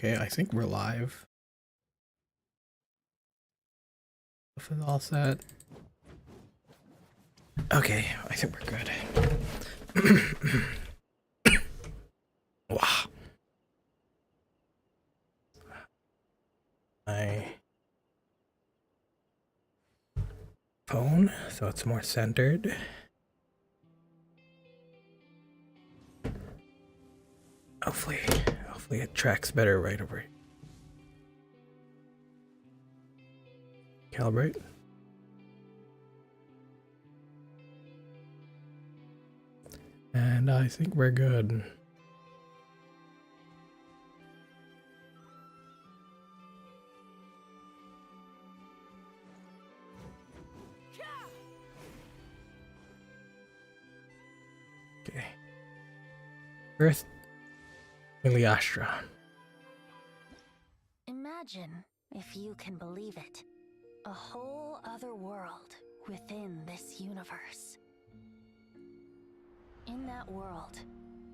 Okay, I think we're live. If it's all set. Okay, I think we're good. Wow. My phone, so it's more centered. Hopefully it tracks better right over here. Calibrate. And I think we're good. Okay. Earth Miliastra. Imagine, if you can believe it, a whole other world within this universe. In that world,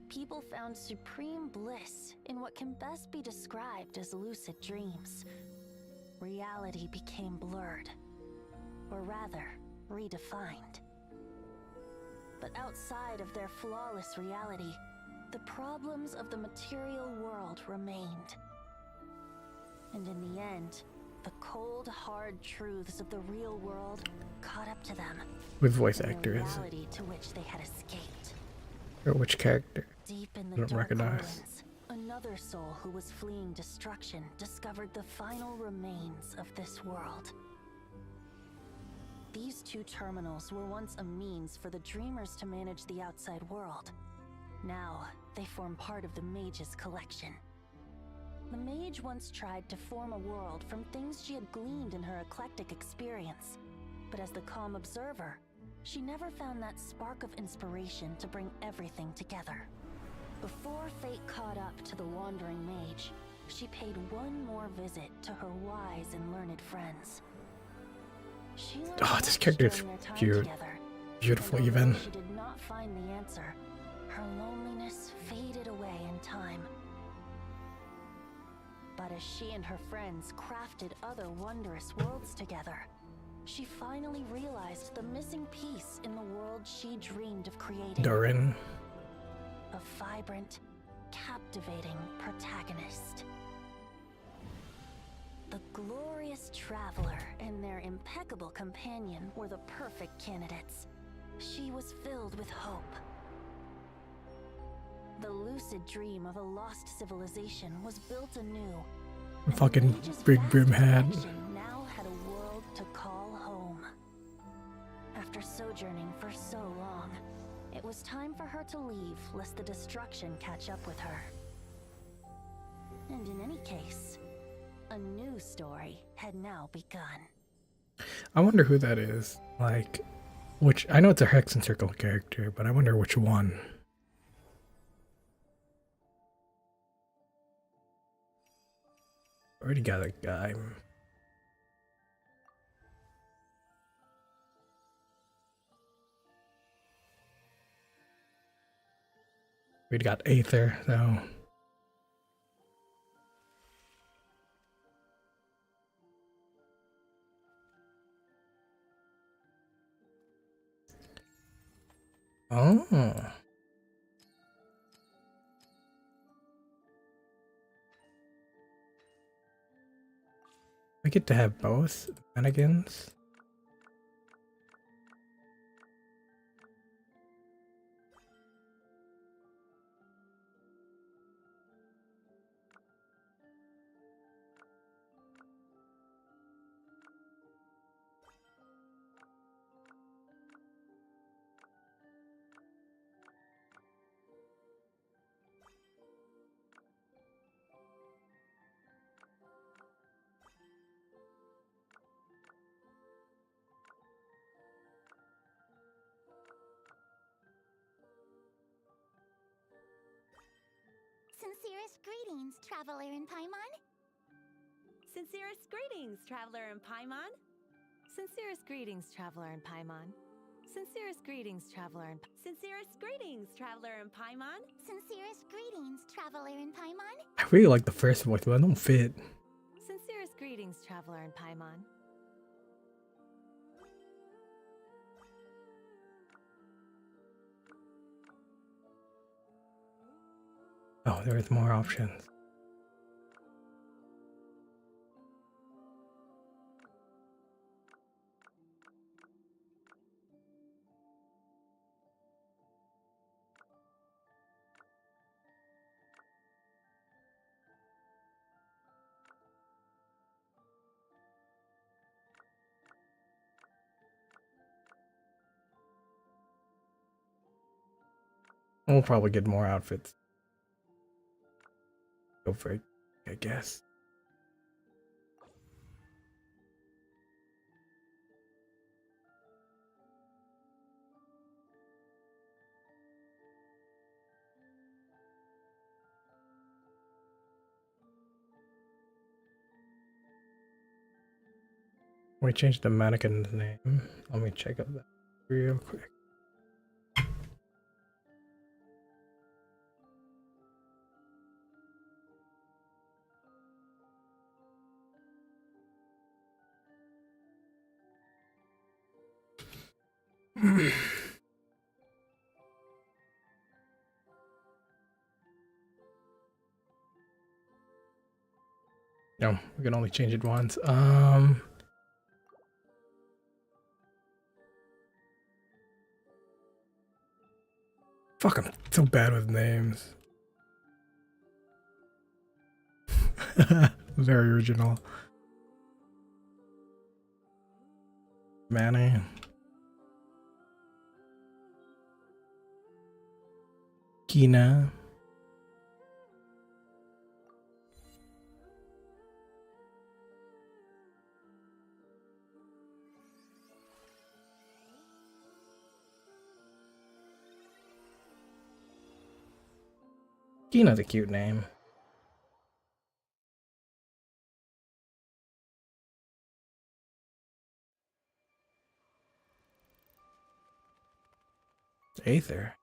people found supreme bliss in what can best be described as lucid dreams. Reality became blurred, or rather, redefined. But outside of their flawless reality, the problems of the material world remained. And in the end, the cold, hard truths of the real world caught up to them. With voice actor is reality to which they had escaped. Or which character? Deep in the I don't dark recognize. ruins, another soul who was fleeing destruction discovered the final remains of this world. These two terminals were once a means for the dreamers to manage the outside world. Now, they form part of the mage's collection. The mage once tried to form a world from things she had gleaned in her eclectic experience. But as the calm observer, she never found that spark of inspiration to bring everything together. Before fate caught up to the wandering mage, she paid one more visit to her wise and learned friends. She learned This much character is during their time cute. together, Beautiful and even. although she did not find the answer, her loneliness faded away in time. But as she and her friends crafted other wondrous worlds together, she finally realized the missing piece in the world she dreamed of creating. Doran. A vibrant, captivating protagonist. The glorious traveler and their impeccable companion were the perfect candidates. She was filled with hope. The lucid dream of a lost civilization was built anew. Fucking big brim hat. Now had a world to call home. After sojourning for so long, it was time for her to leave lest the destruction catch up with her. And in any case, a new story had now begun. I wonder who that is. Like, which I know it's a Hex and Circle character, but I wonder which one. Already got a guy. We got Aether though. Oh. We get to have both mannequins. Sincerest greetings, traveler in Paimon. Sincerest greetings, traveler in Paimon. Sincerest greetings, traveler in Paimon. Sincerest greetings, traveler in Sincerest greetings, traveler in Paimon. Sincerest greetings, traveler in Paimon. I really like the first voice, but I don't fit. Sincerest greetings, traveler in Paimon. Oh, there's more options. We'll probably get more outfits. Go for it, I guess. We changed the mannequin's name. Let me check up that real quick. No, we can only change it once. Fuck, I'm so bad with names. Very original. Manny. Kina. Kina's a cute name. Aether.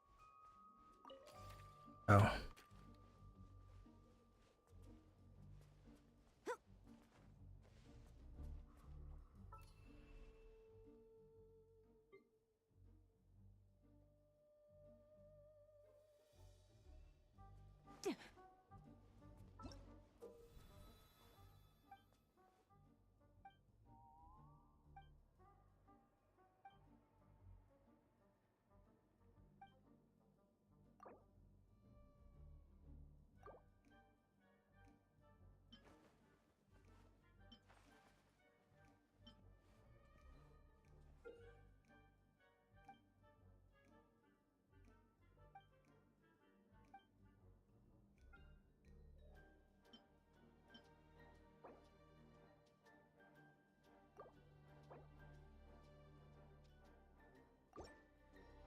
Oh.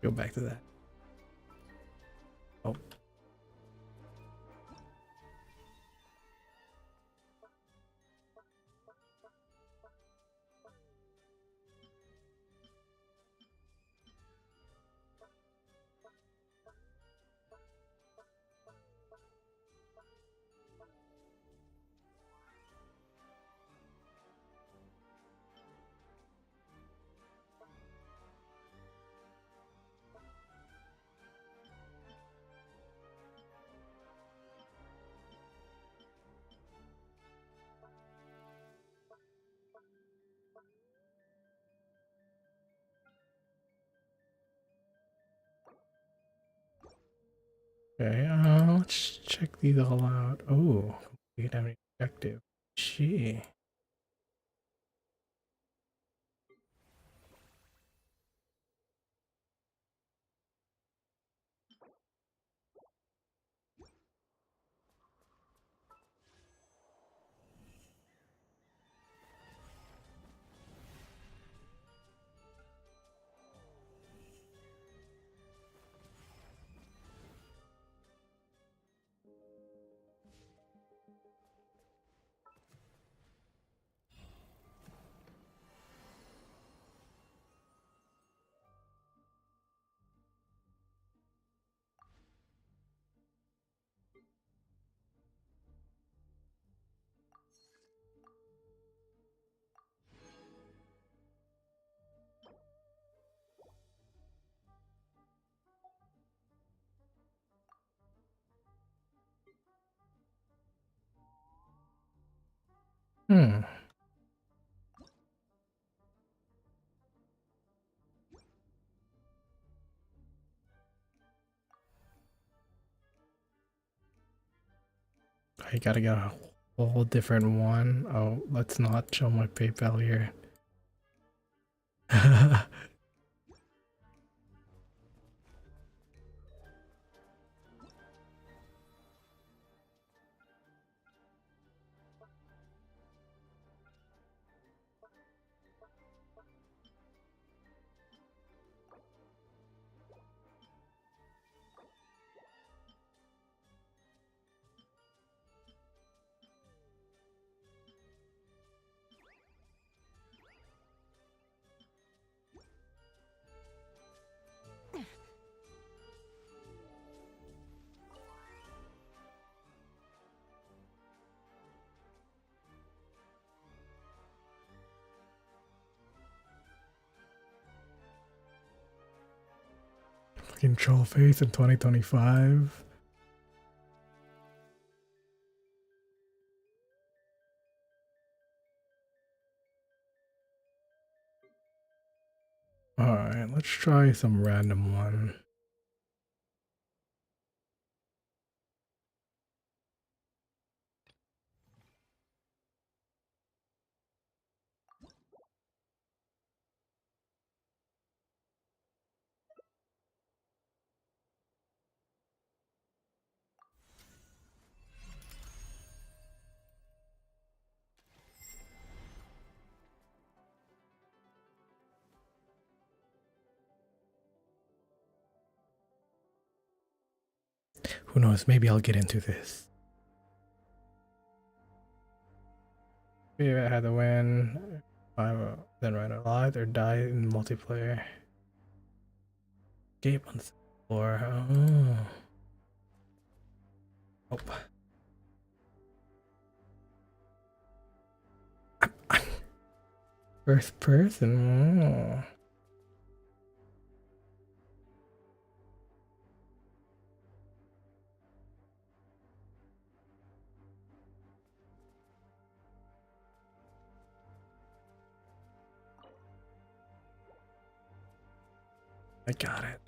Go back to that. Oh. Okay, let's check these all out. Oh, complete an objective. Gee. Hmm. I gotta get a whole different one. Oh, let's not show my PayPal here. Fucking troll face in 2025. Alright, let's try some random one. Who knows, maybe I'll get into this. Maybe I had to win, then run alive or die in multiplayer. Escape on the floor. Oh. Nope. First person. Oh. I got it.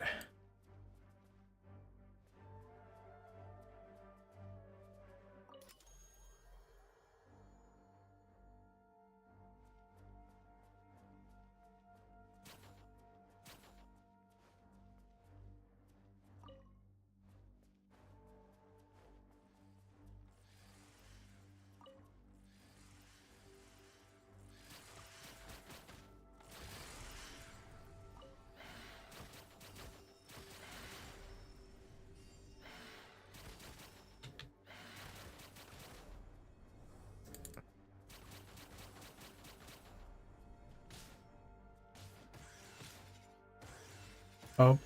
Oh.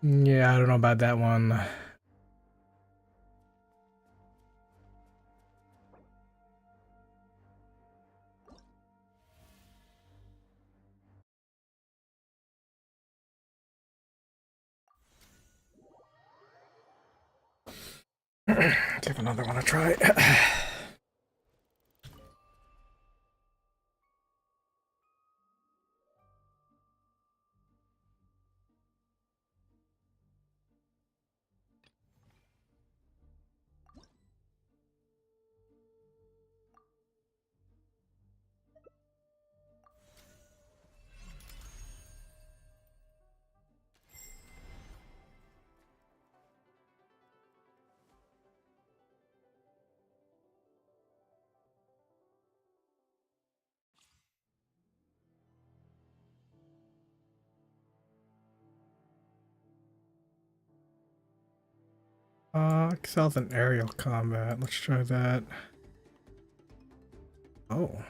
Yeah, I don't know about that one. Give another one a try. Excels in aerial combat. Let's try that. Oh.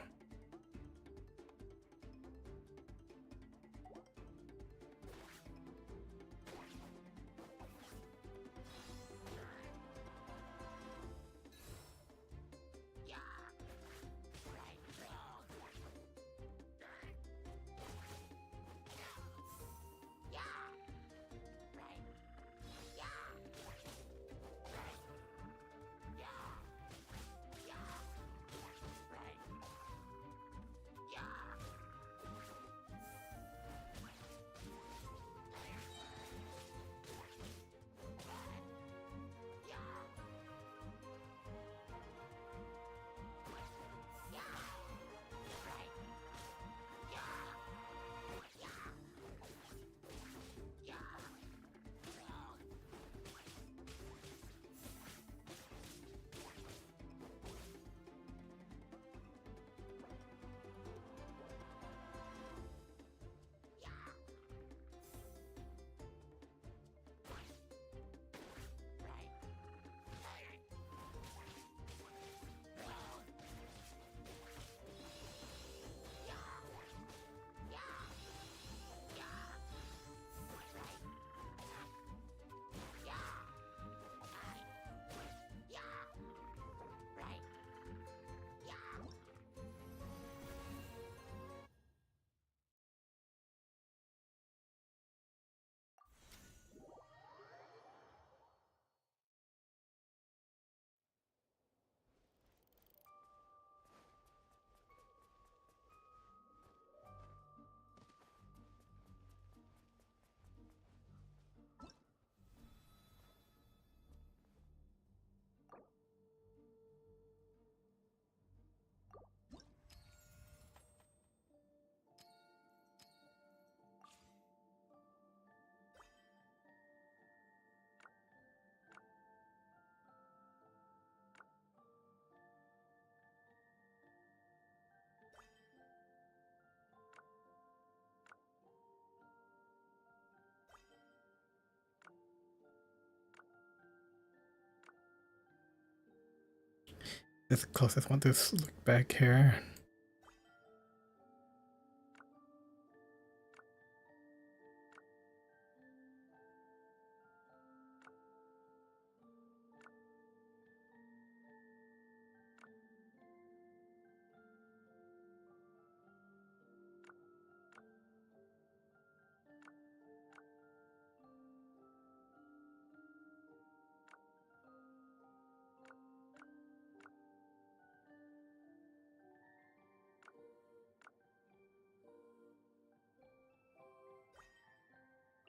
This is the closest one to this look back here.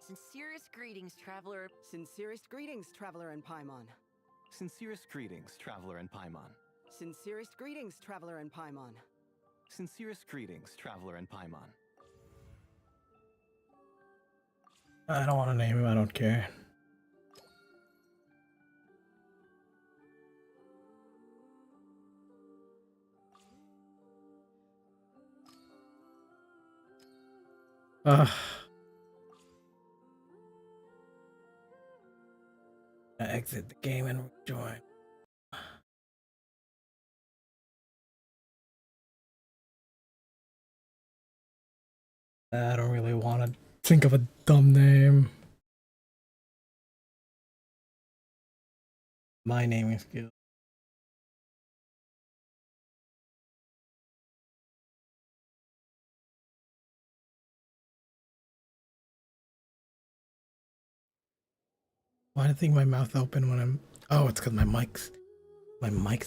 Sincerest greetings, traveler. Sincerest greetings, traveler in Paimon. Sincerest greetings, traveler in Paimon. Sincerest greetings, traveler in Paimon. Sincerest greetings, traveler in Paimon. I don't want to name him, I don't care. Ugh. I exit the game and rejoin. I don't really want to think of a dumb name. My naming skill. Why do I think my mouth open when I'm... Oh, it's because my mic's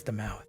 the mouth.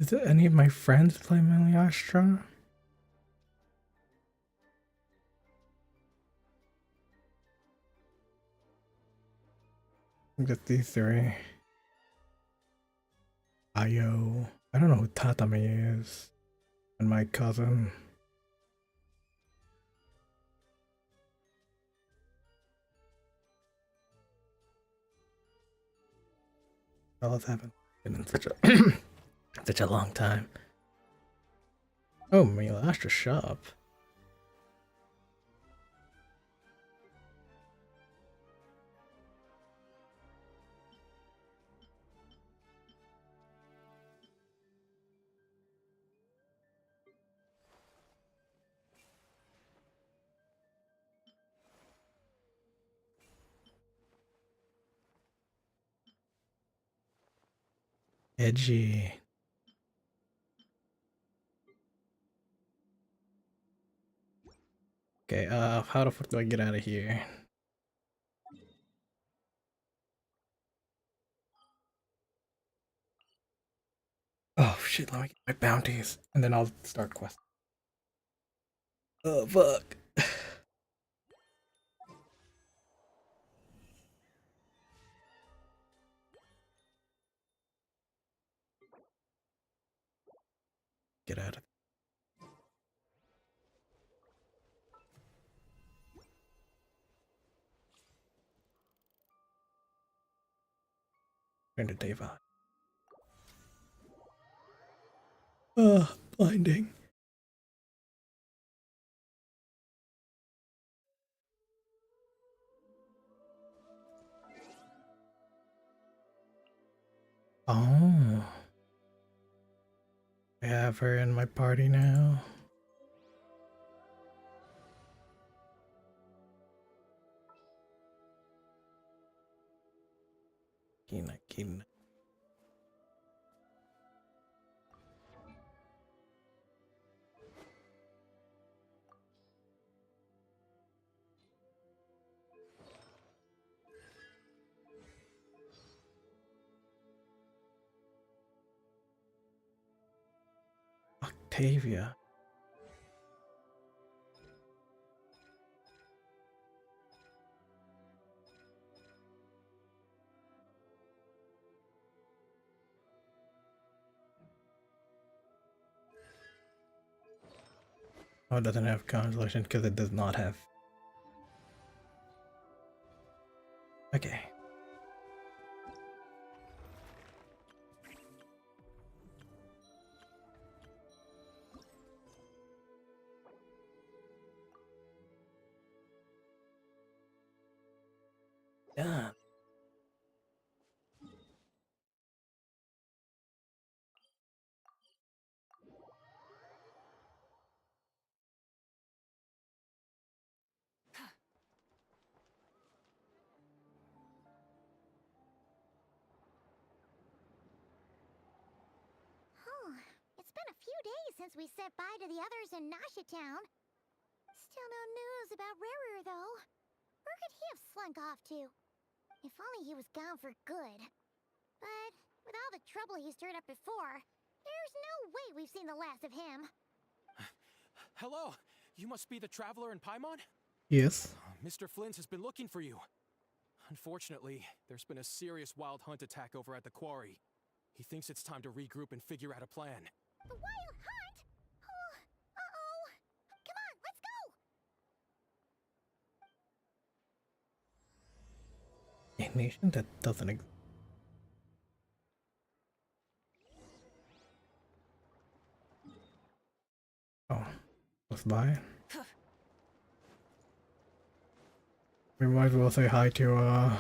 Did any of my friends play Meliastra? I got these three. Ayo. I don't know who Tatami is. And my cousin. Fellas haven't been in such a such a long time. Oh, Meliastra shop. Edgy. Okay, how the fuck do I get out of here? Oh shit, let me get my bounties. And then I'll start quest. Oh fuck. Get out of We're in the day 5. Blinding. Oh. I have her in my party now. Kina. Octavia. Oh, it doesn't have constellation because it does not have. Okay. Yeah. Oh, it's been a few days since we said bye to the others in Nasha Town. Still no news about Rarer, though. Where could he have slunk off to? If only he was gone for good. But with all the trouble he stirred up before, there's no way we've seen the last of him. Hello, you must be the traveler in Paimon? Yes. Mr. Flint has been looking for you. Unfortunately, there's been a serious wild hunt attack over at the quarry. He thinks it's time to regroup and figure out a plan. The Wild Hunt? Oh, uh-oh. Come on, let's go! A nation that doesn't exist. Oh, close by. We might as well say hi to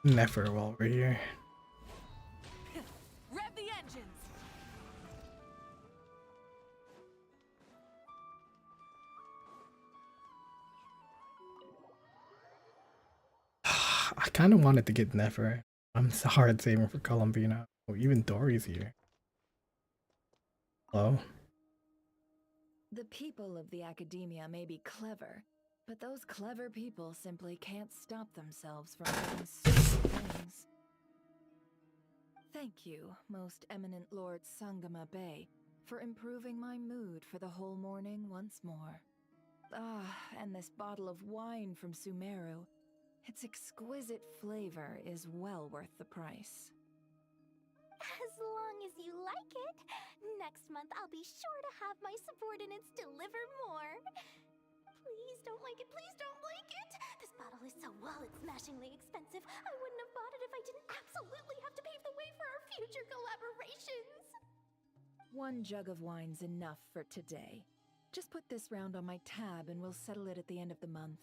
Nefer while we're here. Rev the engines! I kind of wanted to get Nefer. I'm hard saving for Columbina. Oh, even Dory's here. Hello? The people of the academia may be clever, but those clever people simply can't stop themselves from doing stupid things. Thank you, most eminent Lord Sangama Bey, for improving my mood for the whole morning once more. Ah, and this bottle of wine from Sumeru. Its exquisite flavor is well worth the price. As long as you like it. Next month, I'll be sure to have my subordinates deliver more. Please don't like it, please don't like it! This bottle is so wallet-smashingly expensive. I wouldn't have bought it if I didn't absolutely have to pave the way for our future collaborations. One jug of wine's enough for today. Just put this round on my tab and we'll settle it at the end of the month.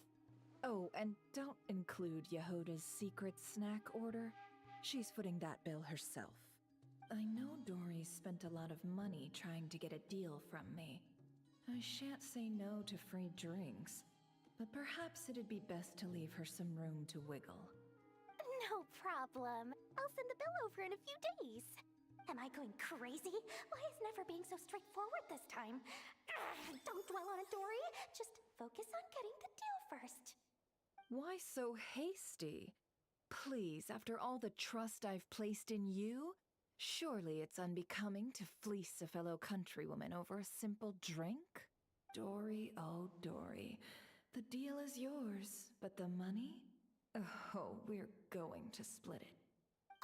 Oh, and don't include Yehoda's secret snack order. She's footing that bill herself. I know Dory's spent a lot of money trying to get a deal from me. I shan't say no to free drinks, but perhaps it'd be best to leave her some room to wiggle. No problem. I'll send the bill over in a few days. Am I going crazy? Why is Never being so straightforward this time? Don't dwell on it, Dory. Just focus on getting the deal first. Why so hasty? Please, after all the trust I've placed in you, surely it's unbecoming to fleece a fellow countrywoman over a simple drink? Dory, oh Dory, the deal is yours, but the money? Oh, we're going to split it.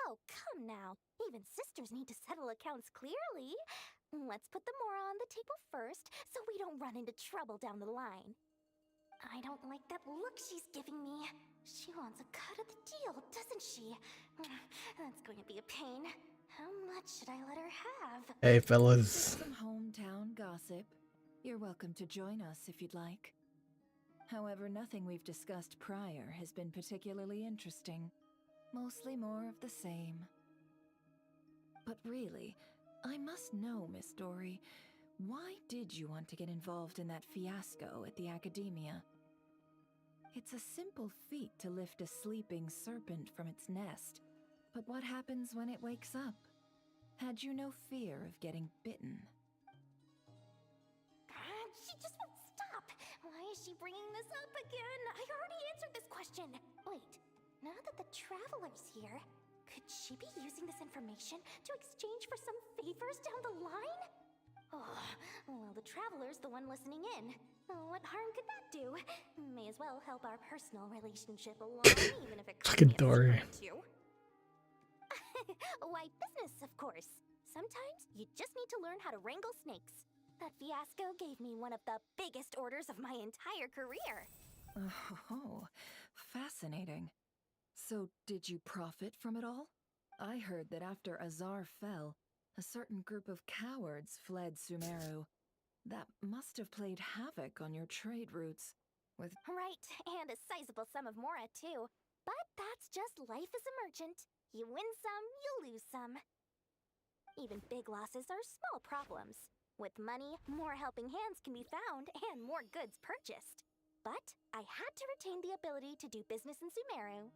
Oh, come now. Even sisters need to settle accounts clearly. Let's put the Mora on the table first, so we don't run into trouble down the line. I don't like that look she's giving me. She wants a cut of the deal, doesn't she? That's going to be a pain. How much should I let her have? Hey, fellas. Some hometown gossip. You're welcome to join us if you'd like. However, nothing we've discussed prior has been particularly interesting. Mostly more of the same. But really, I must know, Miss Dory, why did you want to get involved in that fiasco at the Academia? It's a simple feat to lift a sleeping serpent from its nest, but what happens when it wakes up? Had you no fear of getting bitten? She just won't stop. Why is she bringing this up again? I already answered this question. Wait, now that the Traveler's here, could she be using this information to exchange for some favors down the line? Oh, well, the Traveler's the one listening in. What harm could that do? May as well help our personal relationship along, even if it costs Fucking me a Dory. secret or two. Why, business, of course. Sometimes you just need to learn how to wrangle snakes. That fiasco gave me one of the biggest orders of my entire career. Oh, fascinating. So, did you profit from it all? I heard that after Azar fell, a certain group of cowards fled Sumeru. That must have played havoc on your trade routes. With Right, and a sizable sum of Mora, too. But that's just life as a merchant. You win some, you lose some. Even big losses are small problems. With money, more helping hands can be found and more goods purchased. But I had to retain the ability to do business in Sumeru.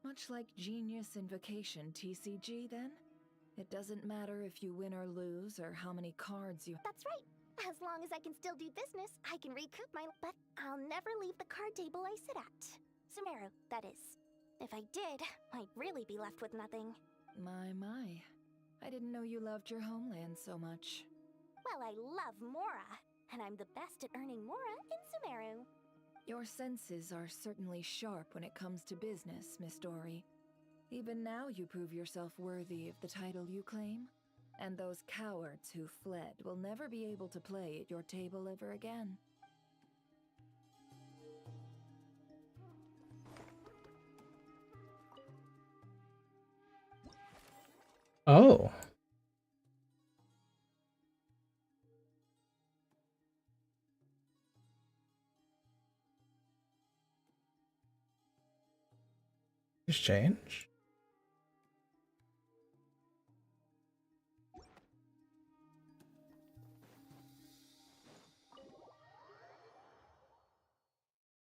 Much like Genius Invocation TCG, then? It doesn't matter if you win or lose, or how many cards you... That's right. As long as I can still do business, I can recoup my... But I'll never leave the card table I sit at. Sumeru, that is. If I did, I'd really be left with nothing. My. I didn't know you loved your homeland so much. Well, I love Mora, and I'm the best at earning Mora in Sumeru. Your senses are certainly sharp when it comes to business, Miss Dory. Even now you prove yourself worthy of the title you claim. And those cowards who fled will never be able to play at your table ever again. Oh. Just change.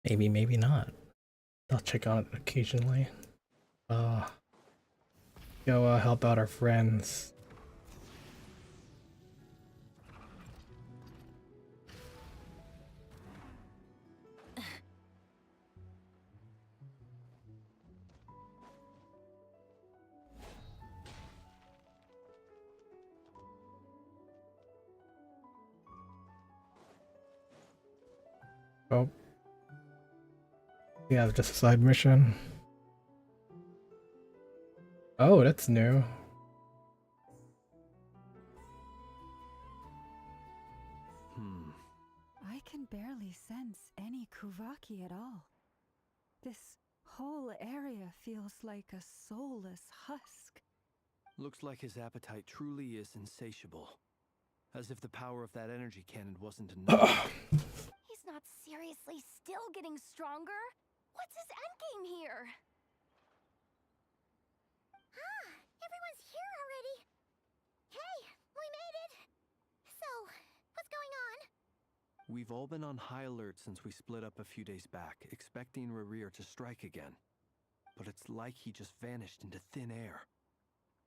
Maybe, maybe not. I'll check on it occasionally. Go help out our friends. Oh. Yeah, just a side mission. Oh, that's new. I can barely sense any Kuvaki at all. This whole area feels like a soulless husk. Looks like his appetite truly is insatiable. As if the power of that energy cannon wasn't enough. He's not seriously still getting stronger? What's his endgame here? Ah, everyone's here already. Hey, we made it. So, what's going on? We've all been on high alert since we split up a few days back, expecting Rerir to strike again. But it's like he just vanished into thin air.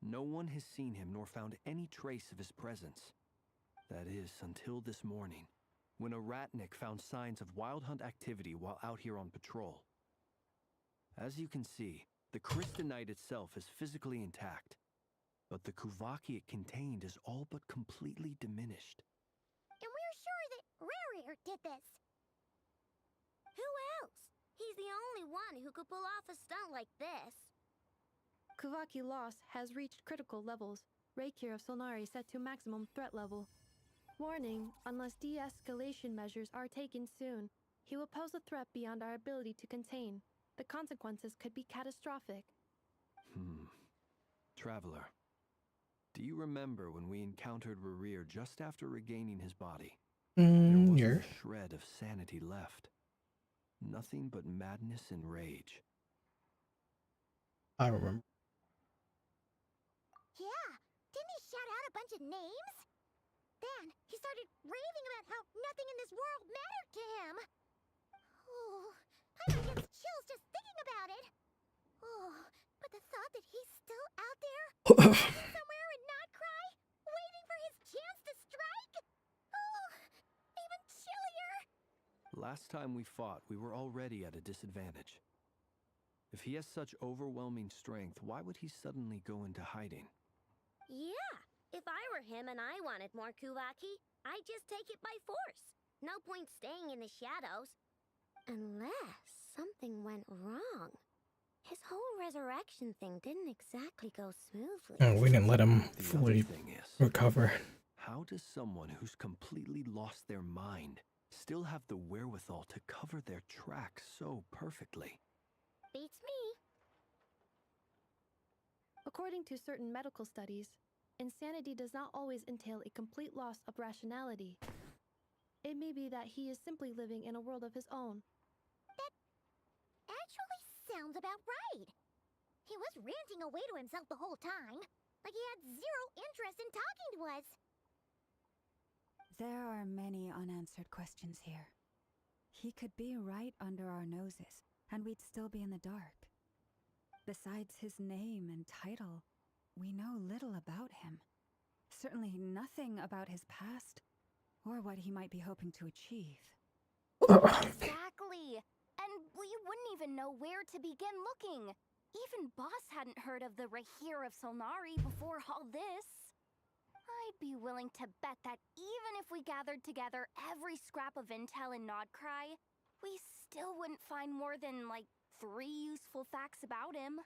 No one has seen him nor found any trace of his presence. That is, until this morning, when a ratnik found signs of wild hunt activity while out here on patrol. As you can see, the crystalline itself is physically intact, but the Kuvaki it contained is all but completely diminished. And we're sure that Rerir did this. Who else? He's the only one who could pull off a stunt like this. Kuvaki loss has reached critical levels. Ray cure of Solnari set to maximum threat level. Warning, unless de-escalation measures are taken soon, he will pose a threat beyond our ability to contain. The consequences could be catastrophic. Traveler, do you remember when we encountered Rerir just after regaining his body? There wasn't Yes. a shred of sanity left. Nothing but madness and rage. I remember. Yeah, didn't he shout out a bunch of names? Then he started raving about how nothing in this world mattered to him. Oh, Paimon gets chills just thinking about it. Oh, but the thought that he's still out there, hiding somewhere and not cry, waiting for his chance to strike? Oh, even chillier. Last time we fought, we were already at a disadvantage. If he has such overwhelming strength, why would he suddenly go into hiding? Yeah, if I were him and I wanted more Kuvaki, I'd just take it by force. No point staying in the shadows. Unless something went wrong. His whole resurrection thing didn't exactly go smoothly. And we didn't let him The fully other thing is, recover. how does someone who's completely lost their mind still have the wherewithal to cover their tracks so perfectly? Beats me. According to certain medical studies, insanity does not always entail a complete loss of rationality. It may be that he is simply living in a world of his own. That actually sounds about right. He was ranting away to himself the whole time, like he had zero interest in talking to us. There are many unanswered questions here. He could be right under our noses, and we'd still be in the dark. Besides his name and title, we know little about him. Certainly nothing about his past, or what he might be hoping to achieve. Exactly! And we wouldn't even know where to begin looking. Even Boss hadn't heard of the Rahir of Solnari before all this. I'd be willing to bet that even if we gathered together every scrap of intel in Nodcry, we still wouldn't find more than, like, 3 useful facts about him.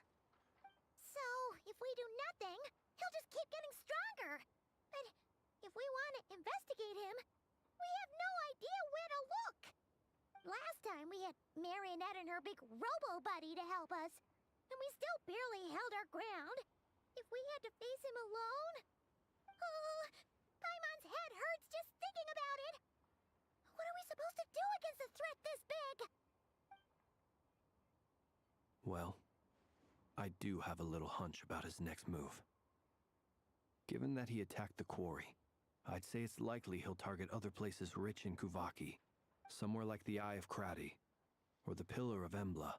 So, if we do nothing, he'll just keep getting stronger. And if we want to investigate him, we have no idea where to look. Last time we had Marionette and her big robo-buddy to help us, and we still barely held our ground. If we had to face him alone... Oh, Paimon's head hurts just thinking about it. What are we supposed to do against a threat this big? Well, I do have a little hunch about his next move. Given that he attacked the quarry, I'd say it's likely he'll target other places rich in Kuvaki, somewhere like the Eye of Krati, or the Pillar of Embla.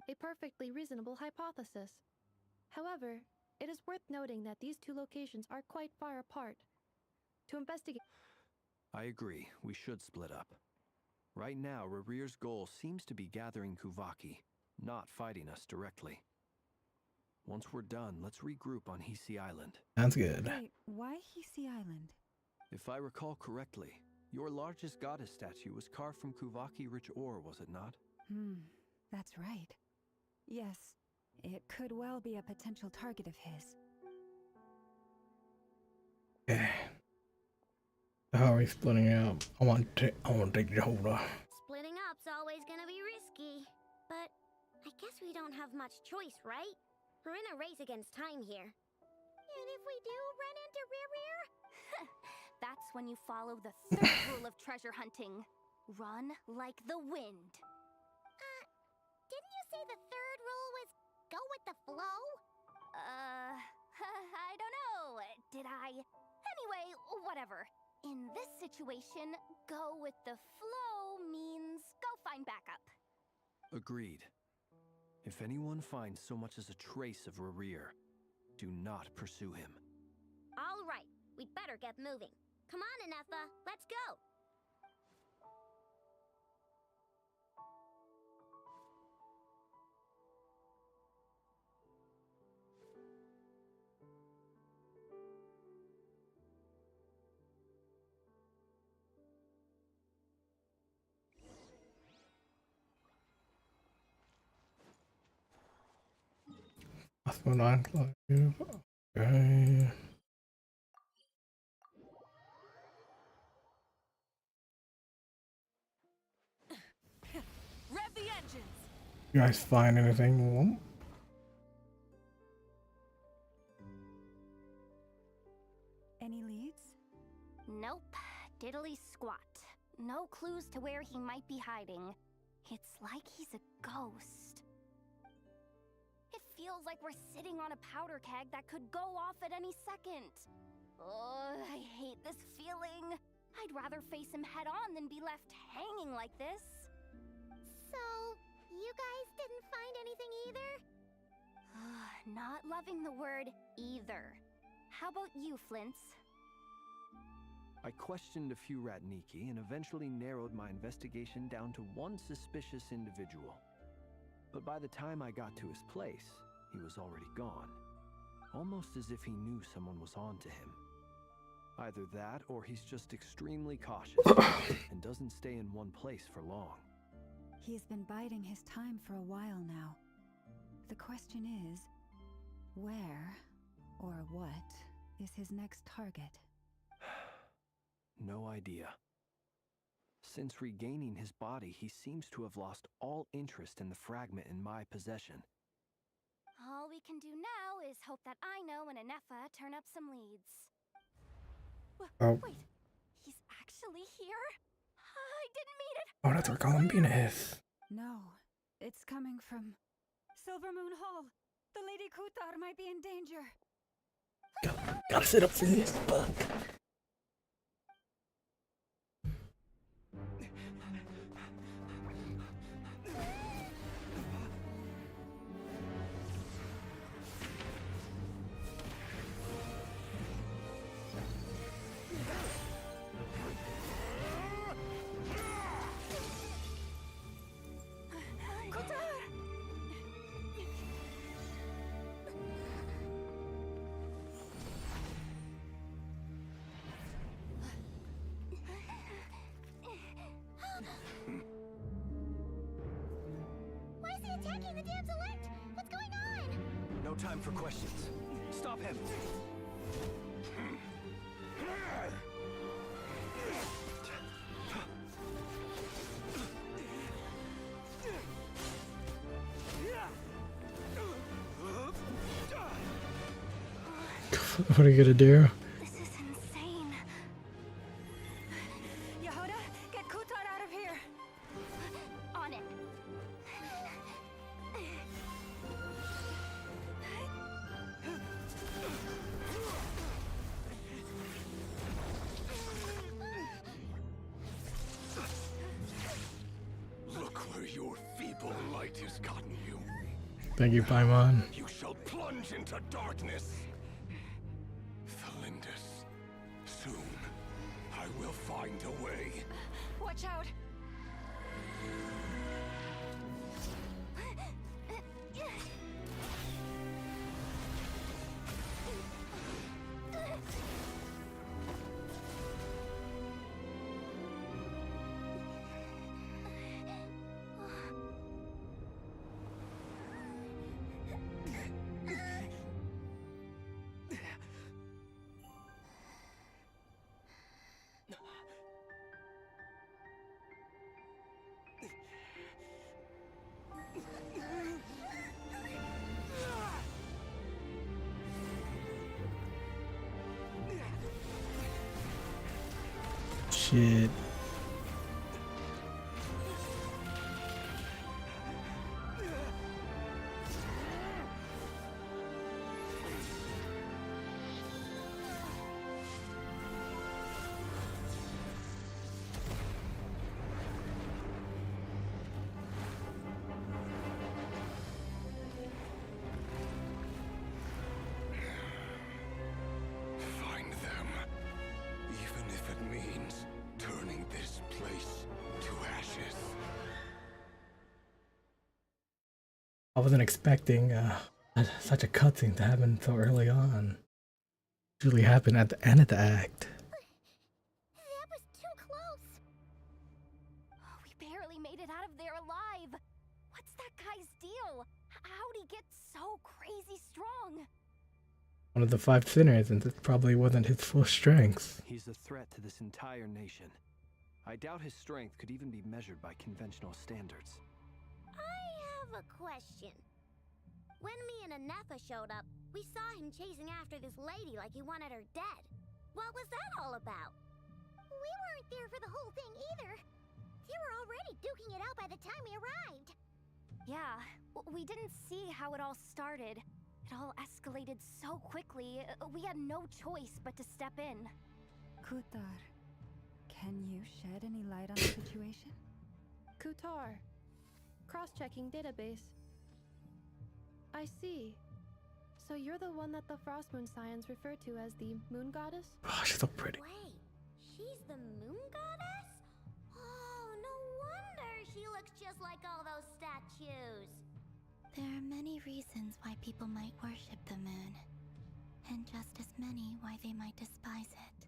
A perfectly reasonable hypothesis. However, it is worth noting that these two locations are quite far apart. To investigate... I agree, we should split up. Right now, Rerir's goal seems to be gathering Kuvaki, not fighting us directly. Once we're done, let's regroup on Hisi Island. Sounds good. Wait, why Hisi Island? If I recall correctly, your largest goddess statue was carved from Kuvaki-rich ore, was it not? That's right. Yes, it could well be a potential target of his. Okay. How are we splitting up? I want to take the whole Splitting up's always gonna be risky. But I guess we don't have much choice, right? We're in a race against time here. And if we do run into Rerir? That's when you follow the third rule of treasure hunting. Run like the wind. Didn't you say the third rule was go with the flow? I don't know. Did I? Anyway, whatever. In this situation, go with the flow means go find backup. Agreed. If anyone finds so much as a trace of Rerir, do not pursue him. All right, we'd better get moving. Come on, Anefa, let's go. going on? Okay. Rev the engines. You guys find anything? Any leads? Nope. Diddly squat. No clues to where he might be hiding. It's like he's a ghost. It feels like we're sitting on a powder keg that could go off at any second. Ugh, I hate this feeling. I'd rather face him head on than be left hanging like this. So, you guys didn't find anything either? Not loving the word either. How about you, Flint's? I questioned a few Ratniki and eventually narrowed my investigation down to one suspicious individual. But by the time I got to his place, he was already gone. Almost as if he knew someone was on to him. Either that, or he's just extremely cautious and doesn't stay in one place for long. He's been biding his time for a while now. The question is, where or what is his next target? No idea. Since regaining his body, he seems to have lost all interest in the fragment in my possession. All we can do now is hope that Aino and Anefa turn up some leads. Oh. Wait, he's actually here? I didn't mean it! Oh, that's where Columbina is. No, it's coming from Silver Moon Hall. The Lady Kutar might be in danger. Gotta sit up for this. Fuck. Why is he attacking the damselette? What's going on? No time for questions. Stop him! What are you gonna do? This is insane. Yehuda, get Kutar out of here! On it. Look where your feeble light has gotten you. Thank you, Paimon. You shall plunge into darkness. Thalindus, soon I will find a way. Watch out! Shit. Find them, even if it means turning this place to ashes. I wasn't expecting such a cutscene to happen so early on. Usually happen at the end of the act. That was too close. Oh, we barely made it out of there alive. What's that guy's deal? How'd he get so crazy strong? One of the 5 sinners, and it probably wasn't his full strength. He's a threat to this entire nation. I doubt his strength could even be measured by conventional standards. I have a question. When me and Anefa showed up, we saw him chasing after this lady like he wanted her dead. What was that all about? We weren't there for the whole thing either. They were already duking it out by the time we arrived. Yeah, we didn't see how it all started. It all escalated so quickly, we had no choice but to step in. Kutar, can you shed any light on the situation? Kutar. Cross-checking database. I see. So you're the one that the Frost Moon Scions refer to as the Moon Goddess? Oh, she's so pretty. Wait, she's the moon goddess? Oh, no wonder she looks just like all those statues. There are many reasons why people might worship the moon, and just as many why they might despise it.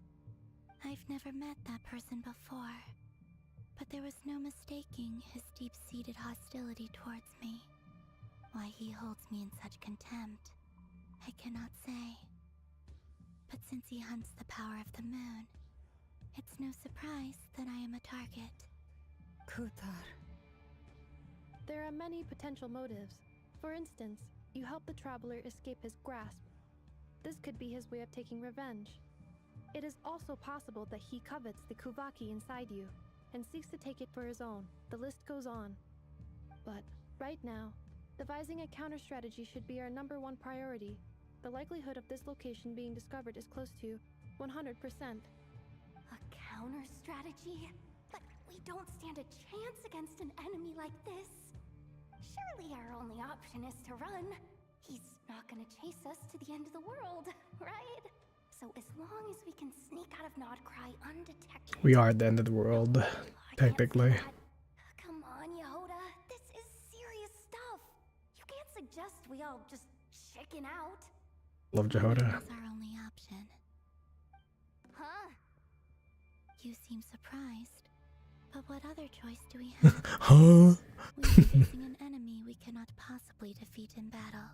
I've never met that person before, but there was no mistaking his deep-seated hostility towards me. Why he holds me in such contempt, I cannot say. But since he hunts the power of the moon, it's no surprise that I am a target. Kutar. There are many potential motives. For instance, you help the traveler escape his grasp. This could be his way of taking revenge. It is also possible that he covets the Kuvaki inside you, and seeks to take it for his own. The list goes on. But, right now, devising a counter-strategy should be our #1 priority. The likelihood of this location being discovered is close to 100%. A counter-strategy? But we don't stand a chance against an enemy like this. Surely our only option is to run. He's not gonna chase us to the end of the world, right? So as long as we can sneak out of Nodcry undetected... We are at the end of the world, technically. Come on, Yehoda. This is serious stuff. You can't suggest we all just chicken out. Love Jehoda. That's our only option. Huh? You seem surprised. But what other choice do we have? Huh? We are facing an enemy we cannot possibly defeat in battle.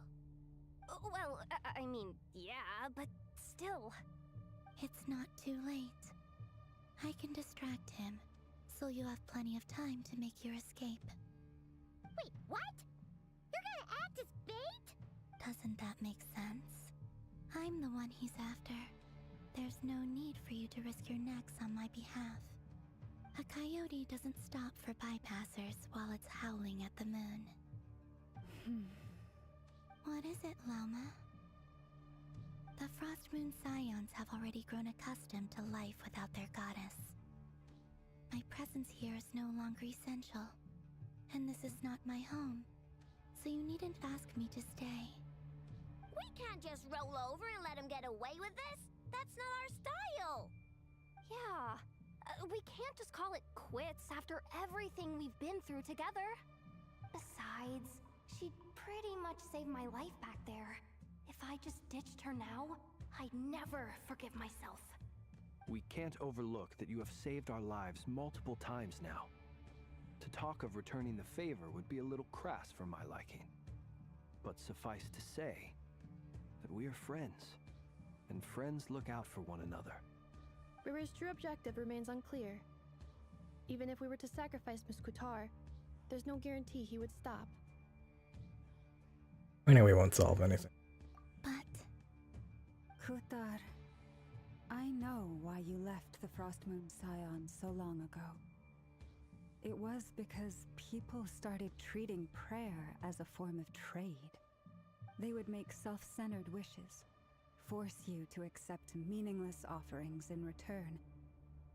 Well, I mean, yeah, but still. It's not too late. I can distract him, so you have plenty of time to make your escape. Wait, what? You're gonna act as bait? Doesn't that make sense? I'm the one he's after. There's no need for you to risk your necks on my behalf. A coyote doesn't stop for bypassers while it's howling at the moon. What is it, Loma? The Frost Moon Scions have already grown accustomed to life without their goddess. My presence here is no longer essential, and this is not my home, so you needn't ask me to stay. We can't just roll over and let him get away with this. That's not our style. Yeah. We can't just call it quits after everything we've been through together. Besides, she pretty much saved my life back there. If I just ditched her now, I'd never forgive myself. We can't overlook that you have saved our lives multiple times now. To talk of returning the favor would be a little crass for my liking. But suffice to say that we are friends, and friends look out for one another. Rira's true objective remains unclear. Even if we were to sacrifice Miss Kutar, there's no guarantee he would stop. Anyway, we won't solve anything. But... Kutar, I know why you left the Frost Moon Scions so long ago. It was because people started treating prayer as a form of trade. They would make self-centered wishes, force you to accept meaningless offerings in return,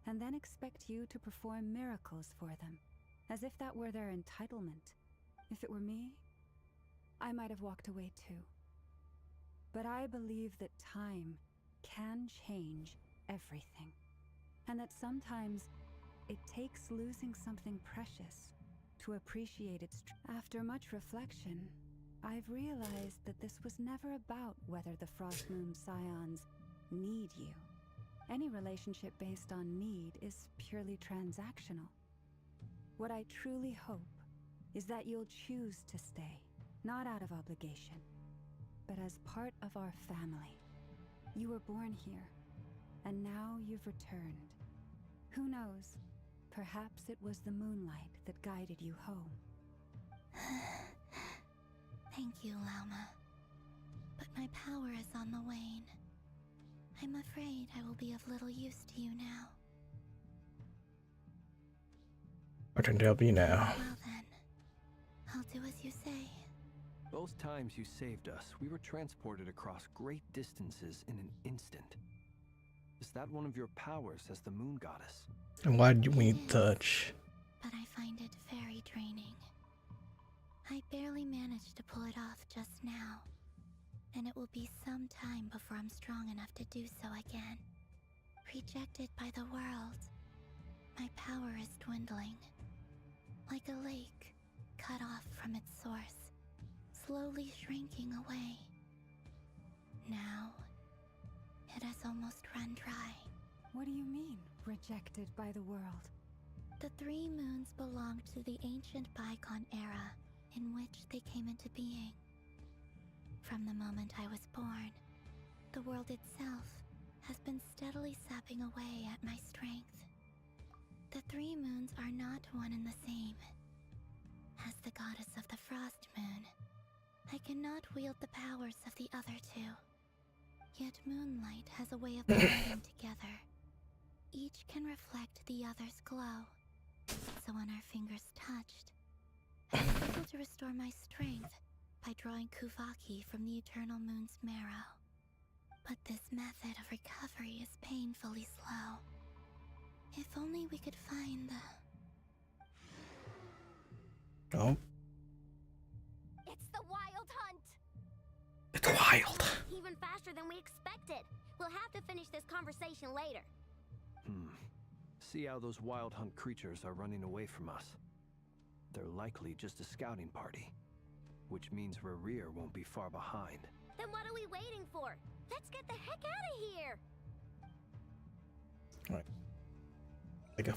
and then expect you to perform miracles for them, as if that were their entitlement. If it were me, I might have walked away too. But I believe that time can change everything, and that sometimes it takes losing something precious to appreciate its truth. After much reflection, I've realized that this was never about whether the Frost Moon Scions need you. Any relationship based on need is purely transactional. What I truly hope is that you'll choose to stay, not out of obligation, but as part of our family. You were born here, and now you've returned. Who knows? Perhaps it was the moonlight that guided you home. Thank you, Lauma. But my power is on the wane. I'm afraid I will be of little use to you now. Our turn to help you now. Well then, I'll do as you say. Both times you saved us, we were transported across great distances in an instant. Is that one of your powers as the moon goddess? And why did we touch? But I find it very draining. I barely managed to pull it off just now, and it will be some time before I'm strong enough to do so again. Rejected by the world, my power is dwindling. Like a lake cut off from its source, slowly shrinking away. Now, it has almost run dry. What do you mean, rejected by the world? The 3 moons belonged to the ancient bygone era in which they came into being. From the moment I was born, the world itself has been steadily sapping away at my strength. The 3 moons are not one and the same. As the goddess of the Frost Moon, I cannot wield the powers of the other 2. Yet moonlight has a way of blending together. Each can reflect the other's glow. So when our fingers touched, I was able to restore my strength by drawing Kuvaki from the eternal moon's marrow. But this method of recovery is painfully slow. If only we could find the... Oh. It's the Wild Hunt! It's wild. Even faster than we expected. We'll have to finish this conversation later. See how those wild hunt creatures are running away from us. They're likely just a scouting party, which means Rerir won't be far behind. Then what are we waiting for? Let's get the heck out of here! Alright. Like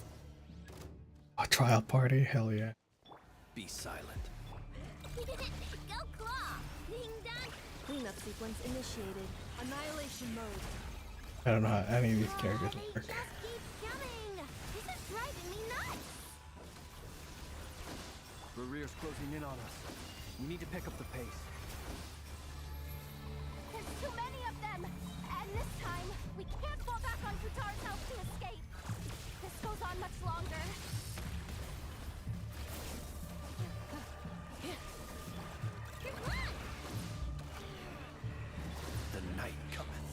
a trial party? Hell yeah. Be silent. Go Claw! Ding dong! Cleanup sequence initiated. Annihilation mode. I don't know how any of these characters work. Just keep coming! This is driving me nuts! Rerir's closing in on us. We need to pick up the pace. There's too many of them! And this time, we can't fall back on Futara's house to escape! This goes on much longer. Come on! The night cometh.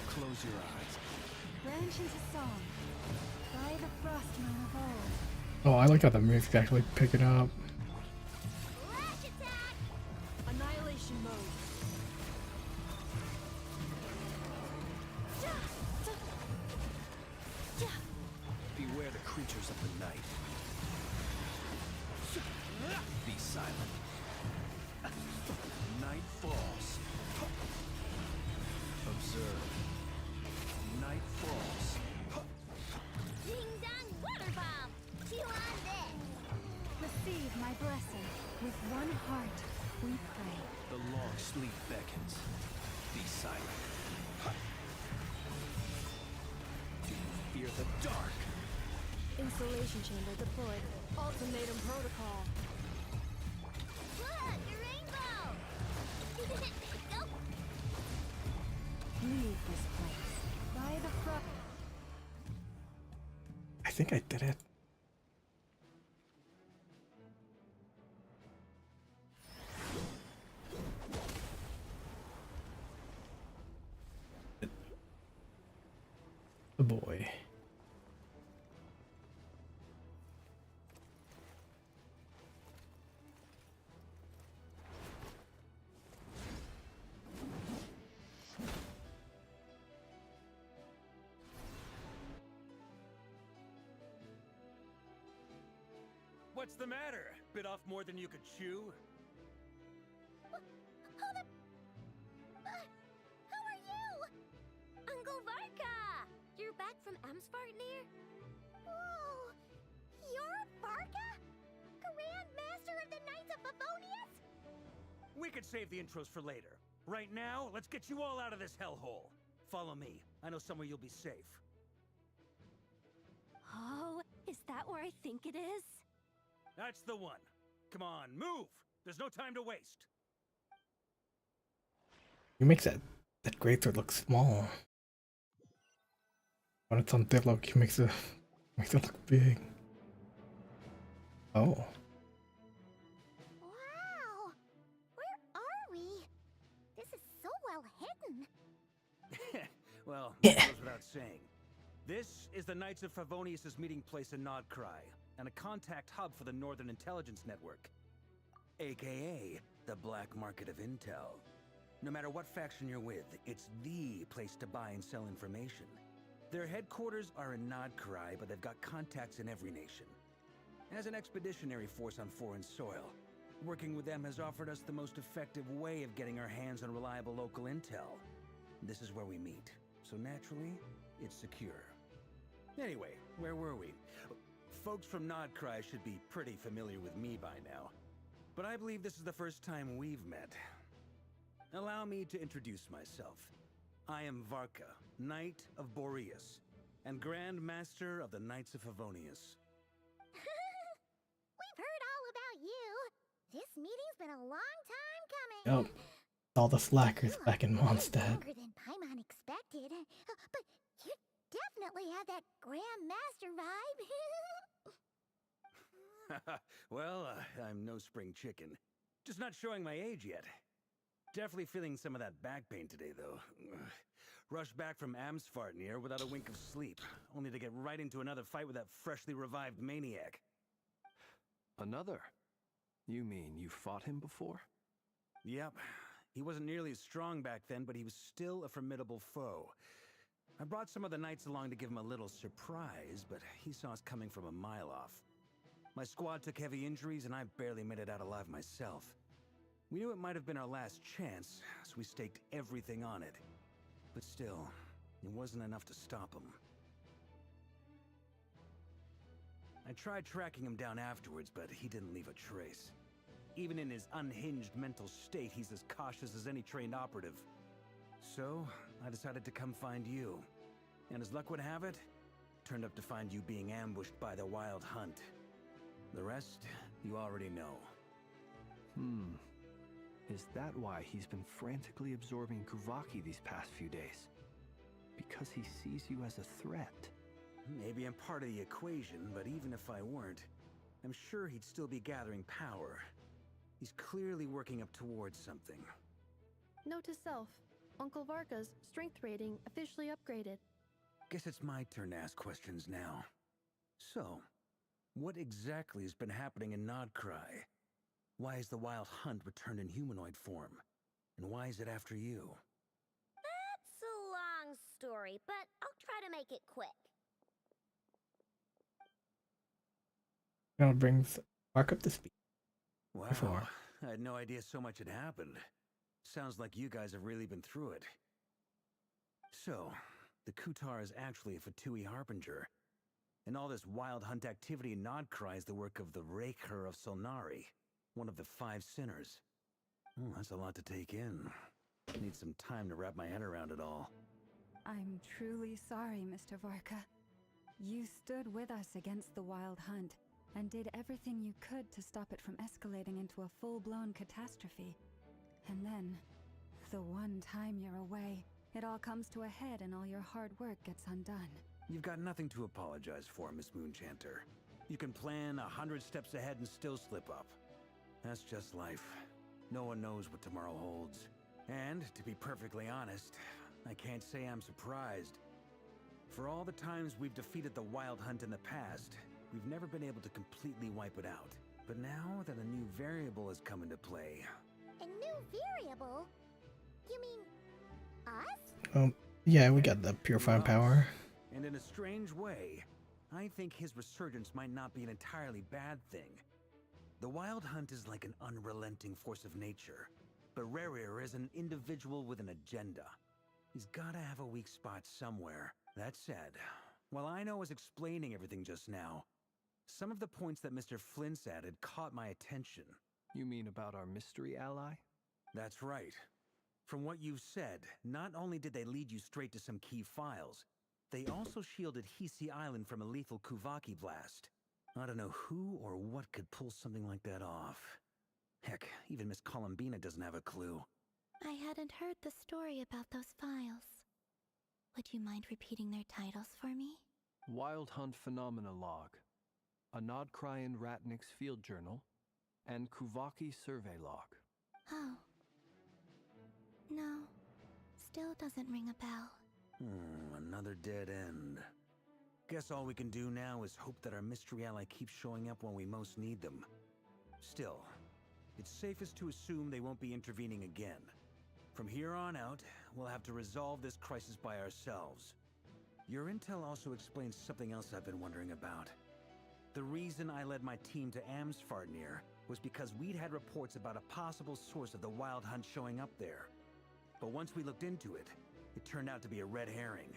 Close your eyes. Branch into song, by the frost moon of old. Oh, I like how the music's actually picking up. Flash attack! Annihilation mode. Beware the creatures of the night. Be silent. Night falls. Observe. Night falls. Ding dong water bomb! Chew on this! Receive my blessing. With one heart, we pray. The long sleep beckons. Be silent. Do you fear the dark? Installation chamber deployed. Ultimatum protocol. Look! A rainbow! Go! Leave this place. By the frost. I think I did it. The boy. What's the matter? Bit off more than you could chew? Hold up! Who are you? Uncle Varka! You're back from Amsvartnir? Whoa! You're Varka? Grand Master of the Knights of the Favonius? We could save the intros for later. Right now, let's get you all out of this hellhole. Follow me. I know somewhere you'll be safe. Oh, is that where I think it is? That's the one. Come on, move! There's no time to waste. You makes that greatsword look small. When it's on Deadlock, he makes it look big. Oh. Wow! Where are we? This is so well hidden. Well, that goes without saying. This is the Knights of Favonius' meeting place in Nodcry, and a contact hub for the Northern Intelligence Network. AKA, the black market of intel. No matter what faction you're with, it's the place to buy and sell information. Their headquarters are in Nodcry, but they've got contacts in every nation. As an expeditionary force on foreign soil, working with them has offered us the most effective way of getting our hands on reliable local intel. This is where we meet, so naturally, it's secure. Anyway, where were we? Folks from Nodcry should be pretty familiar with me by now, but I believe this is the first time we've met. Allow me to introduce myself. I am Varka, Knight of Boreas, and Grand Master of the Knights of Favonius. We've heard all about you. This meeting's been a long time coming. Yep. All the slackers back in Mondstadt. Longer than Paimon expected. But you definitely have that Grand Master vibe. Well, I'm no spring chicken. Just not showing my age yet. Definitely feeling some of that back pain today, though. Rushed back from Amsfartnir without a wink of sleep, only to get right into another fight with that freshly revived maniac. Another? You mean you fought him before? Yep. He wasn't nearly as strong back then, but he was still a formidable foe. I brought some of the knights along to give him a little surprise, but he saw us coming from a mile off. My squad took heavy injuries, and I barely made it out alive myself. We knew it might have been our last chance, so we staked everything on it. But still, it wasn't enough to stop him. I tried tracking him down afterwards, but he didn't leave a trace. Even in his unhinged mental state, he's as cautious as any trained operative. So, I decided to come find you. And as luck would have it, turned up to find you being ambushed by the Wild Hunt. The rest, you already know. Is that why he's been frantically absorbing Kuvaki these past few days? Because he sees you as a threat? Maybe I'm part of the equation, but even if I weren't, I'm sure he'd still be gathering power. He's clearly working up towards something. Note to self, Uncle Varka's strength rating officially upgraded. Guess it's my turn to ask questions now. So, what exactly has been happening in Nodcry? Why is the Wild Hunt returned in humanoid form? And why is it after you? That's a long story, but I'll try to make it quick. Now it brings Mark up to speed. Wow, Before. I had no idea so much had happened. Sounds like you guys have really been through it. So, the Kutar is actually a Fatui Harbinger. And all this Wild Hunt activity in Nodcry is the work of the Raker of Solnari, one of the 5 sinners. That's a lot to take in. Need some time to wrap my head around it all. I'm truly sorry, Mr. Varka. You stood with us against the Wild Hunt, and did everything you could to stop it from escalating into a full-blown catastrophe. And then, the one time you're away, it all comes to a head and all your hard work gets undone. You've got nothing to apologize for, Miss Moonchanter. You can plan 100 steps ahead and still slip up. That's just life. No one knows what tomorrow holds. And, to be perfectly honest, I can't say I'm surprised. For all the times we've defeated the Wild Hunt in the past, we've never been able to completely wipe it out. But now that a new variable has come into play... A new variable? You mean... us? Yeah, we got the purifying power. And in a strange way, I think his resurgence might not be an entirely bad thing. The Wild Hunt is like an unrelenting force of nature, but Rerir is an individual with an agenda. He's gotta have a weak spot somewhere. That said, while I was explaining everything just now, some of the points that Mr. Flint's added caught my attention. You mean about our mystery ally? That's right. From what you've said, not only did they lead you straight to some key files, they also shielded Hisi Island from a lethal Kuvaki blast. I don't know who or what could pull something like that off. Heck, even Miss Columbina doesn't have a clue. I hadn't heard the story about those files. Would you mind repeating their titles for me? Wild Hunt Phenomena Log, a Nodcryan Ratnik's Field Journal, and Kuvaki Survey Log. Oh. No. Still doesn't ring a bell. Another dead end. Guess all we can do now is hope that our mystery ally keeps showing up when we most need them. Still, it's safest to assume they won't be intervening again. From here on out, we'll have to resolve this crisis by ourselves. Your intel also explains something else I've been wondering about. The reason I led my team to Amsfarnir was because we'd had reports about a possible source of the Wild Hunt showing up there. But once we looked into it, it turned out to be a red herring.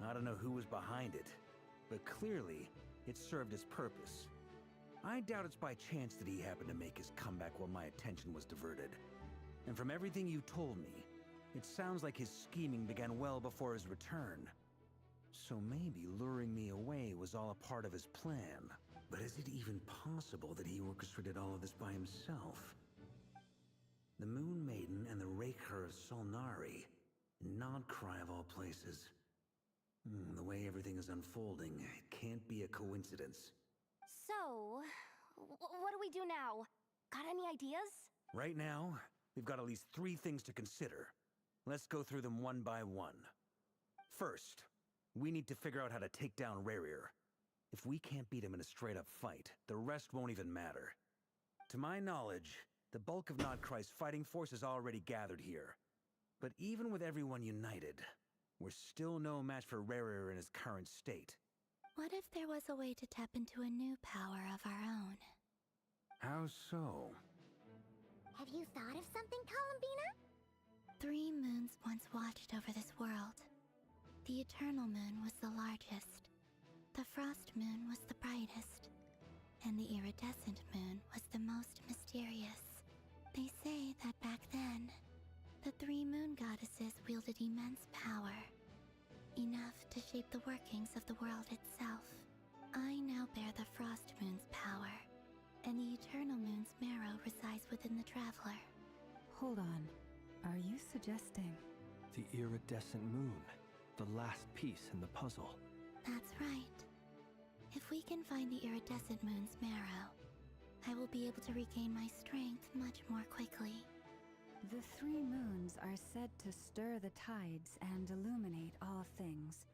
I don't know who was behind it, but clearly, it served its purpose. I doubt it's by chance that he happened to make his comeback while my attention was diverted. And from everything you told me, it sounds like his scheming began well before his return. So maybe luring me away was all a part of his plan. But is it even possible that he orchestrated all of this by himself? The Moon Maiden and the Raker of Solnari. Nodcry of all places. The way everything is unfolding, it can't be a coincidence. So, what do we do now? Got any ideas? Right now, we've got at least 3 things to consider. Let's go through them one by one. First, we need to figure out how to take down Rarier. If we can't beat him in a straight-up fight, the rest won't even matter. To my knowledge, the bulk of Nodcry's fighting force is already gathered here. But even with everyone united, we're still no match for Rarier in his current state. What if there was a way to tap into a new power of our own? How so? Have you thought of something, Columbina? 3 moons once watched over this world. The Eternal Moon was the largest. The Frost Moon was the brightest. And the Iridescent Moon was the most mysterious. They say that back then, the 3 moon goddesses wielded immense power. Enough to shape the workings of the world itself. I now bear the Frost Moon's power, and the Eternal Moon's marrow resides within the Traveler. Hold on. Are you suggesting? The iridescent moon, the last piece in the puzzle. That's right. If we can find the Iridescent Moon's marrow, I will be able to regain my strength much more quickly. The 3 moons are said to stir the tides and illuminate all things.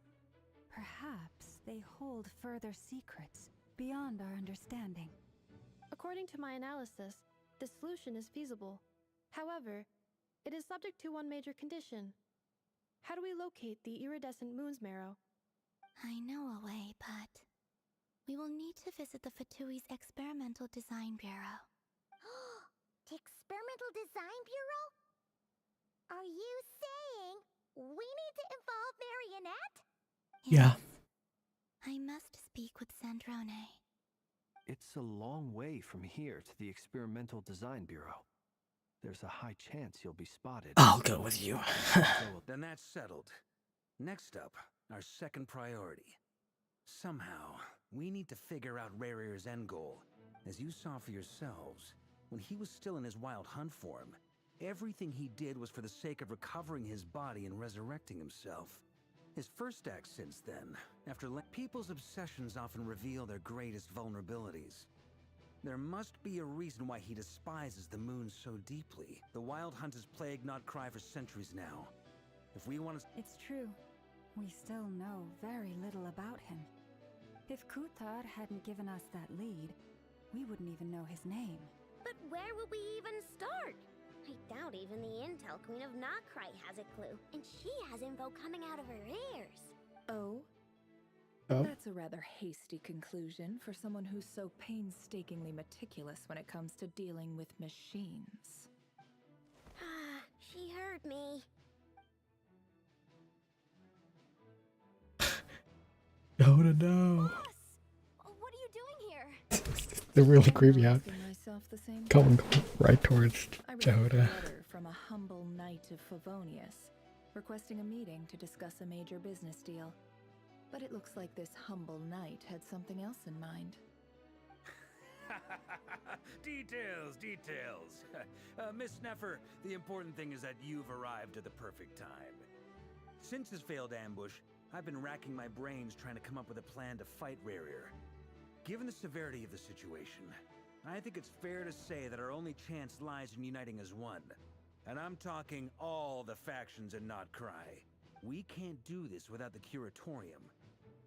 Perhaps they hold further secrets beyond our understanding. According to my analysis, the solution is feasible. However, it is subject to one major condition. How do we locate the iridescent moon's marrow? I know a way, but we will need to visit the Fatui's Experimental Design Bureau. The Experimental Design Bureau? Are you saying we need to involve Marionette? Yeah. I must speak with Sandrone. It's a long way from here to the Experimental Design Bureau. There's a high chance you'll be spotted. I'll go with you. Then that's settled. Next up, our second priority. Somehow, we need to figure out Rarier's end goal. As you saw for yourselves, when he was still in his Wild Hunt form, everything he did was for the sake of recovering his body and resurrecting himself. His first act since then, people's obsessions often reveal their greatest vulnerabilities. There must be a reason why he despises the moon so deeply. The Wild Hunt has plagued Nodcry for centuries now. If we want to... It's true. We still know very little about him. If Kutar hadn't given us that lead, we wouldn't even know his name. But where would we even start? I doubt even the Intel Queen of Nodcry has a clue, and she has info coming out of her ears. Oh? Oh? That's a rather hasty conclusion for someone who's so painstakingly meticulous when it comes to dealing with machines. Ah, she heard me. No. Boss! What are you doing here? They're really creepy out. Asking myself the same Going question. right towards I received a Jehoda. letter from a humble knight of Favonius, requesting a meeting to discuss a major business deal. But it looks like this humble knight had something else in mind. Details, details. Miss Sneffer, the important thing is that you've arrived at the perfect time. Since his failed ambush, I've been racking my brains trying to come up with a plan to fight Rarier. Given the severity of the situation, I think it's fair to say that our only chance lies in uniting as one. And I'm talking all the factions in Nodcry. We can't do this without the Curatorium.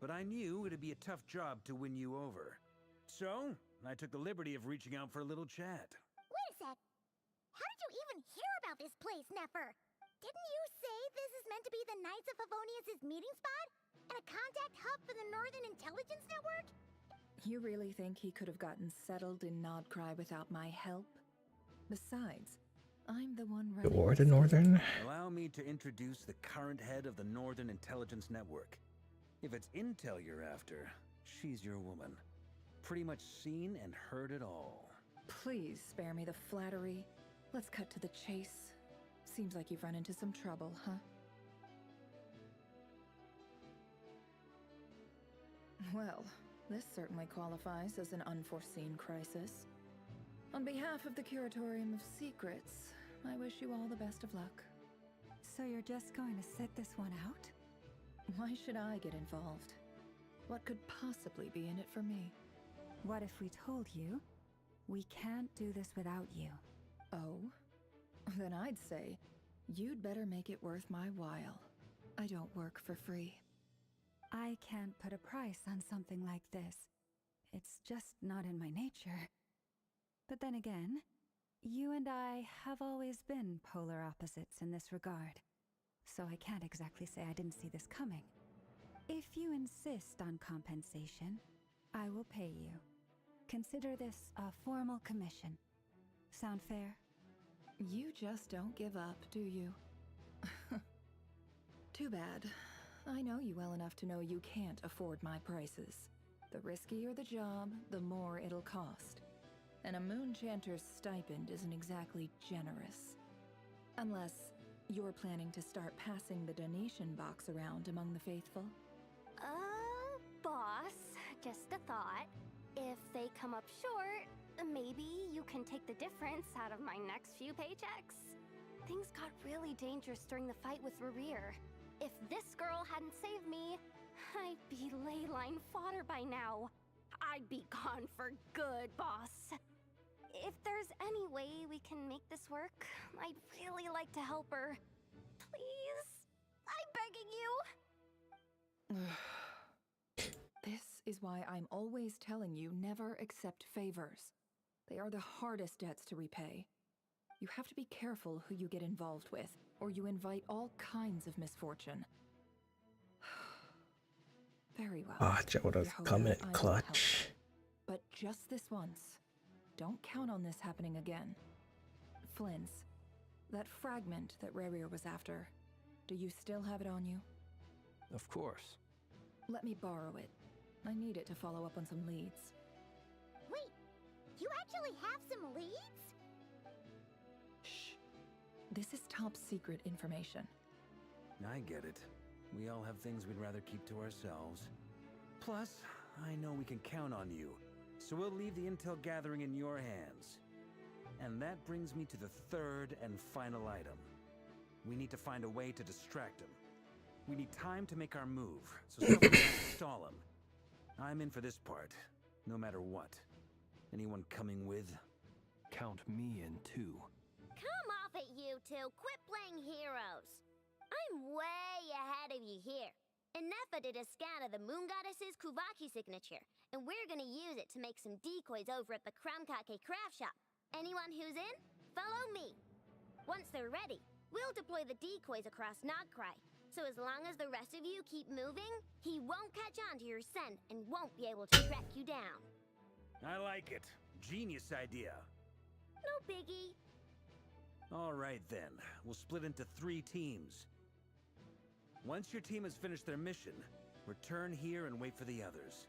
But I knew it'd be a tough job to win you over. So, I took the liberty of reaching out for a little chat. Wait a sec. How did you even hear about this place, Nefer? Didn't you say this is meant to be the Knights of Favonius' meeting spot? And a contact hub for the Northern Intelligence Network? You really think he could have gotten settled in Nodcry without my help? Besides, I'm the one running Or the this. Northern? Allow me to introduce the current head of the Northern Intelligence Network. If it's intel you're after, she's your woman. Pretty much seen and heard it all. Please spare me the flattery. Let's cut to the chase. Seems like you've run into some trouble, huh? Well, this certainly qualifies as an unforeseen crisis. On behalf of the Curatorium of Secrets, I wish you all the best of luck. So you're just going to sit this one out? Why should I get involved? What could possibly be in it for me? What if we told you we can't do this without you? Oh? Then I'd say, you'd better make it worth my while. I don't work for free. I can't put a price on something like this. It's just not in my nature. But then again, you and I have always been polar opposites in this regard. So I can't exactly say I didn't see this coming. If you insist on compensation, I will pay you. Consider this a formal commission. Sound fair? You just don't give up, do you? Too bad. I know you well enough to know you can't afford my prices. The riskier the job, the more it'll cost. And a Moonchanter's stipend isn't exactly generous. Unless you're planning to start passing the donation box around among the faithful. Boss, just a thought. If they come up short, maybe you can take the difference out of my next few paychecks. Things got really dangerous during the fight with Rarier. If this girl hadn't saved me, I'd be ley line fodder by now. I'd be gone for good, boss. If there's any way we can make this work, I'd really like to help her. Please? I'm begging you. This is why I'm always telling you never accept favors. They are the hardest debts to repay. You have to be careful who you get involved with, or you invite all kinds of misfortune. Very well. Ah, Jehoda's Jehoda, coming I will clutch. help. But just this once. Don't count on this happening again. Flynn's, that fragment that Rarier was after, do you still have it on you? Of course. Let me borrow it. I need it to follow up on some leads. Wait, you actually have some leads? Shh. This is top secret information. I get it. We all have things we'd rather keep to ourselves. Plus, I know we can count on you, so we'll leave the intel gathering in your hands. And that brings me to the third and final item. We need to find a way to distract him. We need time to make our move, so someone has to stall him. I'm in for this part, no matter what. Anyone coming with? Count me in too. Come off it, you two. Quit playing heroes. I'm way ahead of you here. Nefa did a scan of the Moon Goddess's Kuvaki signature, and we're gonna use it to make some decoys over at the Kramkake craft shop. Anyone who's in, follow me. Once they're ready, we'll deploy the decoys across Nodcry. So as long as the rest of you keep moving, he won't catch on to your scent and won't be able to track you down. I like it. Genius idea. No biggie. All right then, we'll split into 3 teams. Once your team has finished their mission, return here and wait for the others.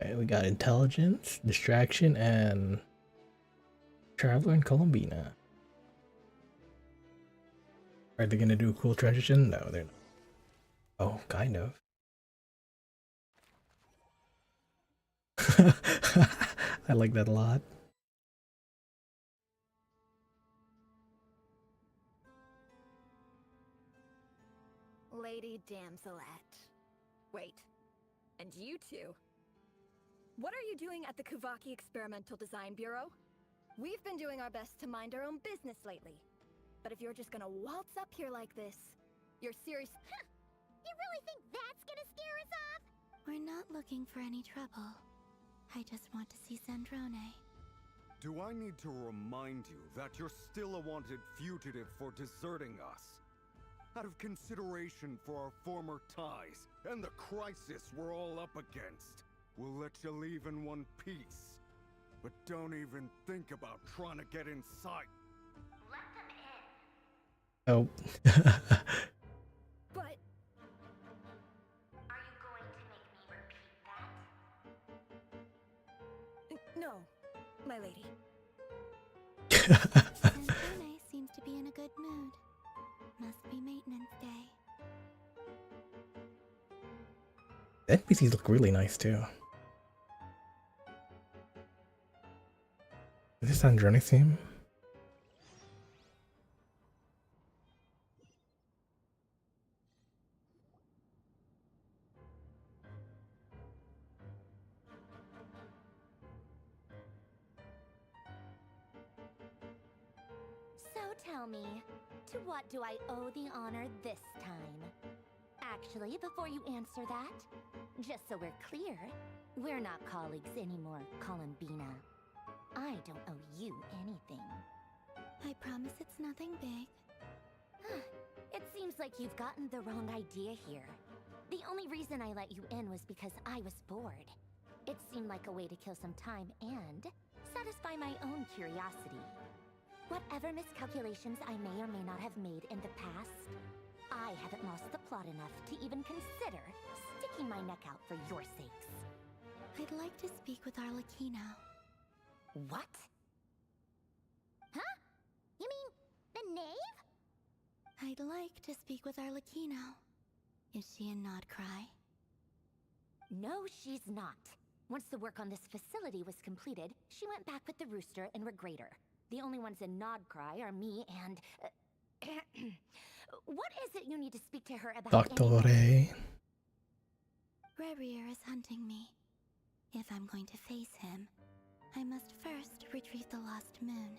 Okay, we got intelligence, distraction, and traveler and Columbina. Are they gonna do a cool transition? No, they're not. Oh, kind of. I like that a lot. Lady Damselette. Wait, and you two? What are you doing at the Kuvaki Experimental Design Bureau? We've been doing our best to mind our own business lately. But if you're just gonna waltz up here like this, you're serious. You really think that's gonna scare us off? We're not looking for any trouble. I just want to see Zandrone. Do I need to remind you that you're still a wanted fugitive for deserting us? Out of consideration for our former ties and the crisis we're all up against, we'll let you leave in one piece. But don't even think about trying to get inside. Let them in. Oh. But... Are you going to make me repeat that? No, my lady. Zandrone seems to be in a good mood. Must be maintenance day. The NPCs look really nice too. Is this Andronic theme? So tell me, to what do I owe the honor this time? Actually, before you answer that, just so we're clear, we're not colleagues anymore, Columbina. I don't owe you anything. I promise it's nothing big. It seems like you've gotten the wrong idea here. The only reason I let you in was because I was bored. It seemed like a way to kill some time and satisfy my own curiosity. Whatever miscalculations I may or may not have made in the past, I haven't lost the plot enough to even consider sticking my neck out for your sakes. I'd like to speak with Arlecchino. What? Huh? You mean the knave? I'd like to speak with Arlecchino. Is she in Nodcry? No, she's not. Once the work on this facility was completed, she went back with the Rooster and Regrator. The only ones in Nodcry are me and... what is it you need to speak to her about anyway? Rarier is hunting me. If I'm going to face him, I must first retrieve the lost moon.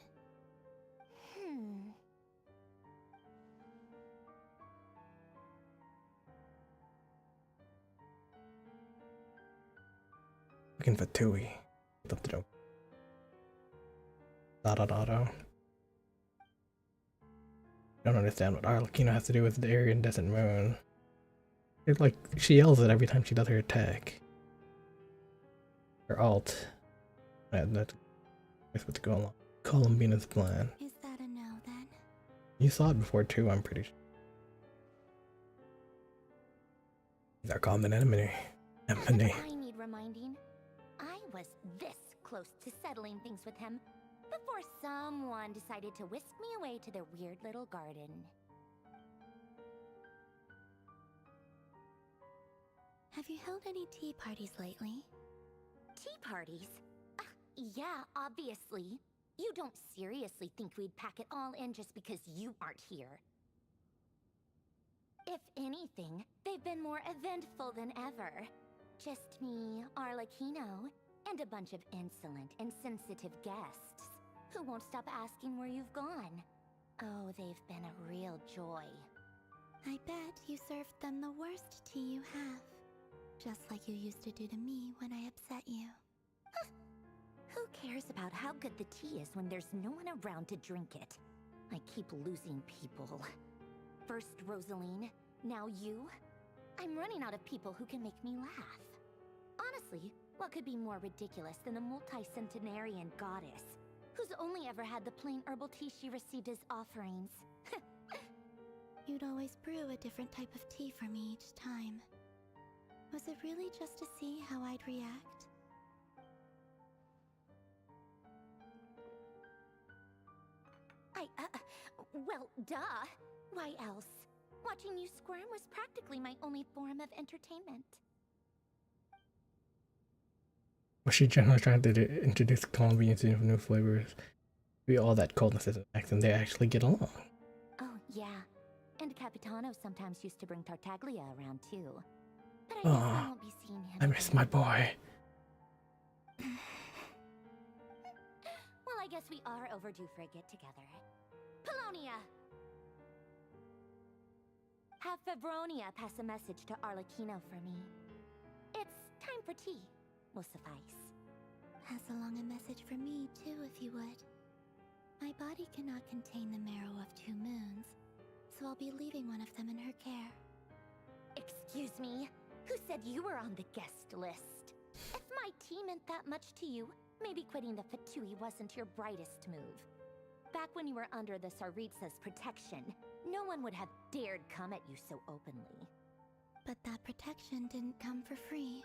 Looking for Tui. Up the dope. Dotto. Don't understand what Arlecchino has to do with the iridescent moon. It's like she yells it every time she does her attack. Her alt. That's what's going on. Columbina's plan. Is that a no then? You saw it before too, I'm pretty sure. He's our common enemy. I need reminding. I was this close to settling things with him before someone decided to whisk me away to their weird little garden. Have you held any tea parties lately? Tea parties? Yeah, obviously. You don't seriously think we'd pack it all in just because you aren't here. If anything, they've been more eventful than ever. Just me, Arlecchino, and a bunch of insolent and sensitive guests who won't stop asking where you've gone. Oh, they've been a real joy. I bet you served them the worst tea you have. Just like you used to do to me when I upset you. Who cares about how good the tea is when there's no one around to drink it? I keep losing people. First Rosaline, now you. I'm running out of people who can make me laugh. Honestly, what could be more ridiculous than a multi-centenarian goddess who's only ever had the plain herbal tea she received as offerings? You'd always brew a different type of tea for me each time. Was it really just to see how I'd react? Well, duh. Why else? Watching you squirm was practically my only form of entertainment. Was she generally trying to introduce Colombians to new flavors? Be all that coldness isn't and they actually get along. Oh, yeah. And Capitano sometimes used to bring Tartaglia around too. But I guess I won't be seeing him. I miss my boy. Well, I guess we are overdue for a get-together. Polonia! Have Febronia pass a message to Arlecchino for me. It's time for tea. Will suffice. Pass along a message for me, too, if you would. My body cannot contain the marrow of 2 moons, so I'll be leaving one of them in her care. Excuse me? Who said you were on the guest list? If my tea meant that much to you, maybe quitting the Fatui wasn't your brightest move. Back when you were under the Tsaritsa's protection, no one would have dared come at you so openly. But that protection didn't come for free.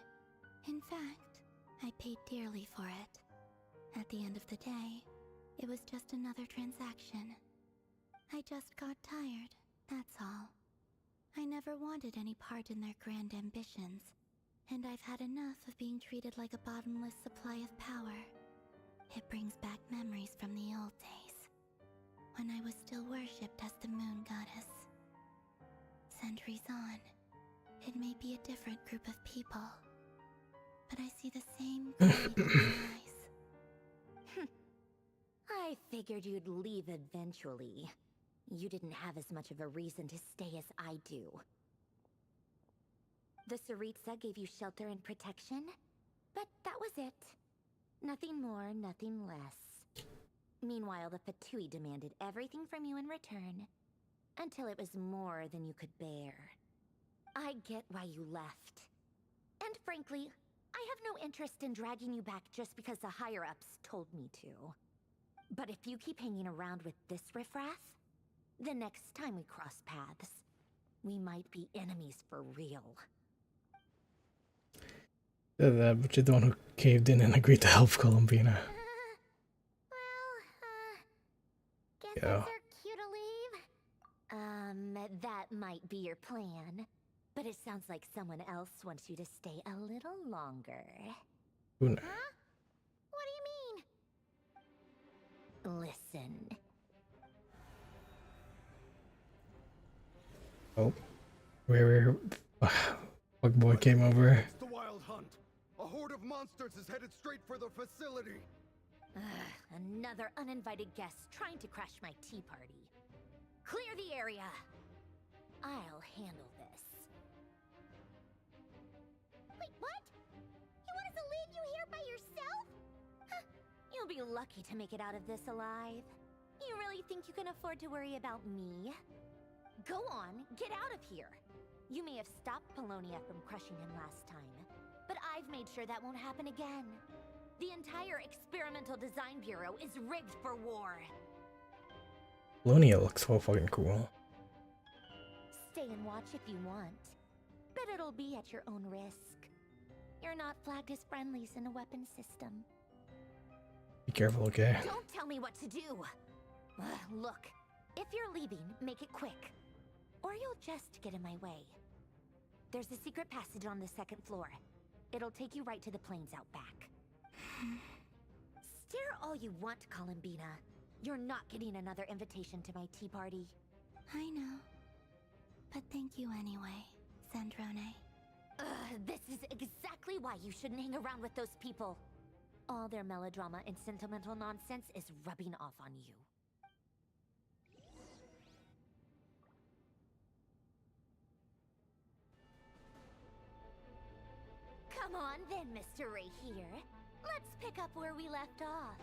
In fact, I paid dearly for it. At the end of the day, it was just another transaction. I just got tired, that's all. I never wanted any part in their grand ambitions, and I've had enough of being treated like a bottomless supply of power. It brings back memories from the old days, when I was still worshipped as the moon goddess. Centuries on, it may be a different group of people, but I see the same greed in their eyes. I figured you'd leave eventually. You didn't have as much of a reason to stay as I do. The Tsaritsa gave you shelter and protection, but that was it. Nothing more, nothing less. Meanwhile, the Fatui demanded everything from you in return, until it was more than you could bear. I get why you left. And frankly, I have no interest in dragging you back just because the higher-ups told me to. But if you keep hanging around with this riffraff, the next time we cross paths, we might be enemies for real. But you're the one who caved in and agreed to help Colombina. Guess Yeah. those are cute to leave. That might be your plan. But it sounds like someone else wants you to stay a little longer. Who knows? Huh? What do you mean? Listen. Oh, where Bug Boy came over. It's the Wild Hunt. A horde of monsters is headed straight for the facility. Another uninvited guest trying to crash my tea party. Clear the area. I'll handle this. Wait, what? You want us to leave you here by yourself? Huh, you'll be lucky to make it out of this alive. You really think you can afford to worry about me? Go on, get out of here. You may have stopped Polonia from crushing him last time, but I've made sure that won't happen again. The entire Experimental Design Bureau is rigged for war. Lonia looks so fucking cool. Stay and watch if you want, but it'll be at your own risk. You're not flagged as friendlies in a weapon system. Be careful, okay? Don't tell me what to do! Look, if you're leaving, make it quick. Or you'll just get in my way. There's a secret passage on the 2nd floor. It'll take you right to the plains out back. Stare all you want, Colombina. You're not getting another invitation to my tea party. I know. But thank you anyway, Sandrone. This is exactly why you shouldn't hang around with those people. All their melodrama and sentimental nonsense is rubbing off on you. Come on then, Mr. Right here. Let's pick up where we left off.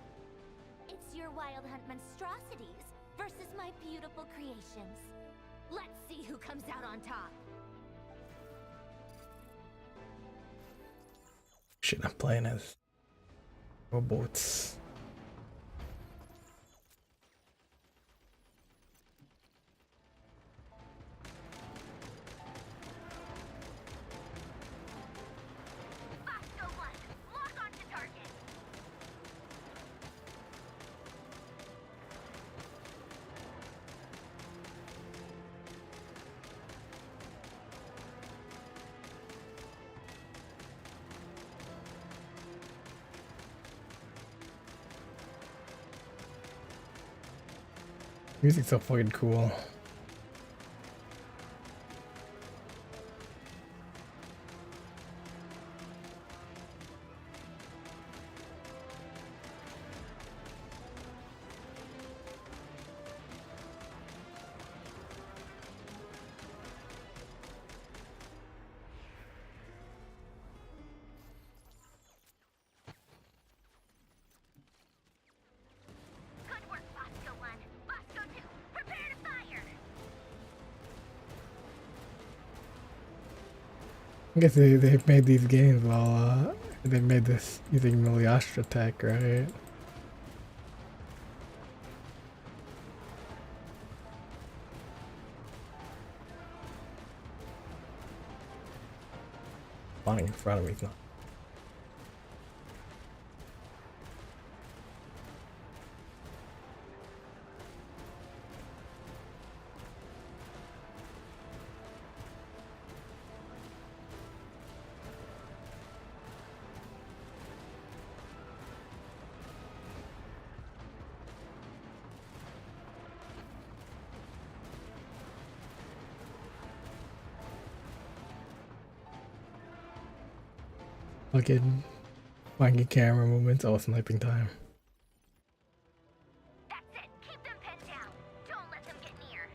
It's your Wild Hunt monstrosities versus my beautiful creations. Let's see who comes out on top. Shit, I'm playing as robots. Music's so fucking cool. Good work, Bosco 1. Bosco 2, prepare to fire! I guess they've made these games while they made this using Miliastra tech, right? Spawning in front of me is not. Fucking wanky camera movements. Oh, sniping time. That's it. Keep them pinned down. Don't let them get near.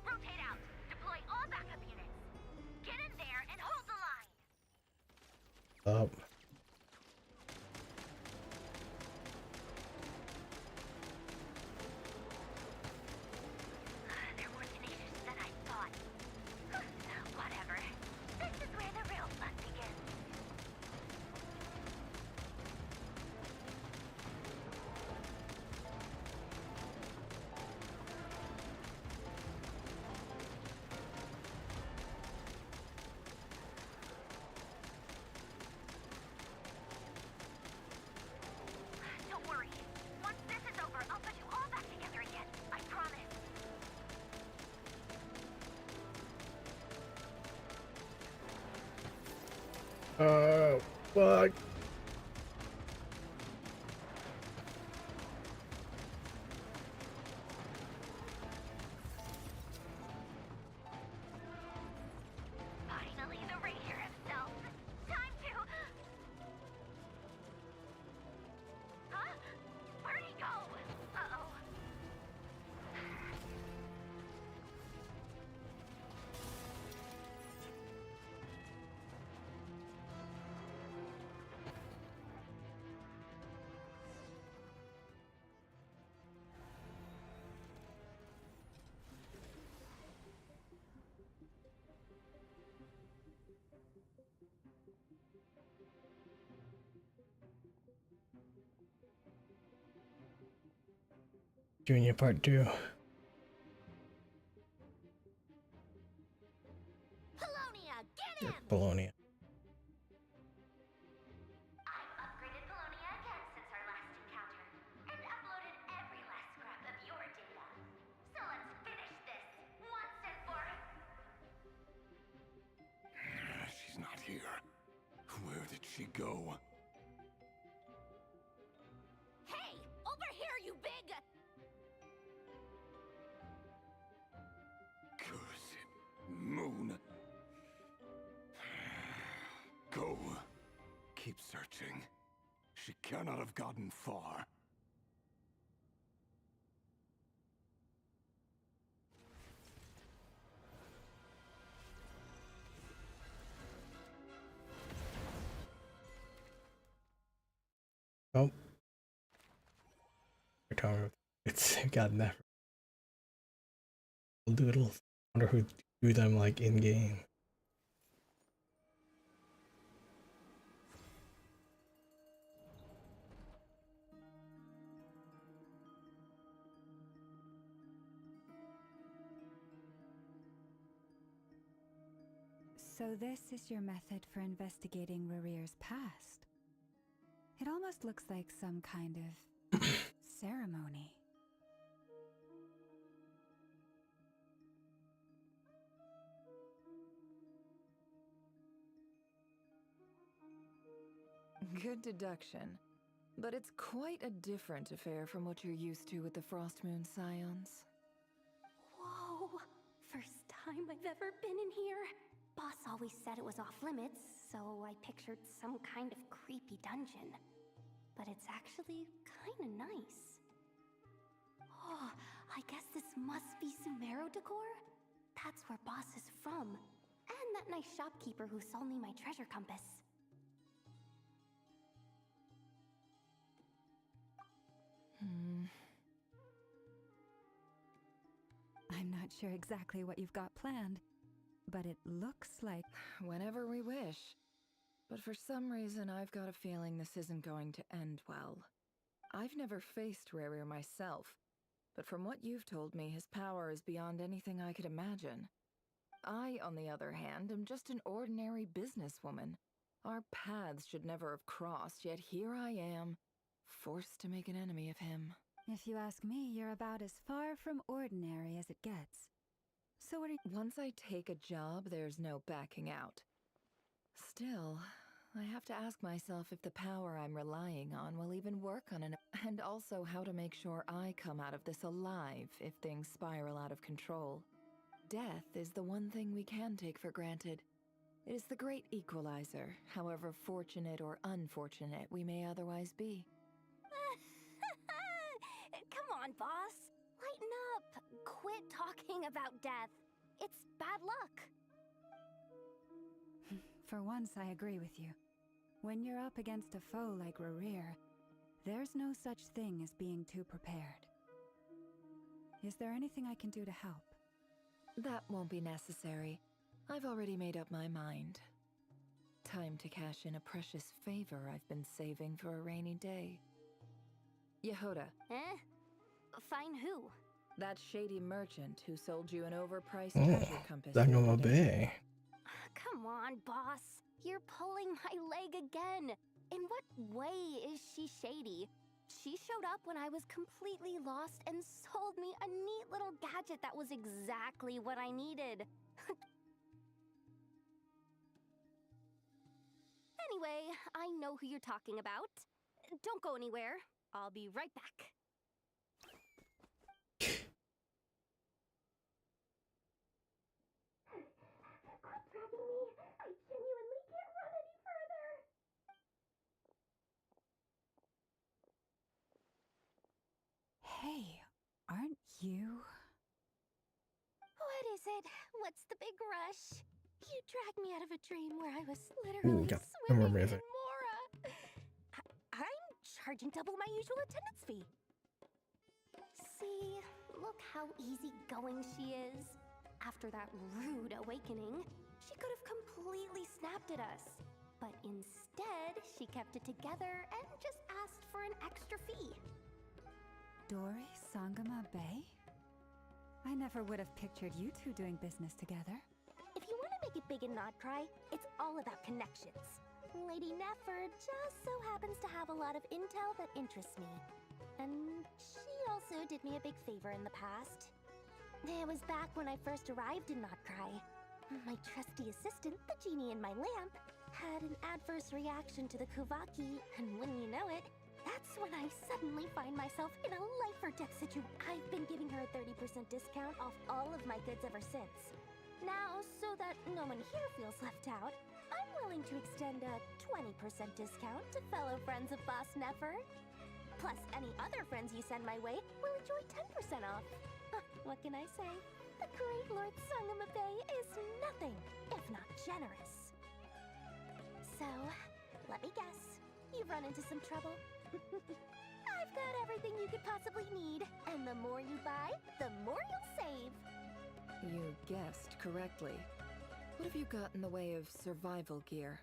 Rotate out. Deploy all backup units. Get in there and hold the line. Up. They're more tenacious than I thought. Whatever. This is where the real fun begins. Don't worry. Once this is over, I'll put you all back together again. I promise. Fuck. Finally, the Ranger himself. Time to... Huh? Where'd he go? Uh-oh. Junior Part 2. Polonia, get him! Bologna. I've upgraded Polonia again since our last encounter, and uploaded every last scrap of your data. So let's finish this once and for... She's not here. Where did she go? Hey! Over here, you big... Cursed moon. Go. Keep searching. She cannot have gotten far. Oh. It's gotten that. Doodles. Wonder who do them like in game. So this is your method for investigating Rarir's past. It almost looks like some kind of ceremony. Good deduction. But it's quite a different affair from what you're used to with the Frost Moon Scions. Whoa! First time I've ever been in here. Boss always said it was off limits, so I pictured some kind of creepy dungeon. But it's actually kinda nice. Oh, I guess this must be Sumero decor? That's where Boss is from. And that nice shopkeeper who sold me my treasure compass. I'm not sure exactly what you've got planned, but it looks like... Whenever we wish. But for some reason, I've got a feeling this isn't going to end well. I've never faced Rarir myself, but from what you've told me, his power is beyond anything I could imagine. I, on the other hand, am just an ordinary businesswoman. Our paths should never have crossed, yet here I am, forced to make an enemy of him. If you ask me, you're about as far from ordinary as it gets. So what are you... Once I take a job, there's no backing out. Still, I have to ask myself if the power I'm relying on will even work on an... And also how to make sure I come out of this alive if things spiral out of control. Death is the one thing we can take for granted. It is the great equalizer, however fortunate or unfortunate we may otherwise be. Come on, boss. Lighten up. Quit talking about death. It's bad luck. For once, I agree with you. When you're up against a foe like Rarir, there's no such thing as being too prepared. Is there anything I can do to help? That won't be necessary. I've already made up my mind. Time to cash in a precious favor I've been saving for a rainy day. Yehoda. Eh? Find who? That shady merchant who sold you an overpriced treasure compass. Sangamo Bay. Come on, boss. You're pulling my leg again. In what way is she shady? She showed up when I was completely lost and sold me a neat little gadget that was exactly what I needed. Anyway, I know who you're talking about. Don't go anywhere. I'll be right back. Quit dragging me. I genuinely can't run any further. Hey, aren't you... What is it? What's the big rush? You dragged me out of a dream where I was literally swimming in Mora. I'm charging double my usual attendance fee. See, look how easygoing she is. After that rude awakening, she could have completely snapped at us. But instead, she kept it together and just asked for an extra fee. Dori Sangama Bay? I never would have pictured you two doing business together. If you want to make it big and not cry, it's all about connections. Lady Nefer just so happens to have a lot of intel that interests me. And she also did me a big favor in the past. It was back when I first arrived in Notcry. My trusty assistant, the genie in my lamp, had an adverse reaction to the Kuvaki, and when you know it, that's when I suddenly find myself in a life-or-death situation. I've been giving her a 30% discount off all of my goods ever since. Now, so that no one here feels left out, I'm willing to extend a 20% discount to fellow friends of Boss Nefer. Plus, any other friends you send my way will enjoy 10% off. What can I say? The great Lord Sangama Bay is nothing if not generous. So, let me guess. You've run into some trouble? I've got everything you could possibly need, and the more you buy, the more you'll save. You guessed correctly. What have you got in the way of survival gear?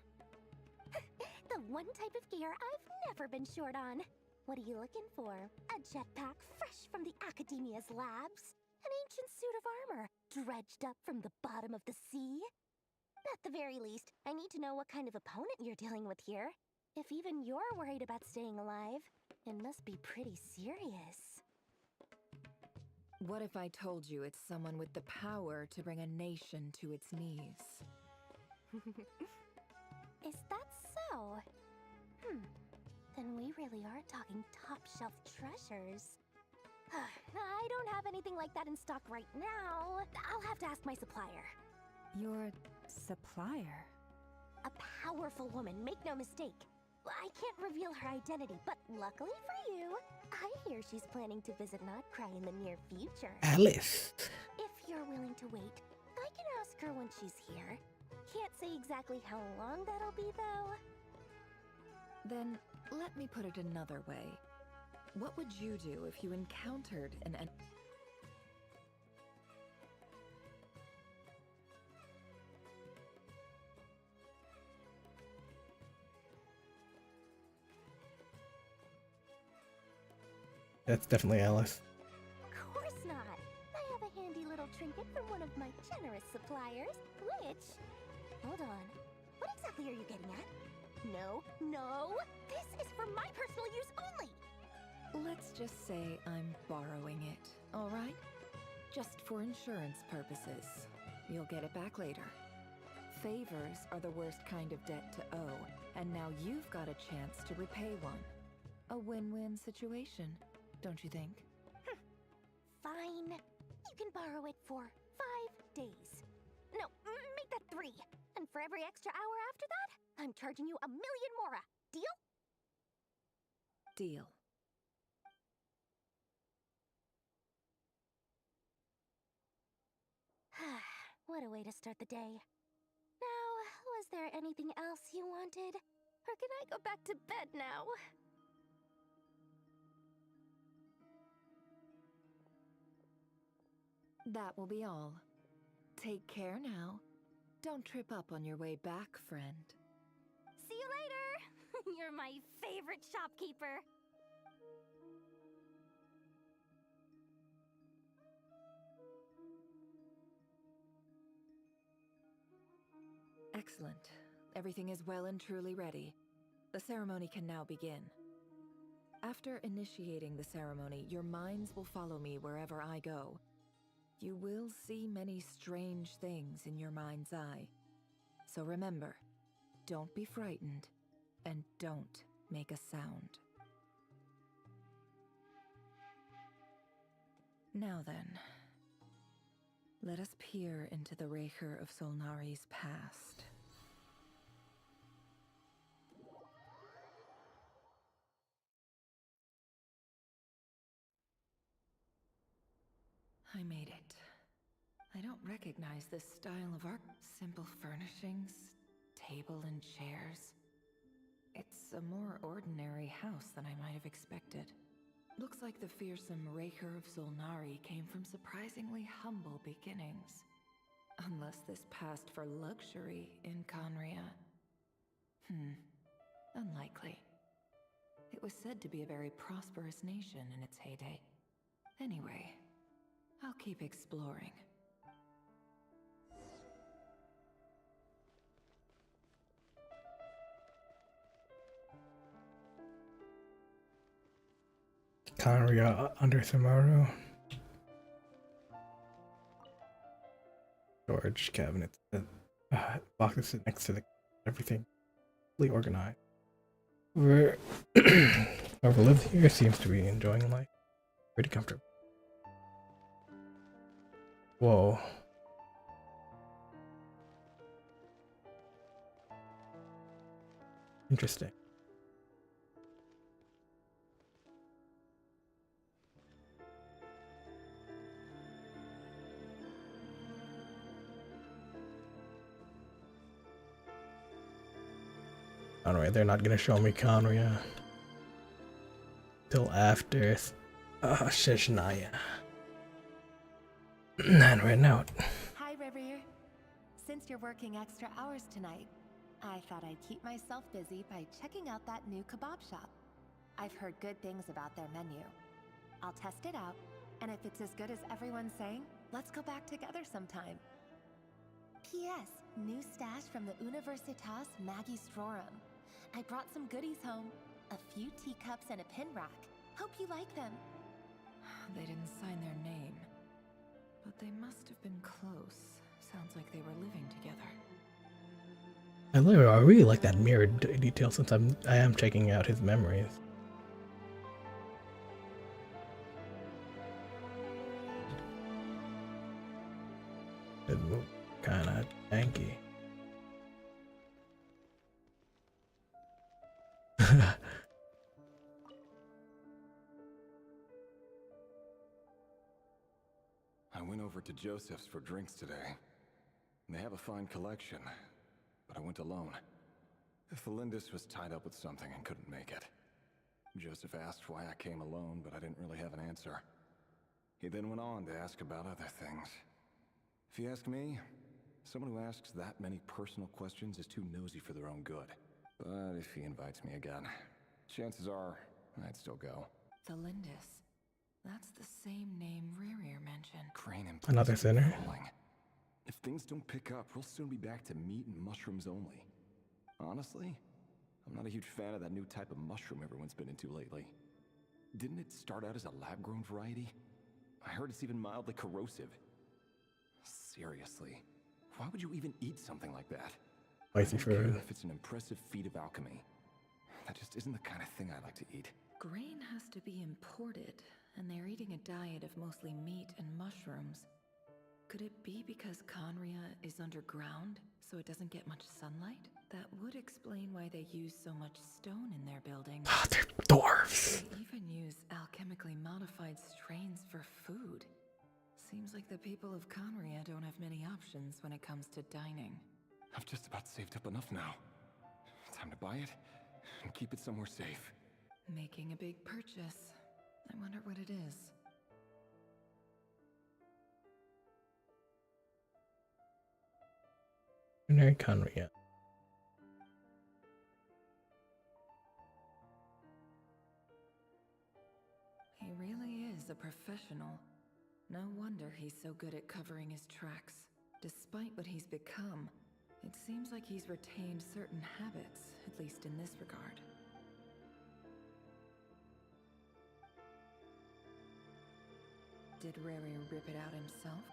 The one type of gear I've never been short on. What are you looking for? A jetpack fresh from the Academia's labs? An ancient suit of armor dredged up from the bottom of the sea? At the very least, I need to know what kind of opponent you're dealing with here. If even you're worried about staying alive, it must be pretty serious. What if I told you it's someone with the power to bring a nation to its knees? Is that so? Then we really are talking top-shelf treasures. I don't have anything like that in stock right now. I'll have to ask my supplier. Your supplier? A powerful woman, make no mistake. I can't reveal her identity, but luckily for you, I hear she's planning to visit Notcry in the near future. Alice. If you're willing to wait, I can ask her when she's here. Can't say exactly how long that'll be, though. Then, let me put it another way. What would you do if you encountered an That's definitely Alice. Of course not. I have a handy little trinket from one of my generous suppliers, which... Hold on. What exactly are you getting at? No, no! This is for my personal use only! Let's just say I'm borrowing it, all right? Just for insurance purposes. You'll get it back later. Favors are the worst kind of debt to owe, and now you've got a chance to repay one. A win-win situation, don't you think? Fine. You can borrow it for 5 days. No, make that 3. And for every extra hour after that, I'm charging you 1 million mora. Deal? Deal. What a way to start the day. Now, was there anything else you wanted? Or can I go back to bed now? That will be all. Take care now. Don't trip up on your way back, friend. See you later! You're my favorite shopkeeper! Excellent. Everything is well and truly ready. The ceremony can now begin. After initiating the ceremony, your minds will follow me wherever I go. You will see many strange things in your mind's eye. So remember, don't be frightened, and don't make a sound. Now then, let us peer into the Raker of Solnari's past. I made it. I don't recognize this style of art. Simple furnishings, table and chairs. It's a more ordinary house than I might have expected. Looks like the fearsome Raker of Solnari came from surprisingly humble beginnings. Unless this passed for luxury in Conria. Unlikely. It was said to be a very prosperous nation in its heyday. Anyway, I'll keep exploring. Conria under Samaru. Storage cabinets. Boxes sit next to the everything. Fully organized. Whoever lives here seems to be enjoying life. Pretty comfortable. Whoa. Interesting. Alright, they're not gonna show me Conria till after Shishnaya. And we're out. Hi, River. Since you're working extra hours tonight, I thought I'd keep myself busy by checking out that new kebab shop. I've heard good things about their menu. I'll test it out, and if it's as good as everyone's saying, let's go back together sometime. P.S. New stash from the Universitas Magistrorum. I brought some goodies home. A few teacups and a pin rack. Hope you like them. They didn't sign their name. But they must have been close. Sounds like they were living together. I really like that mirrored detail since I am checking out his memories. It's kinda janky. I went over to Joseph's for drinks today. They have a fine collection, but I went alone. Felindis was tied up with something and couldn't make it. Joseph asked why I came alone, but I didn't really have an answer. He then went on to ask about other things. If you ask me, someone who asks that many personal questions is too nosy for their own good. But if he invites me again, chances are I'd still go. Felindis. That's the same name Rerir mentioned. Crane and Another sinner? If things don't pick up, we'll soon be back to meat and mushrooms only. Honestly, I'm not a huge fan of that new type of mushroom everyone's been into lately. Didn't it start out as a lab-grown variety? I heard it's even mildly corrosive. Seriously, why would you even eat something like that? Spicy I don't care food. if it's an impressive feat of alchemy. That just isn't the kind of thing I like to eat. Grain has to be imported, and they're eating a diet of mostly meat and mushrooms. Could it be because Conria is underground, so it doesn't get much sunlight? That would explain why they use so much stone in their buildings. Ah, they're dwarves. They even use alchemically modified strains for food. Seems like the people of Conria don't have many options when it comes to dining. I've just about saved up enough now. Time to buy it and keep it somewhere safe. Making a big purchase. I wonder what it is. Ordinary Conria. He really is a professional. No wonder he's so good at covering his tracks. Despite what he's become, it seems like he's retained certain habits, at least in this regard. Did Rary rip it out himself?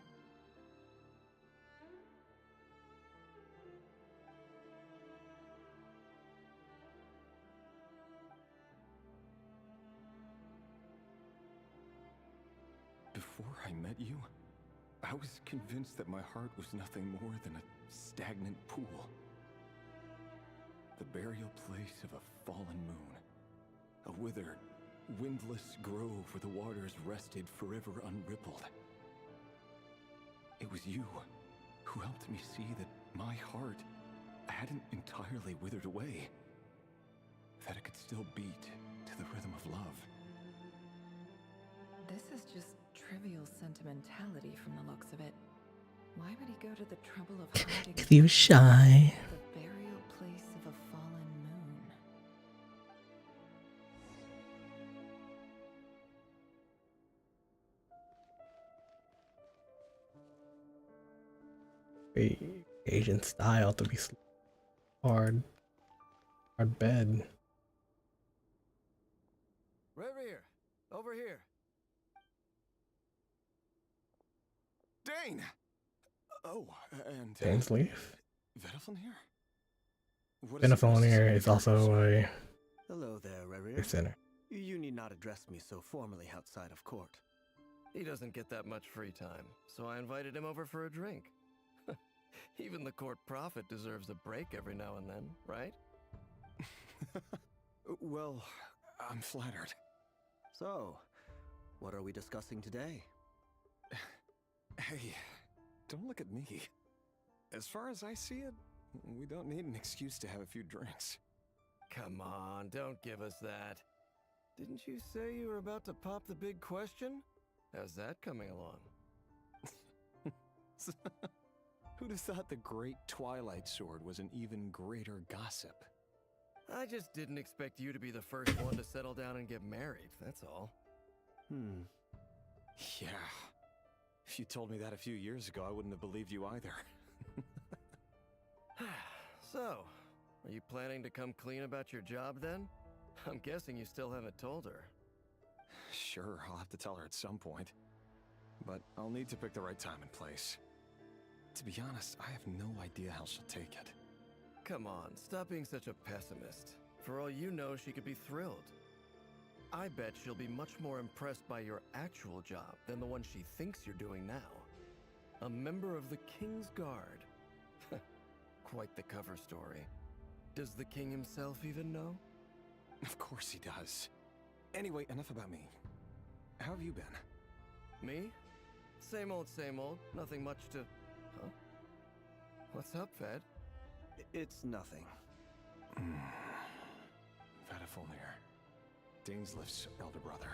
Before I met you, I was convinced that my heart was nothing more than a stagnant pool. The burial place of a fallen moon. A withered, windless grove where the waters rested forever unrippled. It was you who helped me see that my heart hadn't entirely withered away. That it could still beat to the rhythm of love. This is just trivial sentimentality from the looks of it. Why would he go to the trouble of hiding? 'Cause he was shy. The burial place of a fallen moon. Very Asian style to be hard bed. Rerir, over here. Dane! Oh, and... Dane's leaf. Veniflnir? Veniflnir is also a Hello there, Rerir. sinner. You need not address me so formally outside of court. He doesn't get that much free time, so I invited him over for a drink. Even the court prophet deserves a break every now and then, right? Well, I'm flattered. So, what are we discussing today? Hey, don't look at me. As far as I see it, we don't need an excuse to have a few drinks. Come on, don't give us that. Didn't you say you were about to pop the big question? How's that coming along? Who'd have thought the great Twilight Sword was an even greater gossip? I just didn't expect you to be the first one to settle down and get married, that's all. Yeah. If you told me that a few years ago, I wouldn't have believed you either. So, are you planning to come clean about your job then? I'm guessing you still haven't told her. Sure, I'll have to tell her at some point. But I'll need to pick the right time and place. To be honest, I have no idea how she'll take it. Come on, stop being such a pessimist. For all you know, she could be thrilled. I bet she'll be much more impressed by your actual job than the one she thinks you're doing now. A member of the King's Guard. Quite the cover story. Does the king himself even know? Of course he does. Anyway, enough about me. How have you been? Me? Same old, same old. Nothing much to... Huh? What's up, Fed? It's nothing. Vedifulnir, Daneslif's elder brother.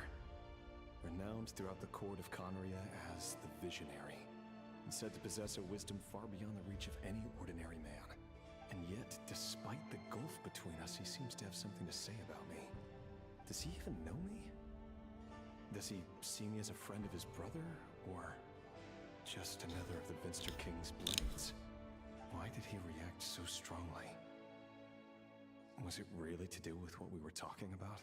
Renowned throughout the court of Conria as the Visionary, and said to possess a wisdom far beyond the reach of any ordinary man. And yet, despite the gulf between us, he seems to have something to say about me. Does he even know me? Does he see me as a friend of his brother, or just another of the Vinster King's blades? Why did he react so strongly? Was it really to do with what we were talking about?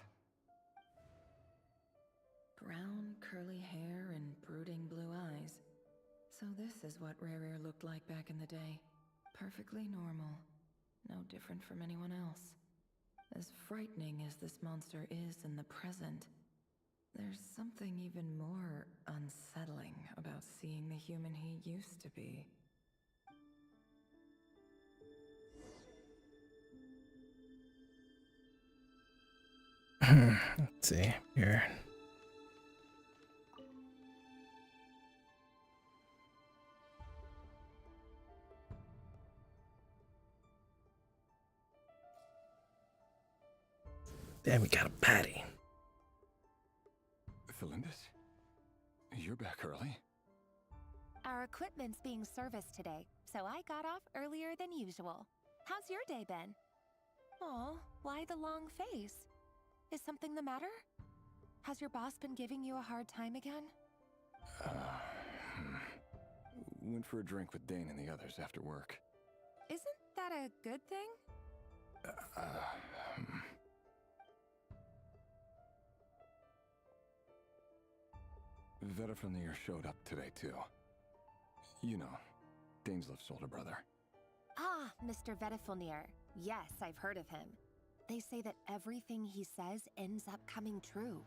Brown, curly hair and brooding blue eyes. So this is what Rare looked like back in the day. Perfectly normal. No different from anyone else. As frightening as this monster is in the present, there's something even more unsettling about seeing the human he used to be. Let's see here. Damn, we got a patty. Felindis? You're back early? Our equipment's being serviced today, so I got off earlier than usual. How's your day been? Aw, why the long face? Is something the matter? Has your boss been giving you a hard time again? Went for a drink with Dane and the others after work. Isn't that a good thing? Vedifulnir showed up today, too. You know, Daneslif's older brother. Ah, Mr. Vedifulnir. Yes, I've heard of him. They say that everything he says ends up coming true.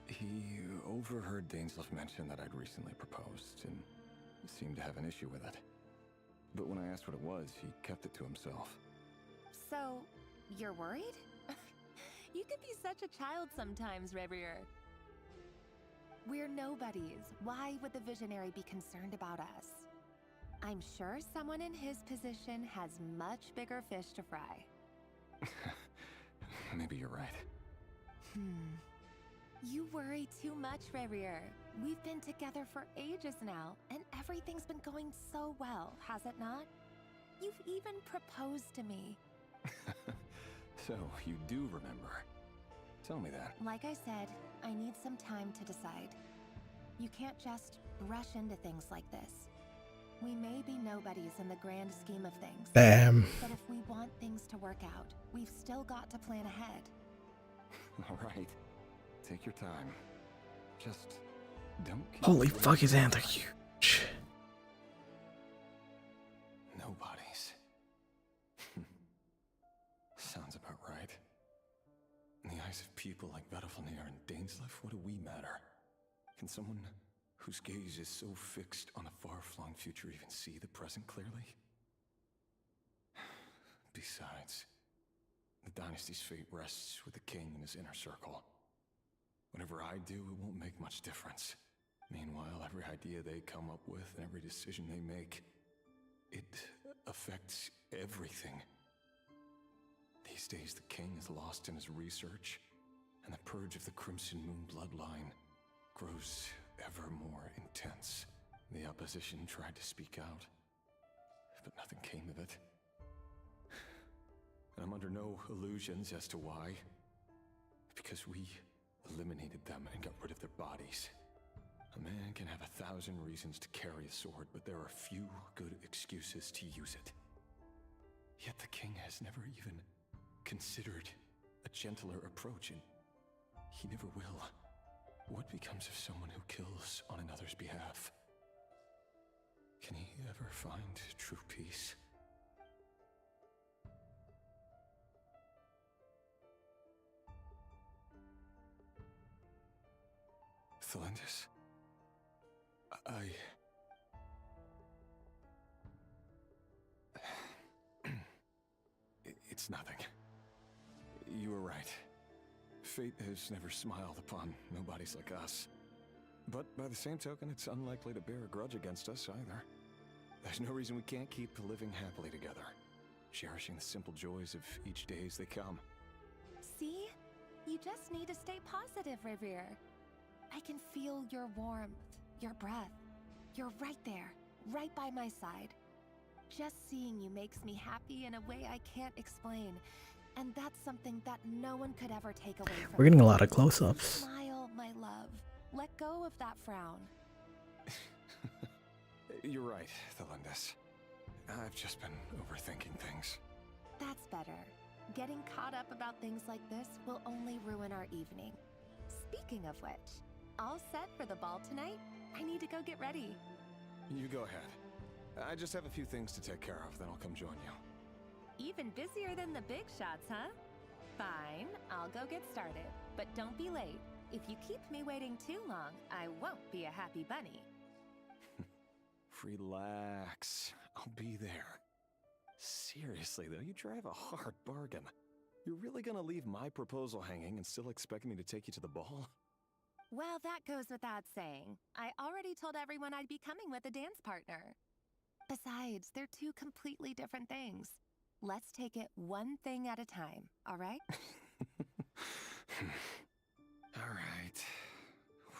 He overheard Daneslif mention that I'd recently proposed, and seemed to have an issue with it. But when I asked what it was, he kept it to himself. So, you're worried? You could be such a child sometimes, Revier. We're nobodies. Why would the Visionary be concerned about us? I'm sure someone in his position has much bigger fish to fry. Maybe you're right. You worry too much, Revier. We've been together for ages now, and everything's been going so well, has it not? You've even proposed to me. So, you do remember. Tell me that. Like I said, I need some time to decide. You can't just rush into things like this. We may be nobodies in the grand scheme of things. Damn. But if we want things to work out, we've still got to plan ahead. All right. Take your time. Just don't keep... Holy fuck, his hands are huge. Nobodies. Sounds about right. In the eyes of people like Vedifulnir and Daneslif, what do we matter? Can someone whose gaze is so fixed on a far-flung future even see the present clearly? Besides, the dynasty's fate rests with the king and his inner circle. Whatever I do, it won't make much difference. Meanwhile, every idea they come up with and every decision they make, it affects everything. These days, the king is lost in his research, and the purge of the Crimson Moon bloodline grows ever more intense. The opposition tried to speak out, but nothing came of it. And I'm under no illusions as to why. Because we eliminated them and got rid of their bodies. A man can have 1,000 reasons to carry a sword, but there are few good excuses to use it. Yet the king has never even considered a gentler approach, and he never will. What becomes of someone who kills on another's behalf? Can he ever find true peace? Thelendis, It's nothing. You were right. Fate has never smiled upon nobodies like us. But by the same token, it's unlikely to bear a grudge against us either. There's no reason we can't keep living happily together, cherishing the simple joys of each day as they come. See? You just need to stay positive, Revere. I can feel your warmth, your breath. You're right there, right by my side. Just seeing you makes me happy in a way I can't explain. And that's something that no one could ever take away from me. We're getting a lot of close-ups. Smile, my love. Let go of that frown. You're right, Thelendis. I've just been overthinking things. That's better. Getting caught up about things like this will only ruin our evening. Speaking of which, all set for the ball tonight? I need to go get ready. You go ahead. I just have a few things to take care of, then I'll come join you. Even busier than the big shots, huh? Fine, I'll go get started. But don't be late. If you keep me waiting too long, I won't be a happy bunny. Relax. I'll be there. Seriously, though, you drive a hard bargain. You're really gonna leave my proposal hanging and still expect me to take you to the ball? Well, that goes without saying. I already told everyone I'd be coming with a dance partner. Besides, they're two completely different things. Let's take it one thing at a time, all right? All right.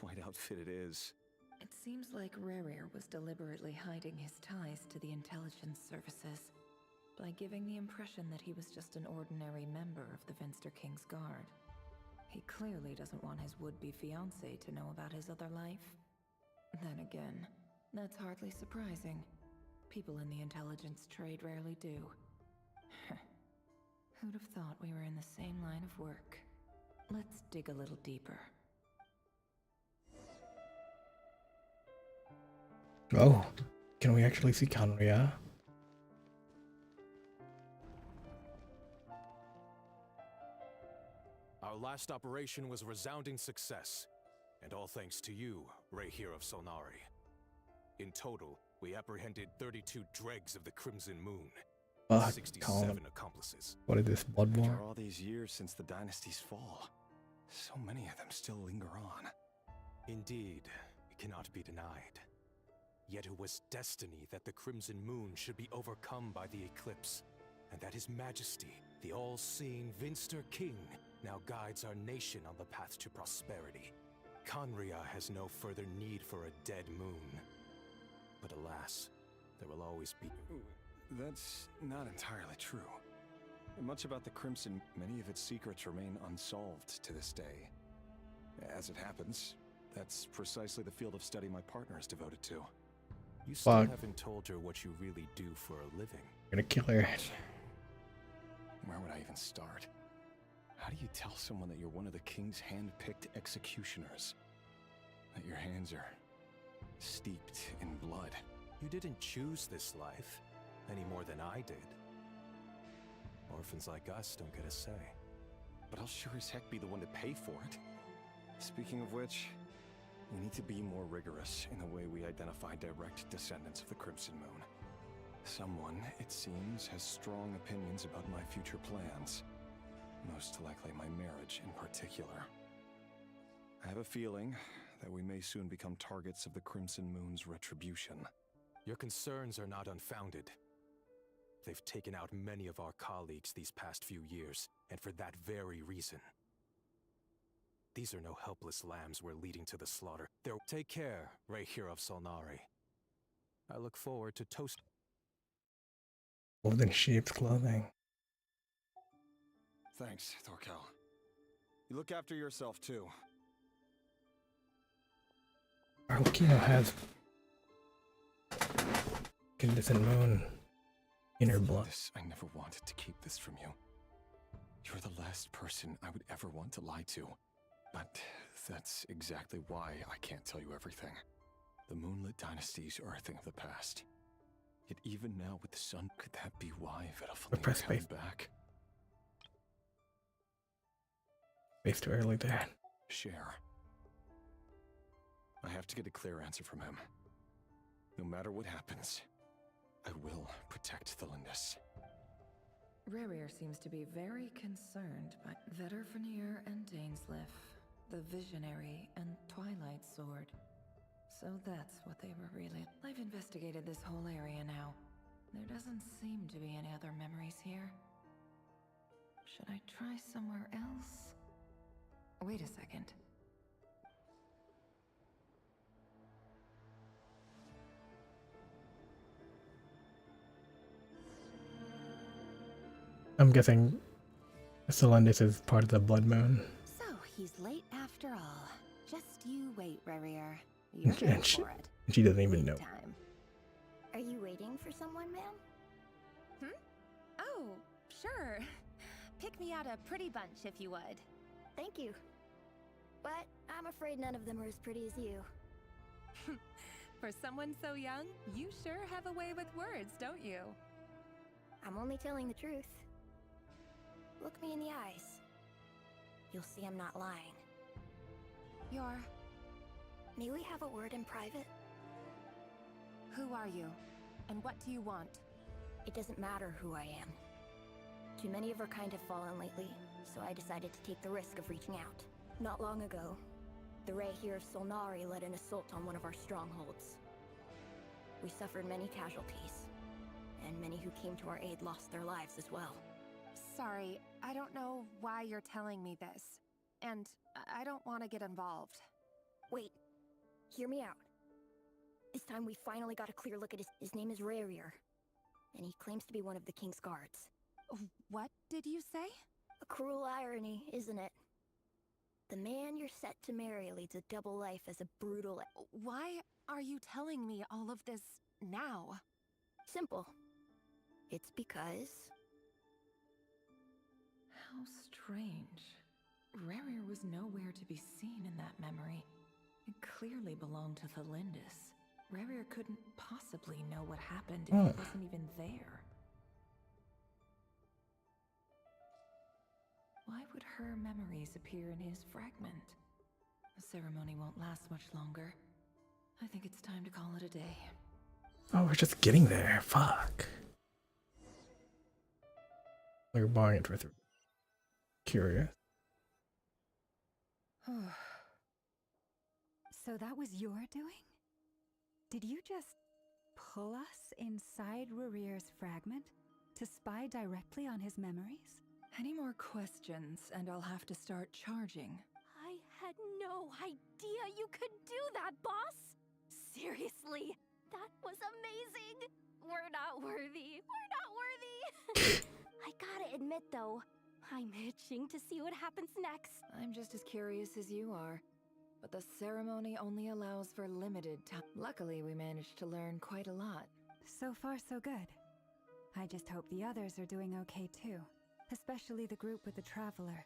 White outfit it is. It seems like Rere was deliberately hiding his ties to the intelligence services by giving the impression that he was just an ordinary member of the Venster King's Guard. He clearly doesn't want his would-be fiancée to know about his other life. Then again, that's hardly surprising. People in the intelligence trade rarely do. Who'd have thought we were in the same line of work? Let's dig a little deeper. Oh, can we actually see Conria? Our last operation was a resounding success, and all thanks to you, Ray here of Solnari. In total, we apprehended 32 dregs of the Crimson Moon, 67 accomplices. What is this, Blood War? After all these years since the dynasty's fall, so many of them still linger on. Indeed, it cannot be denied. Yet it was destiny that the Crimson Moon should be overcome by the eclipse, and that His Majesty, the all-seeing Venster King, now guides our nation on the path to prosperity. Conria has no further need for a dead moon. But alas, there will always be... That's not entirely true. Much about the Crimson, many of its secrets remain unsolved to this day. As it happens, that's precisely the field of study my partner is devoted to. You still haven't told her what you really do for a living. You're gonna kill her. Where would I even start? How do you tell someone that you're one of the king's hand-picked executioners? That your hands are steeped in blood? You didn't choose this life, any more than I did. Orphans like us don't get a say. But I'll sure as heck be the one to pay for it. Speaking of which, we need to be more rigorous in the way we identify direct descendants of the Crimson Moon. Someone, it seems, has strong opinions about my future plans. Most likely my marriage in particular. I have a feeling that we may soon become targets of the Crimson Moon's retribution. Your concerns are not unfounded. They've taken out many of our colleagues these past few years, and for that very reason. These are no helpless lambs we're leading to the slaughter. Take care, Ray here of Solnari. I look forward to toast. Clothed in sheep's clothing. Thanks, Thorkel. You look after yourself too. Arlecchino has Condition Moon. inner blood. I never wanted to keep this from you. You're the last person I would ever want to lie to. But that's exactly why I can't tell you everything. The Moonlit Dynasties are a thing of the past. Yet even now with the sun, could that be why Vedalfalina Press is coming space. back? Space too early there. Share. I have to get a clear answer from him. No matter what happens, I will protect the Lindis. Rarier seems to be very concerned by Vedalfalina and Dainsliff, the Visionary and Twilight Sword. So that's what they were really. I've investigated this whole area now. There doesn't seem to be any other memories here. Should I try somewhere else? Wait a second. I'm guessing Celendis is part of the Blood Moon. So he's late after all. Just you wait, Rarier. You're there for it. She doesn't even know. Time. Are you waiting for someone, ma'am? Oh, sure. Pick me out a pretty bunch if you would. Thank you. But I'm afraid none of them are as pretty as you. For someone so young, you sure have a way with words, don't you? I'm only telling the truth. Look me in the eyes. You'll see I'm not lying. You're... May we have a word in private? Who are you? And what do you want? It doesn't matter who I am. Too many of our kind have fallen lately, so I decided to take the risk of reaching out. Not long ago, the Ray here of Solnari led an assault on one of our strongholds. We suffered many casualties, and many who came to our aid lost their lives as well. Sorry, I don't know why you're telling me this. And I don't want to get involved. Wait, hear me out. This time we finally got a clear look at his name is Rarier, and he claims to be one of the King's guards. What did you say? A cruel irony, isn't it? The man you're set to marry leads a double life as a brutal... Why are you telling me all of this now? Simple. It's because... How strange. Rarier was nowhere to be seen in that memory. It clearly belonged to the Lindis. Rarier couldn't possibly know what happened if he wasn't even there. Why would her memories appear in his fragment? The ceremony won't last much longer. I think it's time to call it a day. Oh, we're just getting there. Fuck. We're barring it with curious. So that was your doing? Did you just pull us inside Rarier's fragment to spy directly on his memories? Any more questions, and I'll have to start charging. I had no idea you could do that, boss! Seriously, that was amazing! We're not worthy. We're not worthy! I gotta admit, though, I'm itching to see what happens next. I'm just as curious as you are, but the ceremony only allows for limited time. Luckily, we managed to learn quite a lot. So far, so good. I just hope the others are doing okay, too. Especially the group with the Traveler.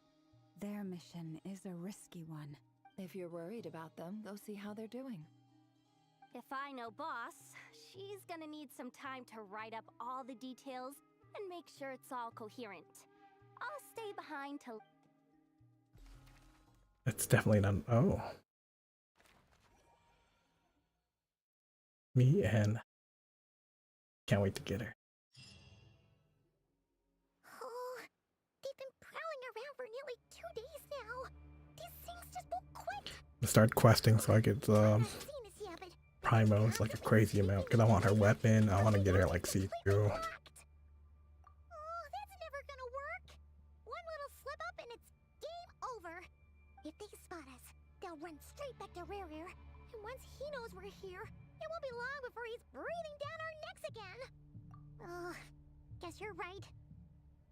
Their mission is a risky one. If you're worried about them, go see how they're doing. If I know boss, she's gonna need some time to write up all the details and make sure it's all coherent. I'll stay behind to... That's definitely not... Oh. Me and... Can't wait to get her. Oh, they've been prowling around for nearly 2 days now. These things just won't quit. I'm start questing so I get Primos like a crazy amount because I want her weapon. I want to get her like see-through. Oh, that's never gonna work. One little slip up and it's game over. If they spot us, they'll run straight back to Rarier. And once he knows we're here, it won't be long before he's breathing down our necks again. Oh, guess you're right.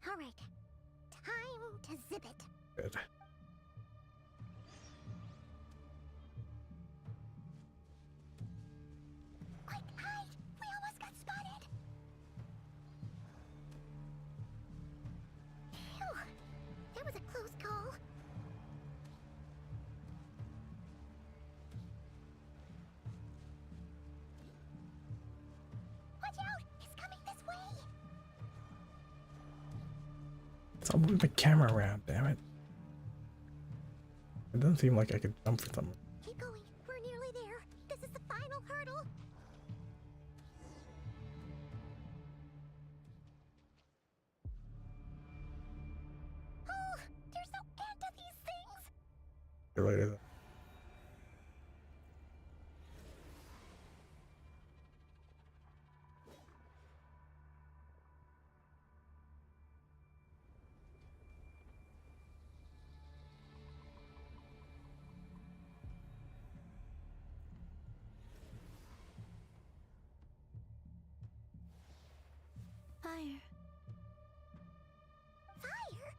All right, time to zip it. Good. Quick, hide! We almost got spotted. Stop moving the camera around, damn it. It doesn't seem like I could jump for something. Keep going. We're nearly there. This is the final hurdle. Oh, there's no end to these things. Later. Fire. Fire?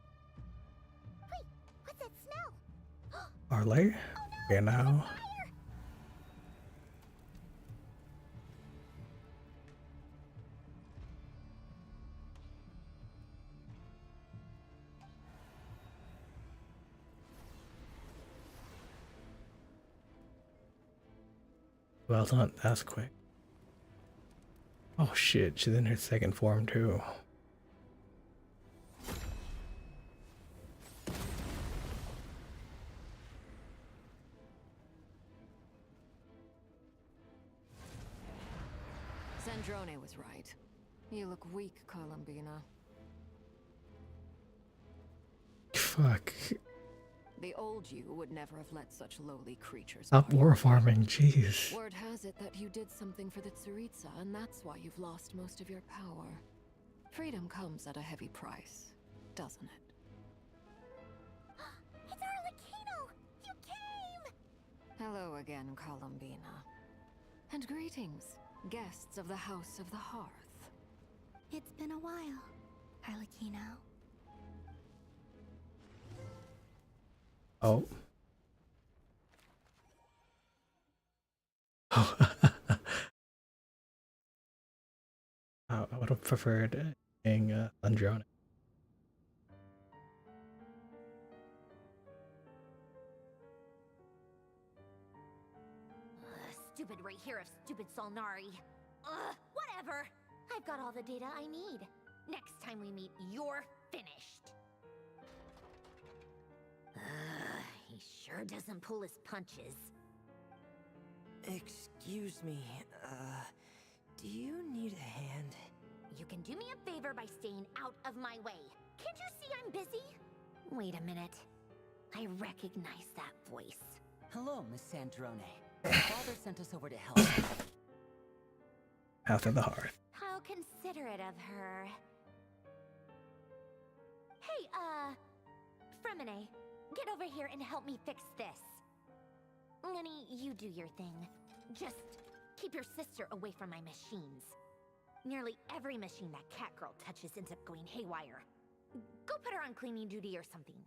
Wait, what's that smell? Parlay? Okay, now. Well done, that's quick. Oh shit, she's in her second form too. Sandrone was right. You look weak, Columbina. Fuck. The old you would never have let such lowly creatures Stop harm war you. farming, jeez. Word has it that you did something for the Tsaritsa, and that's why you've lost most of your power. Freedom comes at a heavy price, doesn't it? It's Arlecchino! You came! Hello again, Columbina. And greetings, guests of the House of the Hearth. It's been a while, Arlecchino. Oh. I would have preferred being Androne. Stupid right here of stupid Solnari. Ugh, whatever. I've got all the data I need. Next time we meet, you're finished. He sure doesn't pull his punches. Excuse me, do you need a hand? You can do me a favor by staying out of my way. Can't you see I'm busy? Wait a minute. I recognize that voice. Hello, Miss Sandrone. Father sent us over to help. House of the Hearth. How considerate of her. Hey, Fremine, get over here and help me fix this. Nani, you do your thing. Just keep your sister away from my machines. Nearly every machine that Catgirl touches ends up going haywire. Go put her on cleaning duty or something.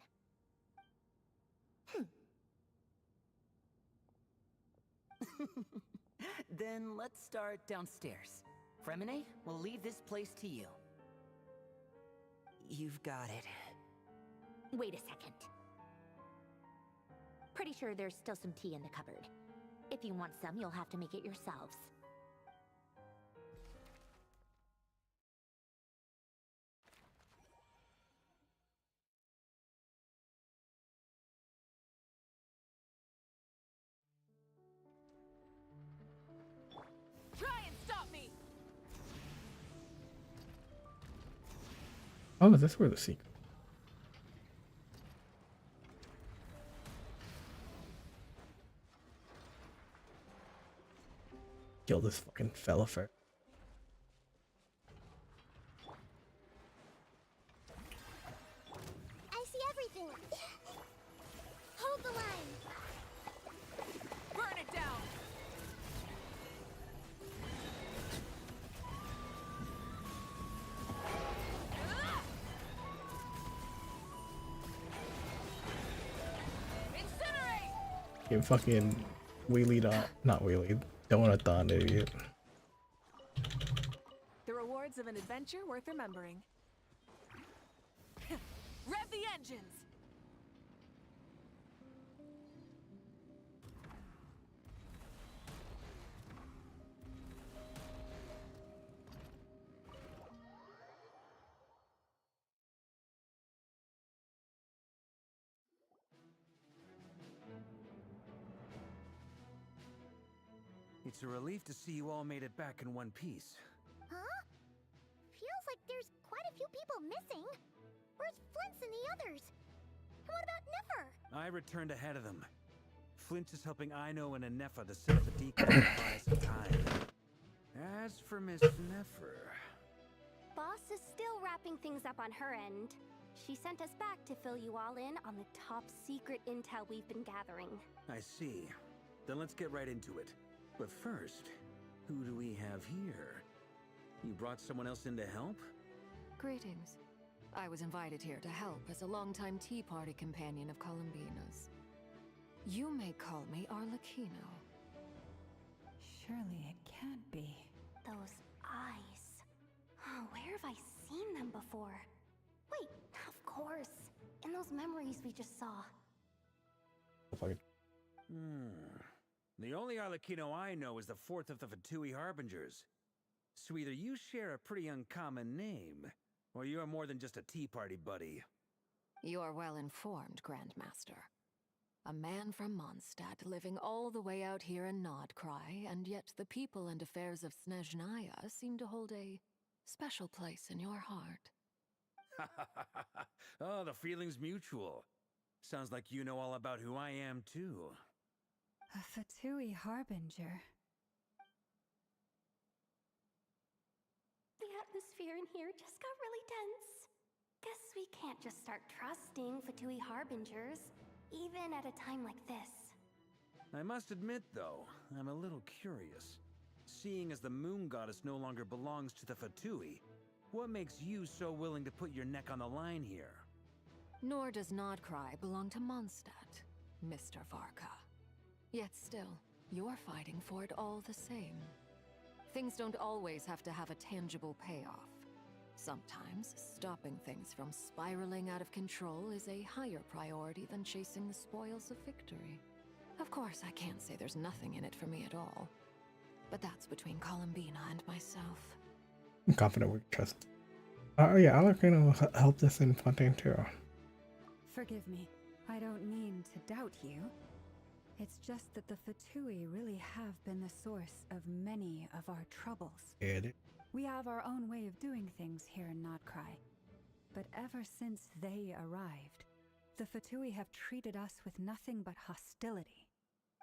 Then let's start downstairs. Fremine, we'll leave this place to you. You've got it. Wait a second. Pretty sure there's still some tea in the cupboard. If you want some, you'll have to make it yourselves. Try and stop me! Oh, is this where the secret? Kill this fucking fella first. I see everything. Hold the line. Burn it down! Incinerate! You fucking wheelied on, not wheelied, donut-thon, idiot. The rewards of an adventure worth remembering. Rev the engines! It's a relief to see you all made it back in one piece. Huh? Feels like there's quite a few people missing. Where's Flint's and the others? And what about Nefer? I returned ahead of them. Flint is helping Aino and Anefa to set up the deacon to buy some time. As for Miss Nefer... Boss is still wrapping things up on her end. She sent us back to fill you all in on the top secret intel we've been gathering. I see. Then let's get right into it. But first, who do we have here? You brought someone else in to help? Greetings. I was invited here to help as a longtime Tea Party companion of Columbina's. You may call me Arlecchino. Surely it can't be. Those eyes. Oh, where have I seen them before? Wait, of course. In those memories we just saw. The only Arlecchino I know is the fourth of the Fatui Harbingers. So either you share a pretty uncommon name, or you're more than just a Tea Party buddy. You're well informed, Grandmaster. A man from Mondstadt living all the way out here in Nodcry, and yet the people and affairs of Snezhnaya seem to hold a special place in your heart. Oh, the feeling's mutual. Sounds like you know all about who I am, too. A Fatui Harbinger. The atmosphere in here just got really tense. Guess we can't just start trusting Fatui Harbingers, even at a time like this. I must admit, though, I'm a little curious. Seeing as the moon goddess no longer belongs to the Fatui, what makes you so willing to put your neck on the line here? Nor does Nodcry belong to Mondstadt, Mr. Varka. Yet still, you're fighting for it all the same. Things don't always have to have a tangible payoff. Sometimes, stopping things from spiraling out of control is a higher priority than chasing the spoils of victory. Of course, I can't say there's nothing in it for me at all. But that's between Columbina and myself. I'm confident we can trust. Oh yeah, Arlecchino helped us in Fontaine too. Forgive me. I don't mean to doubt you. It's just that the Fatui really have been the source of many of our troubles. We have our own way of doing things here in Nodcry. But ever since they arrived, the Fatui have treated us with nothing but hostility.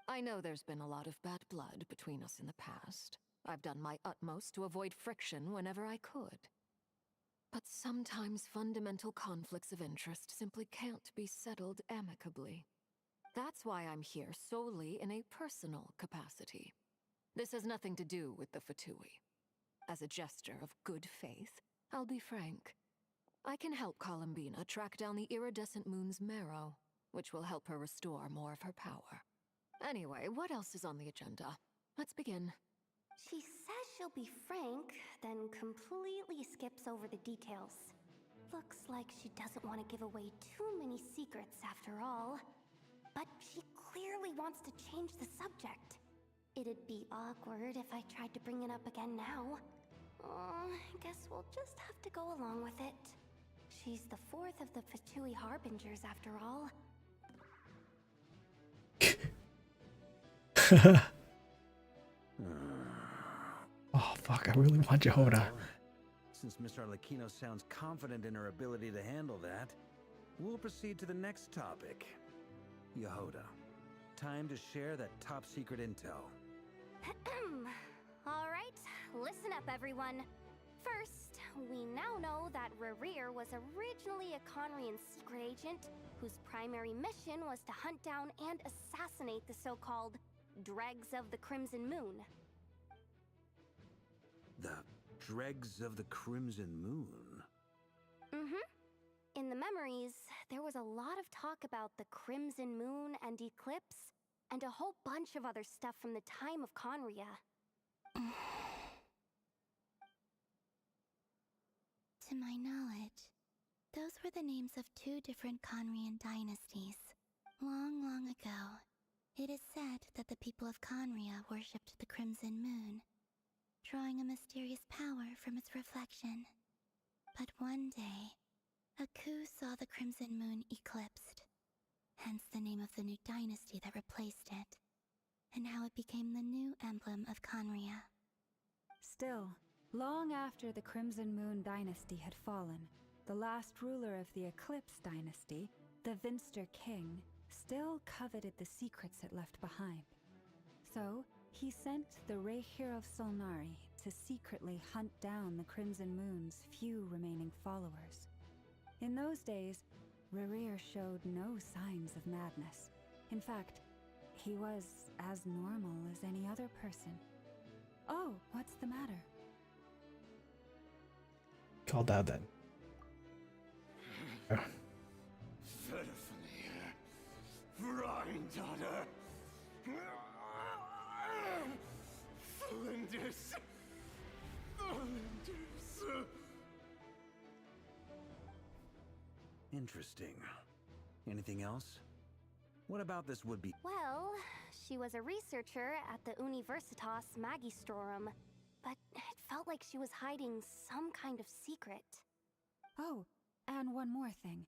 I know there's been a lot of bad blood between us in the past. I've done my utmost to avoid friction whenever I could. But sometimes fundamental conflicts of interest simply can't be settled amicably. That's why I'm here solely in a personal capacity. This has nothing to do with the Fatui. As a gesture of good faith, I'll be frank. I can help Columbina track down the iridescent moon's marrow, which will help her restore more of her power. Anyway, what else is on the agenda? Let's begin. She says she'll be frank, then completely skips over the details. Looks like she doesn't want to give away too many secrets after all. But she clearly wants to change the subject. It'd be awkward if I tried to bring it up again now. I guess we'll just have to go along with it. She's the fourth of the Fatui Harbingers after all. Oh fuck, I really want Jehoda. Since Miss Arlecchino sounds confident in her ability to handle that, we'll proceed to the next topic. Yehoda, time to share that top secret intel. Alright, listen up everyone. First, we now know that Rerir was originally a Conrian secret agent whose primary mission was to hunt down and assassinate the so-called Dregs of the Crimson Moon. The Dregs of the Crimson Moon? Mm-hmm. In the memories, there was a lot of talk about the Crimson Moon and Eclipse, and a whole bunch of other stuff from the time of Conria. To my knowledge, those were the names of two different Conrian dynasties. Long, long ago, it is said that the people of Conria worshipped the Crimson Moon, drawing a mysterious power from its reflection. But one day, a coup saw the Crimson Moon eclipsed, hence the name of the new dynasty that replaced it. and how it became the new emblem of Conria. Still, long after the Crimson Moon dynasty had fallen, the last ruler of the Eclipse dynasty, the Vinster King, still coveted the secrets it left behind. So, he sent the Rehir of Solnari to secretly hunt down the Crimson Moon's few remaining followers. In those days, Rerir showed no signs of madness. In fact, he was as normal as any other person. Oh, what's the matter? Called out that. Oh. Daughter. Flinders. Interesting. Anything else? What about this would-be? Well, she was a researcher at the Universitas Magistrorum, but it felt like she was hiding some kind of secret. Oh, and one more thing.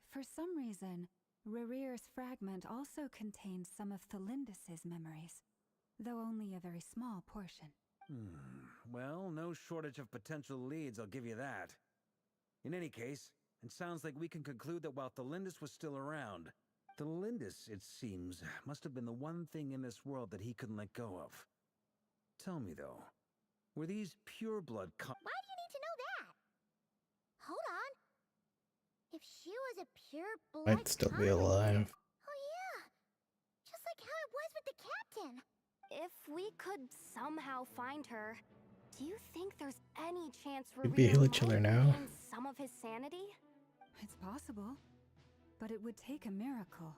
For some reason, Rerir's fragment also contains some of Thelindis' memories, though only a very small portion. Well, no shortage of potential leads, I'll give you that. In any case, it sounds like we can conclude that while Thelindis was still around, Thelindis, it seems, must have been the one thing in this world that he couldn't let go of. Tell me, though, were these pure-blood Why do you need to know that? Hold on. If she was a pure-blood I'd still be alive. Oh yeah, just like how it was with the captain. If we could somehow find her, do you think there's any chance We'd be Rerir each other might now. regain some of his sanity? It's possible, but it would take a miracle.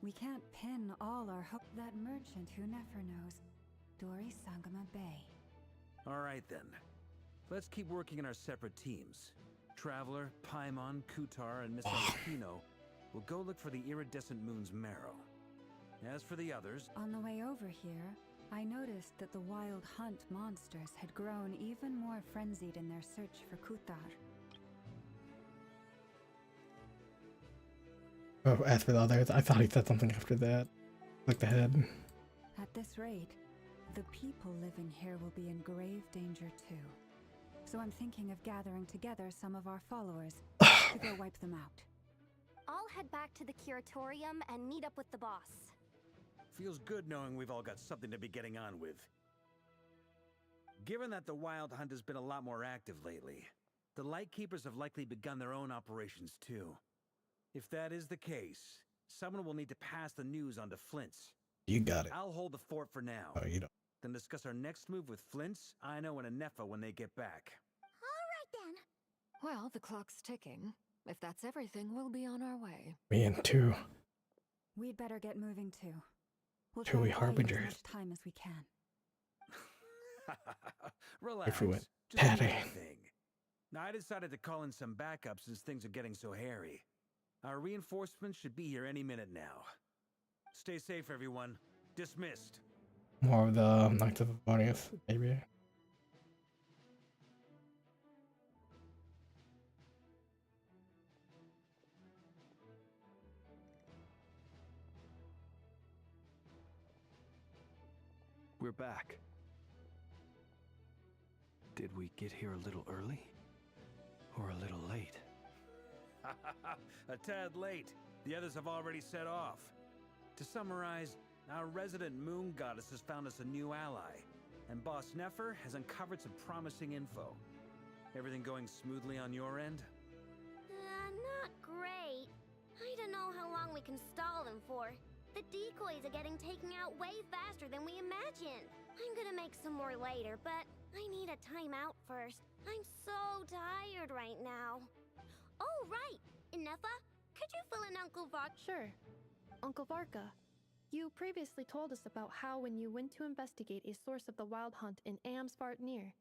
We can't pin all our hope. That merchant who never knows, Dori Sangama Bay. All right, then. Let's keep working in our separate teams. Traveler, Paimon, Kutar, and Miss Alpino will go look for the iridescent moon's marrow. As for the others... On the way over here, I noticed that the Wild Hunt monsters had grown even more frenzied in their search for Kutar. Oh, as for the others, I thought he said something after that. Like the head. At this rate, the people living here will be in grave danger too. So I'm thinking of gathering together some of our followers to go wipe them out. I'll head back to the curatorium and meet up with the boss. Feels good knowing we've all got something to be getting on with. Given that the Wild Hunt has been a lot more active lately, the Lightkeepers have likely begun their own operations too. If that is the case, someone will need to pass the news on to Flint's. You got it. I'll hold the fort for now. Oh, you don't. Then discuss our next move with Flint's, Ino, and Anefa when they get back. All right then. Well, the clock's ticking. If that's everything, we'll be on our way. Me and two. We'd better get moving too. We'll Two try to buy you harbingers. as much time as we can. Relax. If we went Just do tatty. your thing. Now, I decided to call in some backup since things are getting so hairy. Our reinforcements should be here any minute now. Stay safe, everyone. Dismissed. More of the Knights of Favonius, maybe. We're back. Did we get here a little early? Or a little late? A tad late. The others have already set off. To summarize, our resident moon goddess has found us a new ally, and Boss Nefer has uncovered some promising info. Everything going smoothly on your end? Not great. I don't know how long we can stall them for. The decoys are getting taken out way faster than we imagined. I'm gonna make some more later, but I need a timeout first. I'm so tired right now. Oh, right! Inefa, could you fill in Uncle Vark? Sure. Uncle Varka, you previously told us about how when you went to investigate a source of the Wild Hunt in Amsvartnir,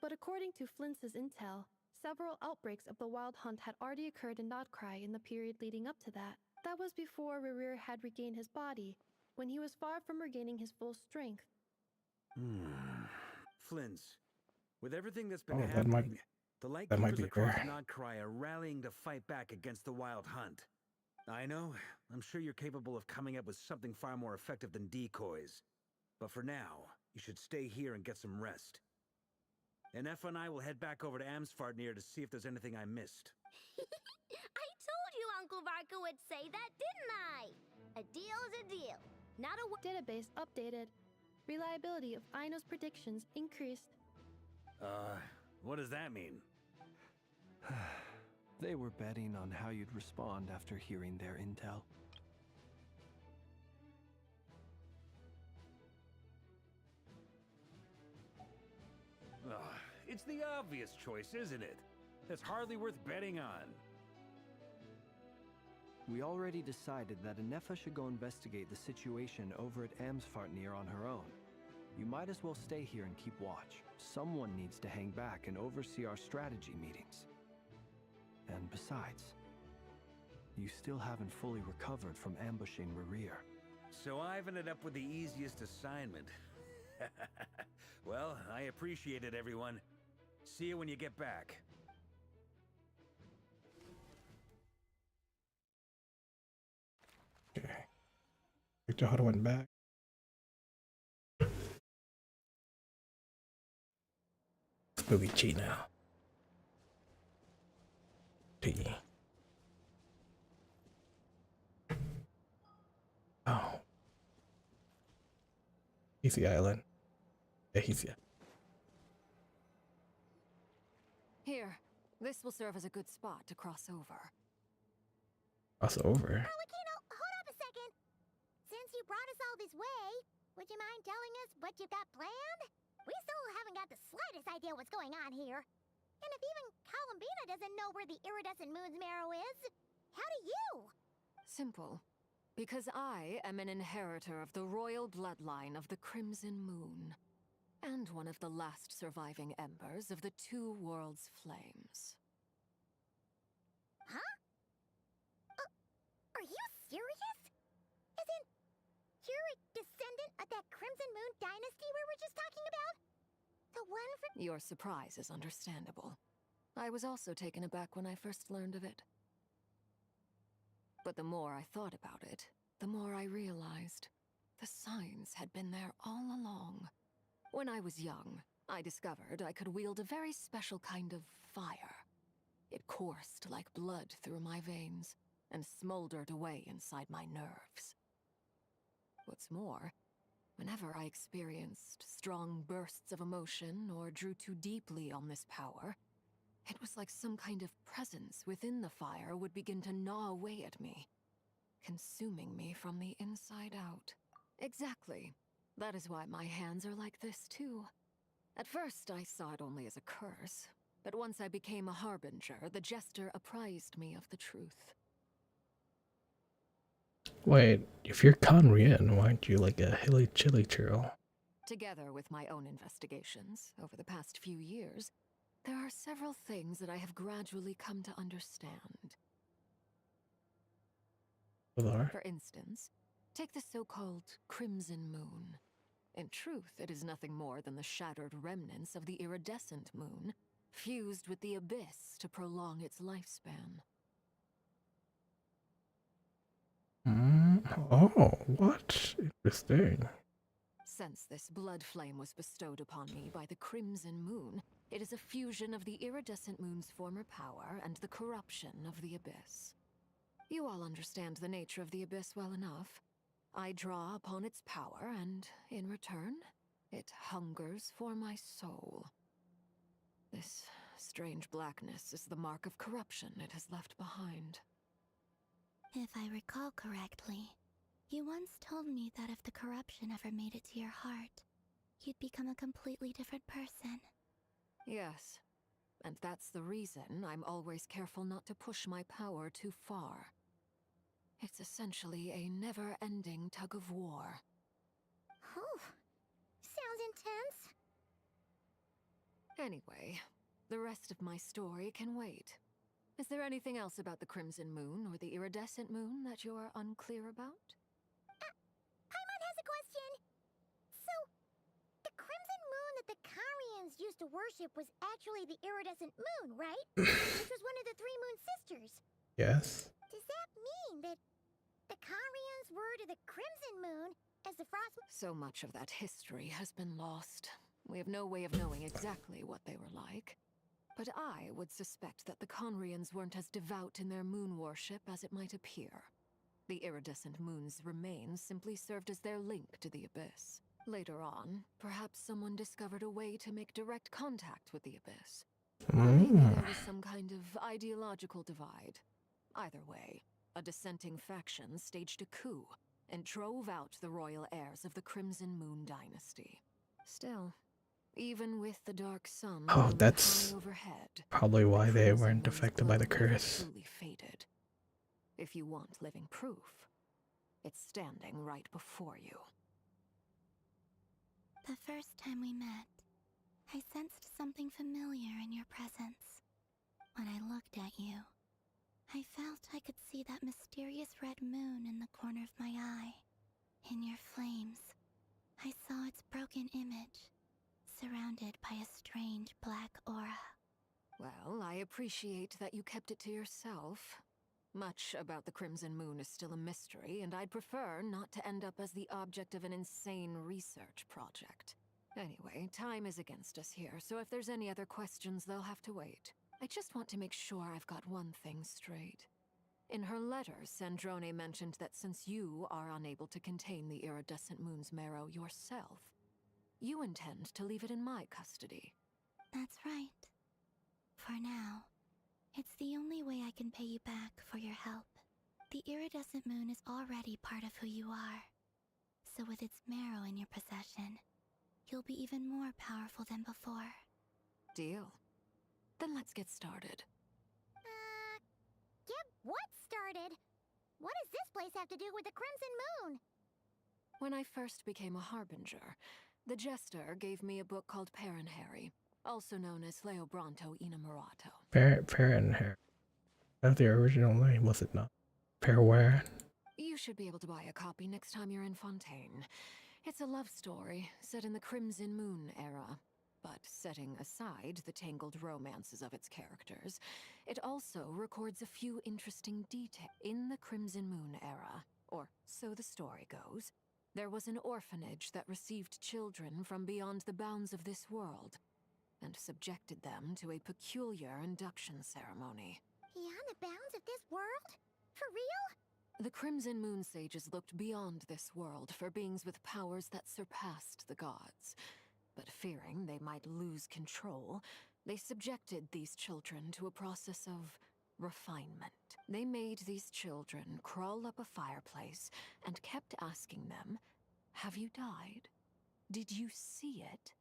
but according to Flintz's intel, several outbreaks of the Wild Hunt had already occurred in Nodcry in the period leading up to that. That was before Rerir had regained his body, when he was far from regaining his full strength. Flint's. With everything that's been Oh, that happening, might- the that might Lightkeepers be across rare. Nodcry are rallying to fight back against the Wild Hunt. I know, I'm sure you're capable of coming up with something far more effective than decoys. But for now, you should stay here and get some rest. And Effa and I will head back over to Amsfartnir to see if there's anything I missed. I told you Uncle Varka would say that, didn't I? A deal is a deal. Not a database updated. Reliability of Aino's predictions increased. What does that mean? They were betting on how you'd respond after hearing their intel. It's the obvious choice, isn't it? That's hardly worth betting on. We already decided that Anefa should go investigate the situation over at Amsfartnir on her own. You might as well stay here and keep watch. Someone needs to hang back and oversee our strategy meetings. And besides, you still haven't fully recovered from ambushing Rerir. So I've ended up with the easiest assignment. Well, I appreciate it, everyone. See you when you get back. Okay. Victor Hutter went back. Movie cheat now. T. Oh. He's the island. Yeah, he's yeah. Here, this will serve as a good spot to cross over. Cross over? Arlecchino, hold up a second. Since you brought us all this way, would you mind telling us what you've got planned? We still haven't got the slightest idea what's going on here. And if even Columbina doesn't know where the iridescent moon's marrow is, how do you? Simple. Because I am an inheritor of the royal bloodline of the Crimson Moon. And one of the last surviving embers of the Two Worlds' flames. Huh? Are you serious? Isn't you're a descendant of that Crimson Moon dynasty we were just talking about? The one from— Your surprise is understandable. I was also taken aback when I first learned of it. But the more I thought about it, the more I realized the signs had been there all along. When I was young, I discovered I could wield a very special kind of fire. It coursed like blood through my veins and smoldered away inside my nerves. What's more, whenever I experienced strong bursts of emotion or drew too deeply on this power, it was like some kind of presence within the fire would begin to gnaw away at me, consuming me from the inside out. Exactly. That is why my hands are like this, too. At first, I saw it only as a curse, but once I became a harbinger, the jester apprised me of the truth. Wait, if you're Conrian, why aren't you like a hilly chili churl? Together with my own investigations, over the past few years, there are several things that I have gradually come to understand. For instance, take the so-called Crimson Moon. In truth, it is nothing more than the shattered remnants of the iridescent moon, fused with the abyss to prolong its lifespan. Oh, what? Interesting. Since this blood flame was bestowed upon me by the Crimson Moon, it is a fusion of the iridescent moon's former power and the corruption of the abyss. You all understand the nature of the abyss well enough. I draw upon its power, and in return, it hungers for my soul. This strange blackness is the mark of corruption it has left behind. If I recall correctly, you once told me that if the corruption ever made it to your heart, you'd become a completely different person. Yes, and that's the reason I'm always careful not to push my power too far. It's essentially a never-ending tug of war. Oh, sounds intense. Anyway, the rest of my story can wait. Is there anything else about the Crimson Moon or the Iridescent Moon that you're unclear about? Paimon has a question. So, the Crimson Moon that the Carians used to worship was actually the Iridescent Moon, right? Which was one of the three Moon Sisters. Yes. Does that mean that the Carians were to the Crimson Moon As the frost... So much of that history has been lost. We have no way of knowing exactly what they were like. But I would suspect that the Conrians weren't as devout in their moon worship as it might appear. The iridescent moon's remains simply served as their link to the Abyss. Later on, perhaps someone discovered a way to make direct contact with the Abyss. Maybe there was some kind of ideological divide. Either way, a dissenting faction staged a coup and drove out the royal heirs of the Crimson Moon dynasty. Still, even with the dark sun Oh, that's high overhead, probably why the they Crimson weren't Moon's affected by the glow never curse. truly faded. If you want living proof, it's standing right before you. The first time we met, I sensed something familiar in your presence. When I looked at you, I felt I could see that mysterious red moon in the corner of my eye. In your flames, I saw its broken image, surrounded by a strange black aura. Well, I appreciate that you kept it to yourself. Much about the Crimson Moon is still a mystery, and I'd prefer not to end up as the object of an insane research project. Anyway, time is against us here, so if there's any other questions, they'll have to wait. I just want to make sure I've got one thing straight. In her letter, Sandrone mentioned that since you are unable to contain the iridescent moon's marrow yourself, you intend to leave it in my custody. That's right. For now, it's the only way I can pay you back for your help. The iridescent moon is already part of who you are. So with its marrow in your possession, you'll be even more powerful than before. Deal. Then let's get started. Get what started? What does this place have to do with the Crimson Moon? When I first became a Harbinger, the Jester gave me a book called Parenheri, also known as Leobranto Inamorato. Parenheri. That's the original name, was it not? Perware? You should be able to buy a copy next time you're in Fontaine. It's a love story set in the Crimson Moon era. But setting aside the tangled romances of its characters, it also records a few interesting details. In the Crimson Moon era, or so the story goes, there was an orphanage that received children from beyond the bounds of this world, and subjected them to a peculiar induction ceremony. Beyond the bounds of this world? For real? The Crimson Moon sages looked beyond this world for beings with powers that surpassed the gods. But fearing they might lose control, they subjected these children to a process of refinement. They made these children crawl up a fireplace and kept asking them, "Have you died? Did you see it?"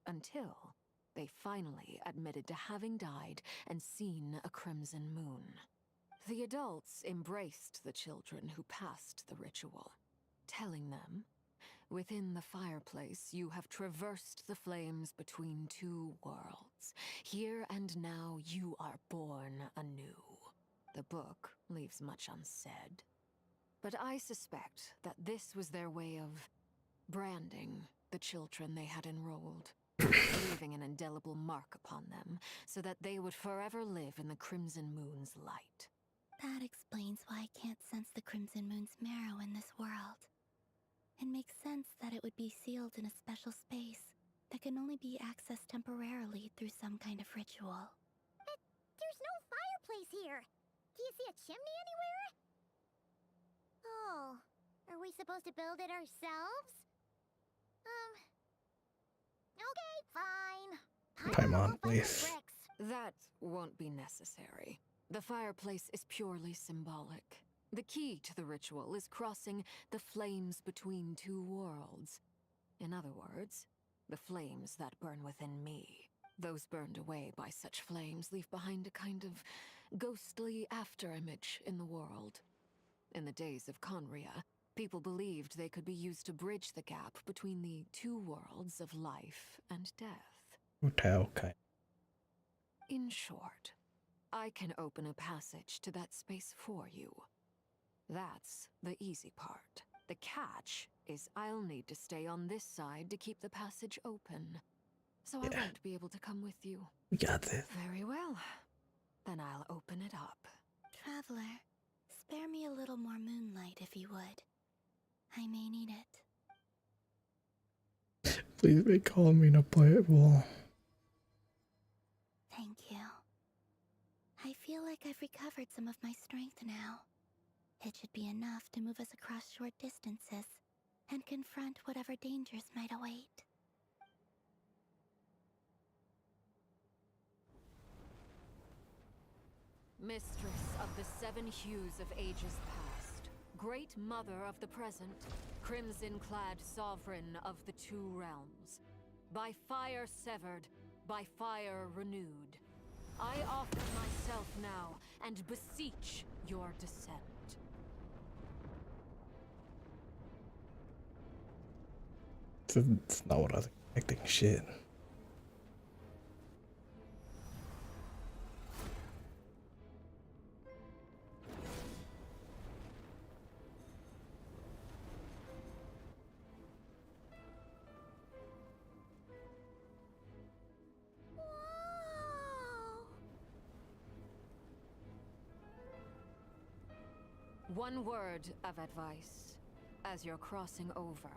Until they finally admitted to having died and seen a crimson moon. The adults embraced the children who passed the ritual, telling them, "Within the fireplace, you have traversed the flames between two worlds. Here and now, you are born anew." The book leaves much unsaid, but I suspect that this was their way of branding the children they had enrolled, leaving an indelible mark upon them so that they would forever live in the Crimson Moon's light. That explains why I can't sense the Crimson Moon's marrow in this world. It makes sense that it would be sealed in a special space that can only be accessed temporarily through some kind of ritual. There's no fireplace here. Do you see a chimney anywhere? Oh, are we supposed to build it ourselves? Okay, fine. Paimon, please. That won't be necessary. The fireplace is purely symbolic. The key to the ritual is crossing the flames between two worlds. In other words, the flames that burn within me. Those burned away by such flames leave behind a kind of ghostly afterimage in the world. In the days of Conria, people believed they could be used to bridge the gap between the two worlds of life and death. Okay. In short, I can open a passage to that space for you. That's the easy part. The catch is I'll need to stay on this side to keep the passage open. So I won't be able to come with you. We got this. Very well. Then I'll open it up. Traveler, spare me a little more moonlight if you would. I may need it. Please make Halloween unplayable. Thank you. I feel like I've recovered some of my strength now. It should be enough to move us across short distances and confront whatever dangers might await. Mistress of the seven hues of ages past, great mother of the present, crimson-clad sovereign of the two realms, by fire severed, by fire renewed, I offer myself now and beseech your descent. It's not what I was expecting. Shit. One word of advice as you're crossing over.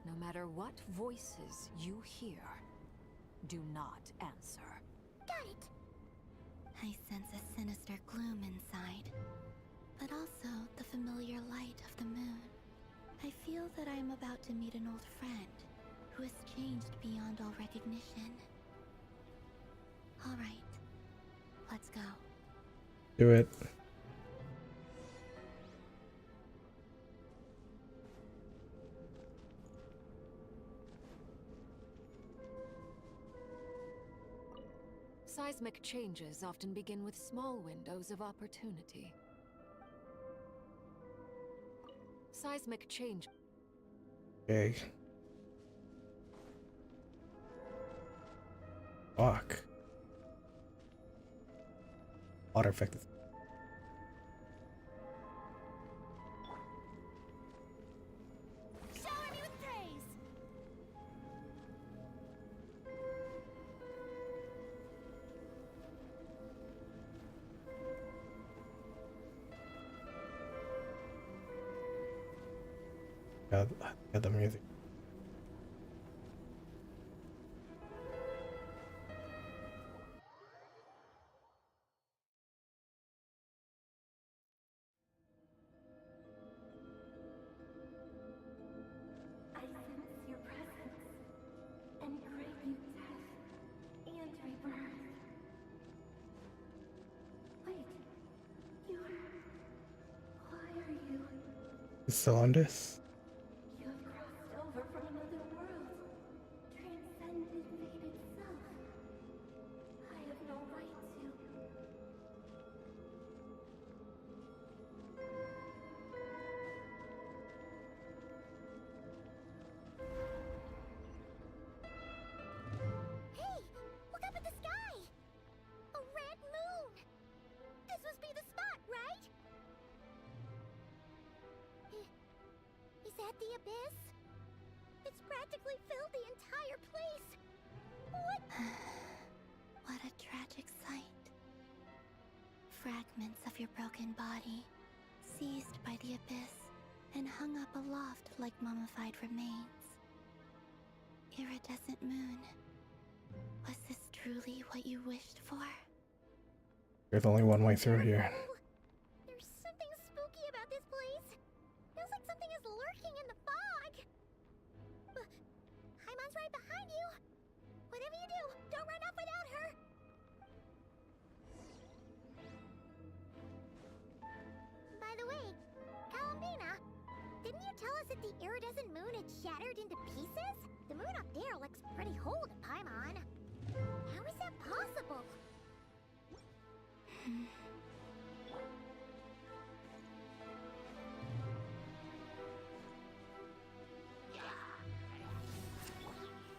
No matter what voices you hear, do not answer. Got it! I sense a sinister gloom inside, but also the familiar light of the moon. I feel that I am about to meet an old friend who has changed beyond all recognition. All right, let's go. Do it. Seismic changes often begin with small windows of opportunity. Seismic change. Okay. Fuck. Water effect. Shower me with praise! Got the music. I sense your presence and crave you death and rebirth. Wait, why are you? Is still on this? You have crossed over from another world, transcended fate itself. I have no right to. Hey, look up at the sky! A red moon! This must be the spot, right? Is that the abyss? It's practically filled the entire place. What? What a tragic sight. Fragments of your broken body, seized by the abyss and hung up aloft like mummified remains. Iridescent moon, was this truly what you wished for? There's only one way through here. There's something spooky about this place. Feels like something is lurking in the fog. Paimon's right behind you. Whatever you do, don't run off without her. By the way, Columbina, didn't you tell us that the iridescent moon had shattered into pieces? The moon up there looks pretty whole to Paimon. How is that possible?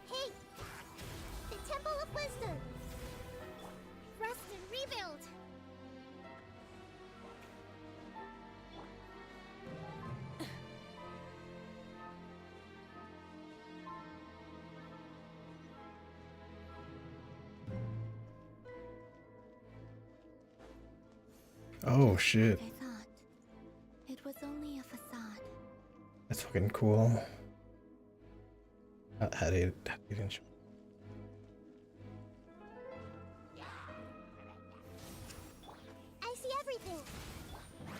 Hey! The Temple of Wisdom! Rest and rebuild! Oh shit. I thought it was only a facade. That's fucking cool. How they didn't show. I see everything.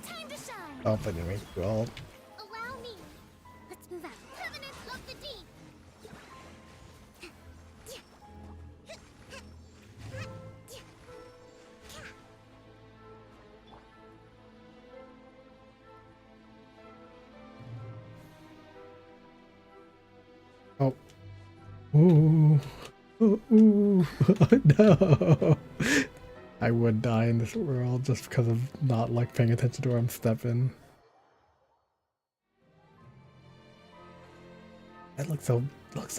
Time to shine. Oh, but didn't make it all. Allow me. Let's move out. Covenant of the Deep. Oh. Ooh. Ooh. No. I would die in this world just because of not like paying attention to where I'm stepping. That looks so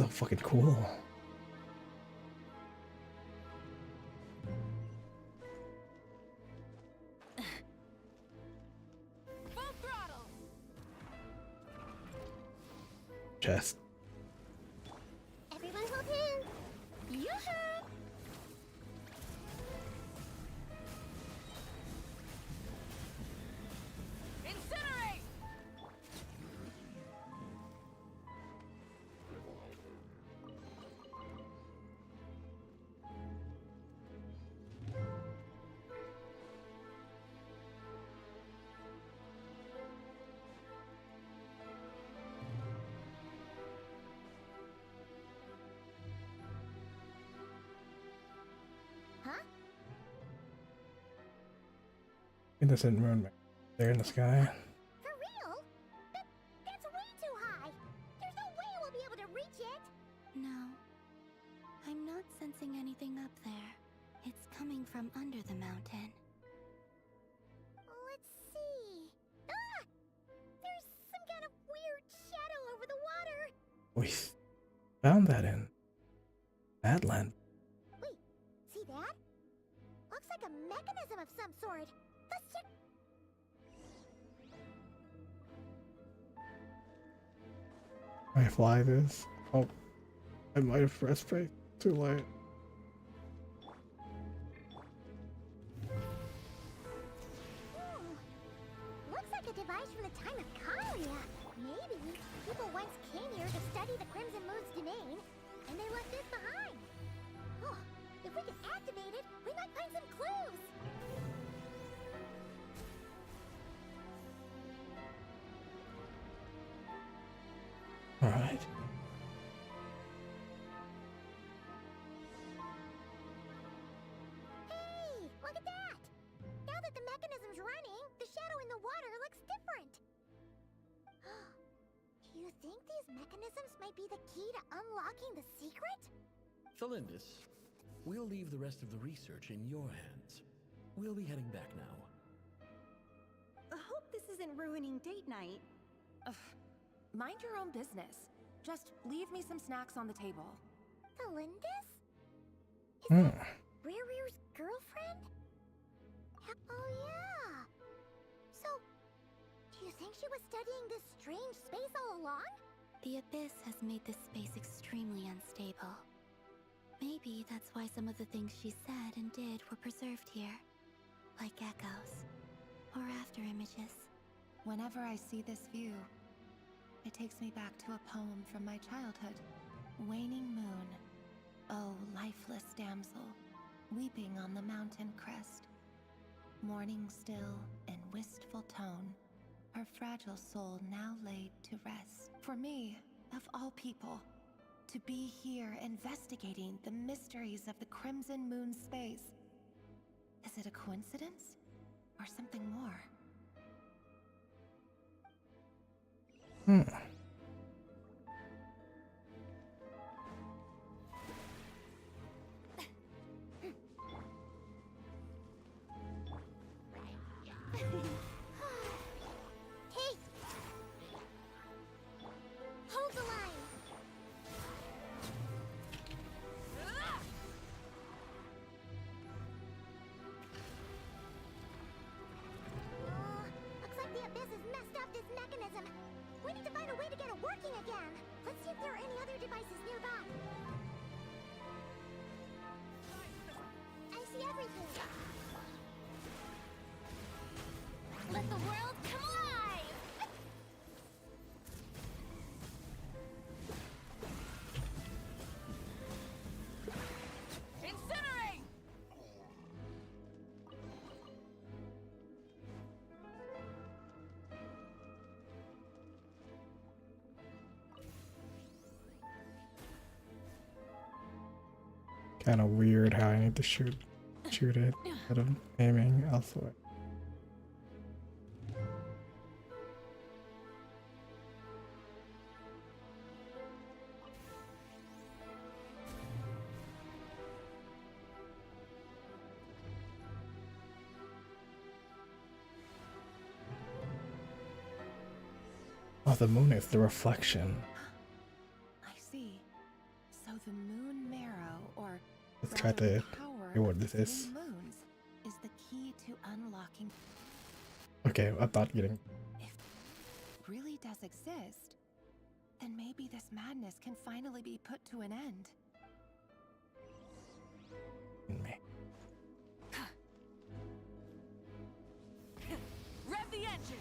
fucking cool. Full throttle. Chest. Everyone hold hands. Yoo-hoo! Incinerate! Huh? Innocent moon there in the sky. For real? That's way too high. There's no way we'll be able to reach it. No. I'm not sensing anything up there. It's coming from under the mountain. Let's see. Ah! There's some kind of weird shadow over the water. We found that in Badland. Wait, see that? Looks like a mechanism of some sort. Let's check. I fly this. Oh, I might have pressed play too late. Looks like a device from the time of Kalia. Maybe people once came here to study the Crimson Moon's domain, and they left this behind. Oh, if we can activate it, we might find some clues. All right. Hey, look at that! Now that the mechanism's running, the shadow in the water looks different. Do you think these mechanisms might be the key to unlocking the secret? Thalindis, we'll leave the rest of the research in your hands. We'll be heading back now. I hope this isn't ruining date night. Ugh. Mind your own business. Just leave me some snacks on the table. Thalindis? Hmm. Rear's girlfriend? Oh yeah! So, do you think she was studying this strange space all along? The abyss has made this space extremely unstable. Maybe that's why some of the things she said and did were preserved here. Like echoes. Or after images. Whenever I see this view, it takes me back to a poem from my childhood. Waning moon, oh lifeless damsel, weeping on the mountain crest. Mourning still in wistful tone, her fragile soul now laid to rest. For me, of all people, to be here investigating the mysteries of the Crimson Moon space. Is it a coincidence or something more? Hmm. Hey! Hold the line! Looks like the abyss has messed up this mechanism. We need to find a way to get it working again. Let's see if there are any other devices nearby. I see everything. Let the world come alive! kind of weird how I need to shoot it instead of aiming elsewhere. Oh, the moon is the reflection. I see. So the moon marrow, or Let's try rather to power see what of this the is. three moons, is the key to unlocking. Okay, I'm not getting. If it really does exist, then maybe this madness can finally be put to an end. Me. Rev the engines!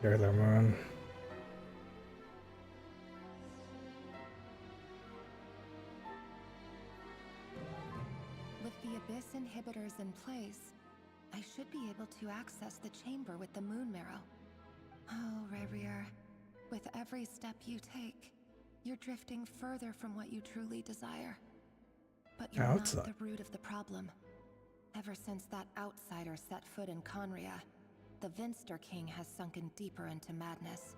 There's our moon. With the Abyss inhibitors in place, I should be able to access the chamber with the moon marrow. Oh, Revier, with every step you take, you're drifting further from what you truly desire. But you're not the root of the problem. Ever since that outsider set foot in Conria, the Vinster King has sunken deeper into madness.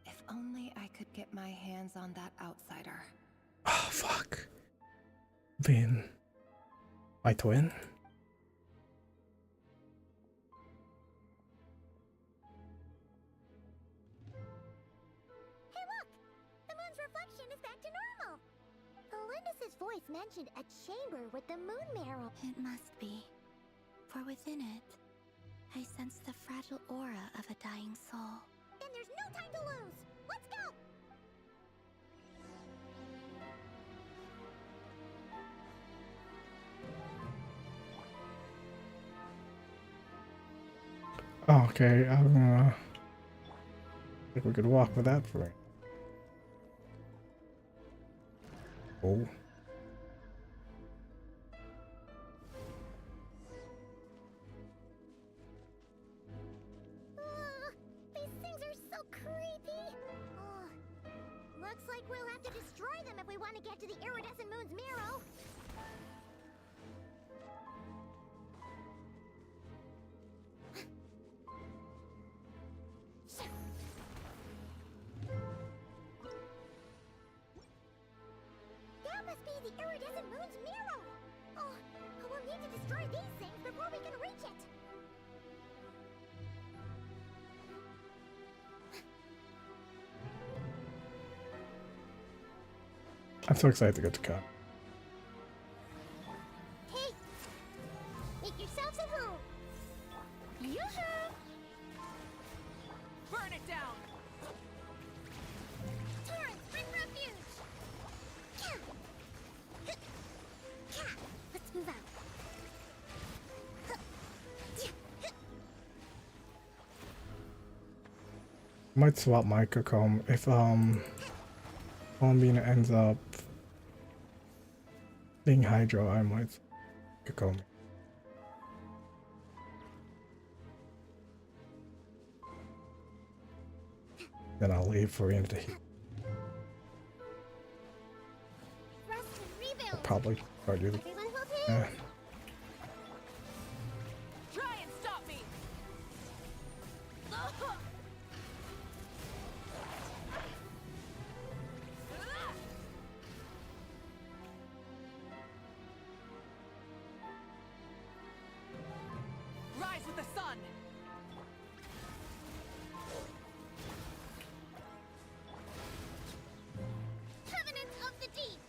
If only I could get my hands on that outsider. Oh, fuck. Vin. My twin? Hey look! The moon's reflection is back to normal! Elendis' voice mentioned a chamber with the moon marrow. It must be. For within it, I sense the fragile aura of a dying soul. Then there's no time to lose! Let's go! Oh, okay, I think we could walk with that for it. Oh. These things are so creepy! Looks like we'll have to destroy them if we want to get to the iridescent moon's marrow! That must be the iridescent moon's marrow! Oh, we'll need to destroy these things before we can reach it! I'm so excited to go to Con. Hey! Make yourselves at home! Yoo-hoo! Burn it down! Torrent, bring refuge! Let's move out. Might swap my Cocom if Bombina ends up being Hydro. I might Cocom. Then I'll leave for into heat. Probably start using. Yeah. Try and stop me! Rise with the sun! Covenant of the Deep!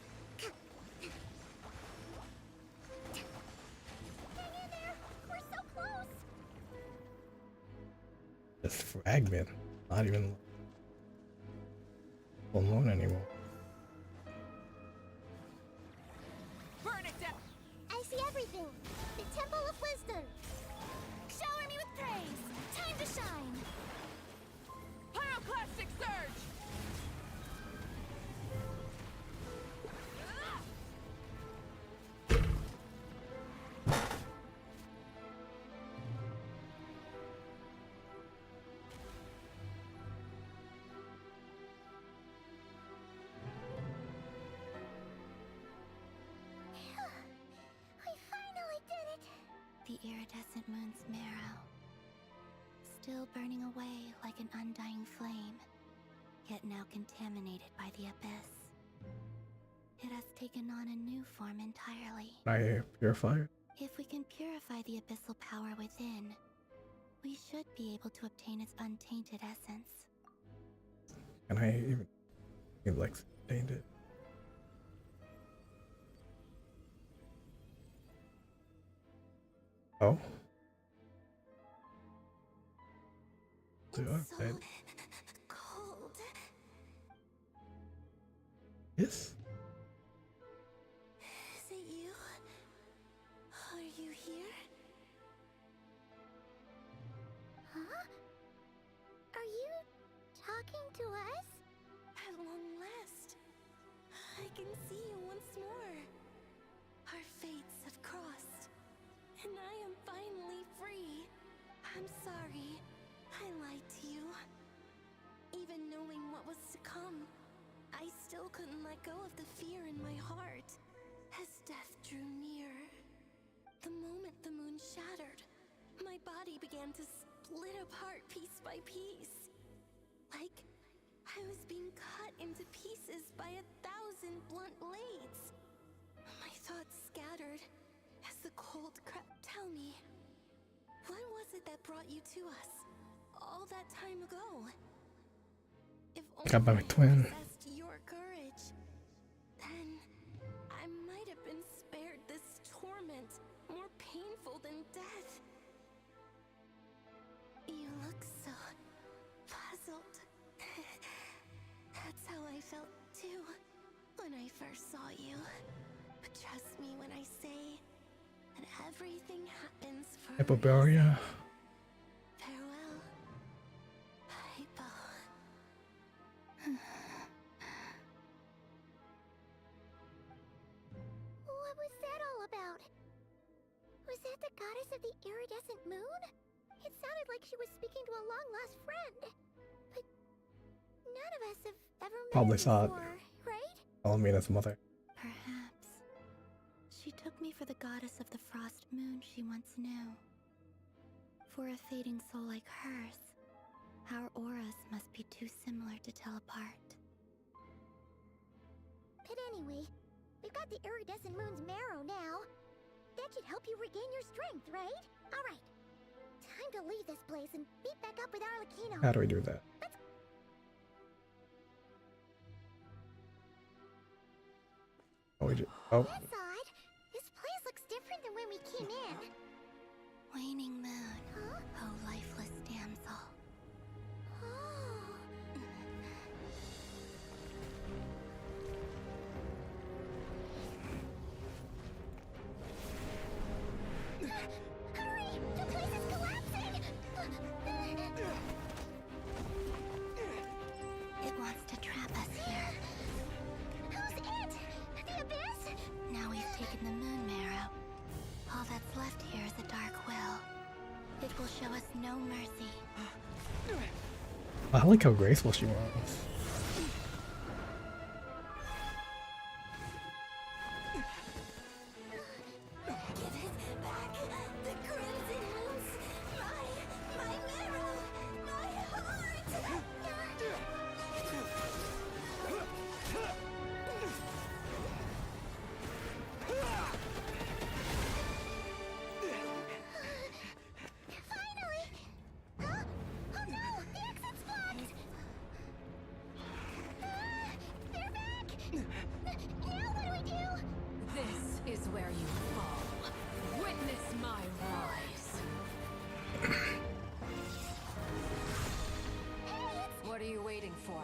Hang in there! We're so close! This fragment, not even full moon anymore. Burn it down! the iridescent moon's marrow, still burning away like an undying flame, yet now contaminated by the abyss. It has taken on a new form entirely. I purify it. If we can purify the abyssal power within, we should be able to obtain its untainted essence. Can I even like taint it? Oh. It's so cold. Yes. Is it you? Are you here? Huh? Are you talking to us? At long last, I can see you once more. Our fates have crossed, and I am finally free. I'm sorry, I lied to you. Even knowing what was to come, I still couldn't let go of the fear in my heart as death drew near. The moment the moon shattered, my body began to split apart piece by piece. Like I was being cut into pieces by 1,000 blunt blades. My thoughts scattered as the cold crept. Tell me, what was it that brought you to us all that time ago? If Got by my twin. possessed your courage, then I might have been spared this torment more painful than death. You look so puzzled. That's how I felt too when I first saw you. But trust me when I say that everything happens for a Hypoborea. reason. Farewell, Hypo. What was that all about? Was that the goddess of the iridescent moon? It sounded like she was speaking to a long-lost friend. But none of us have ever met Probably her saw it. before, right? Almina's mother. Perhaps. She took me for the goddess of the frost moon she once knew. For a fading soul like hers, our auras must be too similar to tell apart. But anyway, we've got the iridescent moon's marrow now. That should help you regain your strength, right? Alright. Time to leave this place and meet back up with Arlecchino. How do we do that? Oh, we just, oh. That's odd. This place looks different than when we came in. Waning moon. Huh? Oh, lifeless damsel. Hurry! The place is collapsing! It wants to trap us here. Who's it? The abyss? Now we've taken the moon marrow. All that's left here is a dark will. It will show us no mercy. I like how graceful she was. Give it back! The crimson moons! My marrow! My heart! Finally! Huh? Oh no! The exit's blocked! They're back! Now what do we do? This is where you fall. Witness my rise. What are you waiting for?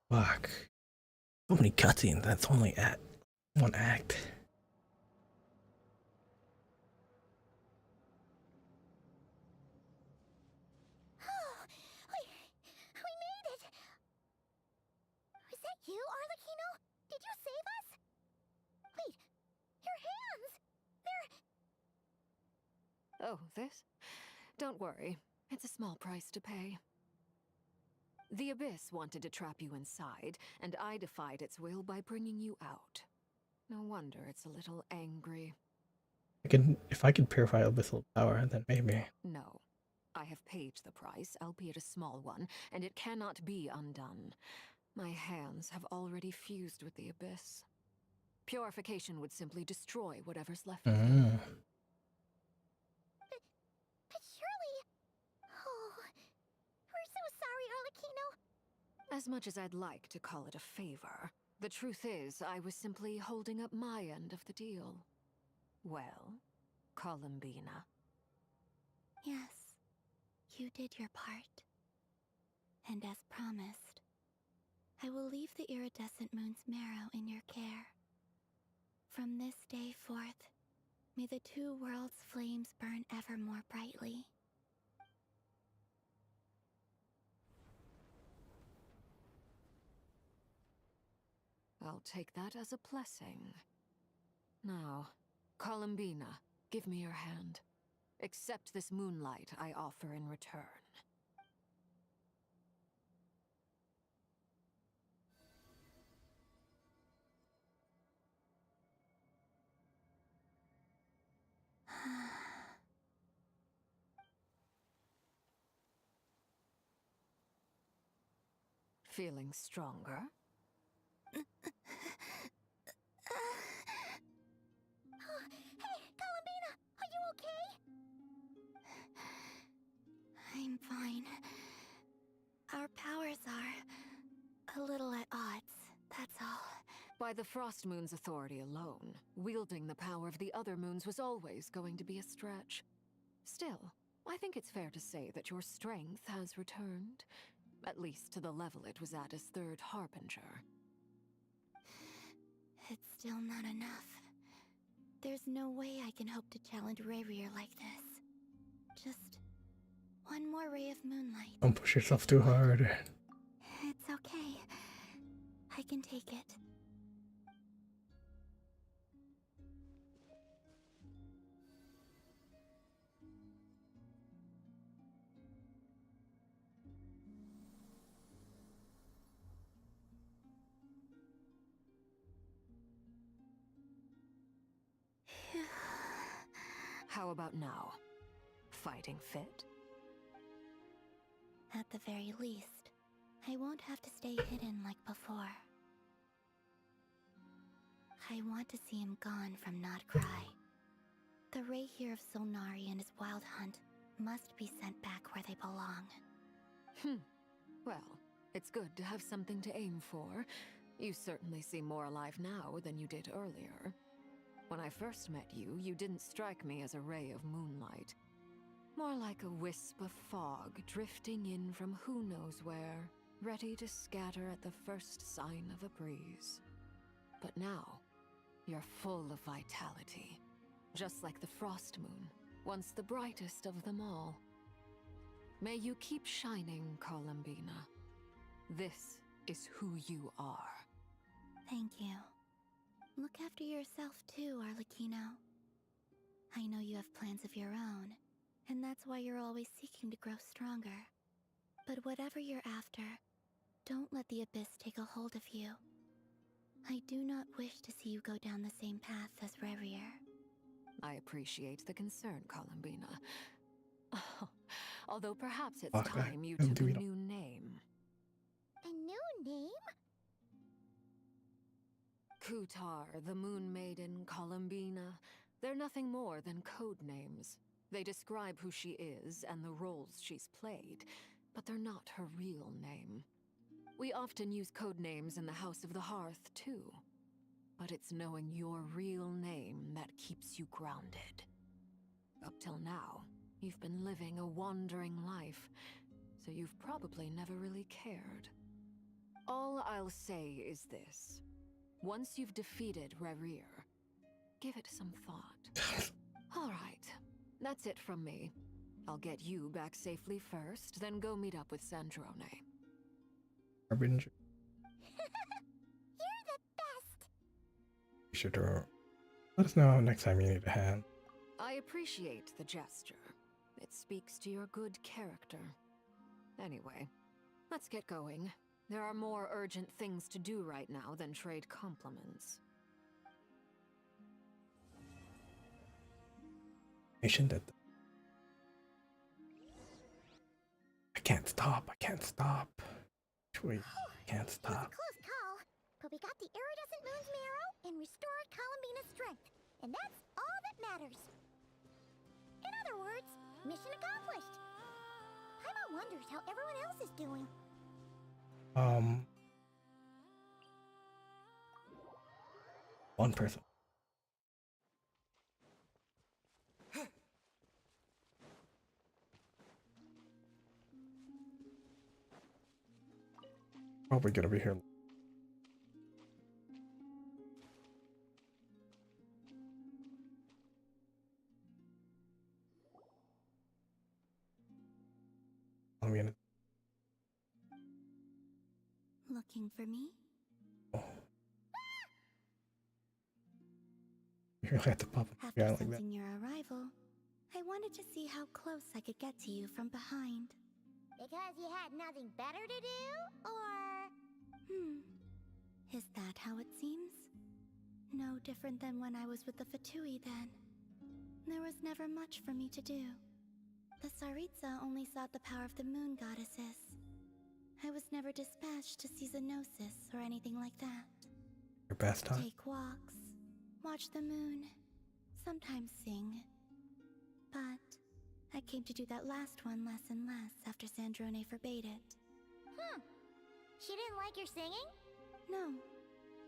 Fuck. So many cutscenes. That's only at one act. We made it! Was that you, Arlecchino? Did you save us? Wait, your hands! Oh, this? Don't worry. It's a small price to pay. The Abyss wanted to trap you inside, and I defied its will by bringing you out. No wonder it's a little angry. If I could purify abyssal power, then maybe. No. I have paid the price, albeit a small one, and it cannot be undone. My hands have already fused with the Abyss. Purification would simply destroy whatever's left of you. But surely... Oh... We're so sorry, Arlecchino. As much as I'd like to call it a favor, the truth is I was simply holding up my end of the deal. Well, Columbina. Yes, you did your part. And as promised, I will leave the iridescent moon's marrow in your care. From this day forth, may the two worlds' flames burn ever more brightly. I'll take that as a blessing. Now, Columbina, give me your hand. Accept this moonlight I offer in return. Feeling stronger? Hey, Columbina, are you okay? I'm fine. Our powers are a little at odds, that's all. By the Frost Moon's authority alone, wielding the power of the other moons was always going to be a stretch. Still, I think it's fair to say that your strength has returned, at least to the level it was at as Third Harbinger. It's still not enough. There's no way I can hope to challenge Rayrear like this. Just one more ray of moonlight. Don't push yourself too hard. It's okay. I can take it. How about now? Fighting fit? At the very least, I won't have to stay hidden like before. I want to see him gone from Nodcry. The Rayrear of Solnari and his wild hunt must be sent back where they belong. Well, it's good to have something to aim for. You certainly seem more alive now than you did earlier. When I first met you, you didn't strike me as a ray of moonlight. More like a wisp of fog drifting in from who knows where, ready to scatter at the first sign of a breeze. But now, you're full of vitality, just like the Frost Moon, once the brightest of them all. May you keep shining, Columbina. This is who you are. Thank you. Look after yourself too, Arlecchino. I know you have plans of your own, and that's why you're always seeking to grow stronger. But whatever you're after, don't let the Abyss take a hold of you. I do not wish to see you go down the same path as Rayrear. I appreciate the concern, Columbina. Although perhaps it's time you took a new name. A new name? Kutar, the Moon Maiden, Columbina, they're nothing more than code names. They describe who she is and the roles she's played, but they're not her real name. We often use code names in the House of the Hearth, too. But it's knowing your real name that keeps you grounded. Up till now, you've been living a wandering life, so you've probably never really cared. All I'll say is this. Once you've defeated Rayrear, give it some thought. All right, that's it from me. I'll get you back safely first, then go meet up with Sandrone. Harbinger. You're the best! Be sure to let us know next time you need a hand. I appreciate the gesture. It speaks to your good character. Anyway, let's get going. There are more urgent things to do right now than trade compliments. Patient at I can't stop. I can't stop. Wait, can't stop. Close call, but we got the iridescent moon's marrow and restored Columbina's strength, and that's all that matters. In other words, mission accomplished. Paimon wonders how everyone else is doing. One person. Probably gonna be here. I'm gonna. Looking for me? You really have to pop up After like that. sensing your arrival, I wanted to see how close I could get to you from behind. Because you had nothing better to do? Or... Is that how it seems? No different than when I was with the Fatui then. There was never much for me to do. The Tsaritsa only sought the power of the moon goddesses. I was never dispatched to see Xenosis or anything like that. Your best time? Take walks, watch the moon, sometimes sing. But I came to do that last one less and less after Sandrone forbade it. She didn't like your singing? No.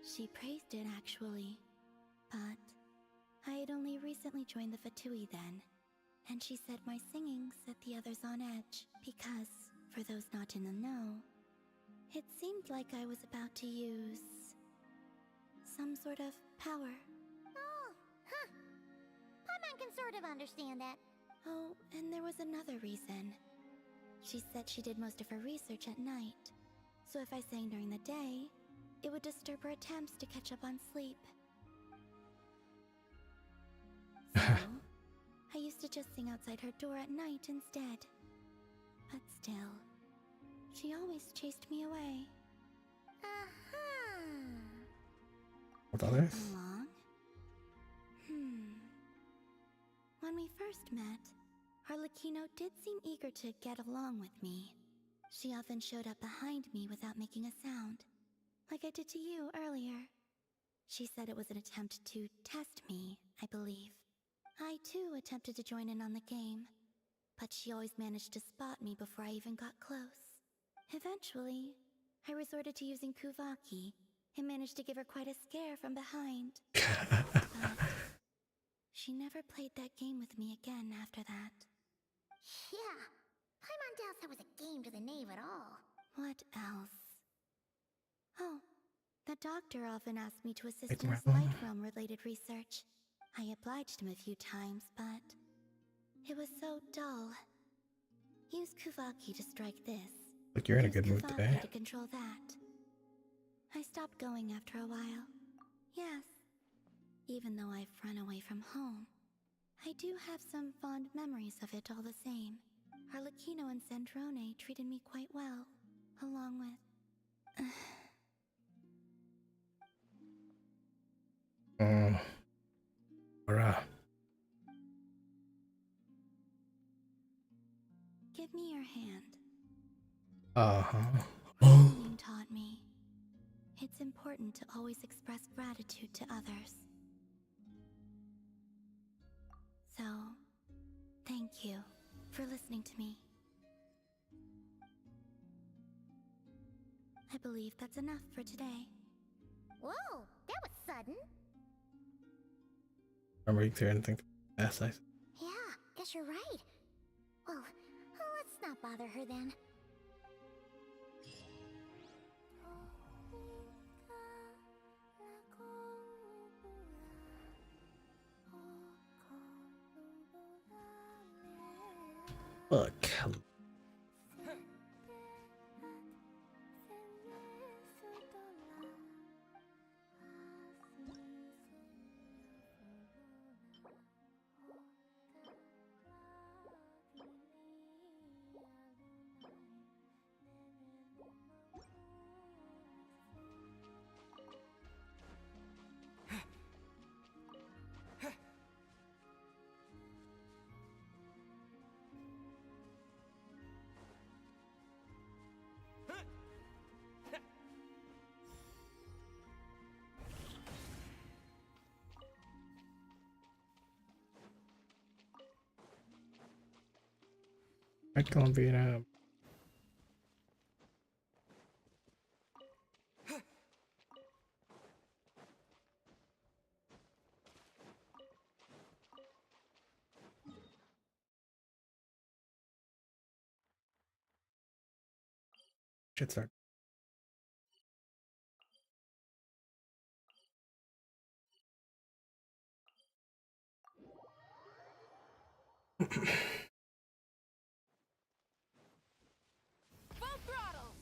She praised it, actually. But I had only recently joined the Fatui then, and she said my singing set the others on edge because, for those not in the know, it seemed like I was about to use some sort of power. Oh, Paimon can sort of understand that. Oh, and there was another reason. She said she did most of her research at night, so if I sang during the day, it would disturb her attempts to catch up on sleep. So, I used to just sing outside her door at night instead. But still, she always chased me away. With others? Along? When we first met, Arlecchino did seem eager to get along with me. She often showed up behind me without making a sound, like I did to you earlier. She said it was an attempt to test me, I believe. I too attempted to join in on the game, but she always managed to spot me before I even got close. Eventually, I resorted to using Kuvaki and managed to give her quite a scare from behind. But she never played that game with me again after that. Yeah, Paimon doubts that was a game to the knave at all. What else? Oh, the doctor often asked me to assist in his light realm-related research. I obliged him a few times, but it was so dull. Use Kuvaki to strike this. Look, you're in a Use good mood Kuvaki today. to control that. I stopped going after a while. Yes, even though I've run away from home, I do have some fond memories of it all the same. Arlecchino and Sandrone treated me quite well, along with... Give me your hand. Singing taught me it's important to always express gratitude to others. So, thank you for listening to me. I believe that's enough for today. Whoa, that was sudden. Remember you clear anything fast, I Yeah, guess you're right. Well, let's not bother her then. Look. Red Columbia. Should start. Full throttle!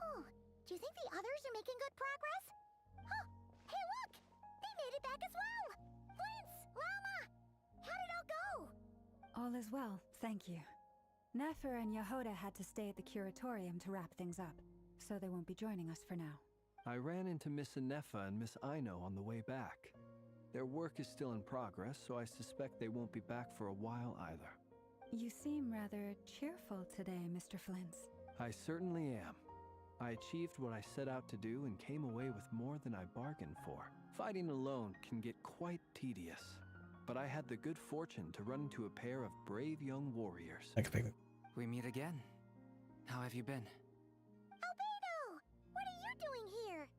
Oh, do you think the others are making good progress? Oh, hey look! They made it back as well! Flint's! Llama! How did it all go? All is well, thank you. Nefer and Yehoda had to stay at the curatorium to wrap things up, so they won't be joining us for now. I ran into Miss Anefa and Miss Aino on the way back. Their work is still in progress, so I suspect they won't be back for a while either. You seem rather cheerful today, Mr. Flint's. I certainly am. I achieved what I set out to do and came away with more than I bargained for. Fighting alone can get quite tedious, but I had the good fortune to run into a pair of brave young warriors. We meet again. How have you been? Albedo! What are you doing here?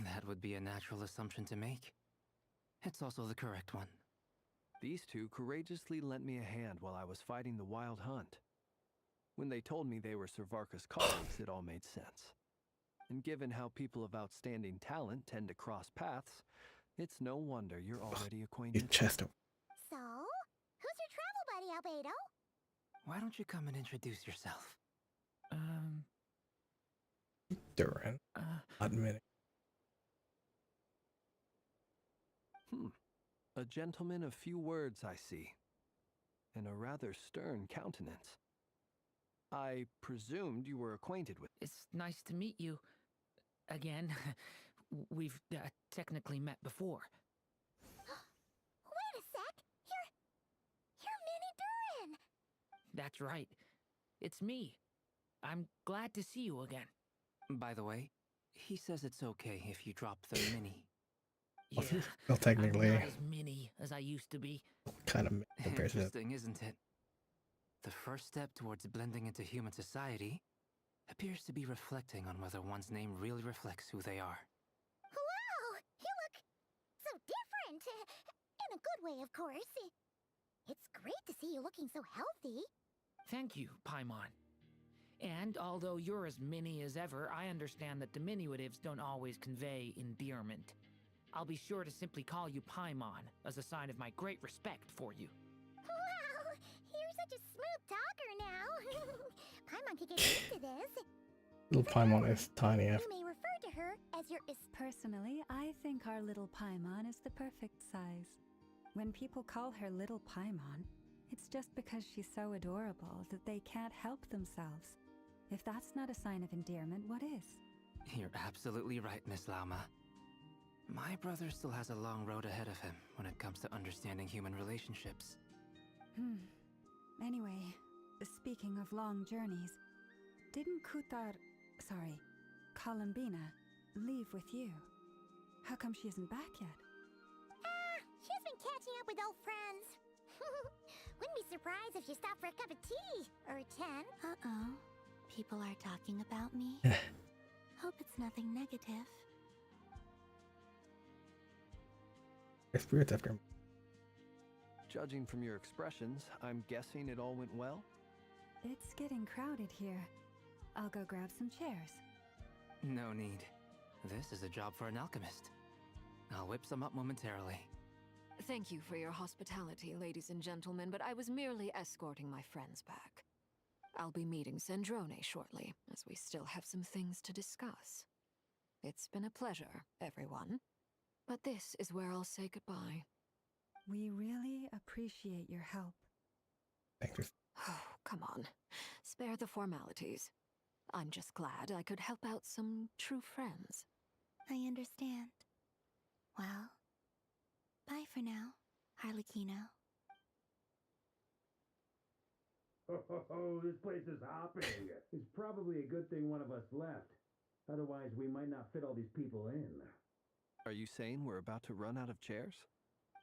That would be a natural assumption to make. It's also the correct one. These two courageously lent me a hand while I was fighting the wild hunt. When they told me they were Servarka's colleagues, it all made sense. And given how people of outstanding talent tend to cross paths, it's no wonder you're already acquainted. Chester. So, who's your travel buddy, Albedo? Why don't you come and introduce yourself? Duran. Admit it. A gentleman of few words, I see. And a rather stern countenance. I presumed you were acquainted with... It's nice to meet you. Again. We've technically met before. Wait a sec! You're Minnie Duran! That's right. It's me. I'm glad to see you again. By the way, he says it's okay if you drop the mini. Yeah, well, technically, I'm not as mini as I used to be. Kind of compared to Interesting, isn't it? The first step towards blending into human society appears to be reflecting on whether one's name really reflects who they are. Wow! You look so different! In a good way, of course. It's great to see you looking so healthy. Thank you, Paimon. And although you're as mini as ever, I understand that diminutives don't always convey endearment. I'll be sure to simply call you Paimon as a sign of my great respect for you. Wow! You're such a smooth talker now. Paimon could get used to this. Little Paimon is tiny. You may refer to her as your... Personally, I think our little Paimon is the perfect size. When people call her Little Paimon, it's just because she's so adorable that they can't help themselves. If that's not a sign of endearment, what is? You're absolutely right, Miss Lauma. My brother still has a long road ahead of him when it comes to understanding human relationships. Anyway, speaking of long journeys, didn't Columbina, leave with you? How come she isn't back yet? She's been catching up with old friends. Wouldn't be surprised if she stopped for a cup of tea or 10. Uh-oh. People are talking about me. Hope it's nothing negative. Spirits after him. Judging from your expressions, I'm guessing it all went well? It's getting crowded here. I'll go grab some chairs. No need. This is a job for an alchemist. I'll whip some up momentarily. Thank you for your hospitality, ladies and gentlemen, but I was merely escorting my friends back. I'll be meeting Sandrone shortly, as we still have some things to discuss. It's been a pleasure, everyone. But this is where I'll say goodbye. We really appreciate your help. Thank you. Oh, come on. Spare the formalities. I'm just glad I could help out some true friends. I understand. Well, bye for now, Harlequino. Oh, this place is hopping. It's probably a good thing one of us left. Otherwise, we might not fit all these people in. Are you saying we're about to run out of chairs?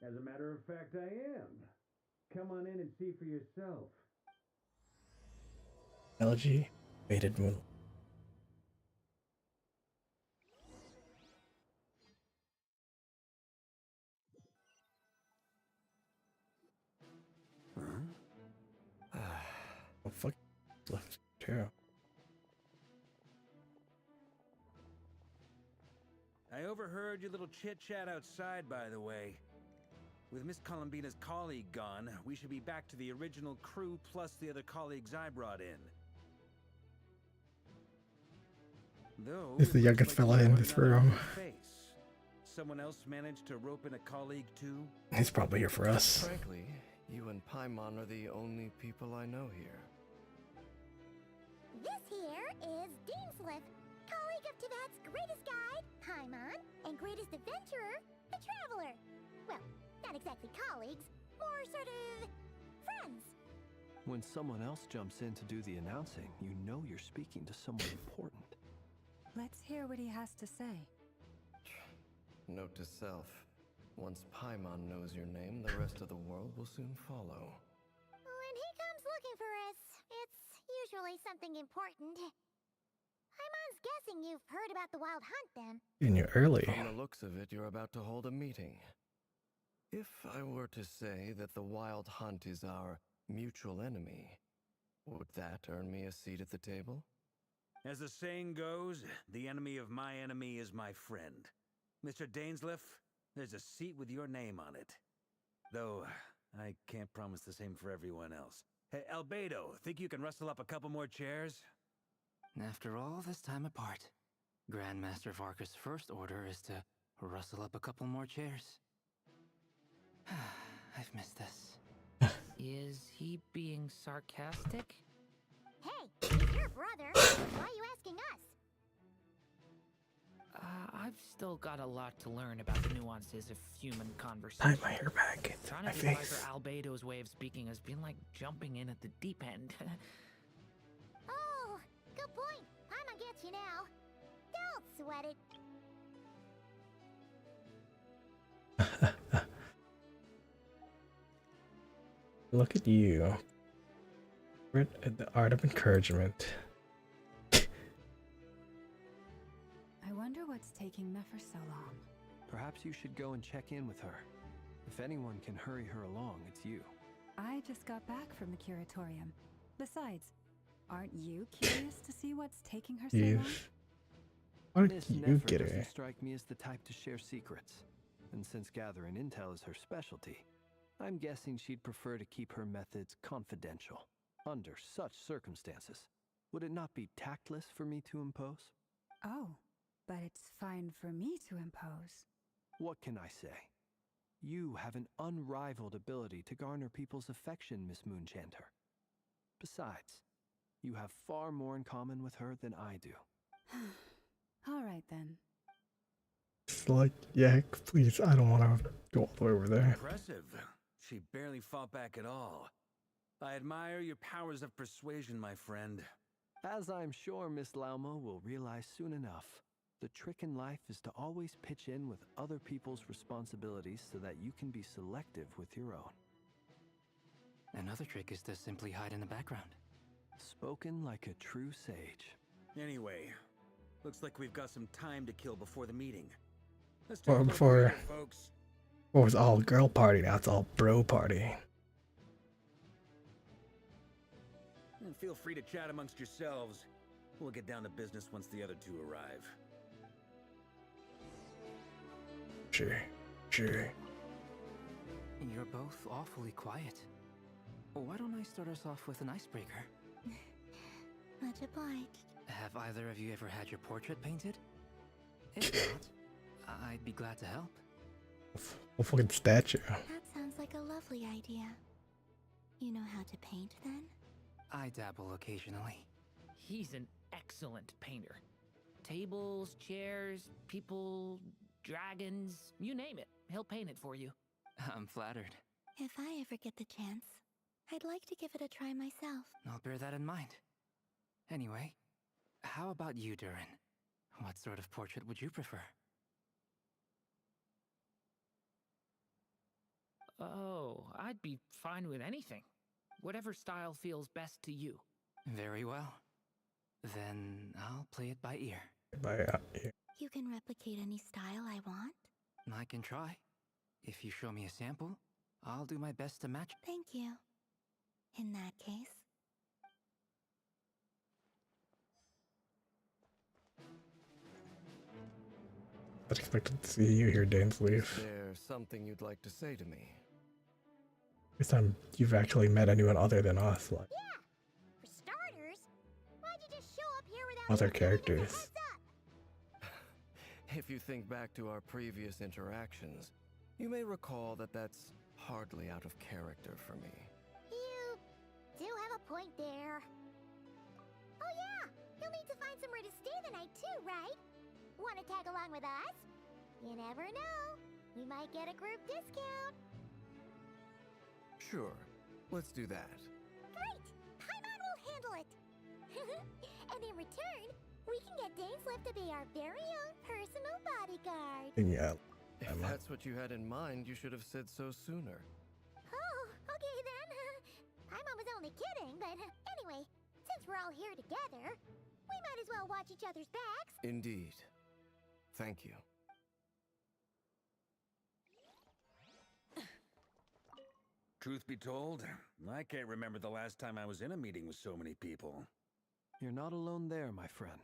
As a matter of fact, I am. Come on in and see for yourself. LG faded moon. Oh fuck, left too. I overheard your little chit-chat outside, by the way. With Miss Columbina's colleague gone, we should be back to the original crew plus the other colleagues I brought in. Though, He's the youngest fella in this room. Someone else managed to rope in a colleague too? He's probably here for us. Frankly, you and Paimon are the only people I know here. This here is Deansliff, colleague of Tibet's greatest guide, Paimon, and greatest adventurer, the Traveler. Well, not exactly colleagues, more sort of friends. When someone else jumps in to do the announcing, you know you're speaking to someone important. Let's hear what he has to say. Note to self. Once Paimon knows your name, the rest of the world will soon follow. When he comes looking for us, it's usually something important. Paimon's guessing you've heard about the Wild Hunt, then. In you early. From the looks of it, you're about to hold a meeting. If I were to say that the Wild Hunt is our mutual enemy, would that earn me a seat at the table? As the saying goes, the enemy of my enemy is my friend. Mr. Dainsliff, there's a seat with your name on it. Though, I can't promise the same for everyone else. Hey, Albedo, think you can rustle up a couple more chairs? After all this time apart, Grandmaster Varka's first order is to rustle up a couple more chairs. I've missed this. Is he being sarcastic? Hey, he's your brother. Why are you asking us? I've still got a lot to learn about the nuances of human conversation. Tie my hair back into Trying my to decipher face. Albedo's way of speaking has been like jumping in at the deep end. Oh, good point. Paimon gets you now. Don't sweat it. Look at you. Read the art of encouragement. I wonder what's taking Nefer so long. Perhaps you should go and check in with her. If anyone can hurry her along, it's you. I just got back from the curatorium. Besides, aren't you curious to see what's taking her so long? Why Miss did you Nefer get doesn't her? strike me as the type to share secrets. And since gathering intel is her specialty, I'm guessing she'd prefer to keep her methods confidential. Under such circumstances, would it not be tactless for me to impose? Oh, but it's fine for me to impose. What can I say? You have an unrivaled ability to garner people's affection, Miss Moonchanter. Besides, you have far more in common with her than I do. All right then. It's like, yeah, please, I don't want to go all the way over there. Impressive. She barely fought back at all. I admire your powers of persuasion, my friend. As I'm sure Miss Lauma will realize soon enough, the trick in life is to always pitch in with other people's responsibilities so that you can be selective with your own. Another trick is to simply hide in the background. Spoken like a true sage. Anyway, looks like we've got some time to kill before the meeting. Let's Well, take a look before around, folks. what was all girl party, now it's all bro party. And feel free to chat amongst yourselves. We'll get down to business once the other two arrive. Sure, sure. You're both awfully quiet. Why don't I start us off with an icebreaker? Much obliged. Have either of you ever had your portrait painted? If not, I'd be glad to help. A fucking statue. That sounds like a lovely idea. You know how to paint, then? I dabble occasionally. He's an excellent painter. Tables, chairs, people, dragons, you name it. He'll paint it for you. I'm flattered. If I ever get the chance, I'd like to give it a try myself. I'll bear that in mind. Anyway, how about you, Durin? What sort of portrait would you prefer? Oh, I'd be fine with anything. Whatever style feels best to you. Very well. Then I'll play it by ear. By ear. You can replicate any style I want? I can try. If you show me a sample, I'll do my best to match. Thank you. In that case... I expected to see you here, Dainsleif. Is there something you'd like to say to me? First time you've actually met anyone other than us, like For starters, why'd you just show up here without other even giving us a characters. heads up? If you think back to our previous interactions, you may recall that that's hardly out of character for me. You do have a point there. Oh yeah, you'll need to find somewhere to stay the night too, right? Want to tag along with us? You never know. We might get a group discount. Sure, let's do that. Great! Paimon will handle it. And in return, we can get Dainsleif to be our very own personal bodyguard. Yeah. If that's what you had in mind, you should have said so sooner. Oh, okay then. Paimon was only kidding, but anyway, since we're all here together, we might as well watch each other's backs. Indeed. Thank you. Truth be told, I can't remember the last time I was in a meeting with so many people. You're not alone there, my friend.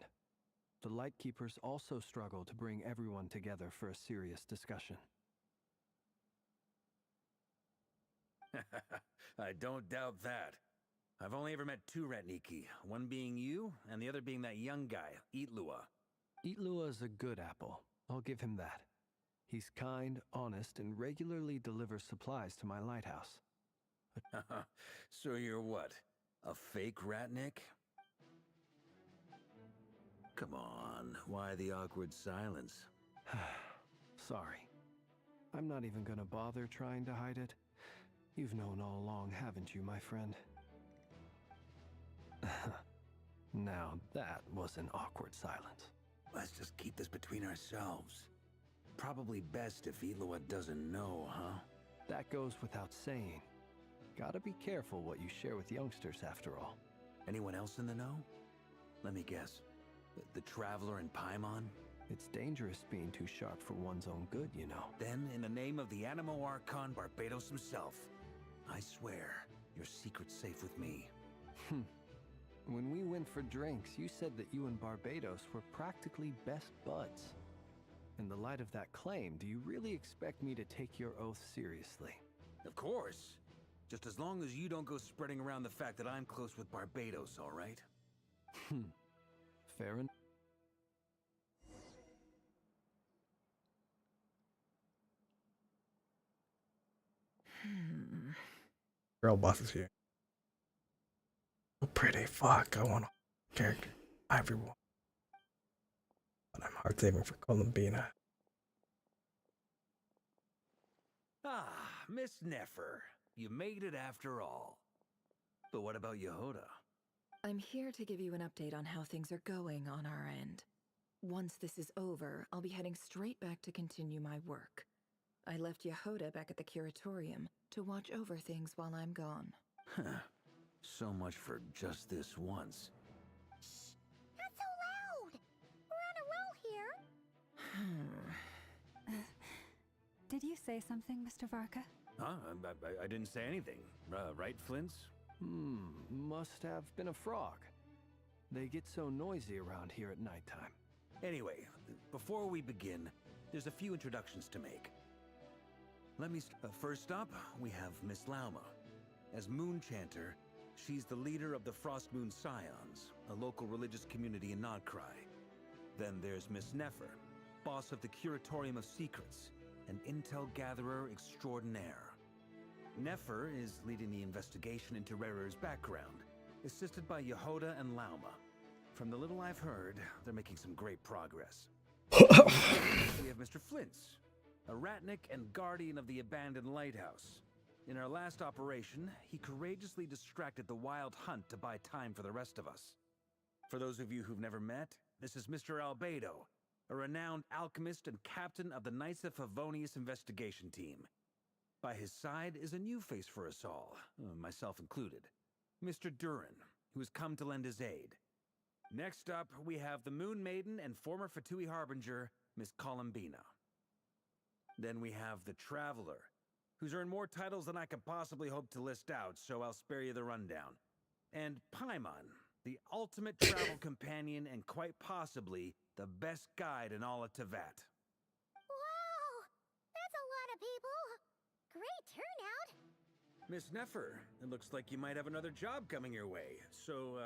The Lightkeepers also struggle to bring everyone together for a serious discussion. I don't doubt that. I've only ever met two Ratniki, one being you, and the other being that young guy, Eatlua. Eatlua is a good apple. I'll give him that. He's kind, honest, and regularly delivers supplies to my lighthouse. So you're what? A fake Ratnik? Come on, why the awkward silence? Sorry. I'm not even gonna bother trying to hide it. You've known all along, haven't you, my friend? Now that was an awkward silence. Let's just keep this between ourselves. Probably best if Eatlua doesn't know, huh? That goes without saying. Gotta be careful what you share with youngsters, after all. Anyone else in the know? Let me guess. The Traveler and Paimon? It's dangerous being too sharp for one's own good, you know. Then, in the name of the Animo Archon Barbados himself, I swear, your secret's safe with me. When we went for drinks, you said that you and Barbados were practically best buds. In the light of that claim, do you really expect me to take your oath seriously? Of course. Just as long as you don't go spreading around the fact that I'm close with Barbados, all right? Fair enough. Girl boss is here. So pretty. Fuck. I want a character. Everyone. But I'm hard saving for Columbina. Ah, Miss Nefer. You made it after all. But what about Yehoda? I'm here to give you an update on how things are going on our end. Once this is over, I'll be heading straight back to continue my work. I left Yehoda back at the curatorium to watch over things while I'm gone. Huh. So much for just this once. Shh! Not so loud! We're on a roll here! Did you say something, Mr. Varka? Huh? I didn't say anything. Right, Flints? Must have been a frog. They get so noisy around here at nighttime. Anyway, before we begin, there's a few introductions to make. Let me first up, we have Miss Lauma. As Moon Chanter, she's the leader of the Frost Moon Scions, a local religious community in Nodcry. Then there's Miss Nefer, boss of the Curatorium of Secrets, an intel gatherer extraordinaire. Nefer is leading the investigation into Rerer's background, assisted by Yehoda and Lauma. From the little I've heard, they're making some great progress. We have Mr. Flints, a Ratnik and guardian of the abandoned lighthouse. In our last operation, he courageously distracted the Wild Hunt to buy time for the rest of us. For those of you who've never met, this is Mr. Albedo, a renowned alchemist and captain of the Knights of Favonius investigation team. By his side is a new face for us all, myself included, Mr. Durin, who has come to lend his aid. Next up, we have the Moon Maiden and former Fatui Harbinger, Miss Columbina. Then we have the Traveler, who's earned more titles than I could possibly hope to list out, so I'll spare you the rundown. And Paimon, the ultimate travel companion and quite possibly the best guide in all of Tevat. Wow! That's a lot of people! Great turnout! Miss Neffer, it looks like you might have another job coming your way, so,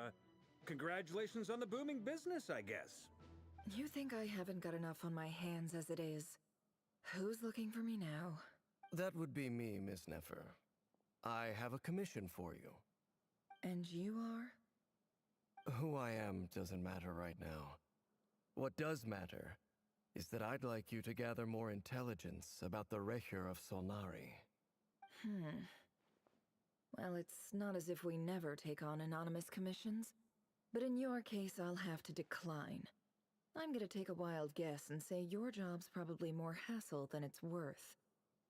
congratulations on the booming business, I guess. You think I haven't got enough on my hands as it is? Who's looking for me now? That would be me, Miss Neffer. I have a commission for you. And you are? Who I am doesn't matter right now. What does matter is that I'd like you to gather more intelligence about the Recher of Solnari. Well, it's not as if we never take on anonymous commissions, but in your case, I'll have to decline. I'm gonna take a wild guess and say your job's probably more hassle than it's worth.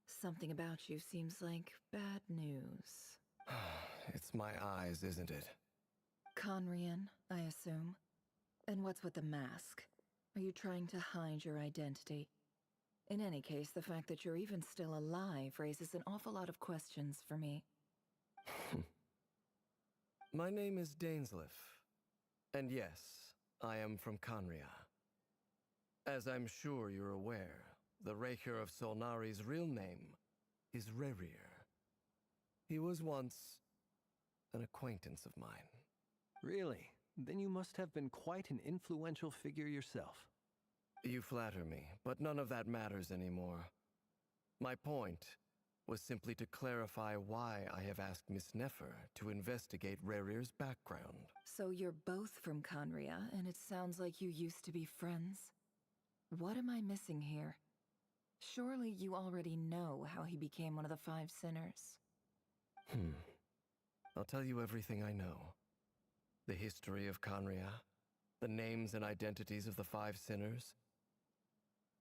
Something about you seems like bad news. It's my eyes, isn't it? Conrian, I assume. And what's with the mask? Are you trying to hide your identity? In any case, the fact that you're even still alive raises an awful lot of questions for me. My name is Dainsleif. And yes, I am from Conria. As I'm sure you're aware, the Recher of Solnari's real name is Rerir. He was once an acquaintance of mine. Really? Then you must have been quite an influential figure yourself. You flatter me, but none of that matters anymore. My point was simply to clarify why I have asked Miss Neffer to investigate Rerir's background. So you're both from Conria, and it sounds like you used to be friends? What am I missing here? Surely you already know how he became one of the Five Sinners. I'll tell you everything I know. The history of Conria, the names and identities of the Five Sinners.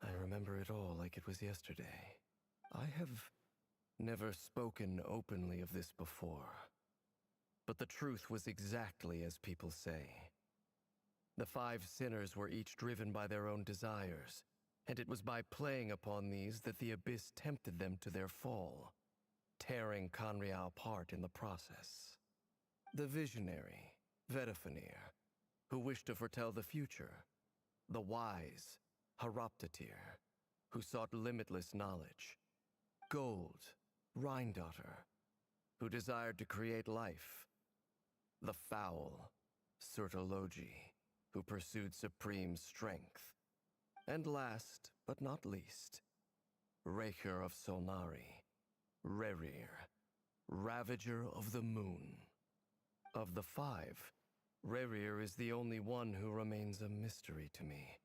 I remember it all like it was yesterday. I have never spoken openly of this before. But the truth was exactly as people say. The Five Sinners were each driven by their own desires, and it was by playing upon these that the Abyss tempted them to their fall, tearing Conria apart in the process. The visionary, Vedafenir, who wished to foretell the future. The wise, Haroptatir, who sought limitless knowledge. Gold, Rhindaughter, who desired to create life. The foul, Surtologi, who pursued supreme strength. And last, but not least, Recher of Solnari, Rerir, Ravager of the Moon. Of the five, Rerir is the only one who remains a mystery to me.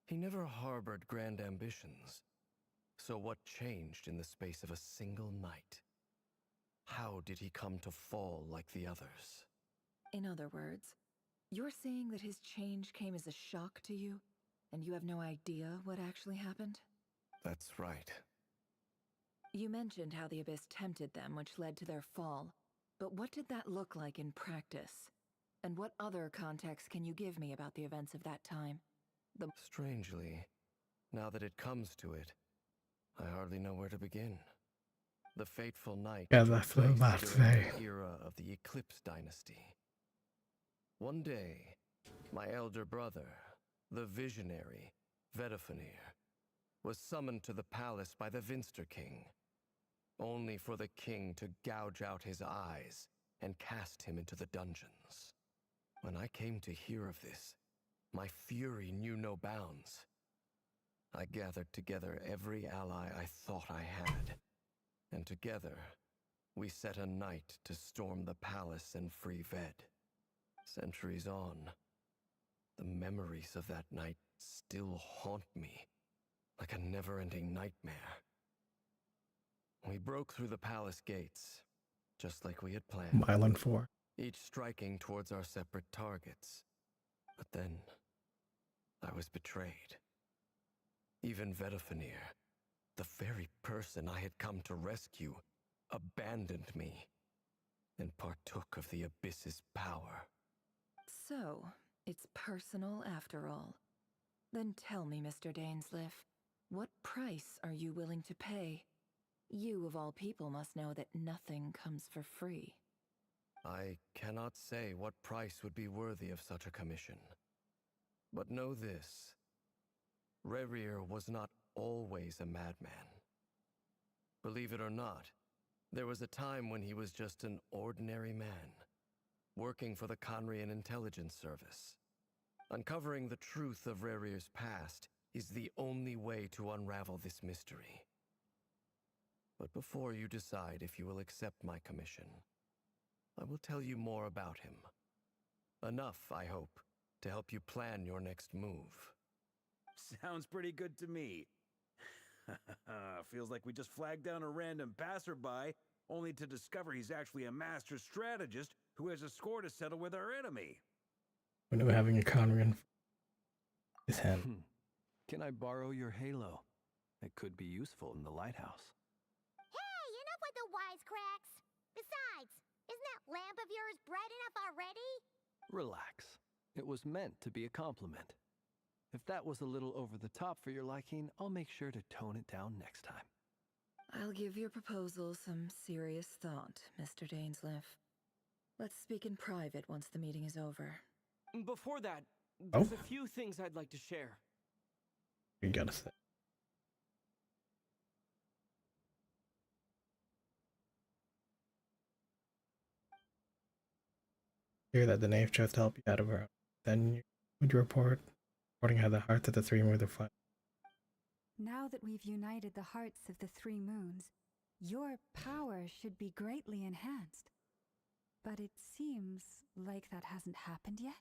He never harbored grand ambitions, so what changed in the space of a single night? How did he come to fall like the others? In other words, you're saying that his change came as a shock to you, and you have no idea what actually happened? That's right. You mentioned how the Abyss tempted them, which led to their fall. But what did that look like in practice? And what other context can you give me about the events of that time? Strangely, now that it comes to it, I hardly know where to begin. The fateful night Yeah, that's what I'm about to say. the era of the Eclipse Dynasty. One day, my elder brother, the visionary, Vedafenir, was summoned to the palace by the Vinster King, only for the king to gouge out his eyes and cast him into the dungeons. When I came to hear of this, my fury knew no bounds. I gathered together every ally I thought I had, and together we set a night to storm the palace and free Ved. Centuries on, the memories of that night still haunt me like a never-ending nightmare. We broke through the palace gates, just like we had planned. Mylan 4. Each striking towards our separate targets. But then, I was betrayed. Even Vedafenir, the very person I had come to rescue, abandoned me and partook of the Abyss's power. So, it's personal after all. Then tell me, Mr. Dainsliff, what price are you willing to pay? You, of all people, must know that nothing comes for free. I cannot say what price would be worthy of such a commission. But know this. Rerir was not always a madman. Believe it or not, there was a time when he was just an ordinary man, working for the Conrian Intelligence Service. Uncovering the truth of Rerir's past is the only way to unravel this mystery. But before you decide if you will accept my commission, I will tell you more about him. Enough, I hope, to help you plan your next move. Sounds pretty good to me. Feels like we just flagged down a random passerby, only to discover he's actually a master strategist who has a score to settle with our enemy. We know having a Conrian his hand. Can I borrow your halo? It could be useful in the lighthouse. Hey, enough with the wisecracks! Besides, isn't that lamp of yours bright enough already? Relax. It was meant to be a compliment. If that was a little over the top for your liking, I'll make sure to tone it down next time. I'll give your proposal some serious thought, Mr. Dainsliff. Let's speak in private once the meeting is over. Before that, there's a few things I'd like to share. You gotta say. Hear that the knave chose to help you out of her. Then you would reporting how the hearts of the three moons are fight. Now that we've united the hearts of the three moons, your power should be greatly enhanced. But it seems like that hasn't happened yet?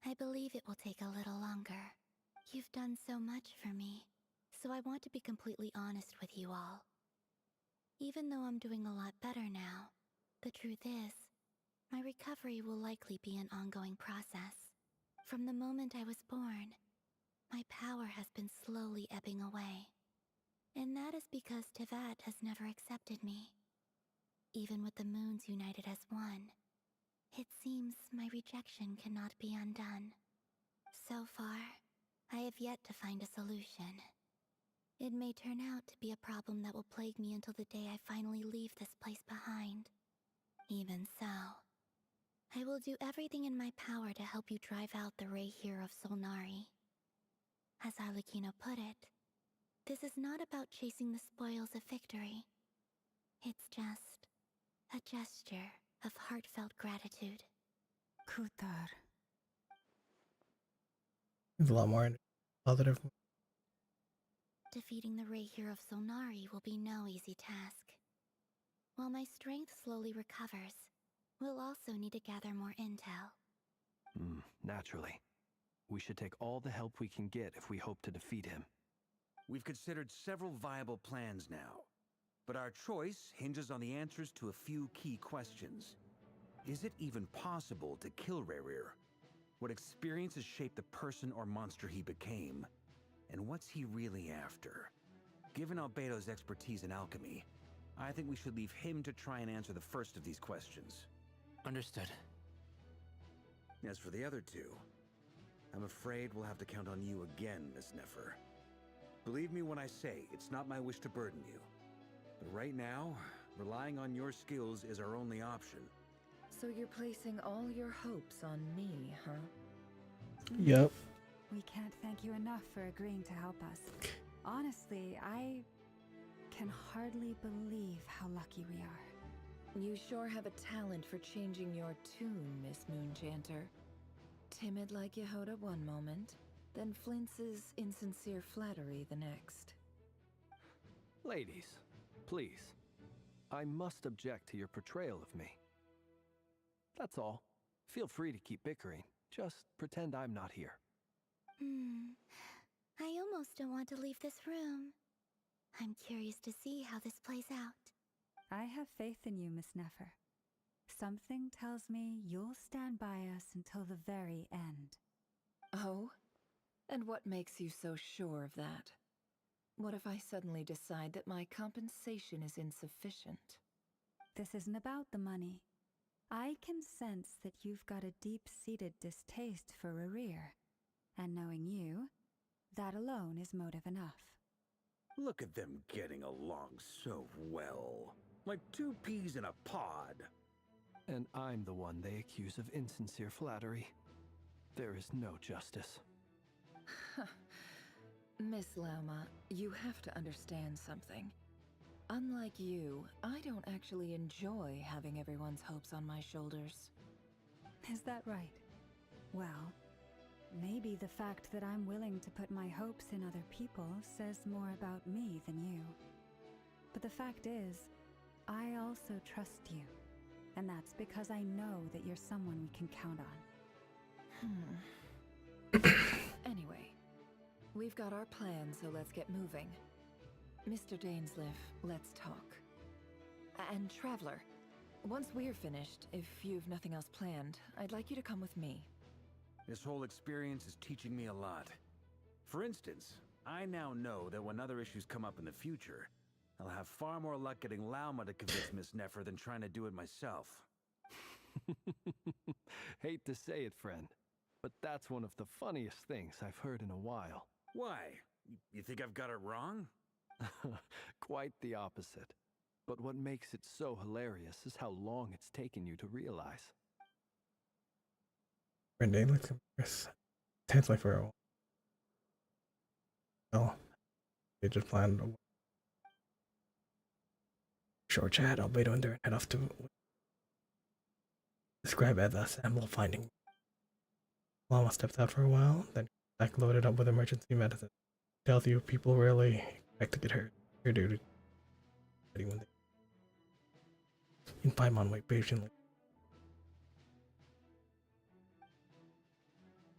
I believe it will take a little longer. You've done so much for me, so I want to be completely honest with you all. Even though I'm doing a lot better now, the truth is, my recovery will likely be an ongoing process. From the moment I was born, my power has been slowly ebbing away. And that is because Tevat has never accepted me. Even with the moons united as one, it seems my rejection cannot be undone. So far, I have yet to find a solution. It may turn out to be a problem that will plague me until the day I finally leave this place behind. Even so, I will do everything in my power to help you drive out the Ray here of Solnari. As Arlecchino put it, this is not about chasing the spoils of victory. It's just a gesture of heartfelt gratitude. Kutar. There's a lot more positive. Defeating the Ray here of Solnari will be no easy task. While my strength slowly recovers, we'll also need to gather more intel. Naturally. We should take all the help we can get if we hope to defeat him. We've considered several viable plans now, but our choice hinges on the answers to a few key questions. Is it even possible to kill Rerir? What experiences shaped the person or monster he became? And what's he really after? Given Albedo's expertise in alchemy, I think we should leave him to try and answer the first of these questions. Understood. As for the other two, I'm afraid we'll have to count on you again, Miss Nefer. Believe me when I say it's not my wish to burden you. But right now, relying on your skills is our only option. So you're placing all your hopes on me, huh? Yep. We can't thank you enough for agreeing to help us. Honestly, I can hardly believe how lucky we are. You sure have a talent for changing your tune, Miss Moonchanter. Timid like Yehoda one moment, then flinches insincere flattery the next. Ladies, please. I must object to your portrayal of me. That's all. Feel free to keep bickering. Just pretend I'm not here. I almost don't want to leave this room. I'm curious to see how this plays out. I have faith in you, Miss Nefer. Something tells me you'll stand by us until the very end. Oh? And what makes you so sure of that? What if I suddenly decide that my compensation is insufficient? This isn't about the money. I can sense that you've got a deep-seated distaste for Rerir, and knowing you, that alone is motive enough. Look at them getting along so well. Like two peas in a pod. And I'm the one they accuse of insincere flattery. There is no justice. Miss Lauma, you have to understand something. Unlike you, I don't actually enjoy having everyone's hopes on my shoulders. Is that right? Well, maybe the fact that I'm willing to put my hopes in other people says more about me than you. But the fact is, I also trust you. And that's because I know that you're someone we can count on. Anyway, we've got our plan, so let's get moving. Mr. Dainsleif, let's talk. And Traveler, once we're finished, if you've nothing else planned, I'd like you to come with me. This whole experience is teaching me a lot. For instance, I now know that when other issues come up in the future, I'll have far more luck getting Lauma to convince Miss Nefer than trying to do it myself. Hate to say it, friend, but that's one of the funniest things I've heard in a while. Why? You think I've got it wrong? Quite the opposite. But what makes it so hilarious is how long it's taken you to realize. Renee looks intensely for a while. Well, they just planned a short chat. I'll be doing there and head off to describe as a sample finding. Lama steps out for a while, then back loaded up with emergency medicine. Tells you people rarely expect to get hurt. Your duty. When they in Paimon, wait patiently.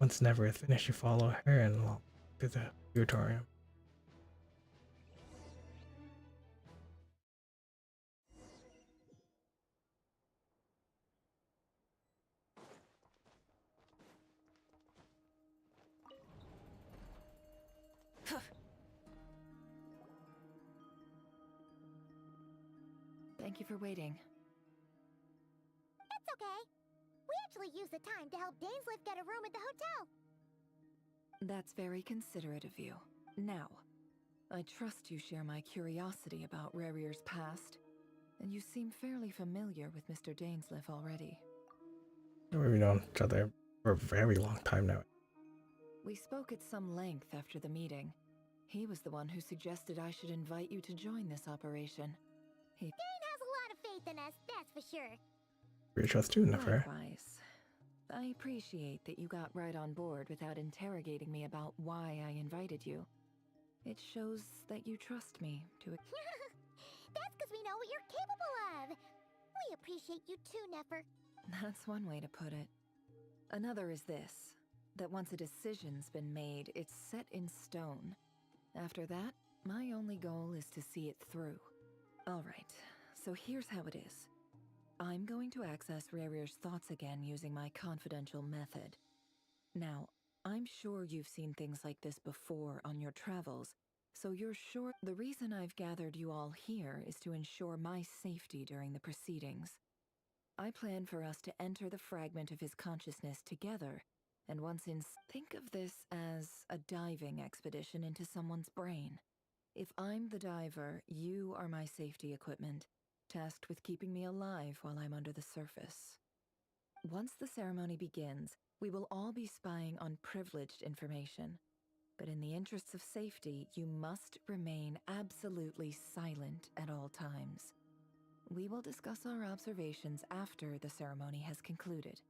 Once Never is finished, you follow her and walk to the auditorium. Thank you for waiting. It's okay. We actually used the time to help Dainsleif get a room at the hotel. That's very considerate of you. Now, I trust you share my curiosity about Rerir's past, and you seem fairly familiar with Mr. Dainsleif already. We've known each other for a very long time now. We spoke at some length after the meeting. He was the one who suggested I should invite you to join this operation. Dane has a lot of faith in us, that's for sure. We trust too, Nefer. Likewise. I appreciate that you got right on board without interrogating me about why I invited you. It shows that you trust me to... That's because we know what you're capable of. We appreciate you too, Nefer. That's one way to put it. Another is this, that once a decision's been made, it's set in stone. After that, my only goal is to see it through. Alright, so here's how it is. I'm going to access Rerir's thoughts again using my confidential method. Now, I'm sure you've seen things like this before on your travels, so you're sure the reason I've gathered you all here is to ensure my safety during the proceedings. I plan for us to enter the fragment of his consciousness together, and once in... Think of this as a diving expedition into someone's brain. If I'm the diver, you are my safety equipment, tasked with keeping me alive while I'm under the surface. Once the ceremony begins, we will all be spying on privileged information. But in the interests of safety, you must remain absolutely silent at all times. We will discuss our observations after the ceremony has concluded.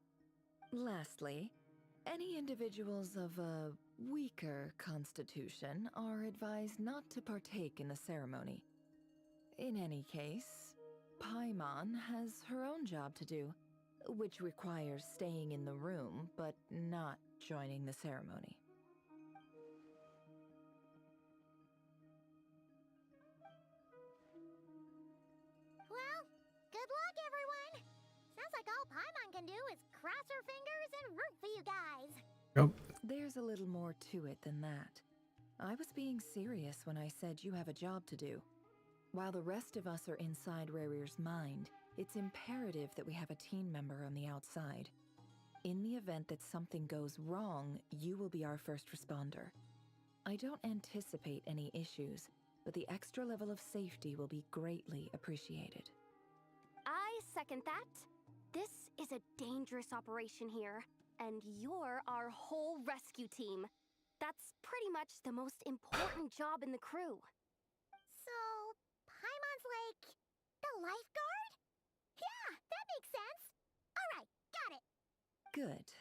Lastly, any individuals of a weaker constitution are advised not to partake in the ceremony. In any case, Paimon has her own job to do, which requires staying in the room but not joining the ceremony. Well, good luck, everyone. Sounds like all Paimon can do is cross her fingers and root for you guys. There's a little more to it than that. I was being serious when I said you have a job to do. While the rest of us are inside Rarear's mind, it's imperative that we have a team member on the outside. In the event that something goes wrong, you will be our first responder. I don't anticipate any issues, but the extra level of safety will be greatly appreciated. I second that. This is a dangerous operation here, and you're our whole rescue team. That's pretty much the most important job in the crew. So, Paimon's like the lifeguard? Yeah, that makes sense. Alright, got it. Good.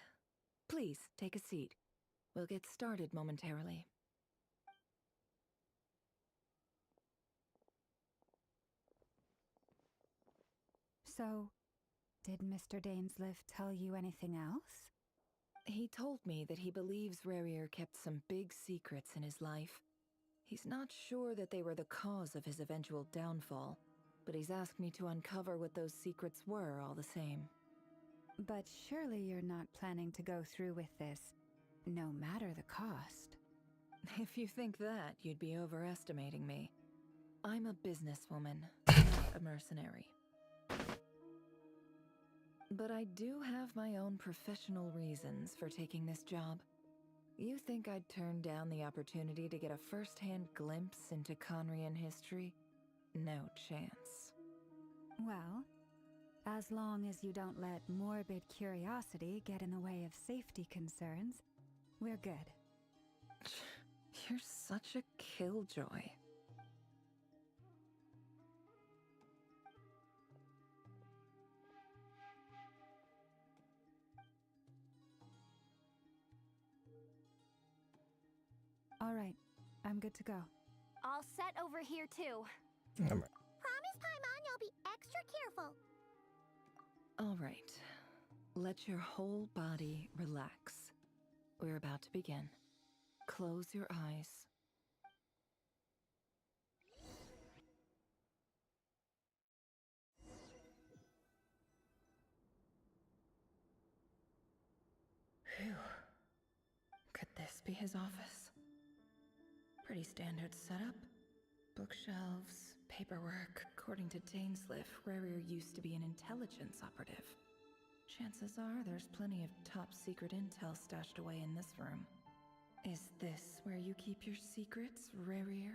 Please, take a seat. We'll get started momentarily. So, did Mr. Dainsliff tell you anything else? He told me that he believes Rarear kept some big secrets in his life. He's not sure that they were the cause of his eventual downfall, but he's asked me to uncover what those secrets were all the same. But surely you're not planning to go through with this, no matter the cost. If you think that, you'd be overestimating me. I'm a businesswoman, not a mercenary. But I do have my own professional reasons for taking this job. You think I'd turn down the opportunity to get a first-hand glimpse into Conrian history? No chance. Well, as long as you don't let morbid curiosity get in the way of safety concerns, we're good. You're such a killjoy. All right, I'm good to go. All set over here, too. Promise, Paimon, you'll be extra careful. All right. Let your whole body relax. We're about to begin. Close your eyes. Phew. Could this be his office? Pretty standard setup. Bookshelves, paperwork. According to Dainsliff, Rarear used to be an intelligence operative. Chances are there's plenty of top-secret intel stashed away in this room. Is this where you keep your secrets, Rarear?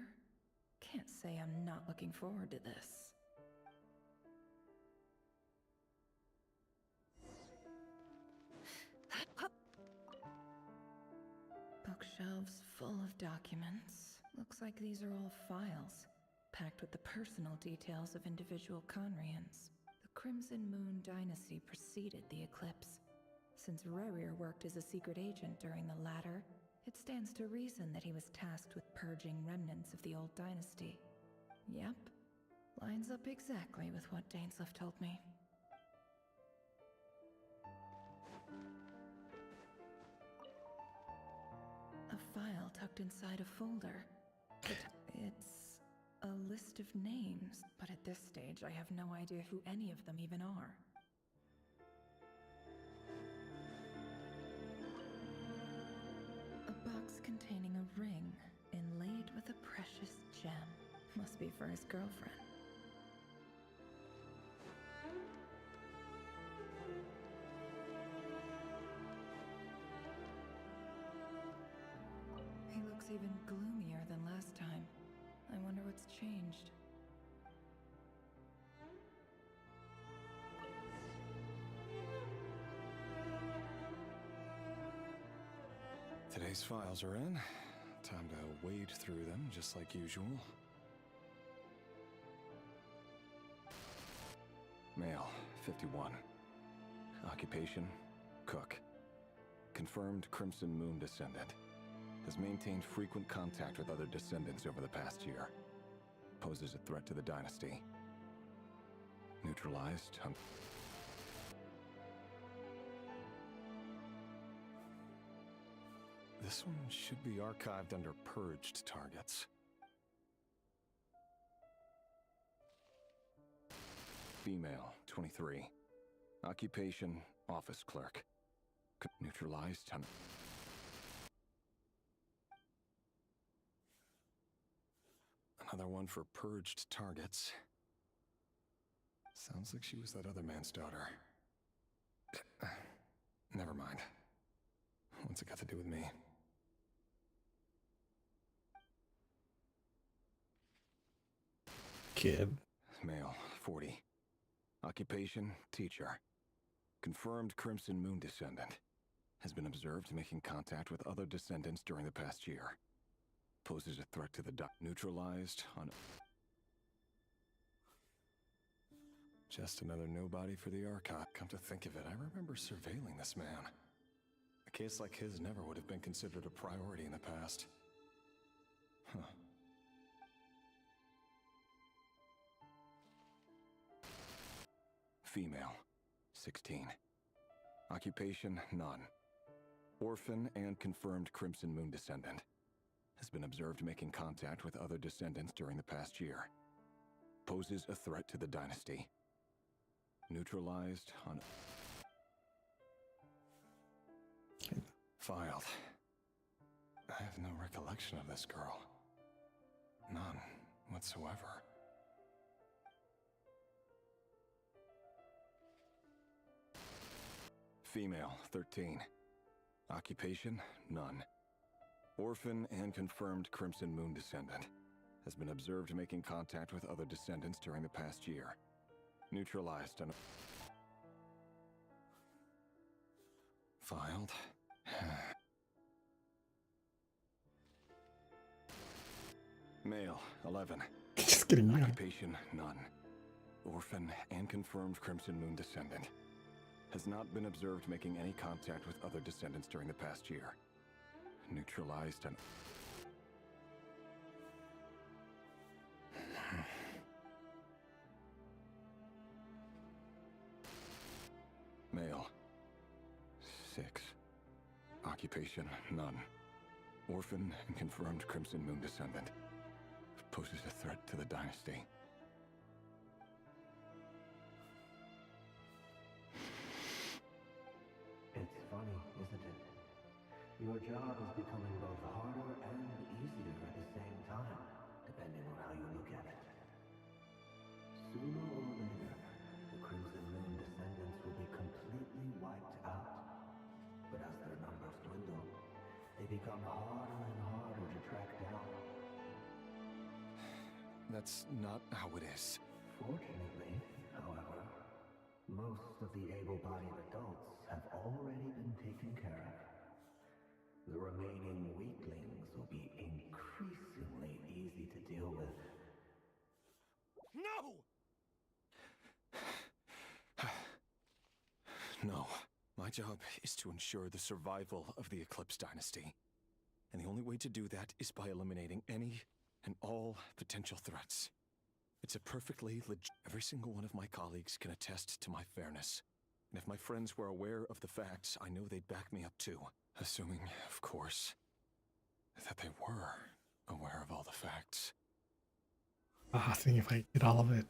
Can't say I'm not looking forward to this. Bookshelves full of documents. Looks like these are all files, packed with the personal details of individual Conrians. The Crimson Moon Dynasty preceded the eclipse. Since Rarear worked as a secret agent during the latter, it stands to reason that he was tasked with purging remnants of the old dynasty. Yep, lines up exactly with what Dainsliff told me. A file tucked inside a folder. It's a list of names, but at this stage I have no idea who any of them even are. A box containing a ring inlaid with a precious gem. Must be for his girlfriend. He looks even gloomier than last time. I wonder what's changed. Today's files are in. Time to wade through them, just like usual. Male, 51. Occupation, cook. Confirmed Crimson Moon descendant. Has maintained frequent contact with other descendants over the past year. Poses a threat to the dynasty. Neutralized. This one should be archived under purged targets. Female, 23. Occupation, office clerk. Neutralized. Another one for purged targets. Sounds like she was that other man's daughter. Never mind. What's it got to do with me? Kid. Male, 40. Occupation, teacher. Confirmed Crimson Moon descendant. Has been observed making contact with other descendants during the past year. Poses a threat to the neutralized on... Just another nobody for the archive. Come to think of it, I remember surveilling this man. A case like his never would have been considered a priority in the past. Huh. Female, 16. Occupation, none. Orphan and confirmed Crimson Moon descendant. Has been observed making contact with other descendants during the past year. Poses a threat to the dynasty. Neutralized on... Filed. I have no recollection of this girl. None whatsoever. Female, 13. Occupation, none. Orphan and confirmed Crimson Moon descendant. Has been observed making contact with other descendants during the past year. Neutralized on... Filed. Male, 11. Just kidding. Occupation, none. Orphan and confirmed Crimson Moon descendant. Has not been observed making any contact with other descendants during the past year. Neutralized on... Male. 6. Occupation, none. Orphan and confirmed Crimson Moon descendant. Poses a threat to the dynasty. It's funny, isn't it? Your job is becoming both harder and easier at the same time, depending on how you look at it. Sooner or later, the Crimson Moon descendants will be completely wiped out. But as their numbers dwindle, they become harder and harder to track down. That's not how it is. Fortunately, however, most of the able-bodied adults have already been taken care of. The remaining weaklings will be increasingly easy to deal with. No! No. My job is to ensure the survival of the Eclipse Dynasty. And the only way to do that is by eliminating any and all potential threats. It's a perfectly legit... Every single one of my colleagues can attest to my fairness. And if my friends were aware of the facts, I know they'd back me up too. Assuming, of course, that they were aware of all the facts. Ah, seeing if I get all of it.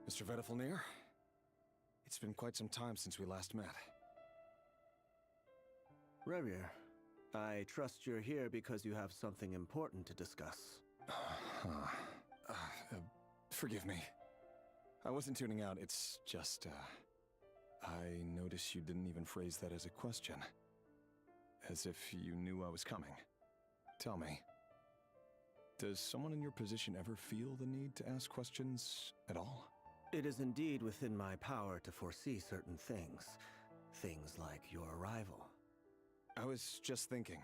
Mr. Vedifalnir, it's been quite some time since we last met. Rerir, I trust you're here because you have something important to discuss. Forgive me. I wasn't tuning out, it's just, I noticed you didn't even phrase that as a question. As if you knew I was coming. Tell me, does someone in your position ever feel the need to ask questions at all? It is indeed within my power to foresee certain things. Things like your arrival. I was just thinking.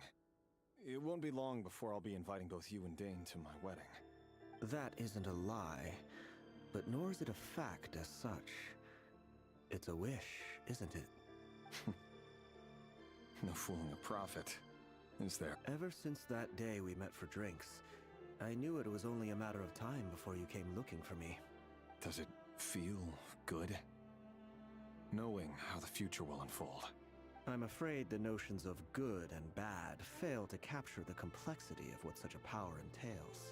It won't be long before I'll be inviting both you and Dane to my wedding. That isn't a lie, but nor is it a fact as such. It's a wish, isn't it? No fooling a prophet, is there? Ever since that day we met for drinks, I knew it was only a matter of time before you came looking for me. Does it feel good? Knowing how the future will unfold. I'm afraid the notions of good and bad fail to capture the complexity of what such a power entails.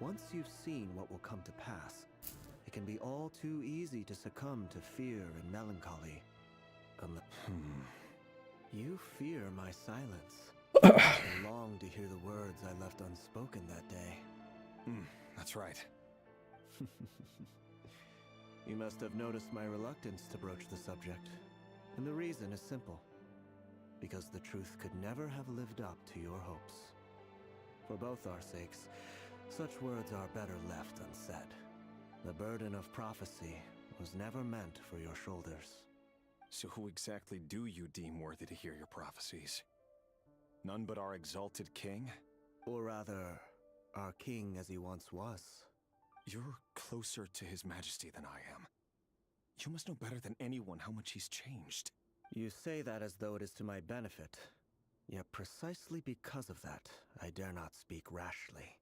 Once you've seen what will come to pass, it can be all too easy to succumb to fear and melancholy. You fear my silence. I long to hear the words I left unspoken that day. That's right. You must have noticed my reluctance to broach the subject. And the reason is simple. Because the truth could never have lived up to your hopes. For both our sakes, such words are better left unsaid. The burden of prophecy was never meant for your shoulders. So who exactly do you deem worthy to hear your prophecies? None but our exalted king? Or rather, our king as he once was. You're closer to his majesty than I am. You must know better than anyone how much he's changed. You say that as though it is to my benefit. Yet precisely because of that, I dare not speak rashly.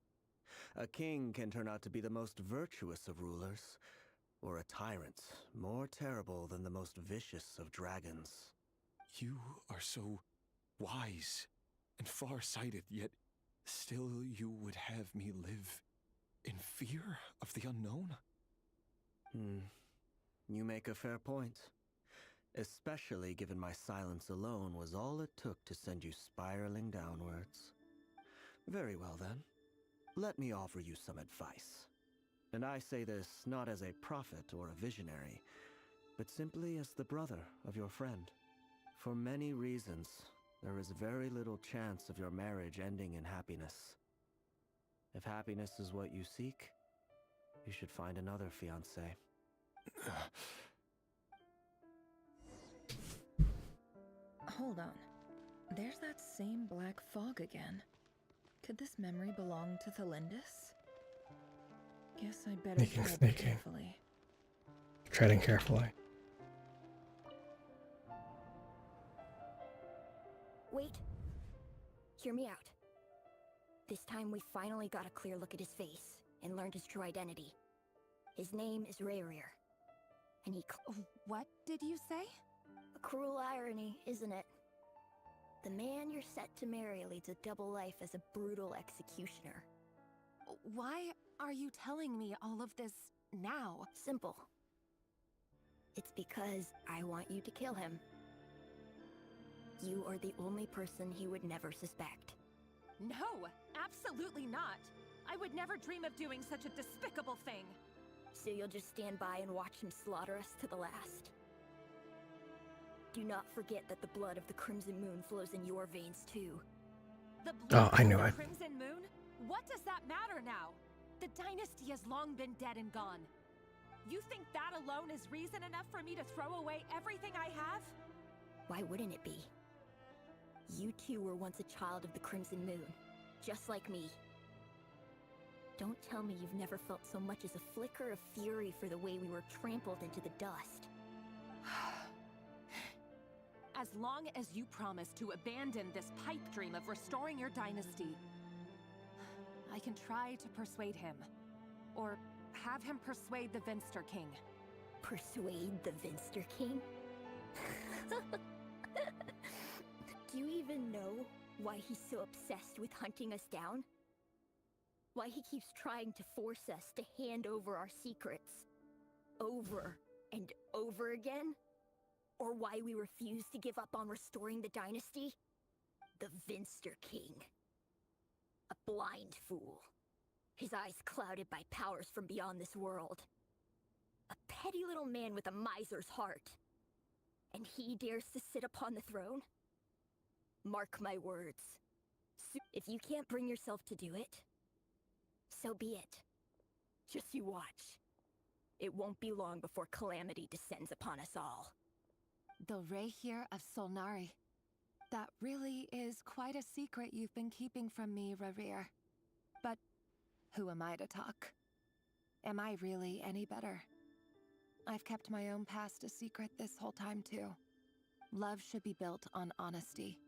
A king can turn out to be the most virtuous of rulers, or a tyrant more terrible than the most vicious of dragons. You are so wise and far-sighted, yet still you would have me live in fear of the unknown? You make a fair point. Especially given my silence alone was all it took to send you spiraling downwards. Very well then. Let me offer you some advice. And I say this not as a prophet or a visionary, but simply as the brother of your friend. For many reasons, there is very little chance of your marriage ending in happiness. If happiness is what you seek, you should find another fiancé. Hold on. There's that same black fog again. Could this memory belong to Thelindis? Guess I'd better tread carefully. Treading carefully. Wait. Hear me out. This time we finally got a clear look at his face and learned his true identity. His name is Rayrir. And he... What did you say? A cruel irony, isn't it? The man you're set to marry leads a double life as a brutal executioner. Why are you telling me all of this now? Simple. It's because I want you to kill him. You are the only person he would never suspect. No, absolutely not. I would never dream of doing such a despicable thing. So you'll just stand by and watch him slaughter us to the last. Do not forget that the blood of the Crimson Moon flows in your veins too. The blood I knew of the it. Crimson Moon? What does that matter now? The dynasty has long been dead and gone. You think that alone is reason enough for me to throw away everything I have? Why wouldn't it be? You two were once a child of the Crimson Moon, just like me. Don't tell me you've never felt so much as a flicker of fury for the way we were trampled into the dust. As long as you promise to abandon this pipe dream of restoring your dynasty, I can try to persuade him. Or have him persuade the Vinster King. Persuade the Vinster King? Do you even know why he's so obsessed with hunting us down? Why he keeps trying to force us to hand over our secrets? Over and over again? Or why we refuse to give up on restoring the dynasty? The Vinster King. A blind fool. His eyes clouded by powers from beyond this world. A petty little man with a miser's heart. And he dares to sit upon the throne? Mark my words. If you can't bring yourself to do it, so be it. Just you watch. It won't be long before calamity descends upon us all. The Rayrir of Solnari. That really is quite a secret you've been keeping from me, Rayrir. But Who am I to talk? Am I really any better? I've kept my own past a secret this whole time too. Love should be built on honesty.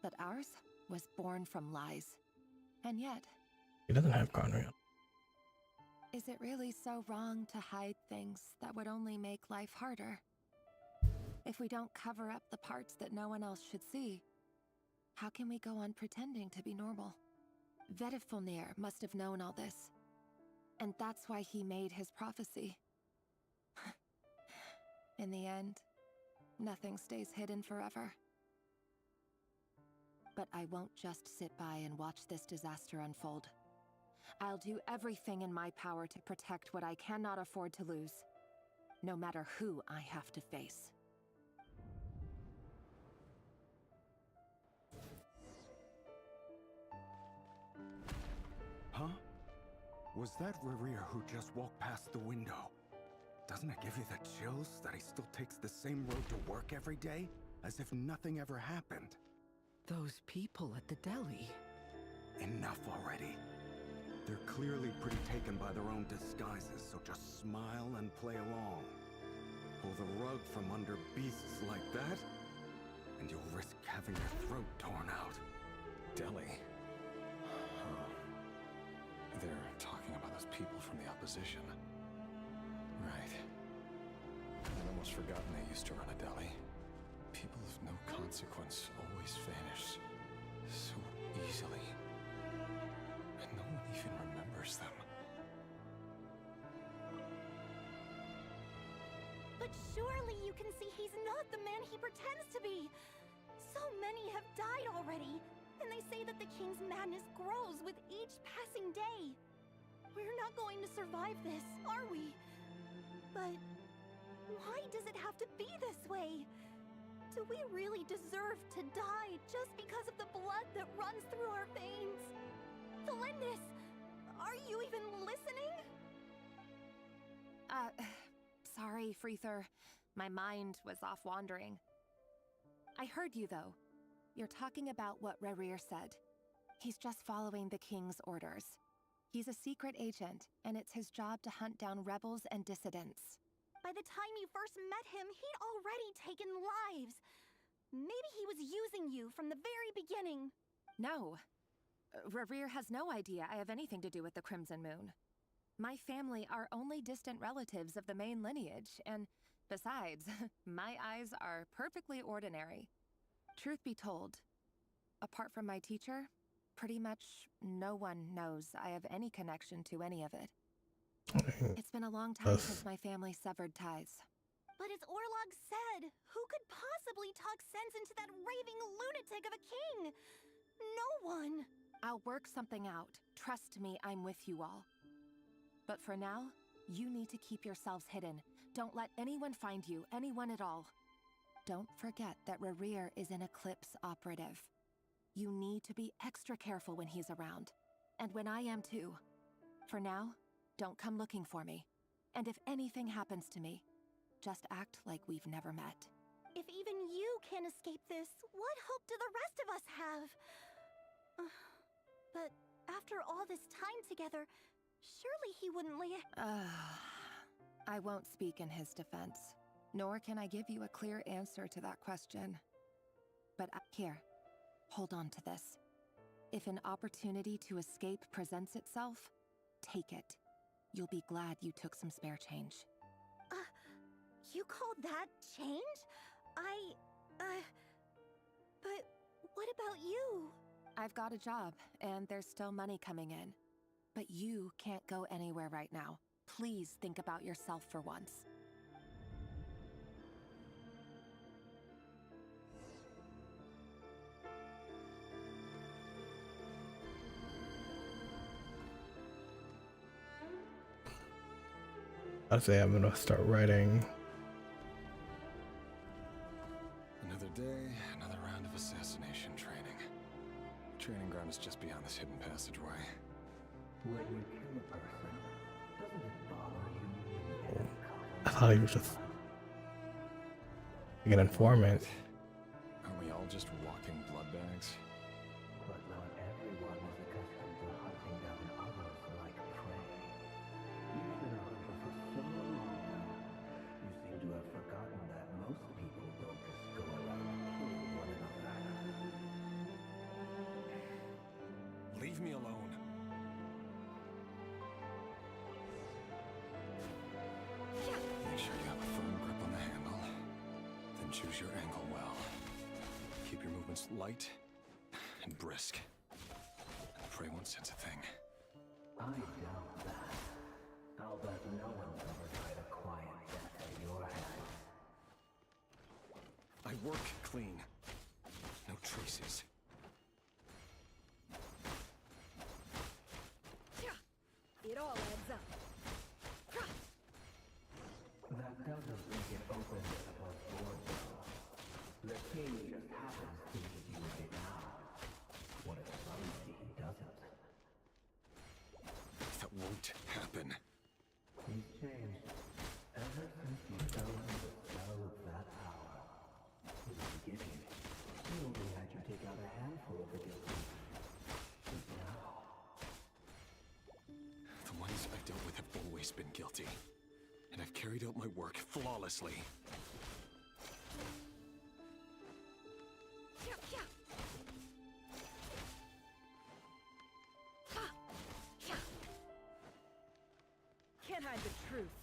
But ours was born from lies. And yet... He doesn't have Conrad. Is it really so wrong to hide things that would only make life harder? If we don't cover up the parts that no one else should see, how can we go on pretending to be normal? Vedifulnir must have known all this. And that's why he made his prophecy. In the end, nothing stays hidden forever. But I won't just sit by and watch this disaster unfold. I'll do everything in my power to protect what I cannot afford to lose, no matter who I have to face. Huh? Was that Rerir who just walked past the window? Doesn't it give you the chills that he still takes the same road to work every day? As if nothing ever happened. Those people at the deli. Enough already. They're clearly pretty taken by their own disguises, so just smile and play along. Pull the rug from under beasts like that, and you'll risk having your throat torn out. Deli? Oh. They're talking about those people from the opposition. Right. I'd almost forgotten they used to run a deli. People of no consequence always vanish so easily. And no one even remembers them. But surely you can see he's not the man he pretends to be. So many have died already, and they say that the king's madness grows with each passing day. We're not going to survive this, are we? But why does it have to be this way? Do we really deserve to die just because of the blood that runs through our veins? Felindis, are you even listening? Sorry, Freether. My mind was off wandering. I heard you, though. You're talking about what Rerir said. He's just following the king's orders. He's a secret agent, and it's his job to hunt down rebels and dissidents. By the time you first met him, he'd already taken lives. Maybe he was using you from the very beginning. No. Rerir has no idea I have anything to do with the Crimson Moon. My family are only distant relatives of the main lineage, and besides, my eyes are perfectly ordinary. Truth be told, apart from my teacher, pretty much no one knows I have any connection to any of it. It's been a long time since my family severed ties. But as Orlog said, who could possibly talk sense into that raving lunatic of a king? No one. I'll work something out. Trust me, I'm with you all. But for now, you need to keep yourselves hidden. Don't let anyone find you, anyone at all. Don't forget that Rerir is an Eclipse operative. You need to be extra careful when he's around. And when I am too. For now, don't come looking for me. And if anything happens to me, just act like we've never met. If even you can't escape this, what hope do the rest of us have? But after all this time together, surely he wouldn't I won't speak in his defense, nor can I give you a clear answer to that question. But here, hold on to this. If an opportunity to escape presents itself, take it. You'll be glad you took some spare change. You call that change? But what about you? I've got a job, and there's still money coming in. But you can't go anywhere right now. Please think about yourself for once. I'd say I'm gonna start writing. Another day, another round of assassination training. Training ground is just beyond this hidden passageway. When you kill a person, doesn't it bother you? I thought he was just like an informant. Are we all just walking blood bags? But not everyone is accustomed to hunting down others like Leave me alone. Make sure you have a firm grip on the handle. Then choose your angle well. Keep your movements light and brisk. And the prey won't sense a thing. I doubt that. I'll bet no one's ever tried a quiet death at your hands. I work clean. No traces. It all adds up. That doesn't make it open above board, though. The king just happens to be doing it now. What if suddenly he doesn't? That won't happen. He's changed. Ever since you fell under the spell of that power. In the beginning, he only had you take out a handful of the guilty. But now... The ones I've dealt with have always been guilty. And I've carried out my work flawlessly. Can't hide the truth.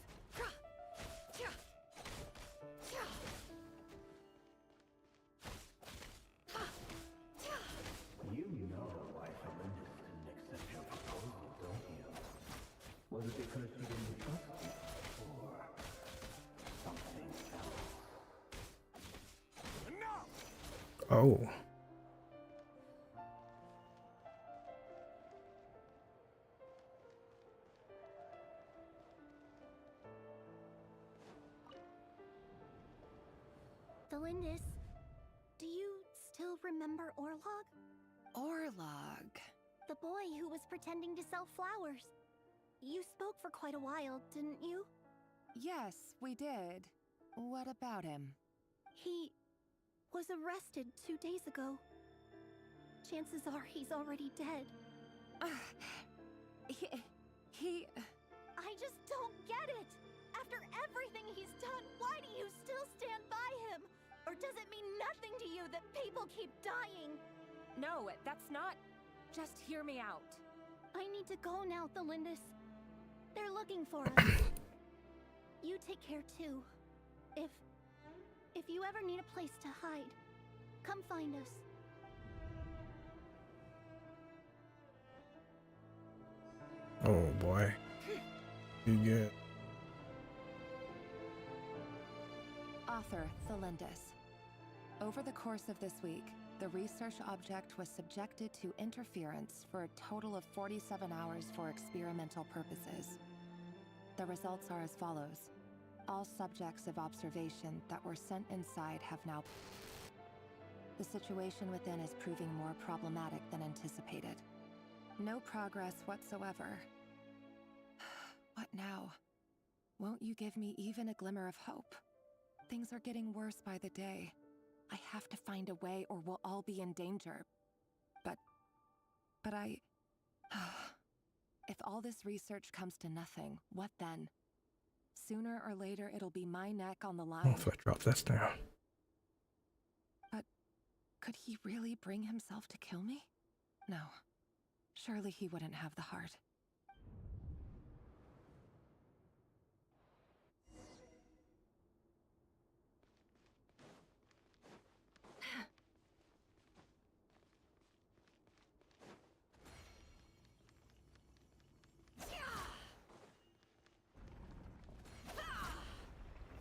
You know why Felinda didn't accept your proposal, don't you? Was it because she didn't trust you? Or something else? Oh. Felindis, do you still remember Orlog? Orlog. The boy who was pretending to sell flowers. You spoke for quite a while, didn't you? Yes, we did. What about him? He was arrested 2 days ago. Chances are he's already dead. He... I just don't get it! After everything he's done, why do you still stand by him? Or does it mean nothing to you that people keep dying? No, that's not... Just hear me out. I need to go now, Thelindis. They're looking for us. You take care too. If you ever need a place to hide, come find us. Oh boy. You good. Author Thelindis. Over the course of this week, the research object was subjected to interference for a total of 47 hours for experimental purposes. The results are as follows. All subjects of observation that were sent inside have now... The situation within is proving more problematic than anticipated. No progress whatsoever. What now? Won't you give me even a glimmer of hope? Things are getting worse by the day. I have to find a way or we'll all be in danger. But I... If all this research comes to nothing, what then? Sooner or later, it'll be my neck on the line. So I drop this down. But could he really bring himself to kill me? No. Surely he wouldn't have the heart.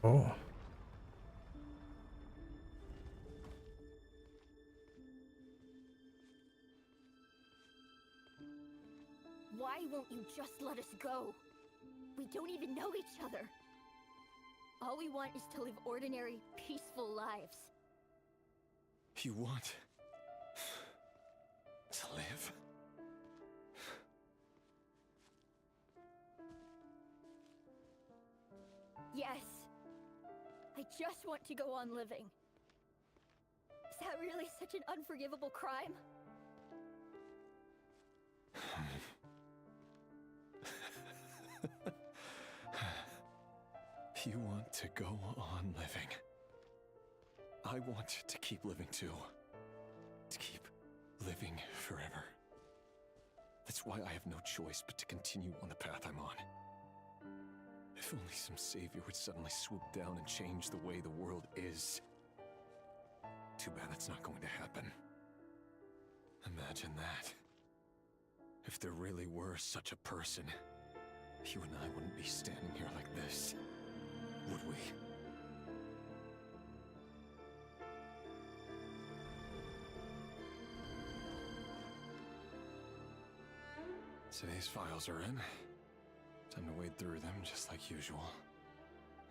Oh. Why won't you just let us go? We don't even know each other. All we want is to live ordinary, peaceful lives. You want to live? Yes. I just want to go on living. Is that really such an unforgivable crime? You want to go on living. I want to keep living too. To keep living forever. That's why I have no choice but to continue on the path I'm on. If only some savior would suddenly swoop down and change the way the world is. Too bad that's not going to happen. Imagine that. If there really were such a person, you and I wouldn't be standing here like this, would we? Today's files are in. Time to wade through them just like usual.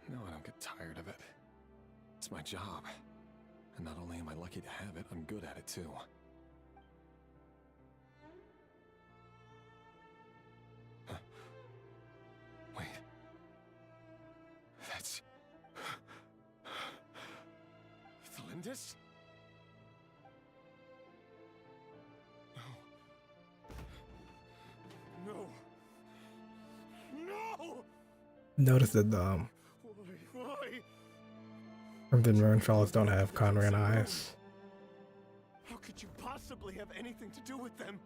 No, I don't get tired of it. It's my job. And not only am I lucky to have it, I'm good at it too. Huh. Wait. That's... Thalindis? No. No! Notice that the Why? Crimson Moon fellas don't have Conran eyes. How could you possibly have anything to do with them?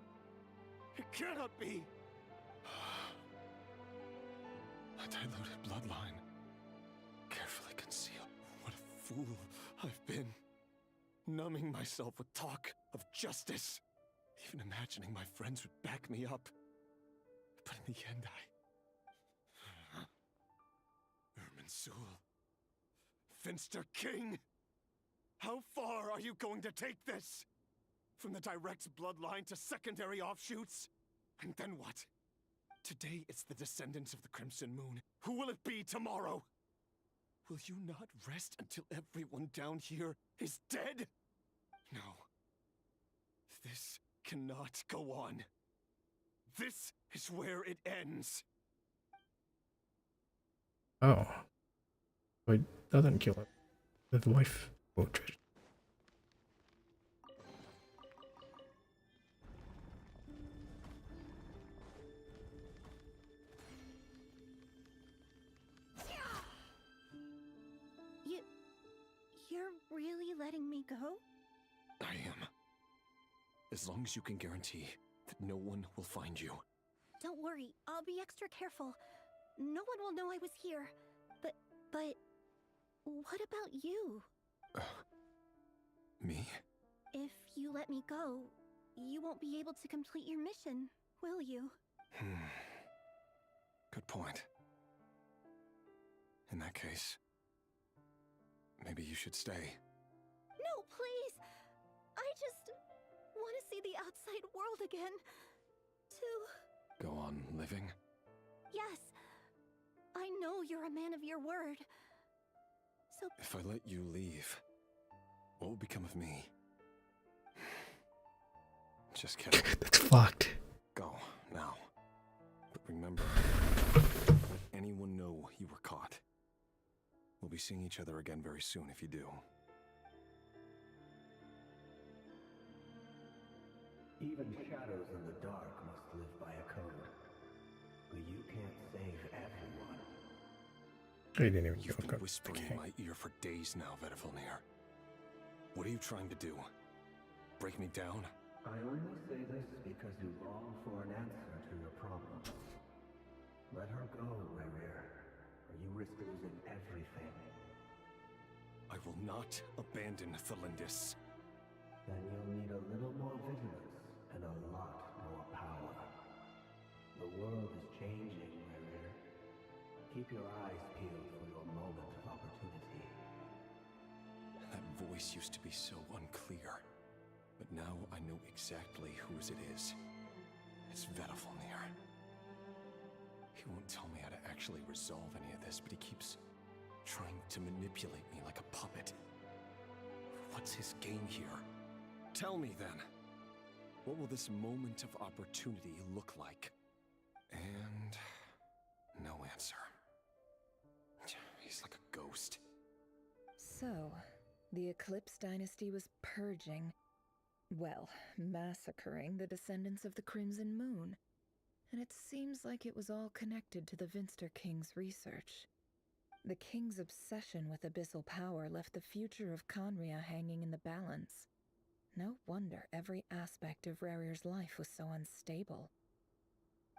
It cannot be! A diluted bloodline. Carefully concealed. What a fool I've been. Numbing myself with talk of justice. Even imagining my friends would back me up. But in the end, Erminsul. Finster King! How far are you going to take this? From the direct bloodline to secondary offshoots? And then what? Today it's the descendants of the Crimson Moon. Who will it be tomorrow? Will you not rest until everyone down here is dead? No. This cannot go on. This is where it ends. Oh. So he doesn't kill him. His wife will try. You're really letting me go? I am. As long as you can guarantee that no one will find you. Don't worry, I'll be extra careful. No one will know I was here. But what about you? Me? If you let me go, you won't be able to complete your mission, will you? Good point. In that case, maybe you should stay. No, please! I just want to see the outside world again. To... Go on living? Yes. I know you're a man of your word. So... If I let you leave, what will become of me? Just kidding. That's fucked. Go, now. But remember, don't let anyone know you were caught. We'll be seeing each other again very soon if you do. Even shadows in the dark must live by a code. But you can't save everyone. I didn't even You've been whispering in my ear for days now, Vedavulnir. What are you trying to do? Break me down? I only say this because you long for an answer to your problems. Let her go, Rerir, or you risk losing everything. I will not abandon Thalindis. Then you'll need a little more vigilance and a lot more power. The world is changing, Rerir. Keep your eyes peeled for your moment of opportunity. That voice used to be so unclear. But now I know exactly whose it is. It's Vedavulnir. He won't tell me how to actually resolve any of this, but he keeps trying to manipulate me like a puppet. What's his game here? Tell me then. What will this moment of opportunity look like? And no answer. He's like a ghost. So, the Eclipse Dynasty was purging, well, massacring the descendants of the Crimson Moon. And it seems like it was all connected to the Finster King's research. The King's obsession with abyssal power left the future of Conria hanging in the balance. No wonder every aspect of Rerir's life was so unstable.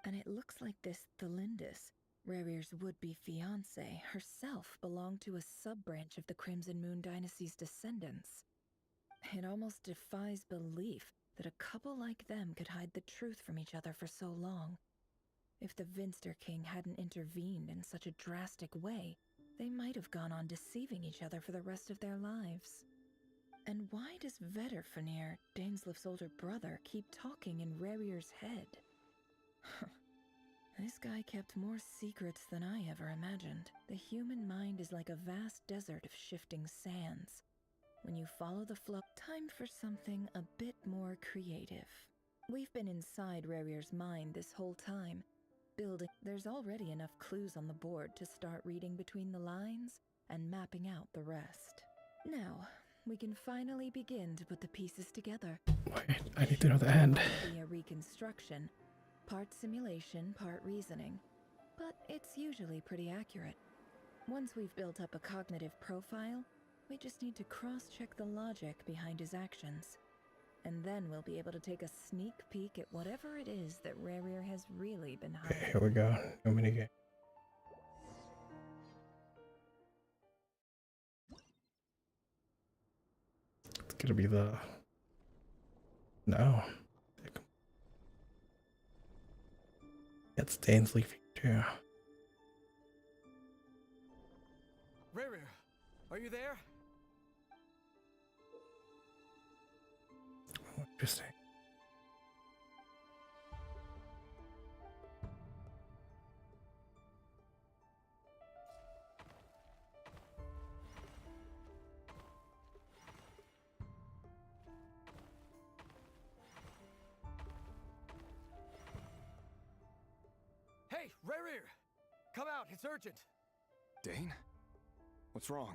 And it looks like this Thelindis, Rerir's would-be fiancé, herself belonged to a sub-branch of the Crimson Moon Dynasty's descendants. It almost defies belief that a couple like them could hide the truth from each other for so long. If the Vinster King hadn't intervened in such a drastic way, they might have gone on deceiving each other for the rest of their lives. And why does Vedderfanir, Daneslif's older brother, keep talking in Rerir's head? This guy kept more secrets than I ever imagined. The human mind is like a vast desert of shifting sands. When you follow the flow, time for something a bit more creative. We've been inside Rerir's mind this whole time, building. There's already enough clues on the board to start reading between the lines and mapping out the rest. Now, we can finally begin to put the pieces together. Wait, I need to know the end. Be a reconstruction, part simulation, part reasoning, but it's usually pretty accurate. Once we've built up a cognitive profile, we just need to cross-check the logic behind his actions. And then we'll be able to take a sneak peek at whatever it is that Rerir has really been hiding. Okay, here we go. New minigame. It's gonna be the... No. It's Danesley too. Rerir, are you there? Oh, interesting. Hey, Rerir! Come out, it's urgent! Dane? What's wrong?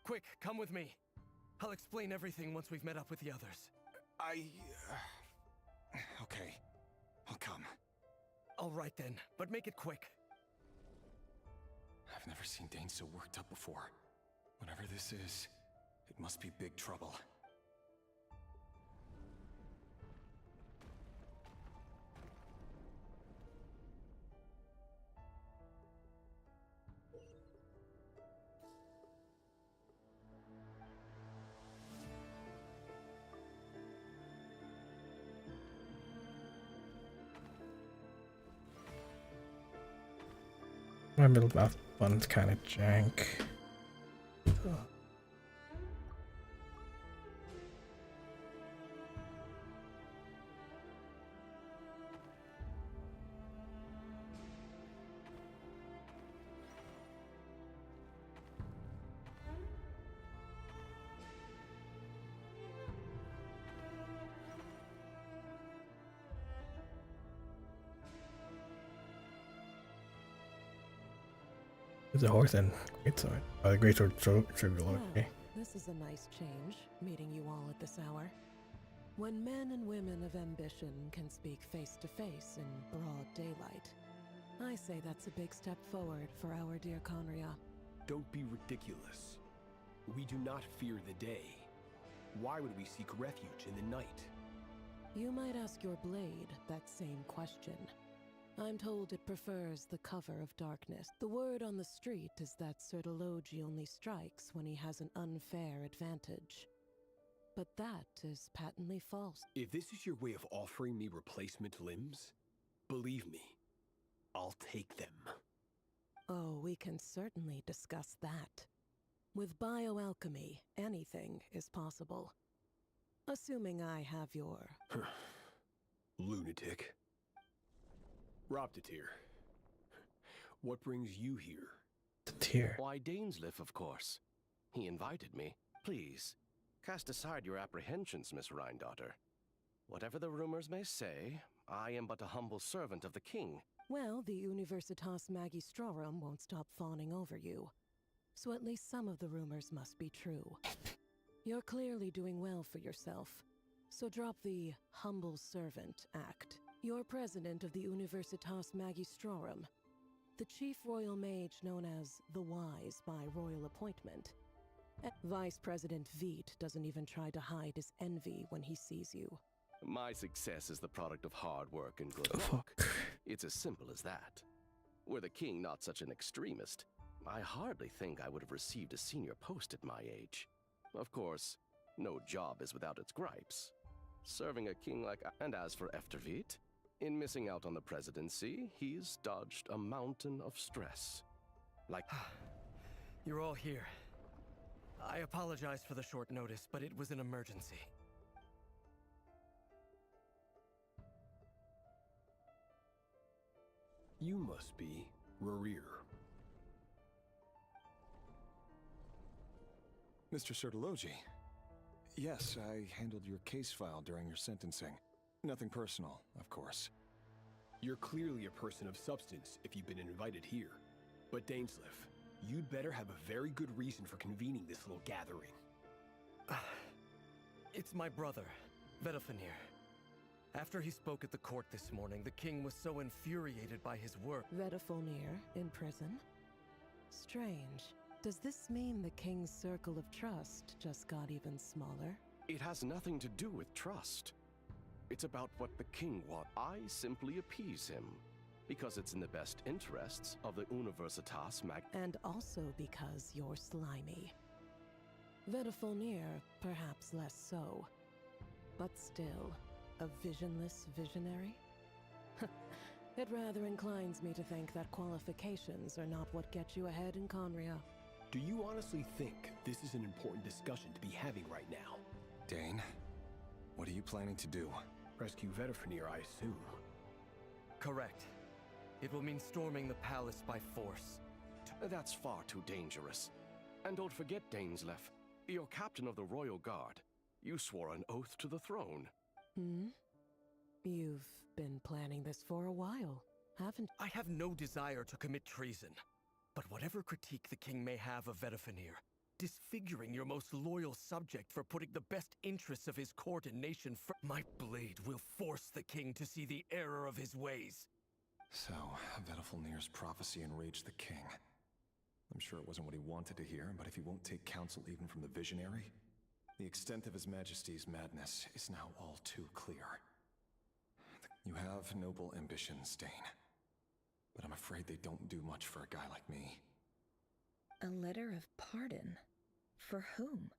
Quick, come with me. I'll explain everything once we've met up with the others. Okay. I'll come. All right then, but make it quick. I've never seen Dane so worked up before. Whatever this is, it must be big trouble. My middle mouth button's kind of jank. There's a horse and greatsword. The greatsword should go away. This is a nice change, meeting you all at this hour. When men and women of ambition can speak face to face in broad daylight, I say that's a big step forward for our dear Conria. Don't be ridiculous. We do not fear the day. Why would we seek refuge in the night? You might ask your blade that same question. I'm told it prefers the cover of darkness. The word on the street is that Sir Delogi only strikes when he has an unfair advantage. But that is patently false. If this is your way of offering me replacement limbs, believe me, I'll take them. Oh, we can certainly discuss that. With bioalchemy, anything is possible. Assuming I have your... Lunatic. Roptatir, what brings you here? The tear. Why, Daneslif, of course. He invited me. Please, cast aside your apprehensions, Miss Rhindaughter. Whatever the rumors may say, I am but a humble servant of the king. Well, the Universitas Magistrorum won't stop fawning over you. So at least some of the rumors must be true. You're clearly doing well for yourself. So drop the humble servant act. You're president of the Universitas Magistrorum, the chief royal mage known as the Wise by royal appointment. Vice President Veet doesn't even try to hide his envy when he sees you. My success is the product of hard work and good luck. Fuck. It's as simple as that. Were the king not such an extremist, I hardly think I would have received a senior post at my age. Of course, no job is without its gripes. Serving a king like... And as for Eftervit, in missing out on the presidency, he's dodged a mountain of stress. Like... You're all here. I apologize for the short notice, but it was an emergency. You must be Rarir. Mr. Sertologi. Yes, I handled your case file during your sentencing. Nothing personal, of course. You're clearly a person of substance if you've been invited here. But Dainsleif, you'd better have a very good reason for convening this little gathering. It's my brother, Vedafenir. After he spoke at the court this morning, the king was so infuriated by his work. Vedafenir in prison? Strange. Does this mean the king's circle of trust just got even smaller? It has nothing to do with trust. It's about what the king wants. I simply appease him, because it's in the best interests of the Universitas Mag... And also because you're slimy. Vedafenir, perhaps less so. But still, a visionless visionary? It rather inclines me to think that qualifications are not what get you ahead in Conria. Do you honestly think this is an important discussion to be having right now? Dane, what are you planning to do? Rescue Vedafenir, I assume. Correct. It will mean storming the palace by force. That's far too dangerous. And don't forget, Dainsleif, you're captain of the Royal Guard. You swore an oath to the throne. Hmm? You've been planning this for a while, haven't you? I have no desire to commit treason. But whatever critique the king may have of Vedafenir, disfiguring your most loyal subject for putting the best interests of his court and nation first, my blade will force the king to see the error of his ways. So, Vedafenir's prophecy enraged the king. I'm sure it wasn't what he wanted to hear, but if he won't take counsel even from the visionary, the extent of his majesty's madness is now all too clear. You have noble ambitions, Dane. But I'm afraid they don't do much for a guy like me. A letter of pardon? For whom?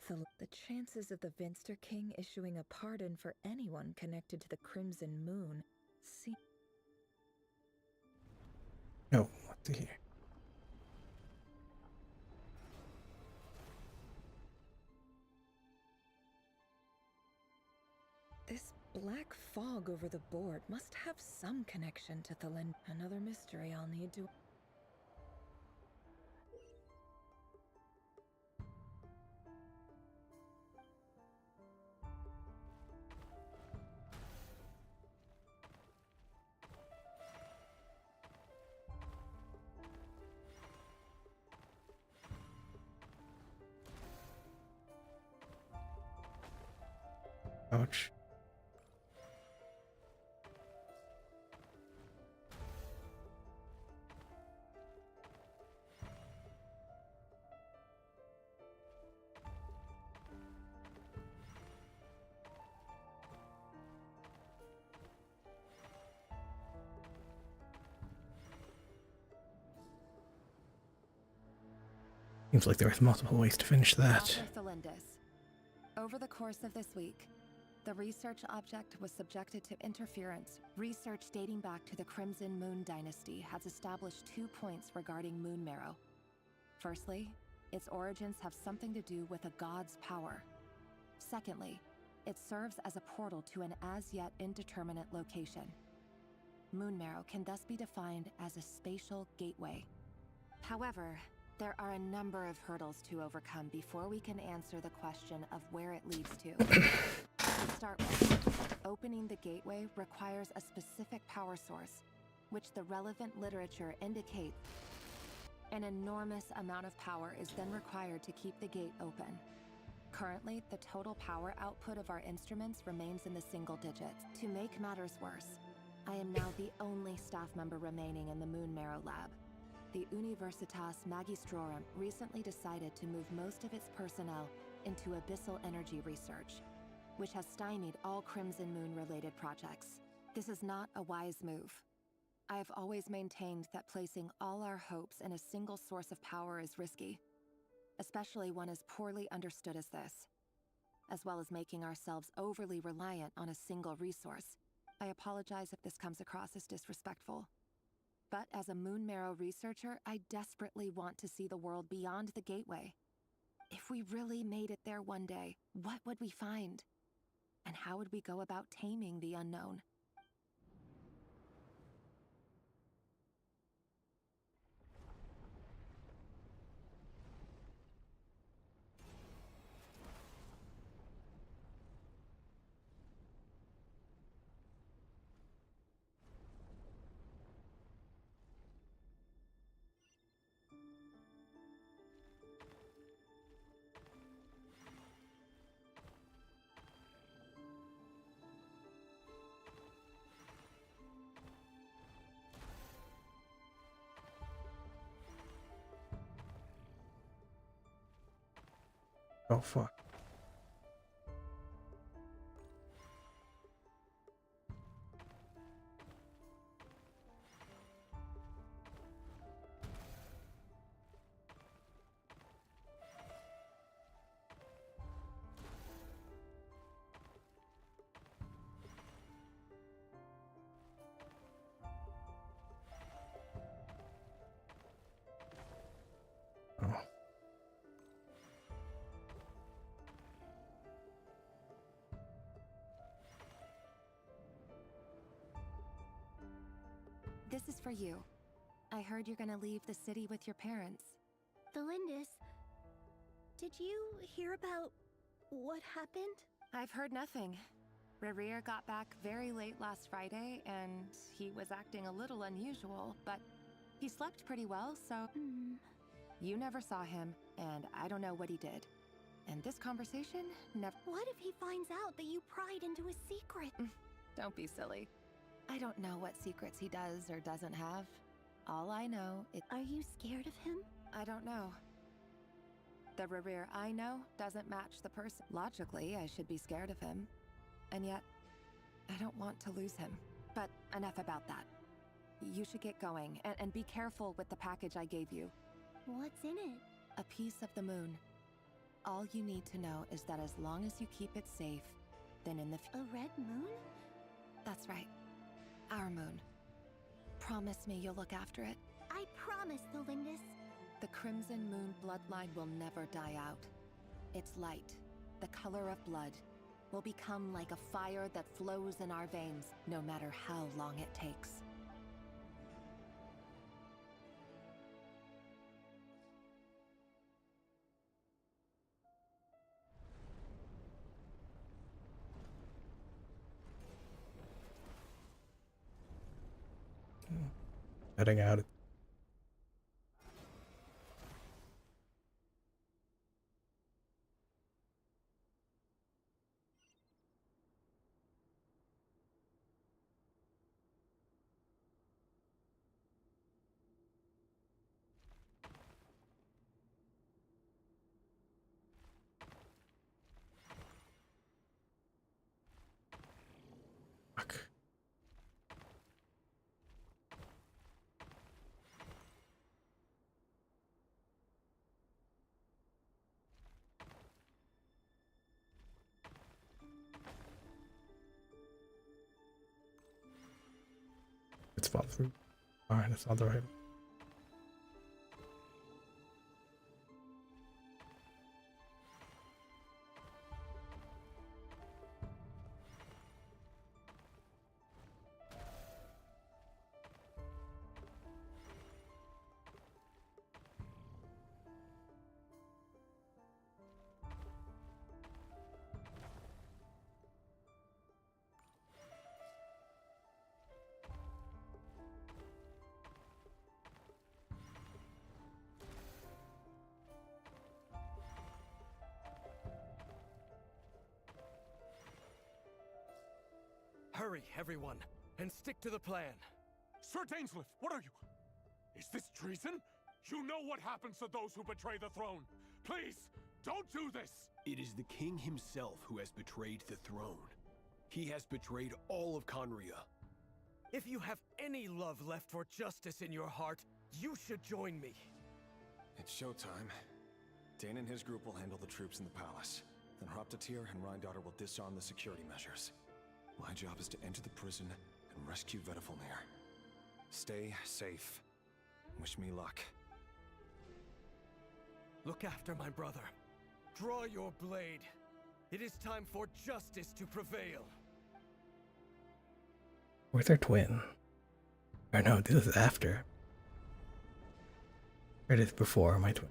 The chances of the Vinster King issuing a pardon for anyone connected to the Crimson Moon seem... No, what the heck? This black fog over the board must have some connection to Thelen. Another mystery I'll need to... Ouch. Seems like there was multiple ways to finish that. Over the course of this week, the research object was subjected to interference. Research dating back to the Crimson Moon Dynasty has established 2 points regarding Moon Marrow. Firstly, its origins have something to do with a god's power. Secondly, it serves as a portal to an as-yet indeterminate location. Moon Marrow can thus be defined as a spatial gateway. However, there are a number of hurdles to overcome before we can answer the question of where it leads to. To start with, opening the gateway requires a specific power source, which the relevant literature indicates. An enormous amount of power is then required to keep the gate open. Currently, the total power output of our instruments remains in the single digits. To make matters worse, I am now the only staff member remaining in the Moon Marrow lab. The Universitas Magistrorum recently decided to move most of its personnel into abyssal energy research. which has stymied all Crimson Moon-related projects. This is not a wise move. I have always maintained that placing all our hopes in a single source of power is risky, especially one as poorly understood as this, as well as making ourselves overly reliant on a single resource. I apologize if this comes across as disrespectful. But as a Moon Marrow researcher, I desperately want to see the world beyond the gateway. If we really made it there one day, what would we find? And how would we go about taming the unknown? Oh fuck. Oh. This is for you. I heard you're gonna leave the city with your parents. The Lindis. Did you hear about what happened? I've heard nothing. Rerir got back very late last Friday, and he was acting a little unusual, but he slept pretty well, so... You never saw him, and I don't know what he did. And this conversation never... What if he finds out that you pried into his secret? Don't be silly. I don't know what secrets he does or doesn't have. All I know is... Are you scared of him? I don't know. The Rerir I know doesn't match the person. Logically, I should be scared of him. And yet, I don't want to lose him. But enough about that. You should get going, and be careful with the package I gave you. What's in it? A piece of the moon. All you need to know is that as long as you keep it safe, then in the A red moon? That's right. Our moon. Promise me you'll look after it. I promise, the Lindis. The Crimson Moon bloodline will never die out. Its light, the color of blood, will become like a fire that flows in our veins, no matter how long it takes. Heading out. Fuck. It's fall through. Alright, that's not the right. Hurry, everyone, and stick to the plan. Sir Dainsleif, what are you? Is this treason? You know what happens to those who betray the throne. Please, Don't do this! It is the king himself who has betrayed the throne. He has betrayed all of Conria. If you have any love left for justice in your heart, you should join me. It's showtime. Dane and his group will handle the troops in the palace. Then Hraptatir and Rheindotter will disarm the security measures. My job is to enter the prison and rescue Vedifalnir. Stay safe. Wish me luck. Look after my brother. Draw your blade. It is time for justice to prevail. Where's her twin? Or no, this is after. Or it is before my twin.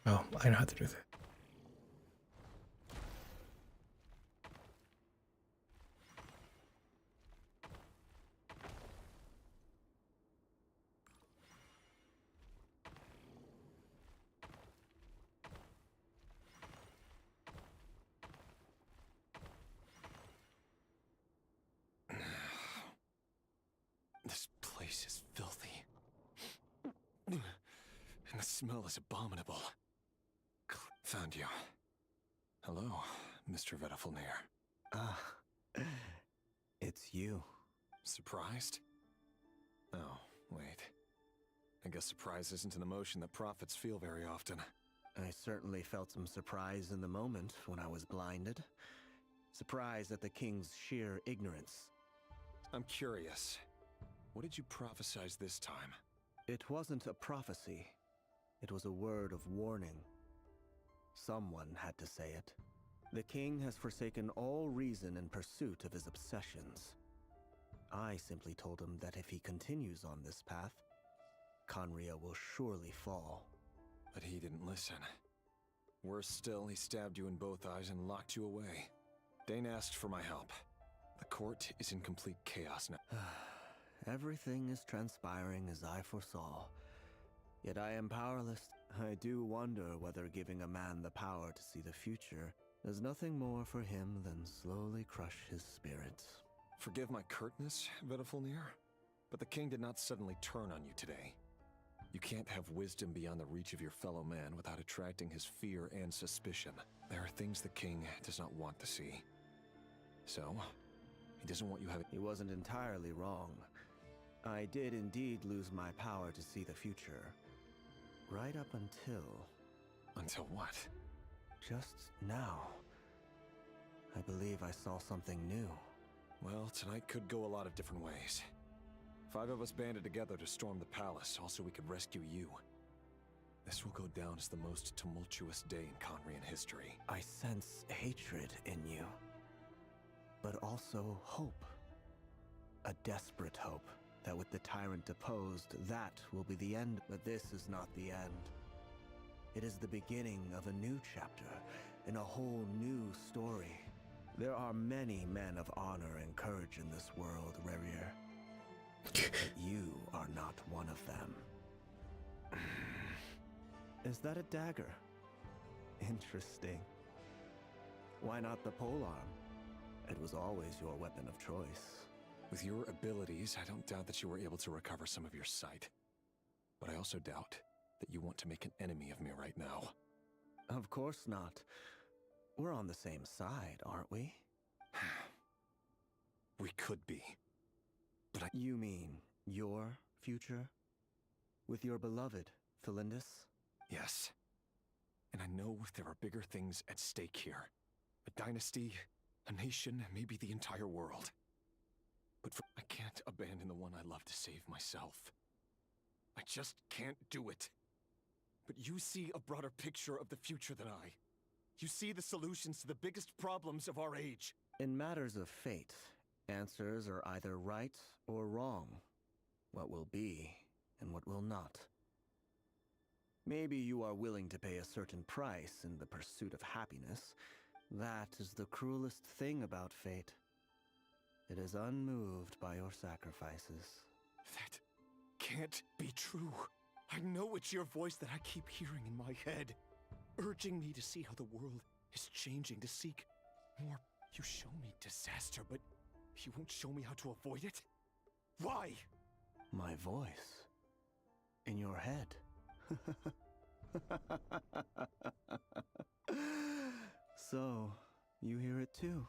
Oh, I know how to do that. This place is filthy. And the smell is abominable. Found you. Hello, Mr. Vedifalnir. Ah, it's you. Surprised? Oh, wait. I guess surprise isn't an emotion that prophets feel very often. I certainly felt some surprise in the moment when I was blinded. Surprise at the king's sheer ignorance. I'm curious. What did you prophesize this time? It wasn't a prophecy. It was a word of warning. Someone had to say it. The king has forsaken all reason in pursuit of his obsessions. I simply told him that if he continues on this path, Conria will surely fall. But he didn't listen. Worse still, he stabbed you in both eyes and locked you away. Dane asked for my help. The court is in complete chaos now. Everything is transpiring as I foresaw. Yet I am powerless. I do wonder whether giving a man the power to see the future does nothing more for him than slowly crush his spirit. Forgive my curtness, Vedifalnir, but the king did not suddenly turn on you today. You can't have wisdom beyond the reach of your fellow man without attracting his fear and suspicion. There are things the king does not want to see. So, he doesn't want you having— He wasn't entirely wrong. I did indeed lose my power to see the future. Right up until... Until what? Just now. I believe I saw something new. Well, tonight could go a lot of different ways. 5 of us banded together to storm the palace, also we could rescue you. This will go down as the most tumultuous day in Conrian history. I sense hatred in you. But also hope. A desperate hope that with the tyrant deposed, that will be the end. But this is not the end. It is the beginning of a new chapter, in a whole new story. There are many men of honor and courage in this world, Rerir. But you are not one of them. Is that a dagger? Interesting. Why not the polearm? It was always your weapon of choice. With your abilities, I don't doubt that you were able to recover some of your sight. But I also doubt that you want to make an enemy of me right now. Of course not. We're on the same side, aren't we? We could be. But You mean your future? With your beloved, Felindus? Yes. And I know there are bigger things at stake here. A dynasty, a nation, maybe the entire world. But I can't abandon the one I love to save myself. I just can't do it. But you see a broader picture of the future than I. You see the solutions to the biggest problems of our age. In matters of fate, answers are either right or wrong. What will be and what will not. Maybe you are willing to pay a certain price in the pursuit of happiness. That is the cruelest thing about fate. It is unmoved by your sacrifices. That can't be true. I know it's your voice that I keep hearing in my head, urging me to see how the world is changing, to seek more. You show me disaster, but you won't show me how to avoid it? Why? My voice. In your head. So, you hear it too.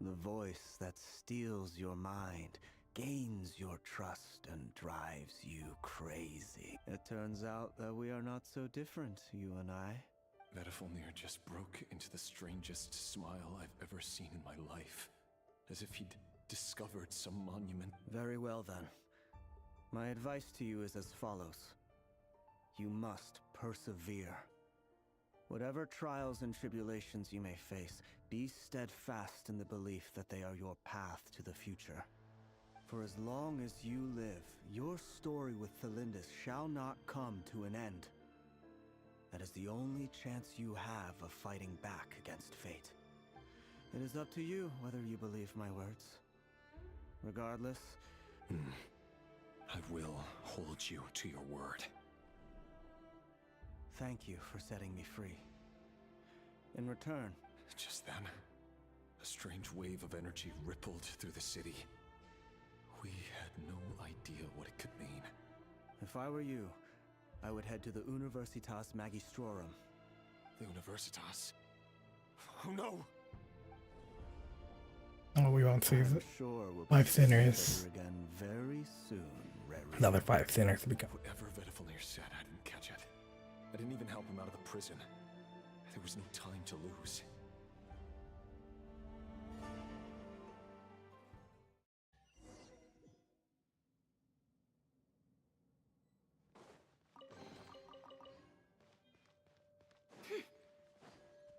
The voice that steals your mind, gains your trust, and drives you crazy. It turns out that we are not so different, you and I. Vedifulnir just broke into the strangest smile I've ever seen in my life. As if he'd discovered some monument. Very well then. My advice to you is as follows. You must persevere. Whatever trials and tribulations you may face, be steadfast in the belief that they are your path to the future. For as long as you live, your story with Thelindis shall not come to an end. That is the only chance you have of fighting back against fate. It is up to you whether you believe my words. Regardless... I will hold you to your word. Thank you for setting me free. In return... Just then, a strange wave of energy rippled through the city. We had no idea what it could mean. If I were you, I would head to the Universitas Magistrorum. The Universitas? Oh no! Oh, we won't see the Sure we'll 5 sinners. Again very soon, Another 5 sinners to become. Whatever Vedifulnir said, I didn't catch it. I didn't even help him out of the prison. There was no time to lose.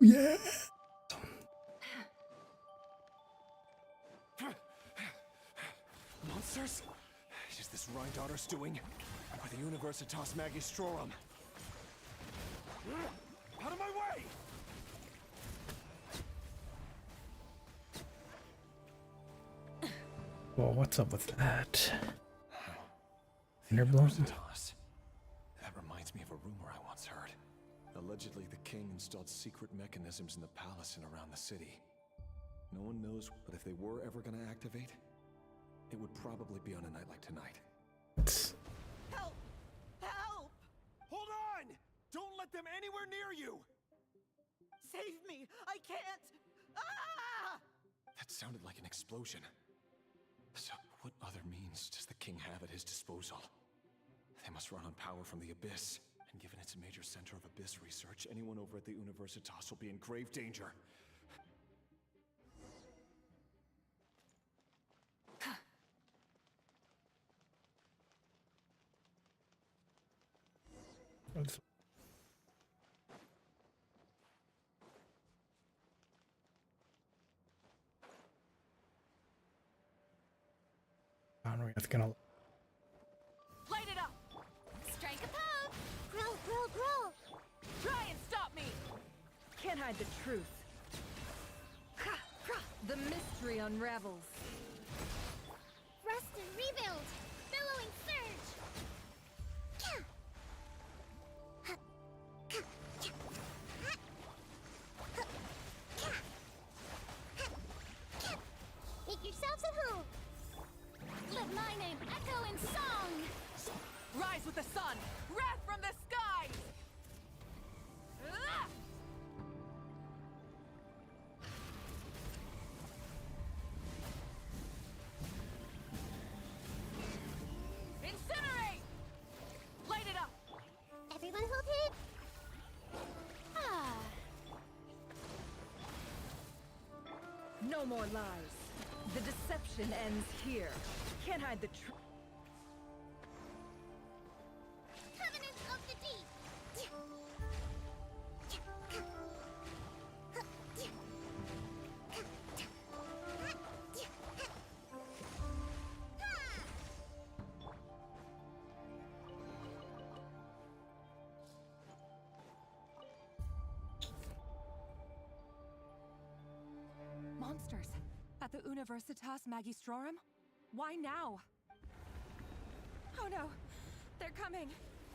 Yeah. Monsters? Is this Rhindotter's doing? Or the Universitas Magistrorum? Out of my way! Well, what's up with that? Thunderblow? That reminds me of a rumor I once heard. Allegedly, the king installed secret mechanisms in the palace and around the city. No one knows, but if they were ever going to activate, it would probably be on a night like tonight. Help! Help! Hold on! Don't let them anywhere near you! Save me! I can't! Ah! That sounded like an explosion. So, what other means does the king have at his disposal? They must run on power from the Abyss. And given it's a major center of Abyss research, anyone over at the Universitas will be in grave danger. That's gonna. Light it up! Strike a pose! Grill, grill, grill! Try and stop me! Can't hide the truth. The mystery unravels. Rust and rebuild! Billowing surge! Make yourselves at home! Let my name echo in song! Rise with the sun! Wrath from the skies! Ah! Incinerate! Light it up! Everyone hold it! Ah! No more lies. The deception ends here. Can't hide the truth. Covenant of the Deep! the Universitas Magistrorum? Why now? Oh no! They're coming!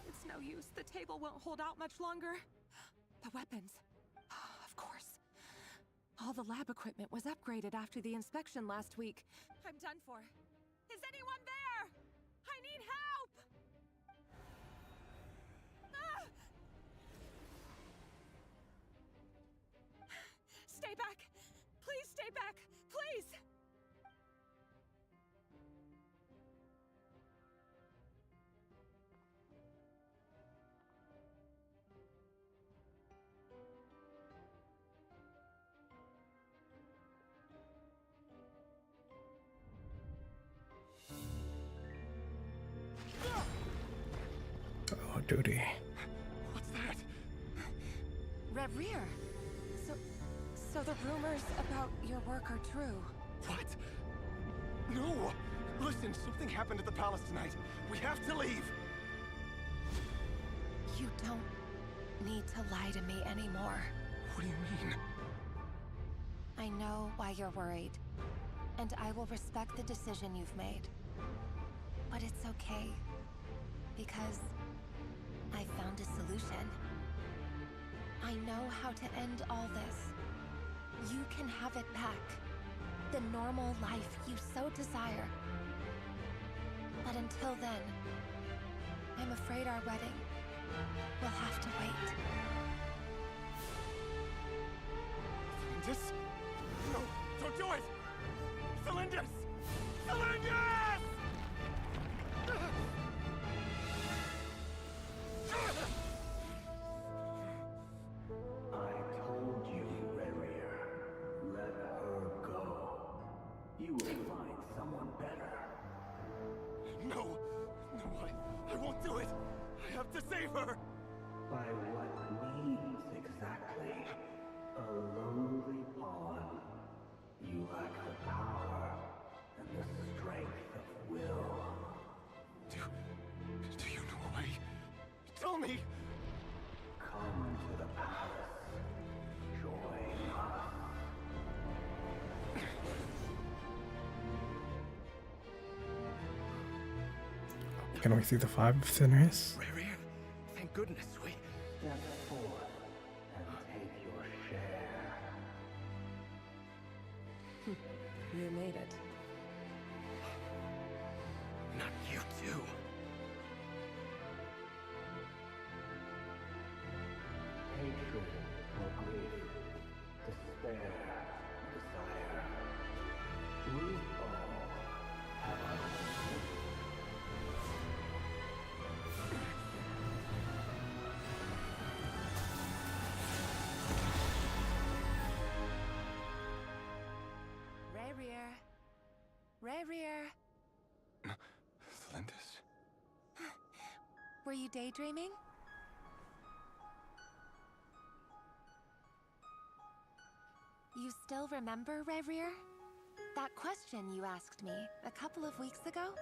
It's no use. The table won't hold out much longer. The weapons. Of course. All the lab equipment was upgraded after the inspection last week. I'm done for. Is anyone there? I need help! Ah! Stay back! Please stay back! Please! Oh, duty. What's that? Rear. So the rumors about your work are true. What? No! Listen, something happened at the palace tonight. We have to leave! You don't need to lie to me anymore. What do you mean? I know why you're worried, and I will respect the decision you've made. But it's okay, because I found a solution. I know how to end all this. You can have it back. The normal life you so desire. But until then, I'm afraid our wedding will have to wait. Celindus? No, don't do it! Celindus! Celindus! I told you, Rerir. Let her go. You will find someone better. No! No, I won't do it! I have to save her! By what means exactly? A lowly pawn. You lack the power and the strength of will. Do you know a way? Tell me! Come to the palace. Join us. Can we see the 5 sinners? Thank goodness we... Step forth and take your share. You made it. Not you too. Hatred or grief, despair, desire. We all have our own. Rerir. Celindus? Were you daydreaming? You still remember, Rerir? That question you asked me a couple of weeks ago?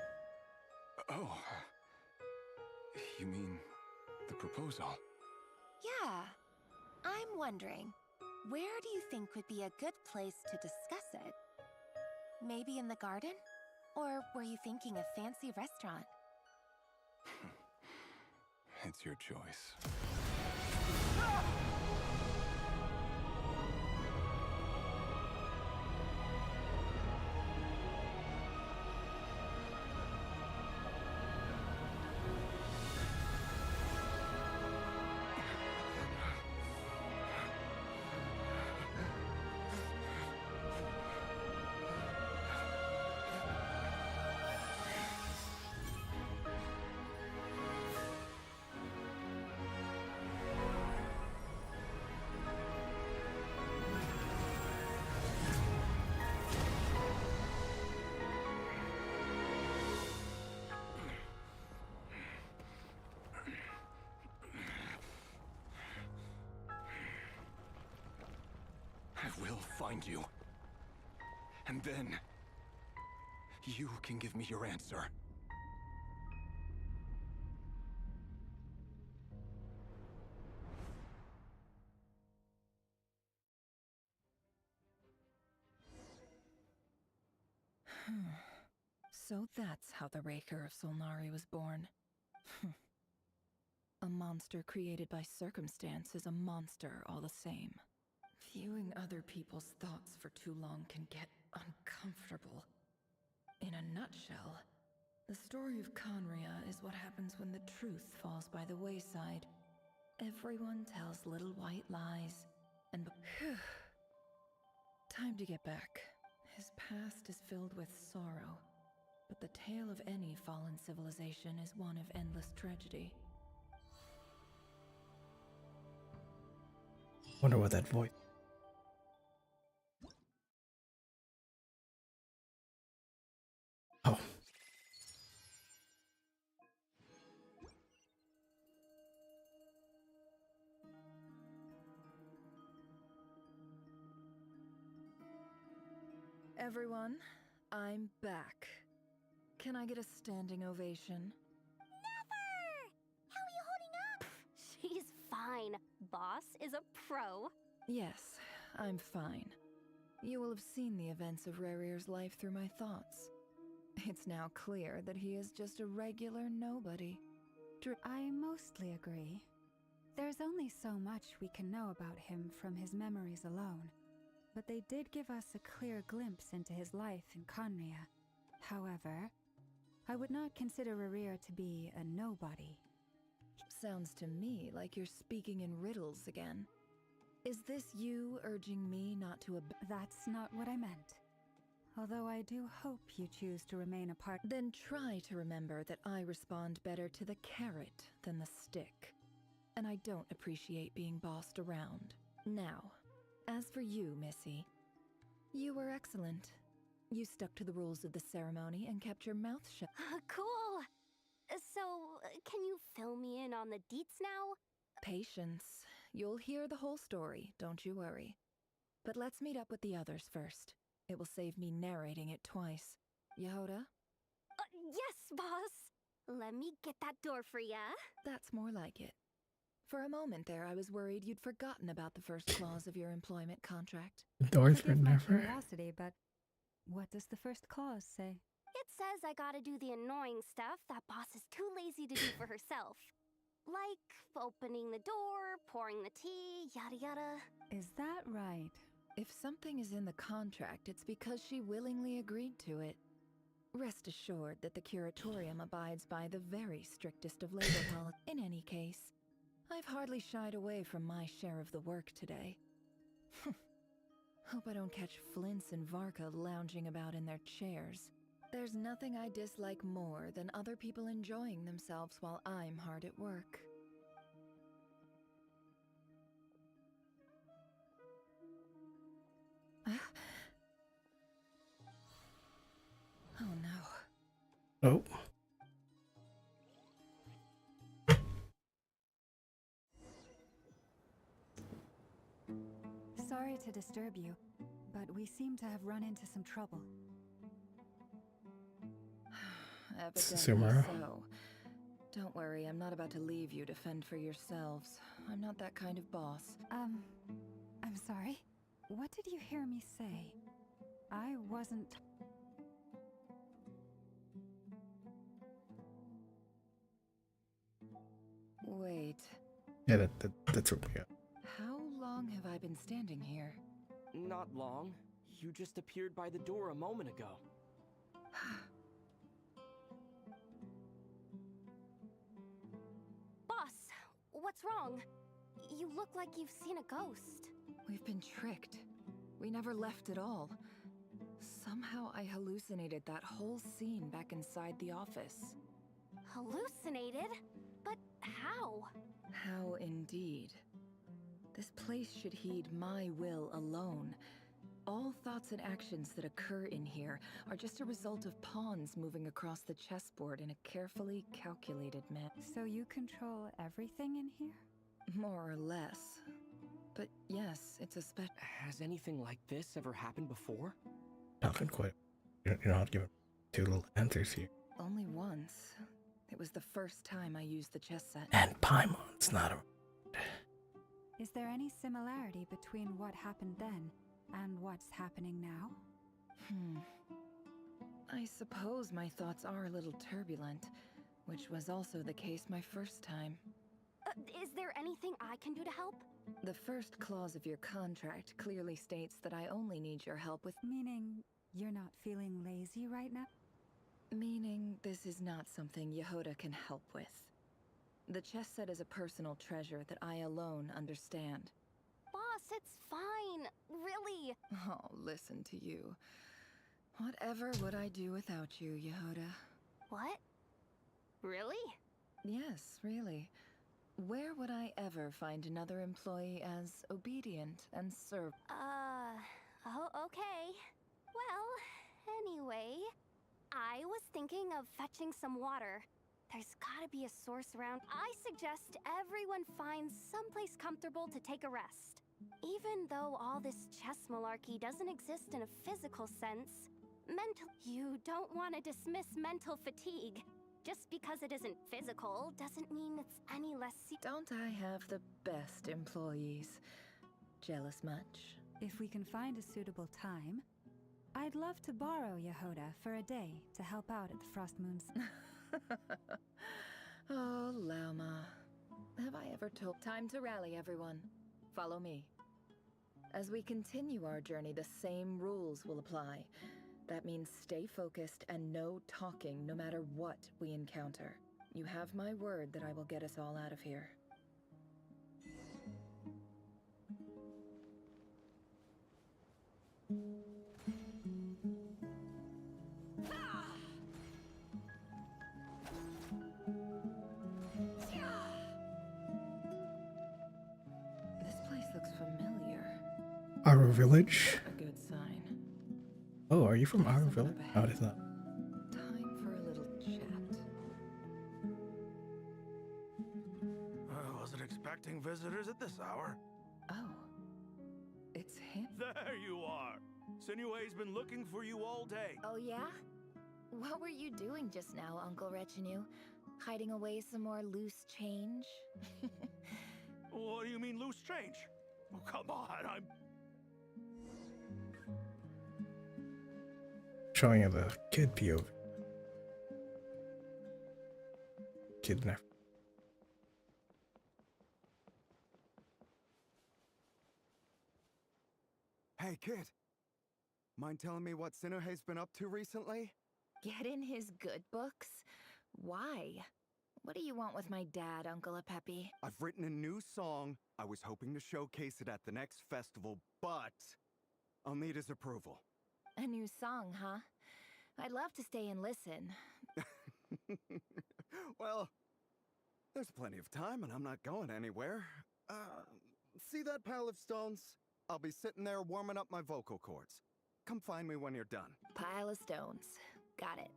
Oh. You mean the proposal? Yeah. I'm wondering, where do you think would be a good place to discuss it? Maybe in the garden? Or were you thinking a fancy restaurant? It's your choice. I will find you. And then... you can give me your answer. So that's how the Raker of Solnari was born. A monster created by circumstance is a monster all the same. Viewing other people's thoughts for too long can get uncomfortable. In a nutshell, the story of Conria is what happens when the truth falls by the wayside. Everyone tells little white lies, and time to get back. His past is filled with sorrow, but the tale of any fallen civilization is one of endless tragedy. Wonder what that voice. Oh. Everyone, I'm back. Can I get a standing ovation? Never! How are you holding up? She's fine. Boss is a pro. Yes, I'm fine. You will have seen the events of Rarir's life through my thoughts. It's now clear that he is just a regular nobody. I mostly agree. There's only so much we can know about him from his memories alone, but they did give us a clear glimpse into his life in Conria. However, I would not consider Rarir to be a nobody. Sounds to me like you're speaking in riddles again. Is this you urging me not to That's not what I meant. Although I do hope you choose to remain apart. Then try to remember that I respond better to the carrot than the stick. And I don't appreciate being bossed around. Now, as for you, Missy, you were excellent. You stuck to the rules of the ceremony and kept your mouth shut. Cool. So, can you fill me in on the deets now? Patience. You'll hear the whole story, don't you worry. But let's meet up with the others first. It will save me narrating it twice. Yehoda? Yes, boss. Let me get that door for ya. That's more like it. For a moment there, I was worried you'd forgotten about the first clause of your employment contract. Doors for never. Curiosity, but what does the first clause say? It says I gotta do the annoying stuff that boss is too lazy to do for herself. Like opening the door, pouring the tea, yada yada. Is that right? If something is in the contract, it's because she willingly agreed to it. Rest assured that the curatorium abides by the very strictest of labor policies. In any case, I've hardly shied away from my share of the work today. Hope I don't catch Flints and Varka lounging about in their chairs. There's nothing I dislike more than other people enjoying themselves while I'm hard at work. Oh no. Oh. Sorry to disturb you, but we seem to have run into some trouble. Evidently Sumaru. so. Don't worry, I'm not about to leave you to fend for yourselves. I'm not that kind of boss. I'm sorry. What did you hear me say? I wasn't... Wait. Yeah, that's what we got. How long have I been standing here? Not long. You just appeared by the door a moment ago. Boss, what's wrong? You look like you've seen a ghost. We've been tricked. We never left at all. Somehow I hallucinated that whole scene back inside the office. Hallucinated? But how? How indeed. This place should heed my will alone. All thoughts and actions that occur in here are just a result of pawns moving across the chessboard in a carefully calculated manner. So you control everything in here? More or less. But yes, it's a Has anything like this ever happened before? Nothing quite. You're not giving two little answers here. Only once. It was the first time I used the chess set. And Paimon's not a... Is there any similarity between what happened then and what's happening now? I suppose my thoughts are a little turbulent, which was also the case my first time. Is there anything I can do to help? The first clause of your contract clearly states that I only need your help with... Meaning, you're not feeling lazy right now? Meaning, this is not something Yehoda can help with. The chess set is a personal treasure that I alone understand. Boss, it's fine. Really. Oh, listen to you. Whatever would I do without you, Yehoda? What? Really? Yes, really. Where would I ever find another employee as obedient and Oh, okay. Well, anyway, I was thinking of fetching some water. There's gotta be a source around. I suggest everyone finds someplace comfortable to take a rest. Even though all this chess malarkey doesn't exist in a physical sense, you don't want to dismiss mental fatigue. Just because it isn't physical doesn't mean it's any less Don't I have the best employees? Jealous much? If we can find a suitable time, I'd love to borrow Yehoda for a day to help out at the Frost Moon's. Oh, Lauma. Have I ever told... Time to rally, everyone. Follow me. As we continue our journey, the same rules will apply. That means stay focused and no talking no matter what we encounter. You have my word that I will get us all out of here. This place looks familiar. Our village? A good sign. Oh, are you from our village? No, it is not. Time for a little chat. I wasn't expecting visitors at this hour. Oh. It's him? There you are! Sinue's been looking for you all day. Oh, yeah? What were you doing just now, Uncle Retinue? Hiding away some more loose change? What do you mean, loose change? Oh, come on, I'm... Showing you the kid POV. Kidnap. Hey, kid. Mind telling me what Sinuhe's been up to recently? Get in his good books? Why? What do you want with my dad, Uncle Apepi? I've written a new song. I was hoping to showcase it at the next festival, but I'll need his approval. A new song, huh? I'd love to stay and listen. Well, there's plenty of time and I'm not going anywhere. See that pile of stones? I'll be sitting there warming up my vocal cords. Come find me when you're done. Pile of stones. Got it.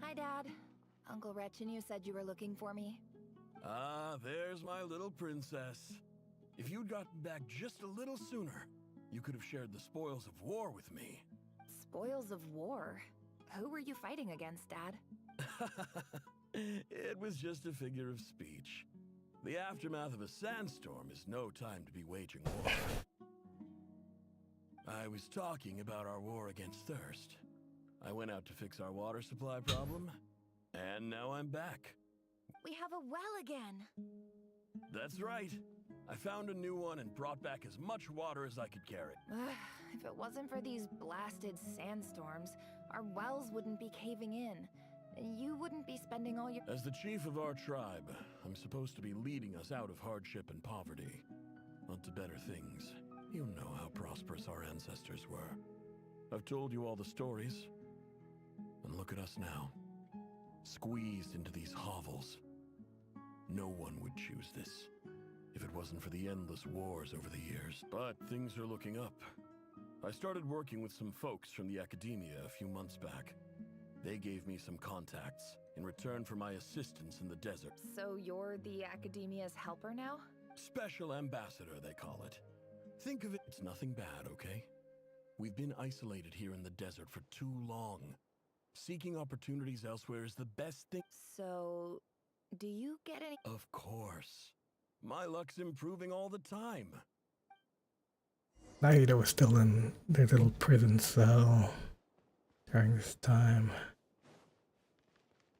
Hi, Dad. Uncle Retinue said you were looking for me. Ah, there's my little princess. If you'd gotten back just a little sooner, you could have shared the spoils of war with me. Spoils of war? Who were you fighting against, Dad? It was just a figure of speech. The aftermath of a sandstorm is no time to be waging war. I was talking about our war against thirst. I went out to fix our water supply problem, and now I'm back. We have a well again. That's right. I found a new one and brought back as much water as I could carry. If it wasn't for these blasted sandstorms, our wells wouldn't be caving in. You wouldn't be spending all your— As the chief of our tribe, I'm supposed to be leading us out of hardship and poverty. On to better things. You know how prosperous our ancestors were. I've told you all the stories. And look at us now. Squeezed into these hovels. No one would choose this if it wasn't for the endless wars over the years. But things are looking up. I started working with some folks from the academia a few months back. They gave me some contacts in return for my assistance in the desert. So you're the academia's helper now? Special ambassador, they call it. Think of it, it's nothing bad, okay? We've been isolated here in the desert for too long. Seeking opportunities elsewhere is the best thing. So, do you get any? Of course. My luck's improving all the time. Naida was still in their little prison cell during this time.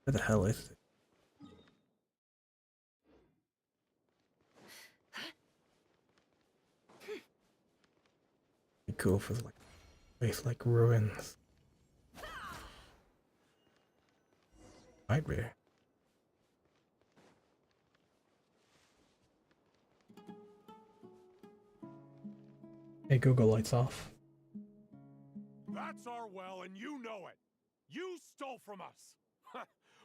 Where the hell is it? Be cool if it was like a place like ruins. Might be. Hey Google, lights off. That's our well, and you know it. You stole from us.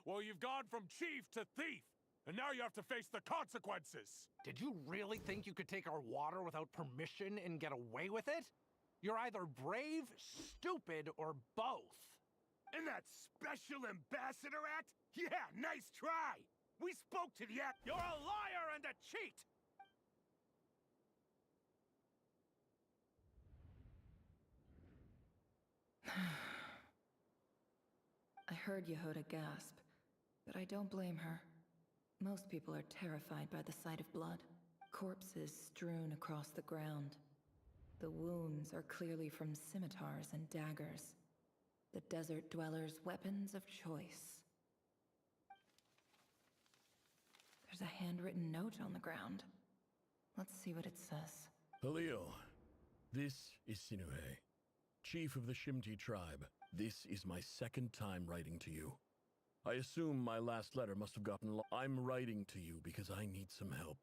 Well, you've gone from chief to thief, and now you have to face the consequences. Did you really think you could take our water without permission and get away with it? You're either brave, stupid, or both. And that special ambassador act? Yeah, nice try. We spoke to the act. You're a liar and a cheat. I heard Yehuda gasp, but I don't blame her. Most people are terrified by the sight of blood. Corpses strewn across the ground. The wounds are clearly from scimitars and daggers. The desert dwellers' weapons of choice. There's a handwritten note on the ground. Let's see what it says. Halil, this is Sinuhe, chief of the Shimti tribe. This is my second time writing to you. I assume my last letter must have gotten I'm writing to you because I need some help.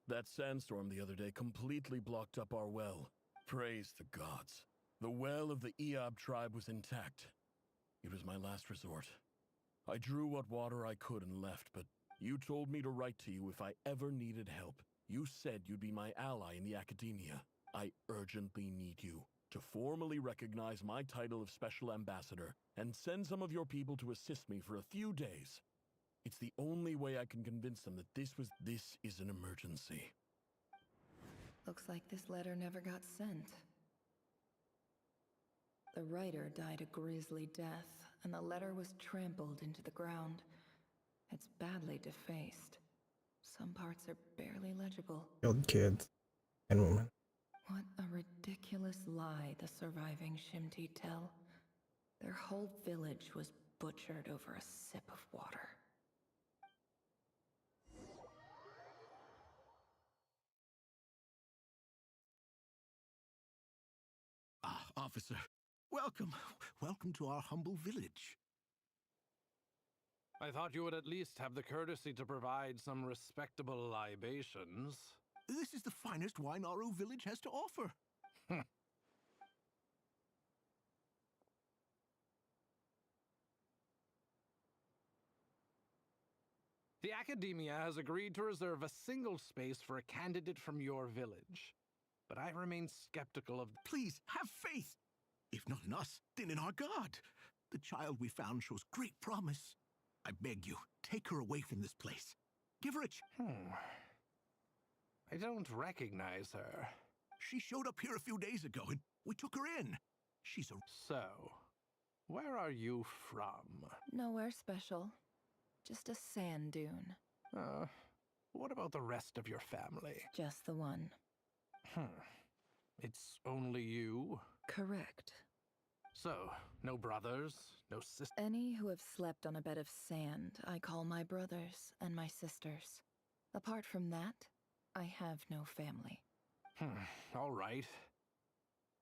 That sandstorm the other day completely blocked up our well. Praise the gods. The well of the Eob tribe was intact. It was my last resort. I drew what water I could and left, but you told me to write to you if I ever needed help. You said you'd be my ally in the academia. I urgently need you to formally recognize my title of Special Ambassador and send some of your people to assist me for a few days. It's the only way I can convince them that this is an emergency. Looks like this letter never got sent. The writer died a grisly death, and the letter was trampled into the ground. It's badly defaced. Some parts are barely legible. Killed kids and women. What a ridiculous lie the surviving Shimti tell. Their whole village was butchered over a sip of water. Ah, officer. Welcome. Welcome to our humble village. I thought you would at least have the courtesy to provide some respectable libations. This is the finest wine our village has to offer. The Academia has agreed to reserve a single space for a candidate from your village. But I remain skeptical of... Please, have faith. If not in us, then in our God. The child we found shows great promise. I beg you, take her away from this place. Give her a I don't recognize her. She showed up here a few days ago, and we took her in. She's a... So, where are you from? Nowhere special. Just a sand dune. What about the rest of your family? Just the one. It's only you? Correct. So, no brothers, no sisters? Any who have slept on a bed of sand, I call my brothers and my sisters. Apart from that, I have no family. All right.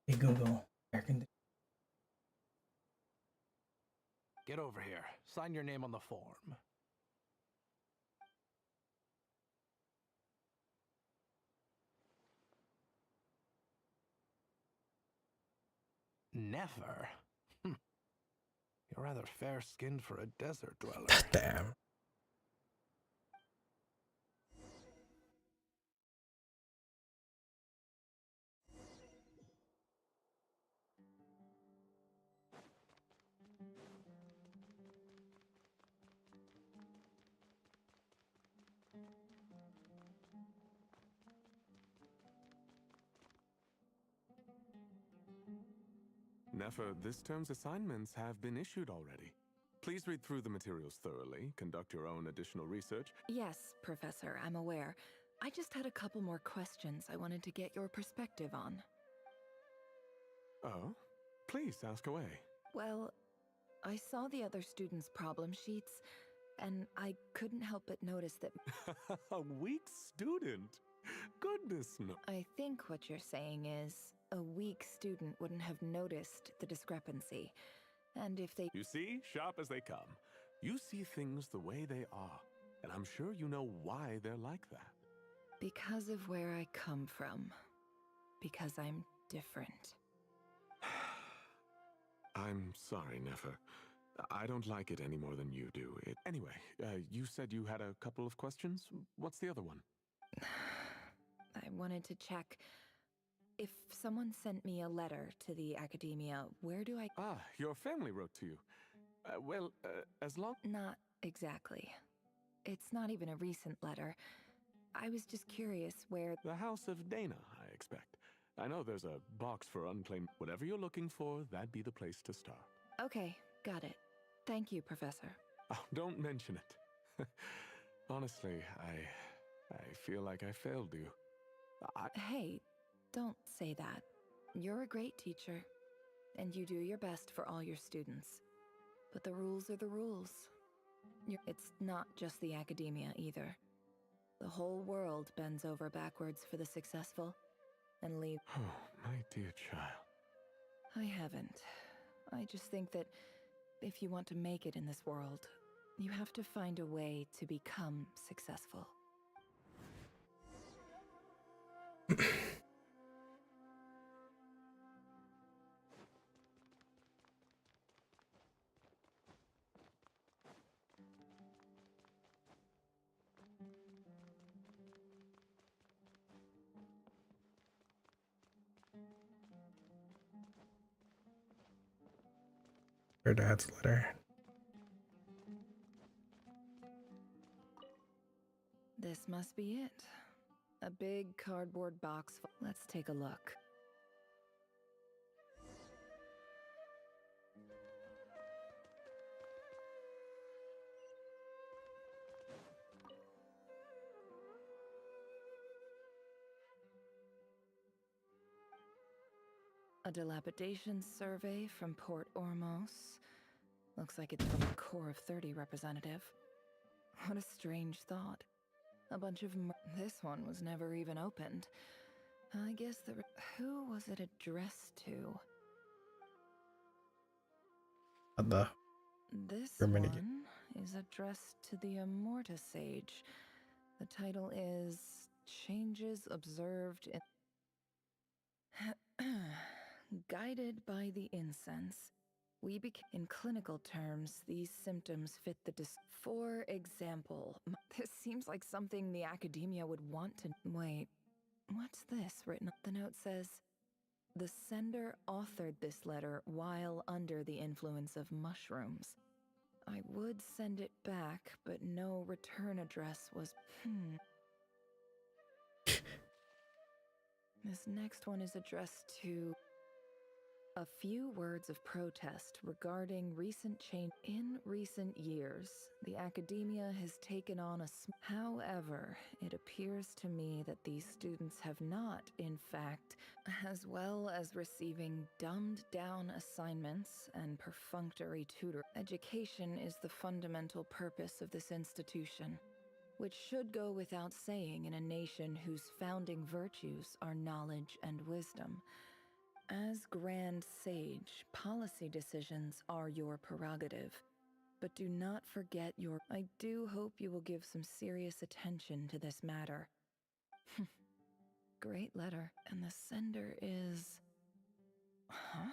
Hey Google, Get over here. Sign your name on the form. Never? You're rather fair-skinned for a desert dweller. Damn. Nefer, this term's assignments have been issued already. Please read through the materials thoroughly, conduct your own additional research. Yes, Professor, I'm aware. I just had a couple more questions I wanted to get your perspective on. Oh? Please, ask away. Well, I saw the other students' problem sheets, and I couldn't help but notice that... A weak student? Goodness no. I think what you're saying is, a weak student wouldn't have noticed the discrepancy. And if they... You see, sharp as they come. You see things the way they are, and I'm sure you know why they're like that. Because of where I come from. Because I'm different. I'm sorry, Nefer. I don't like it any more than you do. Anyway, you said you had a couple of questions? What's the other one? I wanted to check... If someone sent me a letter to the academia, where do I... Ah, your family wrote to you. As long... Not exactly. It's not even a recent letter. I was just curious where... The House of Dana, I expect. I know there's a box for unclaimed... Whatever you're looking for, that'd be the place to start. Okay, got it. Thank you, Professor. Oh, don't mention it. Honestly, I feel like I failed you. Hey, don't say that. You're a great teacher, and you do your best for all your students. But the rules are the rules. It's not just the academia either. The whole world bends over backwards for the successful, and leaves... Oh, my dear child. I haven't. I just think that if you want to make it in this world, you have to find a way to become successful. Her dad's letter. This must be it. A big cardboard box. Let's take a look. A dilapidation survey from Port Ormos. Looks like it's from a Core of 30 representative. What a strange thought. A bunch of... This one was never even opened. I guess the... Who was it addressed to? This one is addressed to the Immorta Sage. The title is Changes Observed in... Guided by the incense, we became... In clinical terms, these symptoms fit the For example, this seems like something the academia would want to... Wait, what's this written? The note says, the sender authored this letter while under the influence of mushrooms. I would send it back, but no return address was... This next one is addressed to... A few words of protest regarding recent change. In recent years, the academia has taken on a... However, it appears to me that these students have not, in fact, as well as receiving dumbed-down assignments and perfunctory tutor. Education is the fundamental purpose of this institution, which should go without saying in a nation whose founding virtues are knowledge and wisdom. As Grand Sage, policy decisions are your prerogative, but do not forget your... I do hope you will give some serious attention to this matter. Great letter. And the sender is... Huh?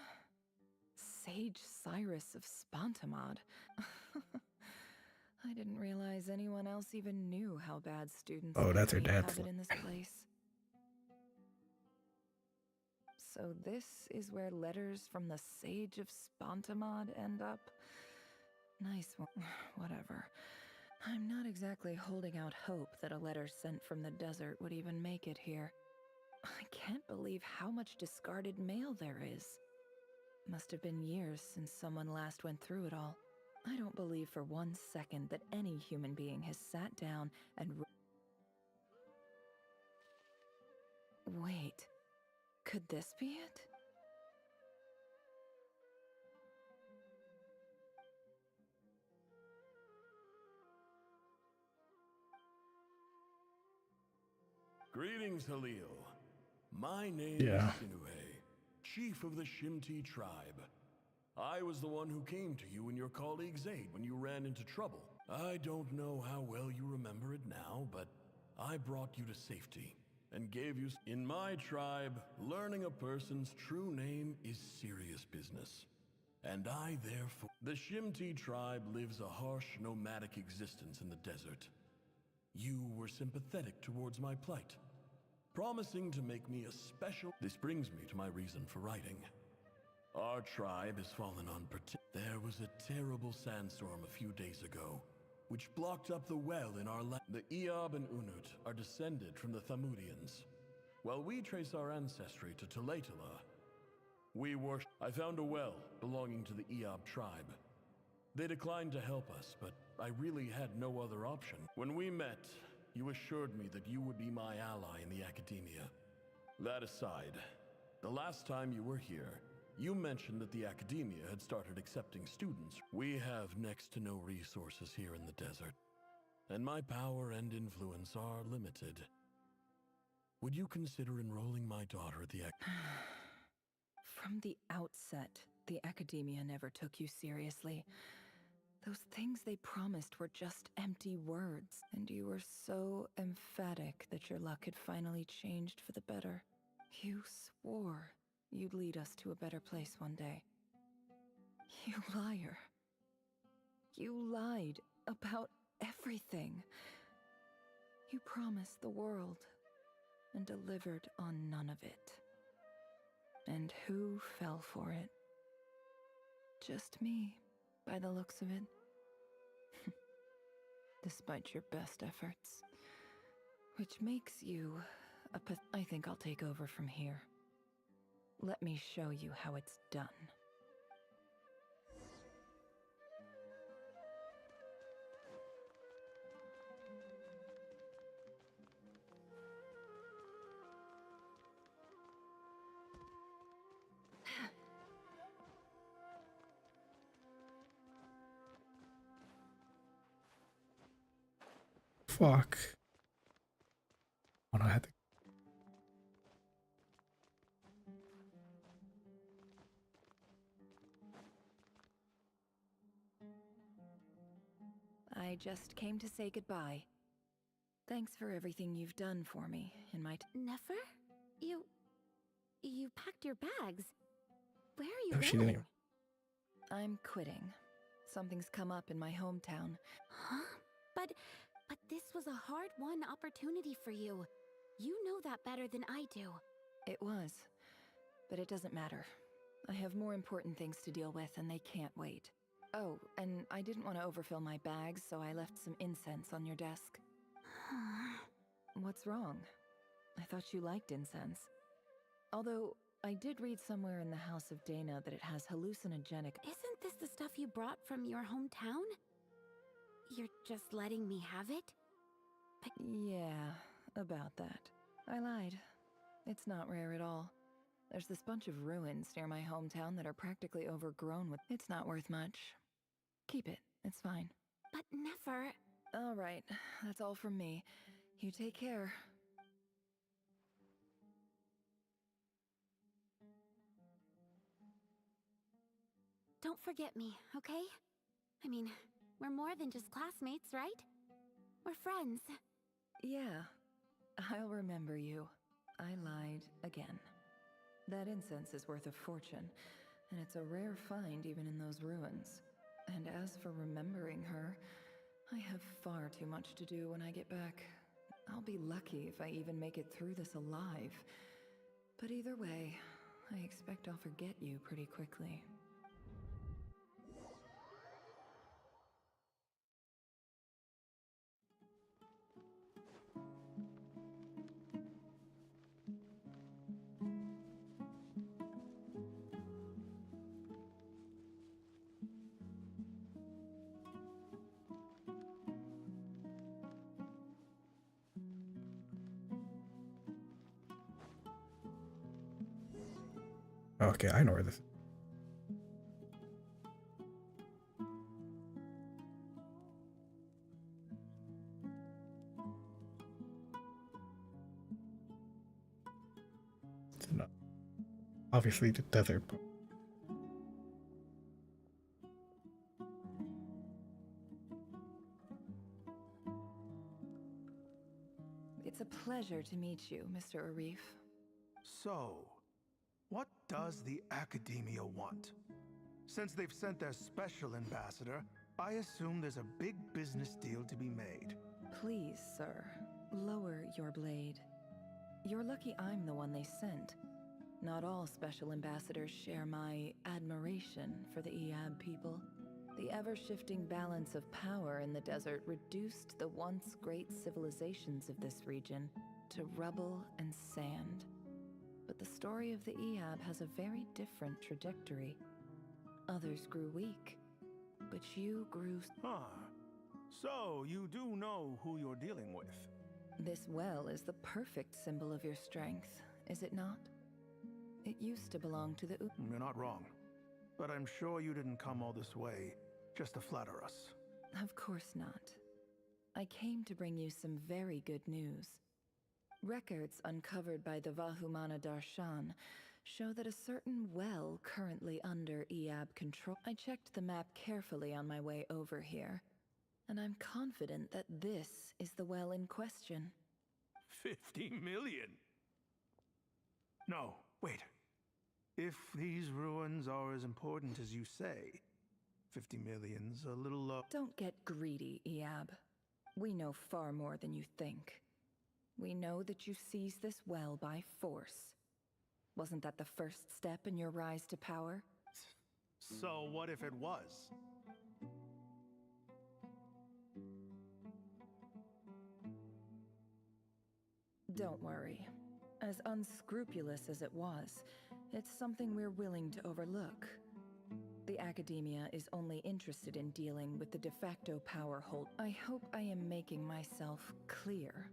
Sage Cyrus of Spontamod. I didn't realize anyone else even knew how bad students That's her have dad's it in this place. So this is where letters from the Sage of Spontamod end up? Nice one. Whatever. I'm not exactly holding out hope that a letter sent from the desert would even make it here. I can't believe how much discarded mail there is. Must have been years since someone last went through it all. I don't believe for 1 second that any human being has sat down and... Wait, could this be it? Greetings, Halil. My name Yeah. is Sinuhe, chief of the Shimti tribe. I was the one who came to you and your colleague Zaid when you ran into trouble. I don't know how well you remember it now, but I brought you to safety and gave you... In my tribe, learning a person's true name is serious business. And I therefore... The Shimti tribe lives a harsh, nomadic existence in the desert. You were sympathetic towards my plight, promising to make me a special... This brings me to my reason for writing. Our tribe has fallen on... There was a terrible sandstorm a few days ago, which blocked up the well in our land. The Eob and Unut are descended from the Thamudians. While we trace our ancestry to Tulatala, we worship... I found a well belonging to the Eob tribe. They declined to help us, but I really had no other option. When we met, you assured me that you would be my ally in the academia. That aside, the last time you were here, you mentioned that the academia had started accepting students. We have next to no resources here in the desert, and my power and influence are limited. Would you consider enrolling my daughter at the From the outset, the academia never took you seriously. Those things they promised were just empty words, and you were so emphatic that your luck had finally changed for the better. You swore you'd lead us to a better place one day. You liar. You lied about everything. You promised the world and delivered on none of it. And who fell for it? Just me, by the looks of it. Despite your best efforts. Which makes you a I think I'll take over from here. Let me show you how it's done. Fuck. Oh, no, I had to... I just came to say goodbye. Thanks for everything you've done for me in my... Nefer? You packed your bags. Where are you No, going? she didn't even... I'm quitting. Something's come up in my hometown. Huh? But this was a hard-won opportunity for you. You know that better than I do. It was. But it doesn't matter. I have more important things to deal with and they can't wait. Oh, and I didn't want to overfill my bags, so I left some incense on your desk. What's wrong? I thought you liked incense. Although, I did read somewhere in the House of Dana that it has hallucinogenic... Isn't this the stuff you brought from your hometown? You're just letting me have it? But yeah, about that. I lied. It's not rare at all. There's this bunch of ruins near my hometown that are practically overgrown with... It's not worth much. Keep it. It's fine. But Nefer... All right. That's all from me. You take care. Don't forget me, okay? I mean, we're more than just classmates, right? We're friends. Yeah. I'll remember you. I lied again. That incense is worth a fortune, and it's a rare find even in those ruins. And as for remembering her, I have far too much to do when I get back. I'll be lucky if I even make it through this alive. But either way, I expect I'll forget you pretty quickly. Okay, I know where this is. It's not obviously the desert. It's a pleasure to meet you, Mr. Arif. So, what does the Academia want? Since they've sent their special ambassador, I assume there's a big business deal to be made. Please, sir, lower your blade. You're lucky I'm the one they sent. Not all special ambassadors share my admiration for the Eab people. The ever-shifting balance of power in the desert reduced the once great civilizations of this region to rubble and sand. But the story of the Eab has a very different trajectory. Others grew weak, but you grew... Huh. So, you do know who you're dealing with? This well is the perfect symbol of your strength, is it not? It used to belong to the... You're not wrong. But I'm sure you didn't come all this way just to flatter us. Of course not. I came to bring you some very good news. Records uncovered by the Vahumana Darshan show that a certain well currently under Eab control... I checked the map carefully on my way over here, and I'm confident that this is the well in question. 50 million? No, wait. If these ruins are as important as you say, 50 million's a little low. Don't get greedy, Eab. We know far more than you think. We know that you seized this well by force. Wasn't that the first step in your rise to power? So what if it was? Don't worry. As unscrupulous as it was, it's something we're willing to overlook. The Academia is only interested in dealing with the de facto power hold. I hope I am making myself clear.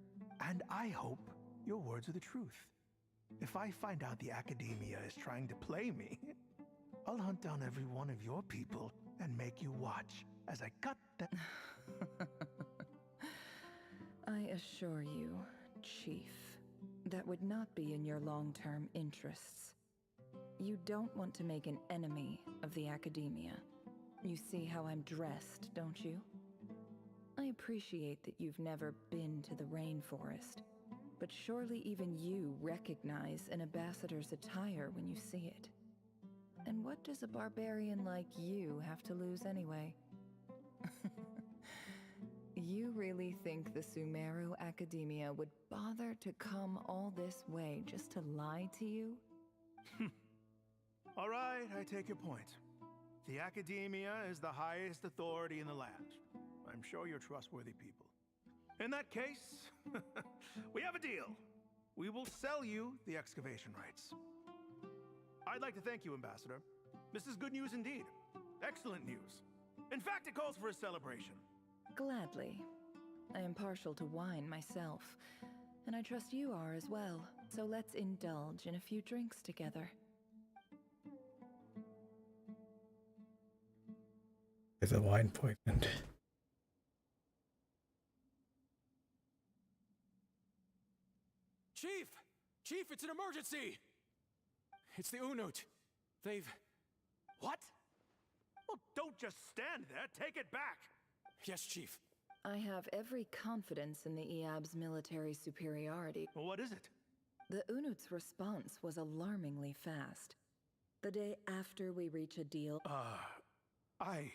And I hope your words are the truth. If I find out the Academia is trying to play me, I'll hunt down every one of your people and make you watch as I cut the... I assure you, Chief, that would not be in your long-term interests. You don't want to make an enemy of the Academia. You see how I'm dressed, don't you? I appreciate that you've never been to the rainforest, but surely even you recognize an ambassador's attire when you see it. And what does a barbarian like you have to lose anyway? You really think the Sumeru Academia would bother to come all this way just to lie to you? All right, I take your point. The Academia is the highest authority in the land. I'm sure you're trustworthy people. In that case, we have a deal. We will sell you the excavation rights. I'd like to thank you, Ambassador. This is good news indeed. Excellent news. In fact, it calls for a celebration. Gladly. I am partial to wine myself, and I trust you are as well. So let's indulge in a few drinks together. Is a wine poisoned? Chief! Chief, it's an emergency! It's the Unut. They've... What? Well, don't just stand there. Take it back. Yes, Chief. I have every confidence in the Eab's military superiority. Well, what is it? The Unut's response was alarmingly fast. The day after we reach a deal... I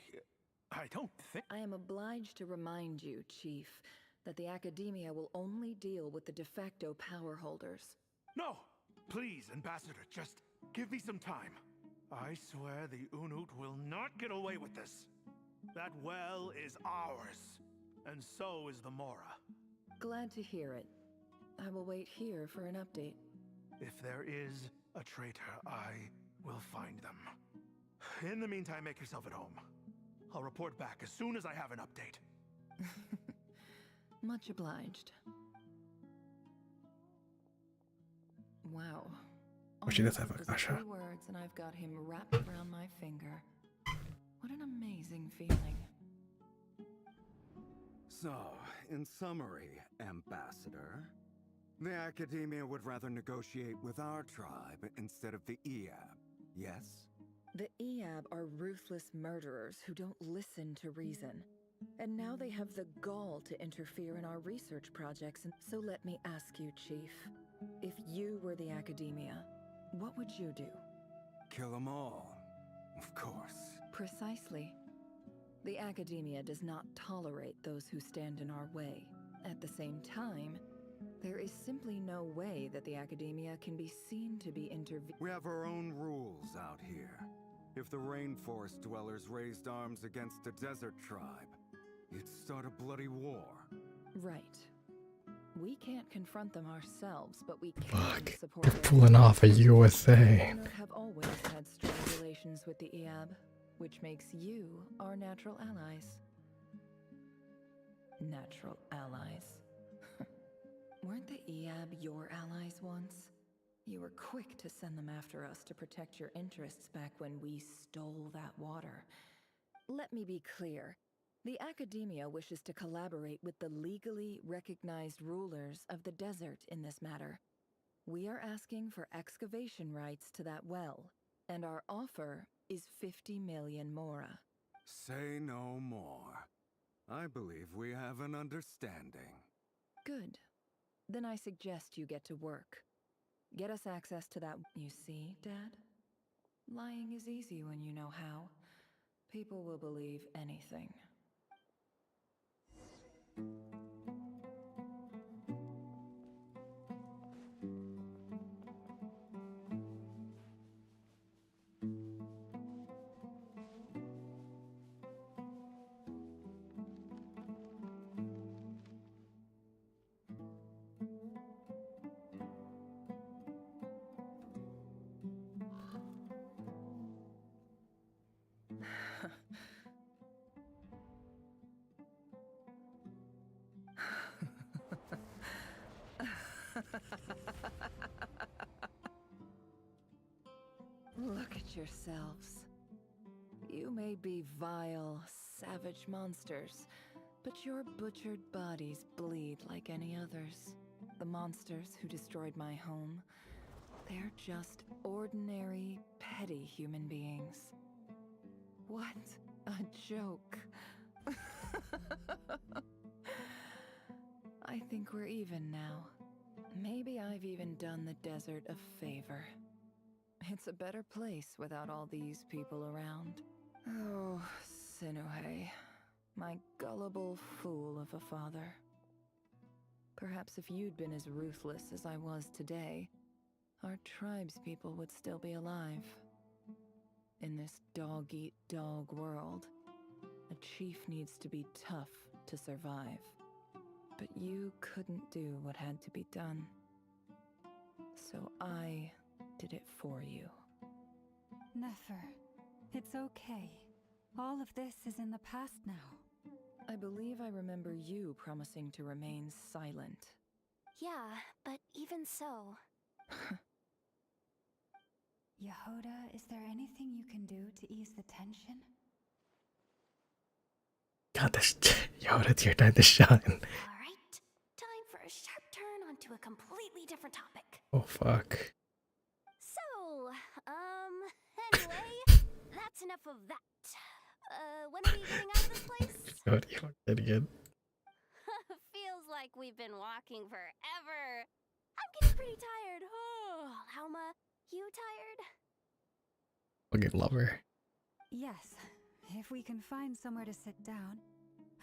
don't think... I am obliged to remind you, Chief, that the Academia will only deal with the de facto power holders. No! Please, Ambassador, just give me some time. I swear the Unut will not get away with this. That well is ours, and so is the Mora. Glad to hear it. I will wait here for an update. If there is a traitor, I will find them. In the meantime, make yourself at home. I'll report back as soon as I have an update. Much obliged. Wow. she does have a Just kasha. 3 words and I've got him wrapped around my finger. What an amazing feeling. So, in summary, Ambassador, the Academia would rather negotiate with our tribe instead of the EAB, yes? The EAB are ruthless murderers who don't listen to reason. And now they have the gall to interfere in our research projects. And so let me ask you, Chief, if you were the Academia, what would you do? Kill them all, of course. Precisely. The Academia does not tolerate those who stand in our way. At the same time, there is simply no way that the Academia can be seen to be We have our own rules out here. If the rainforest dwellers raised arms against a desert tribe, you'd start a bloody war. Right. We can't confront them ourselves, but we can support They're their pulling off a USA. We have always had strong relations with the EAB, which makes you our natural allies. Natural allies. Weren't the EAB your allies once? You were quick to send them after us to protect your interests back when we stole that water. Let me be clear. The Academia wishes to collaborate with the legally recognized rulers of the desert in this matter. We are asking for excavation rights to that well, and our offer is 50 million mora. Say no more. I believe we have an understanding. Good. Then I suggest you get to work. Get us access to that. You see, Dad? Lying is easy when you know how. People will believe anything. Look at yourselves. You may be vile, savage monsters, but your butchered bodies bleed like any others. The monsters who destroyed my home, they're just ordinary, petty human beings. What a joke. I think we're even now. Maybe I've even done the desert a favor. It's a better place without all these people around. Oh, Sinuhe, my gullible fool of a father. Perhaps if you'd been as ruthless as I was today, our tribespeople would still be alive. In this dog-eat-dog world, a chief needs to be tough to survive. But you couldn't do what had to be done. So I did it for you. Nefer, it's okay. All of this is in the past now. I believe I remember you promising to remain silent. Yeah, but even so... Yehoda, is there anything you can do to ease the tension? God, this yo, it's your time to shine. Alright, time for a sharp turn onto a completely different topic. Oh fuck. So, anyway, that's enough of that. When are we getting out of this place? God, you fucked it again. Feels like we've been walking forever. I'm getting pretty tired. Oh, Lauma, you tired? Fucking lover. Yes. If we can find somewhere to sit down,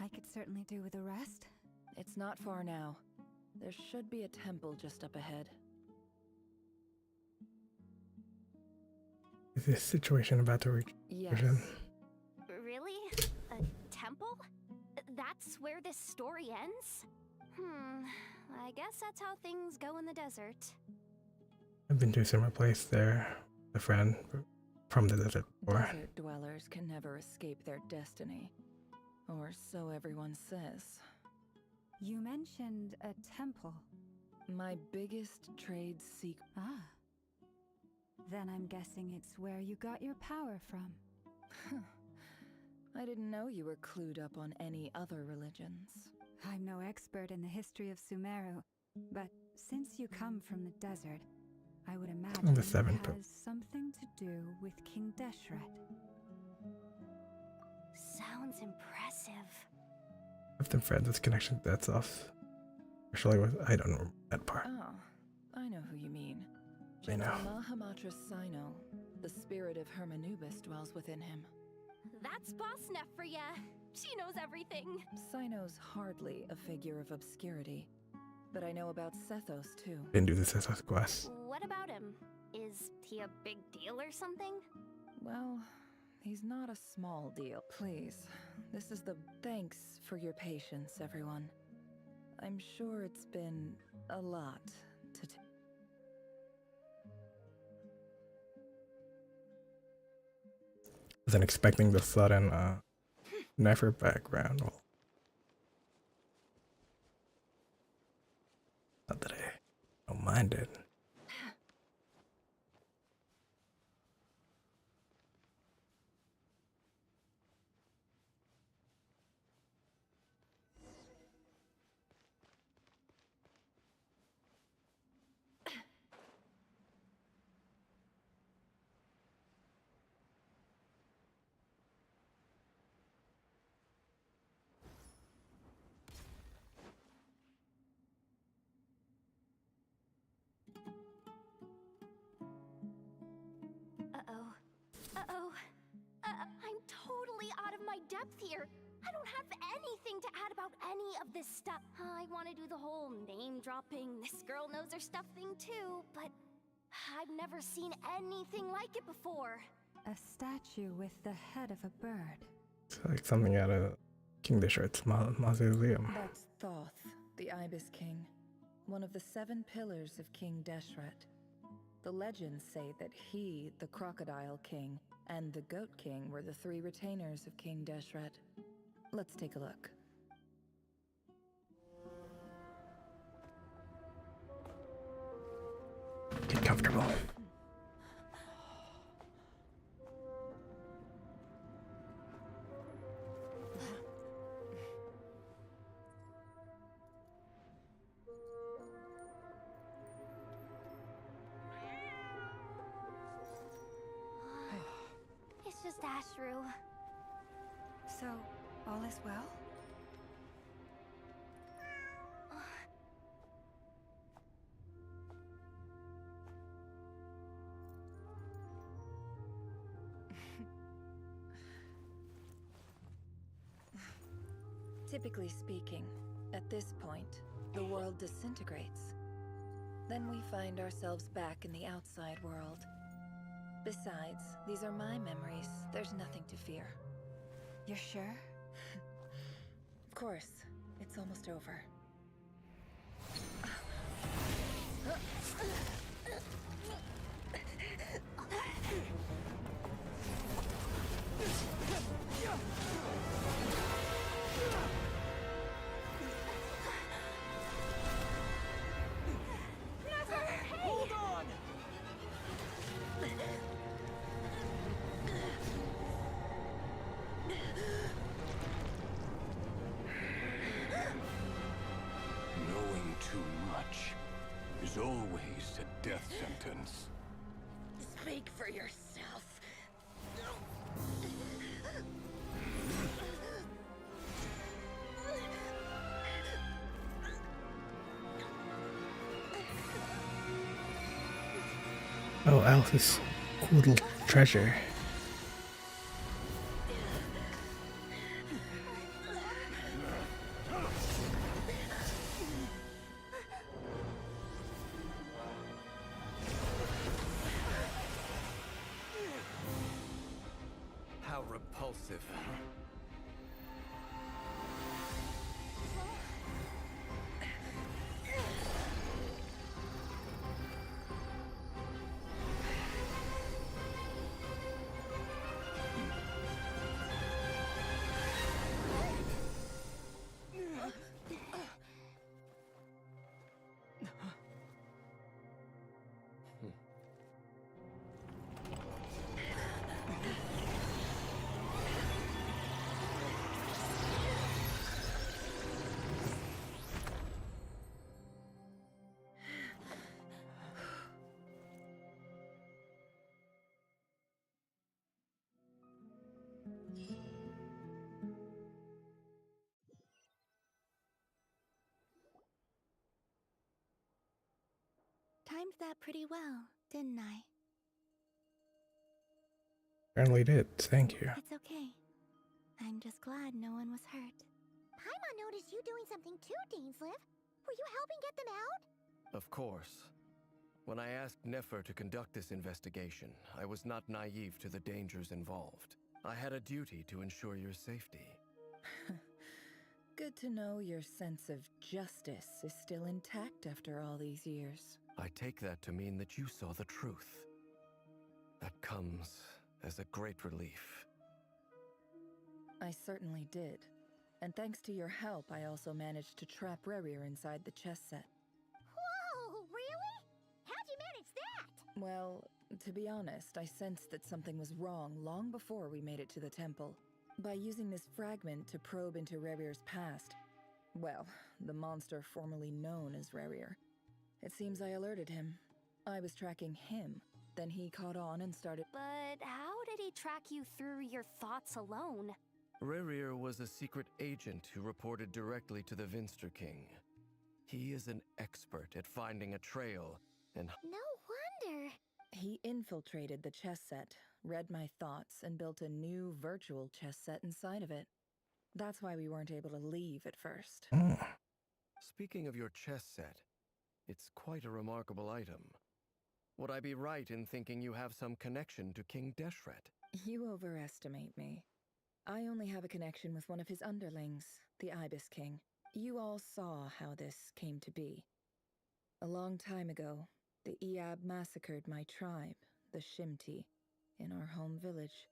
I could certainly do with a rest. It's not far now. There should be a temple just up ahead. Is this situation about to reach conclusion? Really? A temple? That's where this story ends? I guess that's how things go in the desert. I've been to a similar place there. A friend from the desert before. Desert dwellers can never escape their destiny. Or so everyone says. You mentioned a temple. My biggest trade secret. Ah. Then I'm guessing it's where you got your power from. I didn't know you were clued up on any other religions. I'm no expert in the history of Sumeru, but since you come from the desert, I would imagine The seven it has something to do with King Deshret. Sounds impressive. I've been friends with connection to that stuff. Especially with, I don't know that part. Oh, I know who you mean. I know. General Mahamatra Sino. The spirit of Hermanubis dwells within him. That's Boss Neff for ya. She knows everything. Sino's hardly a figure of obscurity, but I know about Sethos too. Didn't do the Sethos quest. What about him? Is he a big deal or something? Well, he's not a small deal. Please, this is the thanks for your patience, everyone. I'm sure it's been a lot to Wasn't expecting the sudden never background. Well, not that I don't mind it. I'm totally out of my depth here. I don't have anything to add about any of this stuff. I want to do the whole name dropping, this girl knows her stuff thing too, but I've never seen anything like it before. A statue with the head of a bird. It's like something out of King Deshret's mausoleum. That's Thoth, the Ibis King, one of the 7 pillars of King Deshret. The legends say that he, the Crocodile King, and the Goat King were the 3 retainers of King Deshret. Let's take a look. Get comfortable. It's just Ashru. So, all is well? Typically speaking, at this point, the world disintegrates. Then we find ourselves back in the outside world. Besides, these are my memories. There's nothing to fear. You're sure? Of course. It's almost over. Hold on! Knowing too much is always a death sentence. Speak for yourself. Oh, Alice's cool little treasure. How repulsive. timed that pretty well, didn't I? Certainly did. Thank you. It's okay. I'm just glad no one was hurt. Paimon noticed you doing something too, Dainsleif. Were you helping get them out? Of course. When I asked Nefer to conduct this investigation, I was not naive to the dangers involved. I had a duty to ensure your safety. Good to know your sense of justice is still intact after all these years. I take that to mean that you saw the truth. That comes as a great relief. I certainly did. And thanks to your help, I also managed to trap Rerir inside the chess set. Whoa, really? How'd you manage that? Well, to be honest, I sensed that something was wrong long before we made it to the temple. By using this fragment to probe into Rerir's past, well, the monster formerly known as Rerir, it seems I alerted him. I was tracking him, then he caught on and started— But how did he track you through your thoughts alone? Rerir was a secret agent who reported directly to the Vinster King. He is an expert at finding a trail and— No wonder. He infiltrated the chess set, read my thoughts, and built a new virtual chess set inside of it. That's why we weren't able to leave at first. Speaking of your chess set, it's quite a remarkable item. Would I be right in thinking you have some connection to King Deshret? You overestimate me. I only have a connection with one of his underlings, the Ibis King. You all saw how this came to be. A long time ago, the Eab massacred my tribe, the Shimti, in our home village.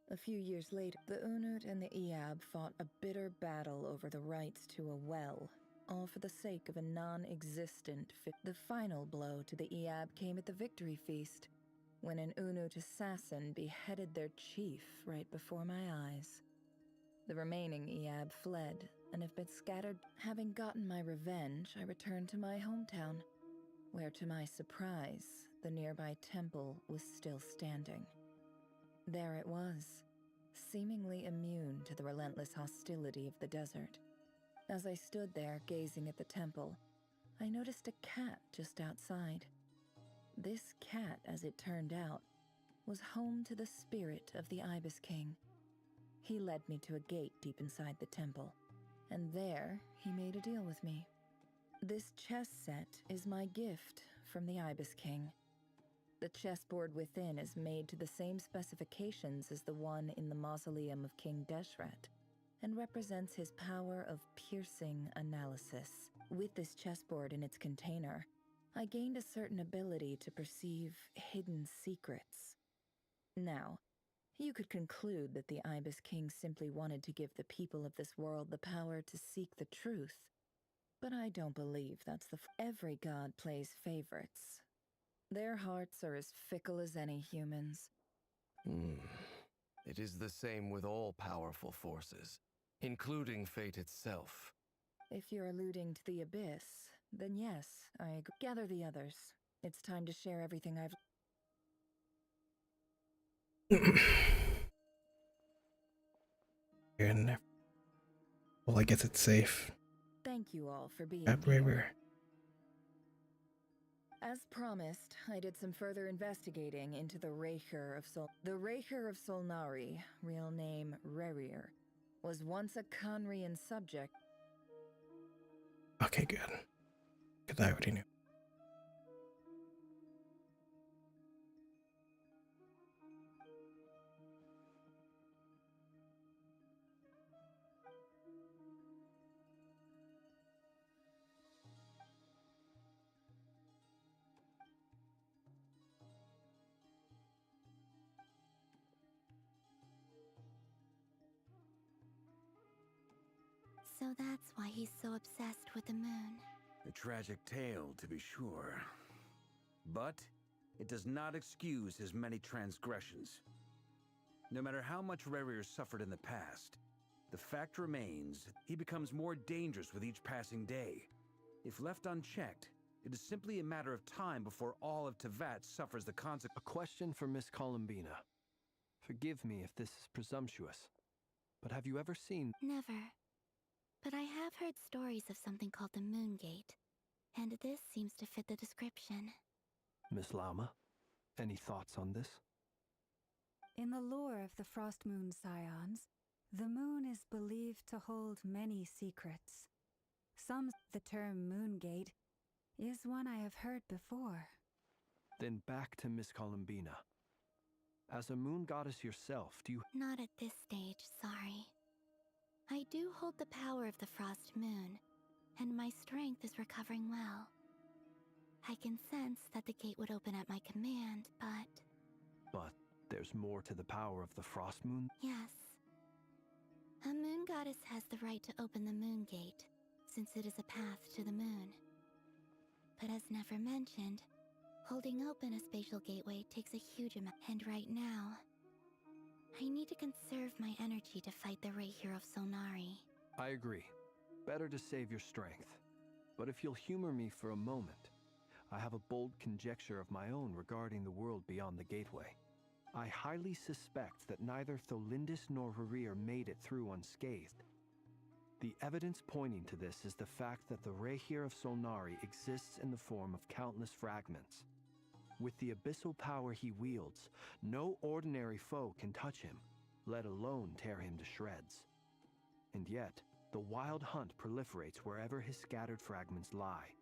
A few years later, the Unut and the Eab fought a bitter battle over the rights to a well, all for the sake of a non-existent The final blow to the Eab came at the victory feast, when an Unut assassin beheaded their chief right before my eyes. The remaining Eab fled and have been scattered. Having gotten my revenge, I returned to my hometown, where to my surprise, the nearby temple was still standing. There it was, seemingly immune to the relentless hostility of the desert. As I stood there gazing at the temple, I noticed a cat just outside. This cat, as it turned out, was home to the spirit of the Ibis King. He led me to a gate deep inside the temple, and there he made a deal with me. This chess set is my gift from the Ibis King. The chessboard within is made to the same specifications as the one in the mausoleum of King Deshret, and represents his power of piercing analysis. With this chessboard in its container, I gained a certain ability to perceive hidden secrets. Now, you could conclude that the Ibis King simply wanted to give the people of this world the power to seek the truth. But I don't believe that's every god plays favorites. Their hearts are as fickle as any humans. It is the same with all powerful forces, including fate itself. If you're alluding to the Abyss, then yes, I agree. Gather the others. It's time to share everything I've... And well, I guess it's safe. Thank you all for being Rerir. As promised, I did some further investigating into the Reicher of Solnari, real name Rerir, was once a Conrian subject. Okay, good. Because I already knew. So that's why he's so obsessed with the moon. A tragic tale, to be sure. But it does not excuse his many transgressions. No matter how much Rerir suffered in the past, the fact remains he becomes more dangerous with each passing day. If left unchecked, it is simply a matter of time before all of Teyvat suffers the consequences. A question for Miss Columbina. Forgive me if this is presumptuous, but have you ever seen... Never. But I have heard stories of something called the Moon Gate, and this seems to fit the description. Miss Lama, any thoughts on this? In the lore of the Frost Moon Scions, the moon is believed to hold many secrets. The term Moongate is one I have heard before. Then back to Miss Columbina. As a moon goddess yourself, do you... Not at this stage, sorry. I do hold the power of the Frost Moon, and my strength is recovering well. I can sense that the gate would open at my command, but... But there's more to the power of the Frost Moon? Yes. A moon goddess has the right to open the moon gate, since it is a path to the moon. But as never mentioned, holding open a spatial gateway takes a huge amount, and right now, I need to conserve my energy to fight the Ray Hero of Solnari. I agree. Better to save your strength. But if you'll humor me for a moment, I have a bold conjecture of my own regarding the world beyond the gateway. I highly suspect that neither Tholindis nor Rerir made it through unscathed. The evidence pointing to this is the fact that the Rehir of Solnari exists in the form of countless fragments. With the abyssal power he wields, no ordinary foe can touch him, let alone tear him to shreds. And yet, the wild hunt proliferates wherever his scattered fragments lie,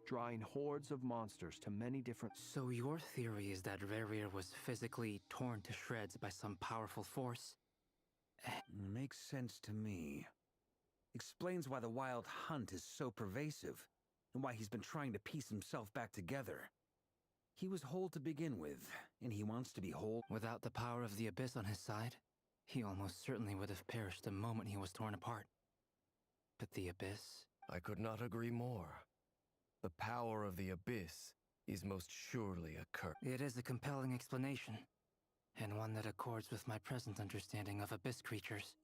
drawing hordes of monsters to many different... So your theory is that Rerir was physically torn to shreds by some powerful force? Makes sense to me. Explains why the wild hunt is so pervasive, and why he's been trying to piece himself back together. He was whole to begin with, and he wants to be whole. Without the power of the Abyss on his side, he almost certainly would have perished the moment he was torn apart. But the Abyss... I could not agree more. The power of the Abyss is most surely a curse. It is a compelling explanation, and one that accords with my present understanding of Abyss creatures.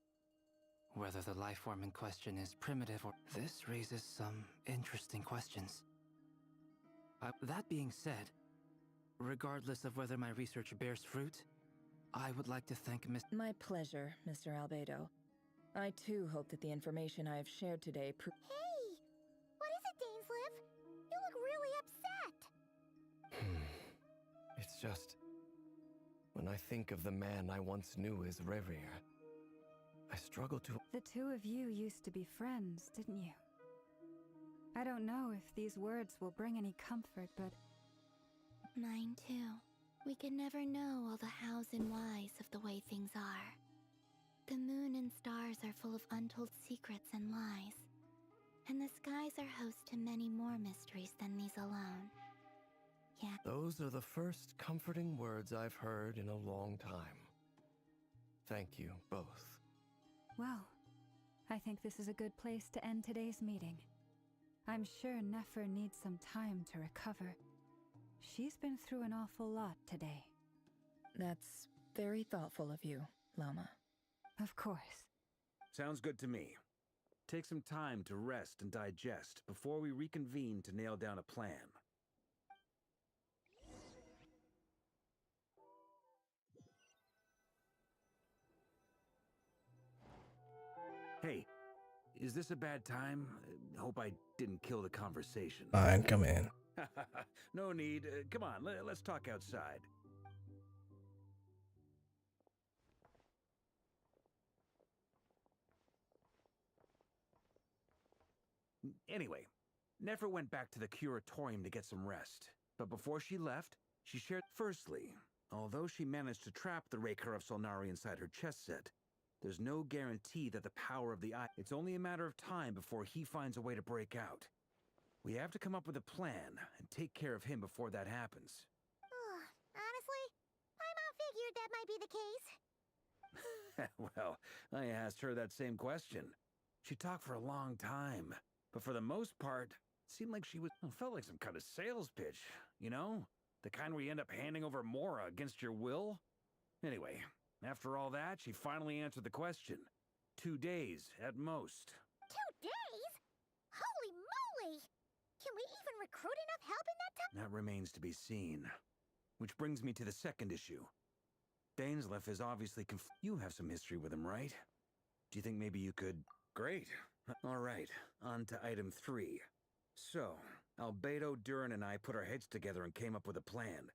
Whether the life form in question is primitive or... This raises some interesting questions. That being said, regardless of whether my research bears fruit, I would like to thank Miss... My pleasure, Mr. Albedo. I too hope that the information I have shared today Hey! What is it, Dainsleif? You look really upset! It's just... when I think of the man I once knew as Rerir, I struggle to... The two of you used to be friends, didn't you? I don't know if these words will bring any comfort, but... Mine too. We can never know all the hows and whys of the way things are. The moon and stars are full of untold secrets and lies. And the skies are host to many more mysteries than these alone. Yeah. Those are the first comforting words I've heard in a long time. Thank you, both. Well, I think this is a good place to end today's meeting. I'm sure Nefer needs some time to recover. She's been through an awful lot today. That's very thoughtful of you, Lama. Of course. Sounds good to me. Take some time to rest and digest before we reconvene to nail down a plan. Hey, is this a bad time? Hope I didn't kill the conversation. Fine, come in. No need. Come on, let's talk outside. Anyway, Nefer went back to the curatorium to get some rest. But before she left, she shared... Firstly, although she managed to trap the Raker of Solnari inside her chess set, there's no guarantee that the power of the eye... It's only a matter of time before he finds a way to break out. We have to come up with a plan and take care of him before that happens. Honestly, my mom figured that might be the case. Well, I asked her that same question. She talked for a long time, but for the most part, it seemed like she was... felt like some kind of sales pitch, you know? The kind where you end up handing over Mora against your will? Anyway, after all that, she finally answered the question. 2 days, at most. 2 days? Holy moly! Can we even recruit enough help in that time? That remains to be seen. Which brings me to the second issue. Dainsleif is obviously You have some history with him, right? Do you think maybe you could... Great. All right, on to item 3. So, Albedo, Duran, and I put our heads together and came up with a plan.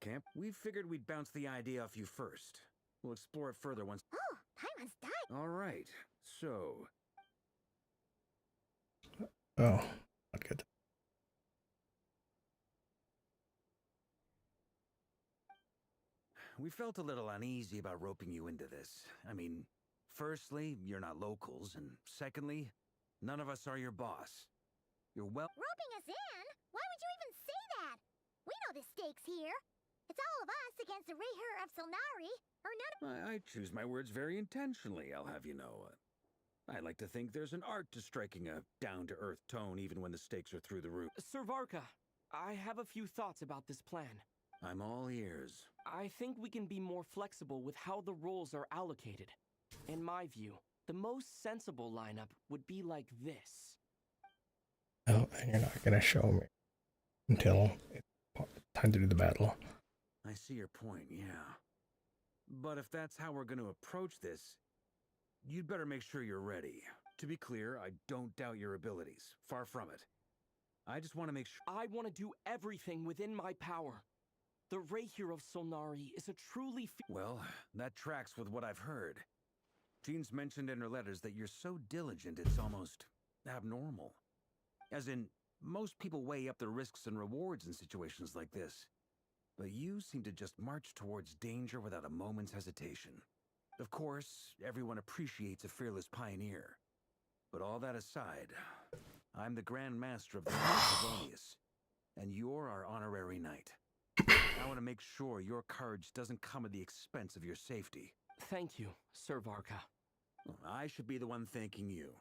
Camp, we figured we'd bounce the idea off you first. We'll explore it further once. Oh, Paimon's died. All right, so... Oh, not good. We felt a little uneasy about roping you into this. I mean, firstly, you're not locals, and secondly, none of us are your boss. You're Roping us in? Why would you even say that? We know the stakes here. It's all of us against the Rayher of Solnari, or none of— I choose my words very intentionally, I'll have you know. I like to think there's an art to striking a down-to-earth tone even when the stakes are through the roof. Sir Varka, I have a few thoughts about this plan. I'm all ears. I think we can be more flexible with how the roles are allocated. In my view, the most sensible lineup would be like this. Oh, and you're not gonna show me until it's time to do the battle. I see your point, yeah. But if that's how we're going to approach this, you'd better make sure you're ready. To be clear, I don't doubt your abilities. Far from it. I just want to make sure— I want to do everything within my power. The Rayher of Solnari is a truly— Well, that tracks with what I've heard. Jean's mentioned in her letters that you're so diligent it's almost abnormal. As in, most people weigh up the risks and rewards in situations like this. But you seem to just march towards danger without a moment's hesitation. Of course, everyone appreciates a fearless pioneer. But all that aside, I'm the Grand Master of the Knights of Favonius, and you're our honorary knight. I want to make sure your courage doesn't come at the expense of your safety. Thank you, Sir Varka. I should be the one thanking you.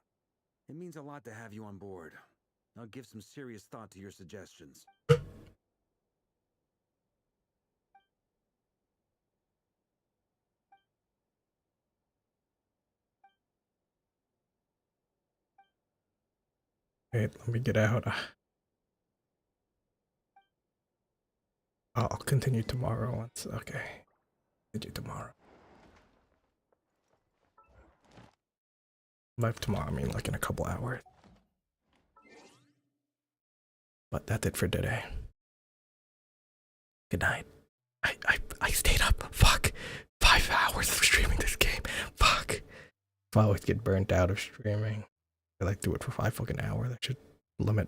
It means a lot to have you on board. I'll give some serious thought to your suggestions. Wait, let me get out. I'll continue tomorrow once. Okay. Continue tomorrow. Live tomorrow, I mean like in a couple hours. But that's it for today. Good night. I stayed up. Fuck. 5 hours of streaming this game. Fuck. I always get burnt out of streaming. I like do it for 5 fucking hours. I should limit